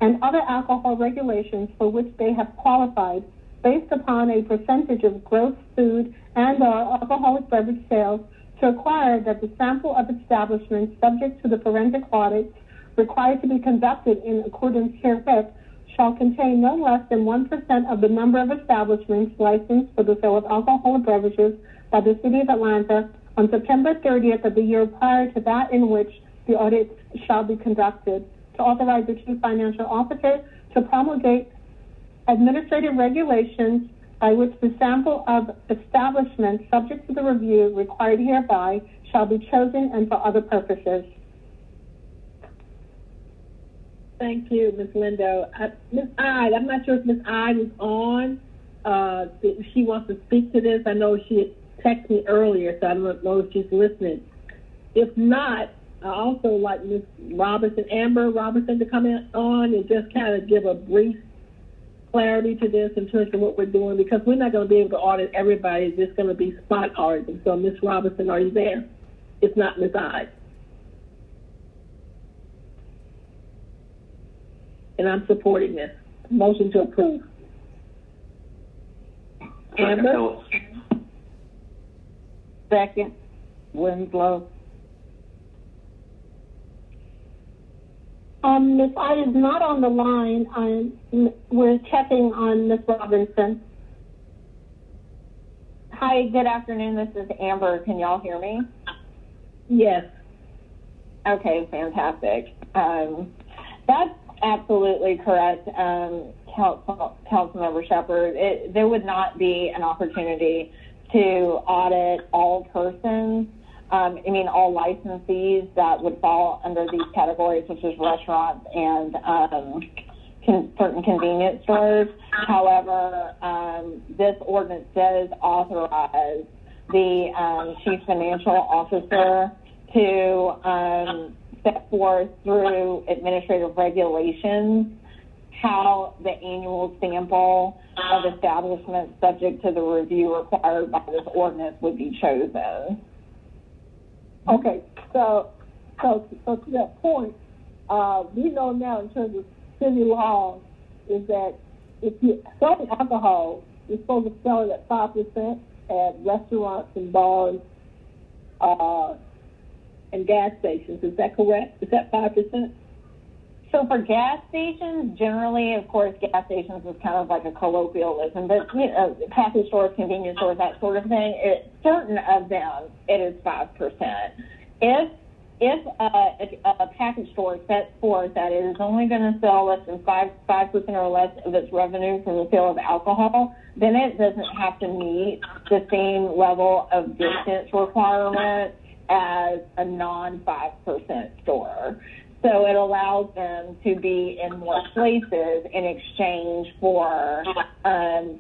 and other alcohol regulations for which they have qualified based upon a percentage of gross food and/or alcoholic beverage sales to require that the sample of establishments subject to the forensic audit required to be conducted in accordance herewith shall contain no less than 1% of the number of establishments licensed for the sale of alcoholic beverages by the City of Atlanta on September 30th of the year prior to that in which the audit shall be conducted, to authorize the Chief Financial Officer to promulgate administrative regulations by which the sample of establishments subject to the review required hereby shall be chosen and for other purposes. Thank you, Ms. Lindo. Ms. Ide, I'm not sure if Ms. Ide is on. If she wants to speak to this. I know she had texted me earlier, so I don't know if she's listening. If not, I also like Ms. Amber Robinson, to come on and just kind of give a brief clarity to this in terms of what we're doing, because we're not going to be able to audit everybody. It's just going to be spot auditing. So, Ms. Robinson, are you there? If not, Ms. Ide. And I'm supporting this. Motion to approve. Amber? Second. Winslow. Ms. Ide is not on the line. We're checking on Ms. Robinson. Hi, good afternoon. This is Amber. Can y'all hear me? Yes. Okay, fantastic. That's absolutely correct, Councilmember Shepherd. There would not be an opportunity to audit all persons. All licensees that would fall under these categories, such as restaurants and certain convenience stores. However, this ordinance does authorize the Chief Financial Officer to set forth through administrative regulations how the annual sample of establishments subject to the review required by this ordinance would be chosen. Okay, so to that point, we know now in terms of city law is that if you're selling alcohol, you're supposed to sell it at 5% at restaurants and bars and gas stations. Is that correct? Is that 5%? So for gas stations, generally, of course, gas stations is kind of like a colloquialism, but package stores, convenience stores, that sort of thing, certain of them, it is 5%. If a package store sets forth that it is only going to sell less than 5% or less of its revenue from the sale of alcohol, then it doesn't have to meet the same level of distance requirement as a non-5% store. So it allows them to be in more places in exchange for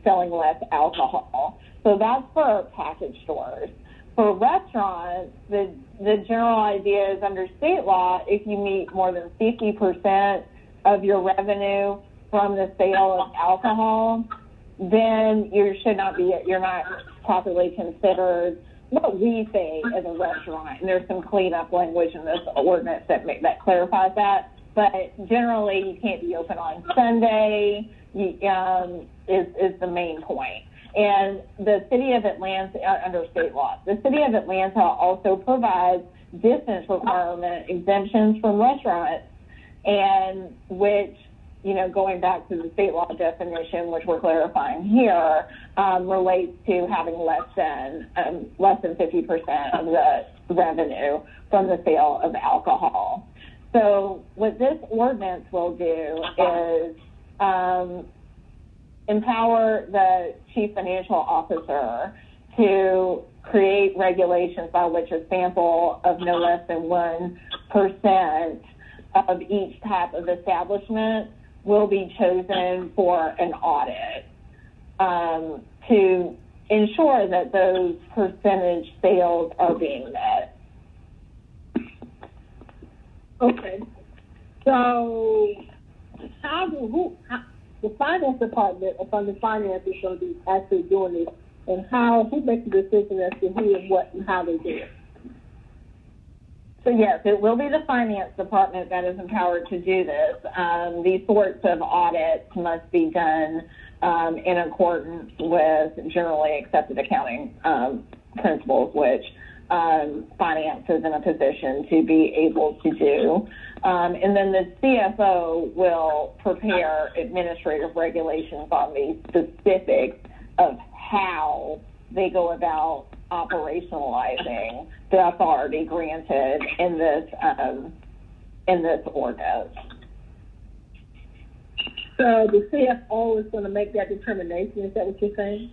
selling less alcohol. So that's for package stores. For restaurants, the general idea is under state law, if you meet more than 50% of your revenue from the sale of alcohol, then you're not properly considered what we say as a restaurant. And there's some cleanup language in this ordinance that clarifies that. But generally, you can't be open on Sunday, is the main point. And the City of Atlanta, under state law, the City of Atlanta also provides distance requirement exemptions from restaurants, and which, going back to the state law definition, which we're clarifying here, relates to having less than 50% of the revenue from the sale of alcohol. So what this ordinance will do is empower the Chief Financial Officer to create regulations by which a sample of no less than 1% of each type of establishment will be chosen for an audit to ensure that those percentage sales are being met. Okay. So the finance department, upon the finance, is going to be actually doing this, and who makes the decision as to who and what and how they do it? So yes, it will be the finance department that is empowered to do this. These sorts of audits must be done in accordance with generally accepted accounting principles, which finances in a position to be able to do. And then the CFO will prepare administrative regulations on the specifics of how they go about operationalizing the authority granted in this ordinance. So the CFO is going to make that determination. Is that what you're saying?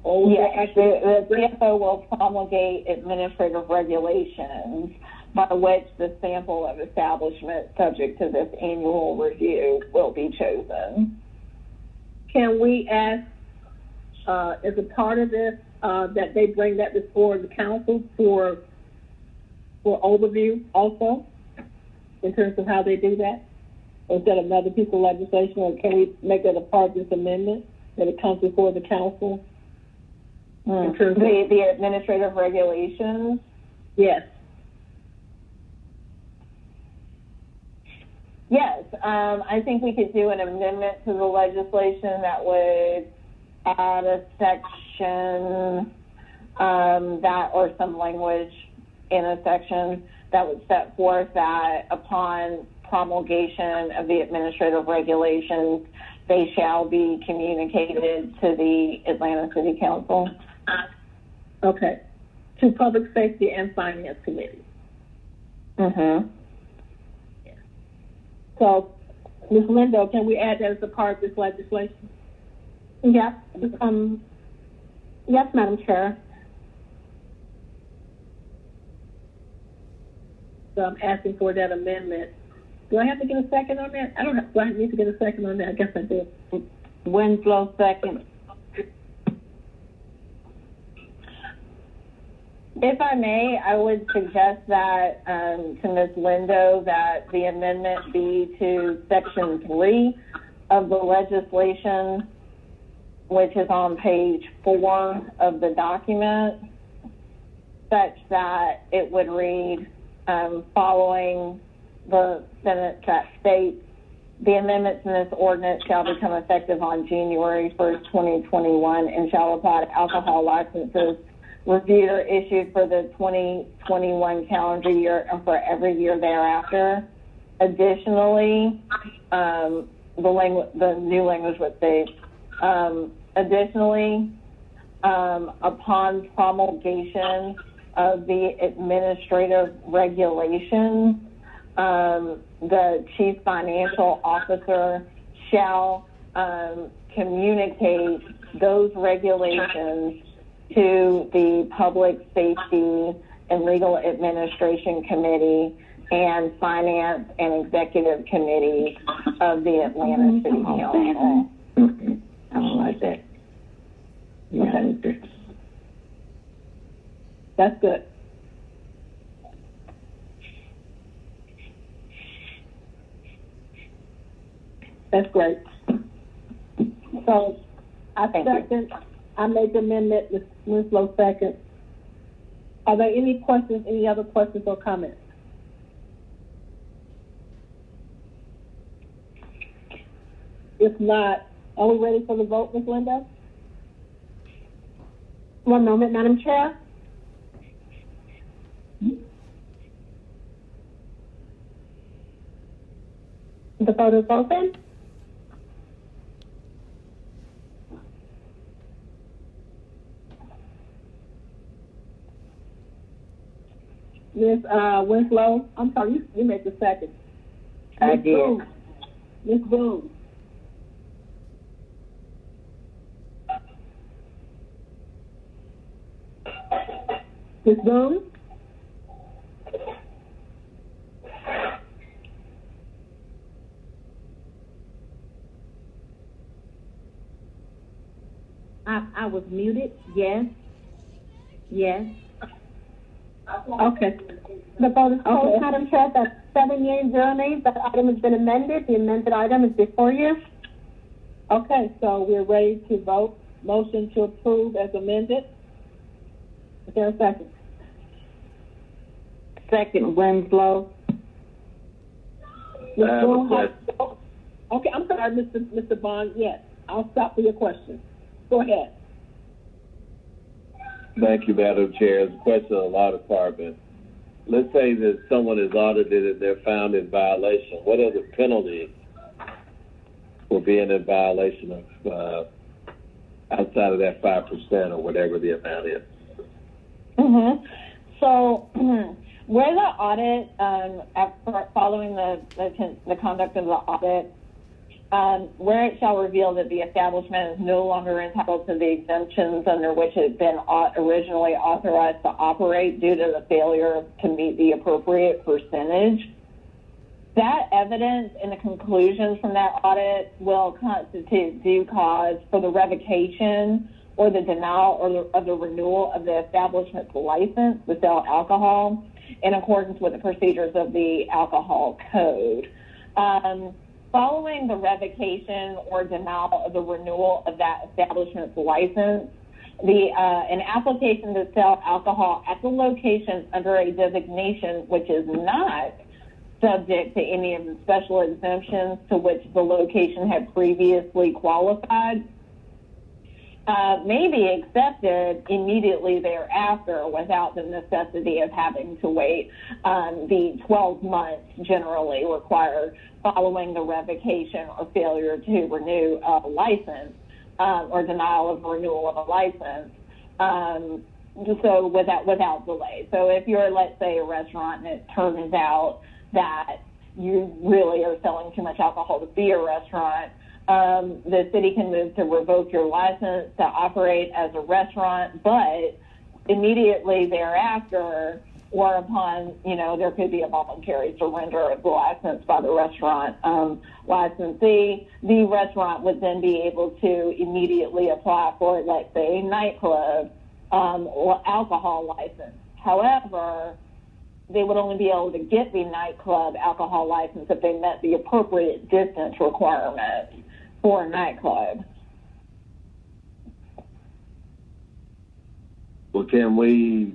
Yes, the CFO will promulgate administrative regulations by which the sample of establishments subject to this annual review will be chosen. Can we ask, as a part of this, that they bring that before the council for overview also, in terms of how they do that? Or is that another piece of legislation, or can we make that a part of this amendment, that it comes before the council? In terms of the administrative regulations? Yes. Yes, I think we could do an amendment to the legislation that would add a section that, or some language in a section that would set forth that upon promulgation of the administrative regulations, they shall be communicated to the Atlanta City Council. Okay. To Public Safety and Finance Committee. Mm-hmm. Yeah. So, Ms. Lindo, can we add that as a part of this legislation? Yes. Yes, Madam Chair. So I'm asking for that amendment. Do I have to get a second on that? I don't have, do I need to get a second on that? I guess I do. Winslow, second. If I may, I would suggest that to Ms. Lindo that the amendment be to Section 3 of the legislation, which is on page 4 of the document, such that it would read, following the sentence that states, the amendments in this ordinance shall become effective on January 1st, 2021, and shall apply to alcohol licenses reviewed or issued for the 2021 calendar year and for every year thereafter. Additionally, the new language would say, additionally, upon promulgation of the administrative regulations, the chief financial officer shall communicate those regulations to the Public Safety and Legal Administration Committee and Finance and Executive Committee of the Atlanta City Council. I don't like that. Yeah. That's good. That's great. So I made the amendment, Ms. Winslow second. Are there any questions, any other questions or comments? If not, are we ready for the vote, Ms. Linda? One moment, Madam Chair. The vote is open. Ms. Winslow, I'm sorry, you made the second. I did. Boone. Ms. Boone. Ms. Boone? I was muted. Yes. Yes. Okay. The vote is closed, Madam Chair. That's 7 yeas, 0 nays. That item has been amended. The amended item is before you. Okay, so we're ready to vote. Motion to approve as amended. Is there a second? Second, Winslow. Okay, I'm sorry, Mr. Bond. Yes, I'll stop for your question. Go ahead. Thank you, Madam Chair. It's a question of law department. Let's say that someone is audited and they're found in violation. What are the penalties for being in violation of outside of that 5% or whatever the amount is? Mm-hmm. So where the audit, following the conduct of the audit, where it shall reveal that the establishment is no longer entitled to the exemptions under which it had been originally authorized to operate due to the failure to meet the appropriate percentage, that evidence and the conclusions from that audit will constitute due cause for the revocation or the denial of the renewal of the establishment's license to sell alcohol in accordance with the procedures of the Alcohol Code. Following the revocation or denial of the renewal of that establishment's license, an application to sell alcohol at the location under a designation which is not subject to any of the special exemptions to which the location had previously qualified may be accepted immediately thereafter without the necessity of having to wait the 12 months generally required following the revocation or failure to renew a license or denial of renewal of a license. So without delay. So if you're, let's say, a restaurant and it turns out that you really are selling too much alcohol to be a restaurant, the city can move to revoke your license to operate as a restaurant, but immediately thereafter, or upon, there could be a voluntary surrender of the license by the restaurant licensee, the restaurant would then be able to immediately apply for, let's say, a nightclub or alcohol license. However, they would only be able to get the nightclub alcohol license if they met the appropriate distance requirements for a nightclub. Well, can we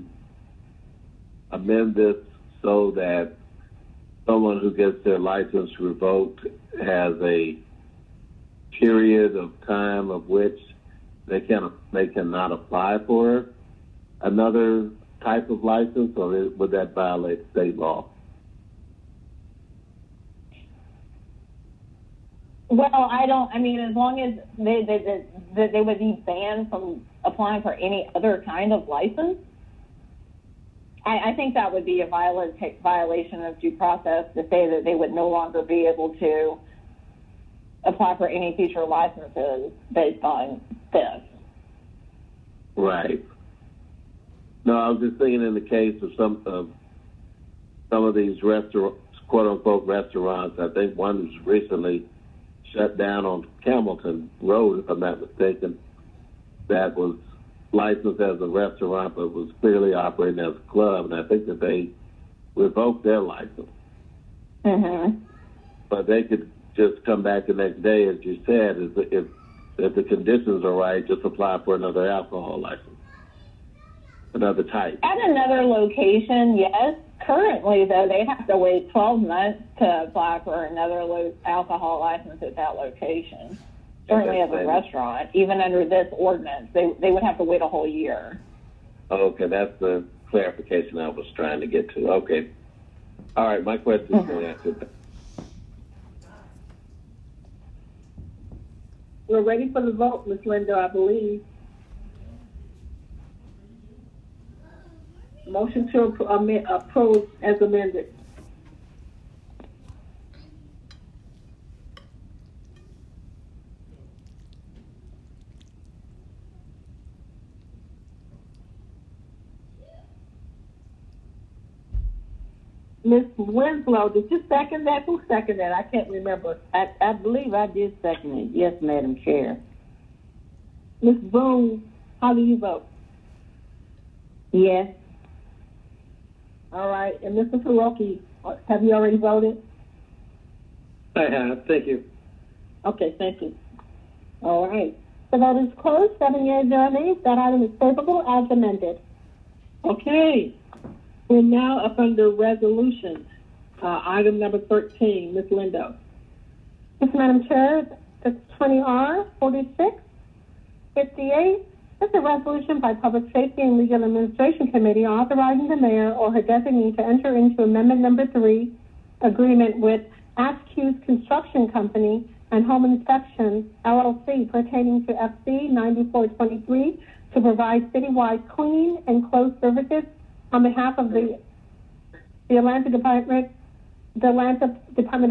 amend this so that someone who gets their license revoked has a period of time of which they cannot apply for another type of license, or would that violate state law? Well, as long as they would be banned from applying for any other kind of license, I think that would be a violation of due process to say that they would no longer be able to apply for any future licenses based on this. Right. No, I was just thinking in the case of some of these restaurants, quote unquote restaurants. I think one was recently shut down on Campbellton Road, if I'm not mistaken, that was licensed as a restaurant but was clearly operating as a club, and I think that they revoked their license. Mm-hmm. But they could just come back the next day, as you said, if the conditions are right, just apply for another alcohol license, another type. At another location, yes. Currently, though, they have to wait 12 months to apply for another alcohol license at that location. Certainly as a restaurant, even under this ordinance, they would have to wait a whole year. Okay, that's the clarification I was trying to get to. Okay. All right, my question is answered. We're ready for the vote, Ms. Lindo, I believe. Motion to approve as amended. Ms. Winslow, did you second that? Who seconded that? I can't remember. I believe I did second it. Yes, Madam Chair. Ms. Boone, how do you vote? Yes. All right. And Mr. Faroki, have you already voted? I have. Thank you. Okay, thank you. All right. The vote is closed. 7 yeas, 0 nays. That item is favorable as amended. Okay. We're now up under resolutions. Item number 13, Ms. Lindo. Yes, Madam Chair, that's 20R 46 58 This is a resolution by Public Safety and Legal Administration Committee authorizing the mayor or her designee to enter into Amendment Number 3 agreement with Askews Construction Company and Home Inspection, LLC, pertaining to FC 9423 to provide citywide clean and close services on behalf of the Atlanta Department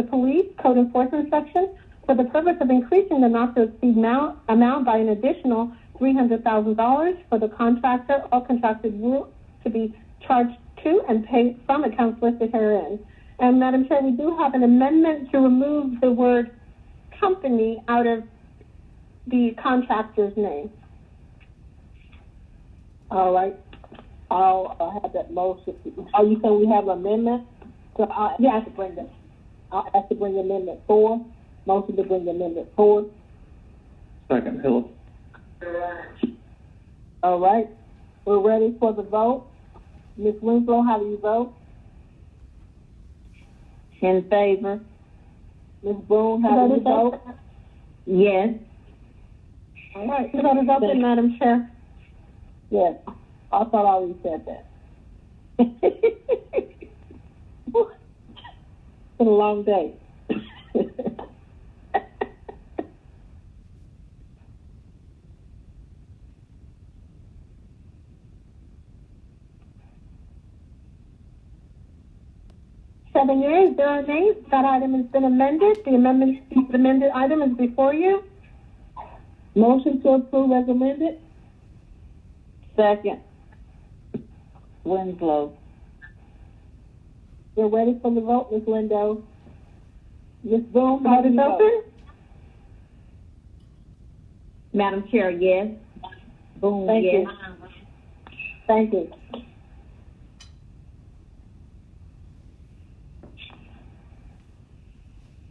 of Police Code Enforcement Section for the purpose of increasing the not to exceed amount by an additional $300,000 for the contractor or contracted work to be charged to and paid from accounts listed herein. And Madam Chair, we do have an amendment to remove the word company out of the contractor's name. All right. I'll have that motion. Are you saying we have an amendment? So I'll ask to bring Amendment 4. Motion to bring Amendment 4. Second, Hillis. All right. We're ready for the vote. Ms. Winslow, how do you vote? In favor. Ms. Boone, how do you vote? Yes. All right. The vote is open, Madam Chair. Yes. I thought I already said that. It's been a long day. Seven yeas, 0 nays. That item has been amended. The amended item is before you. Motion to approve as amended. Second. Winslow. We're ready for the vote, Ms. Lindo. Ms. Boone, The how vote do is you open. vote? Madam Chair, yes. Boone, Thank yes. you. Thank you.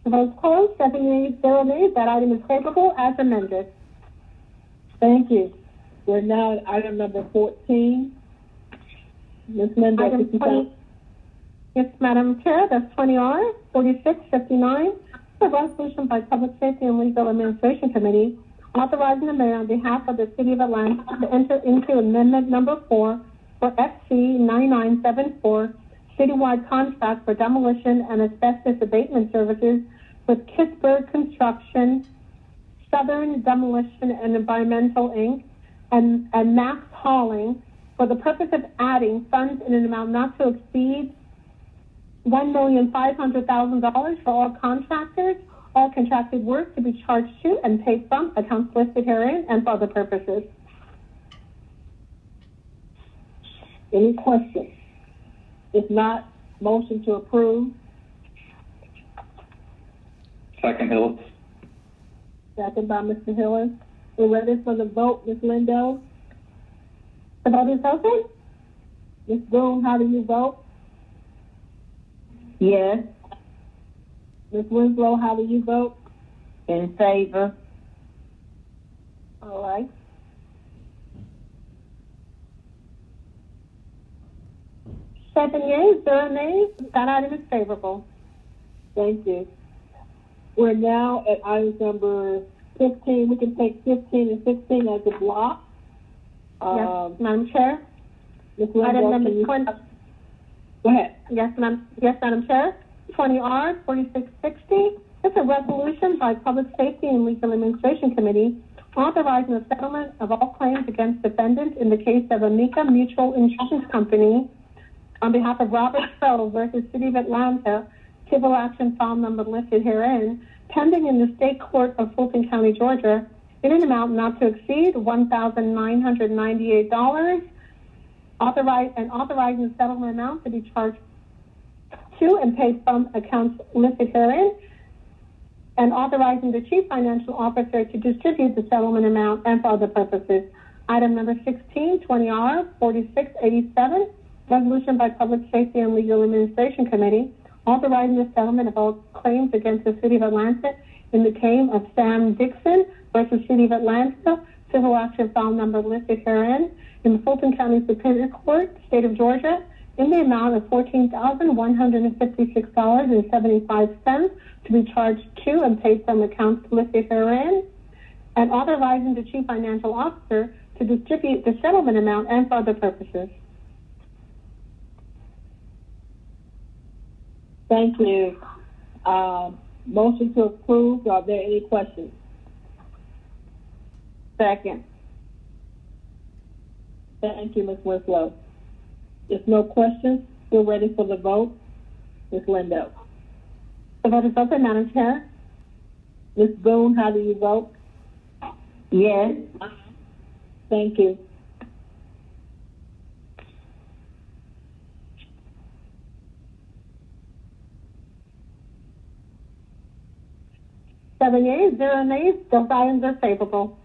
The vote's closed. 7 yeas, 0 nays. That item is favorable as amended. Thank you. We're now at item number 14. Ms. Lindo, Item could you 20. tell? Yes, Madam Chair, that's 20R 4659. A resolution by Public Safety and Legal Administration Committee authorizing the mayor on behalf of the City of Atlanta to enter into Amendment Number 4 for FC 9974 citywide contract for demolition and asbestos abatement services with Kissberg Construction, Southern Demolition and Environmental Inc., and Max Hauling for the purpose of adding funds in an amount not to exceed $1,500,000 for all contractors, all contracted work to be charged to and paid from accounts listed herein and for other purposes. Any questions? If not, motion to approve. Second, Hillis. Second by Mr. Hillis. We're ready for the vote, Ms. Lindo. The vote is open. Ms. Boone, how do you vote? Yes. Ms. Winslow, how do you vote? In favor. All right. Seven yeas, 0 nays. That item is favorable. Thank you. We're now at item number 15. We can take 15 and 16 as a block. Yes, Madam Chair. Ms. Lindo, Item number can you- 20. Go ahead. Yes, Madam Chair. 20R 4660. It's a resolution by Public Safety and Legal Administration Committee authorizing the settlement of all claims against defendants in the case of Amica Mutual Insurance Company on behalf of Robert Stowe versus City of Atlanta, civil action file number listed herein, pending in the State Court of Fulton County, Georgia, in an amount not to exceed $1,998, authorizing the settlement amount to be charged to and paid from accounts listed herein, and authorizing the Chief Financial Officer to distribute the settlement amount and for other purposes. Item number 16, 20R 4687, resolution by Public Safety and Legal Administration Committee authorizing the settlement of all claims against the City of Atlanta in the claim of Sam Dixon versus City of Atlanta, civil action file number listed herein, in the Fulton County Superior Court, State of Georgia, in the amount of $14,156.75 to be charged to and paid from accounts listed herein, and authorizing the Chief Financial Officer to distribute the settlement amount and for other purposes. Thank you. Motion to approve. Are there any questions? Second. Thank you, Ms. Winslow. If no questions, we're ready for the vote. Ms. Lindo. The vote is open, Madam Chair. Ms. Boone, how do you vote? Yes. Thank you. Seven yeas, 0 nays. Those items are favorable.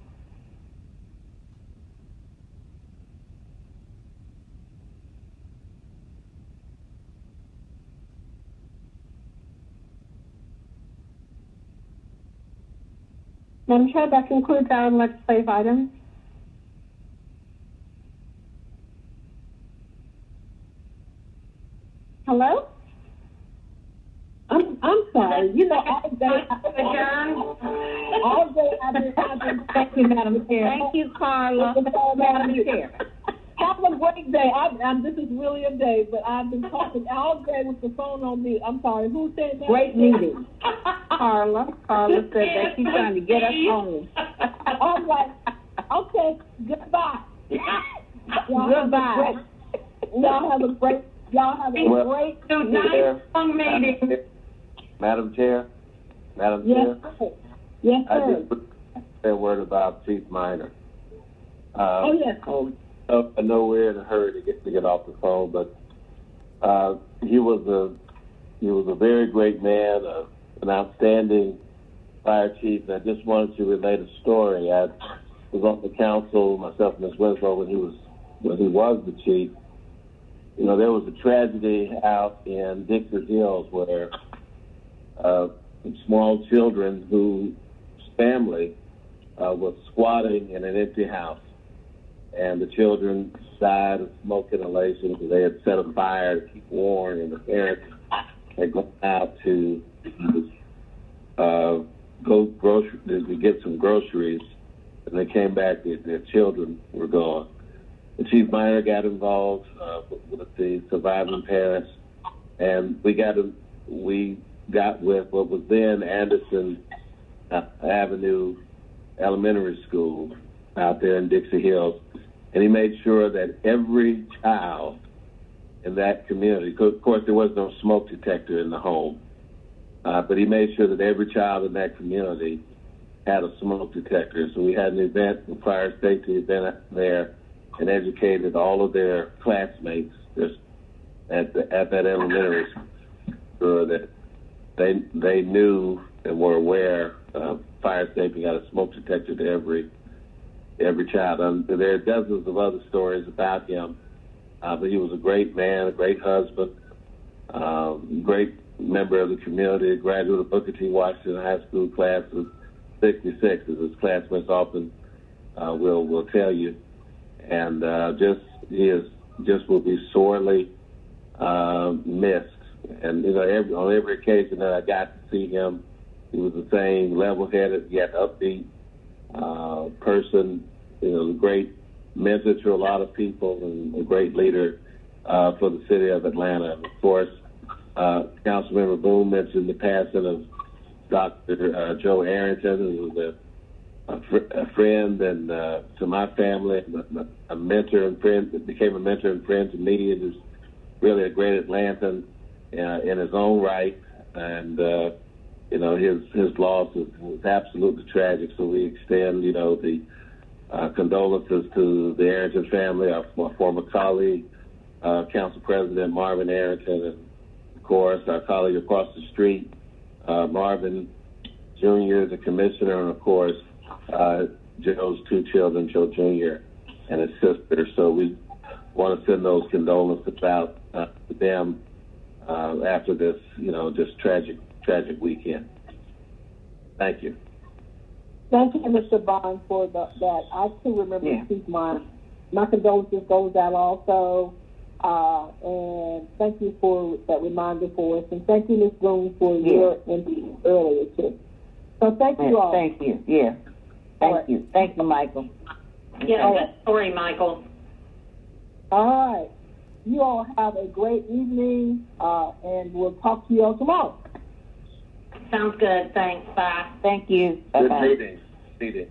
Madam Chair, that concludes our legislative items. Hello? I'm sorry. You know, all day I've been Thank you, Madam Chair. Thank you, Carla. Madam Chair. Have a great day. This is really a day, but I've been talking all day with the phone on mute. I'm sorry. Who said that? Great meeting. Carla said that she's trying to get us home. All right. Okay. Goodbye. Goodbye. Y'all have a great meeting. Madam Chair. Yes, yes, I sir. just say a word about Chief Minor. Yes. I know we're in a hurry to get off the phone, but he was a very great man, an outstanding fire chief. And I just wanted to relate a story. I was on the council, myself and Ms. Winslow, when he was the chief. You know, there was a tragedy out in Dixie Hills where small children whose family was squatting in an empty house. And the children died of smoke inhalation because they had set a fire to keep warm, and the parents had gone out to to get some groceries, and they came back, their children were gone. The Chief Minor got involved with the surviving parents, and we got with what was then Anderson Avenue Elementary School out there in Dixie Hills, and he made sure that every child in that community, of course there was no smoke detector in the home, but he made sure that every child in that community had a smoke detector. So we had an event, a fire safety event there, and educated all of their classmates at that elementary school that they knew and were aware of fire safety, got a smoke detector to every child. There are dozens of other stories about him, but he was a great man, a great husband, great member of the community, graduate of Booker T. Washington High School class of 66, as his classmates often will tell you. And he will be sorely missed. And you know, on every occasion that I got to see him, he was the same level-headed yet upbeat person. You know, a great mentor to a lot of people and a great leader for the city of Atlanta. And of course, Councilmember Boone mentioned the passing of Dr. Joe Arrington, who was a friend and to my family, a mentor and friend, became a mentor and friend to me, and was really a great Atlantan in his own right. And you know, his loss was absolutely tragic. So we extend, you know, the condolences to the Arrington family, our former colleague, Council President Marvin Arrington, and of course our colleague across the street, Marvin Jr., the commissioner, and of course Joe's two children, Joe Jr. and his sister. So we want to send those condolences out to them after this, you know, just tragic weekend. Thank you. Thank you, Mr. Bond, for that. I too remember Chief Minor. My condolences goes out also. And thank you for that reminder for us. And thank you, Ms. Boone, for your input earlier too. So thank you all. Thank you. Yeah. Thank you. Thank you, Michael. Yeah, good story, Michael. All right. You all have a great evening, and we'll talk to you all tomorrow. Sounds good. Thanks. Bye. Thank you. Good Bye-bye. meeting.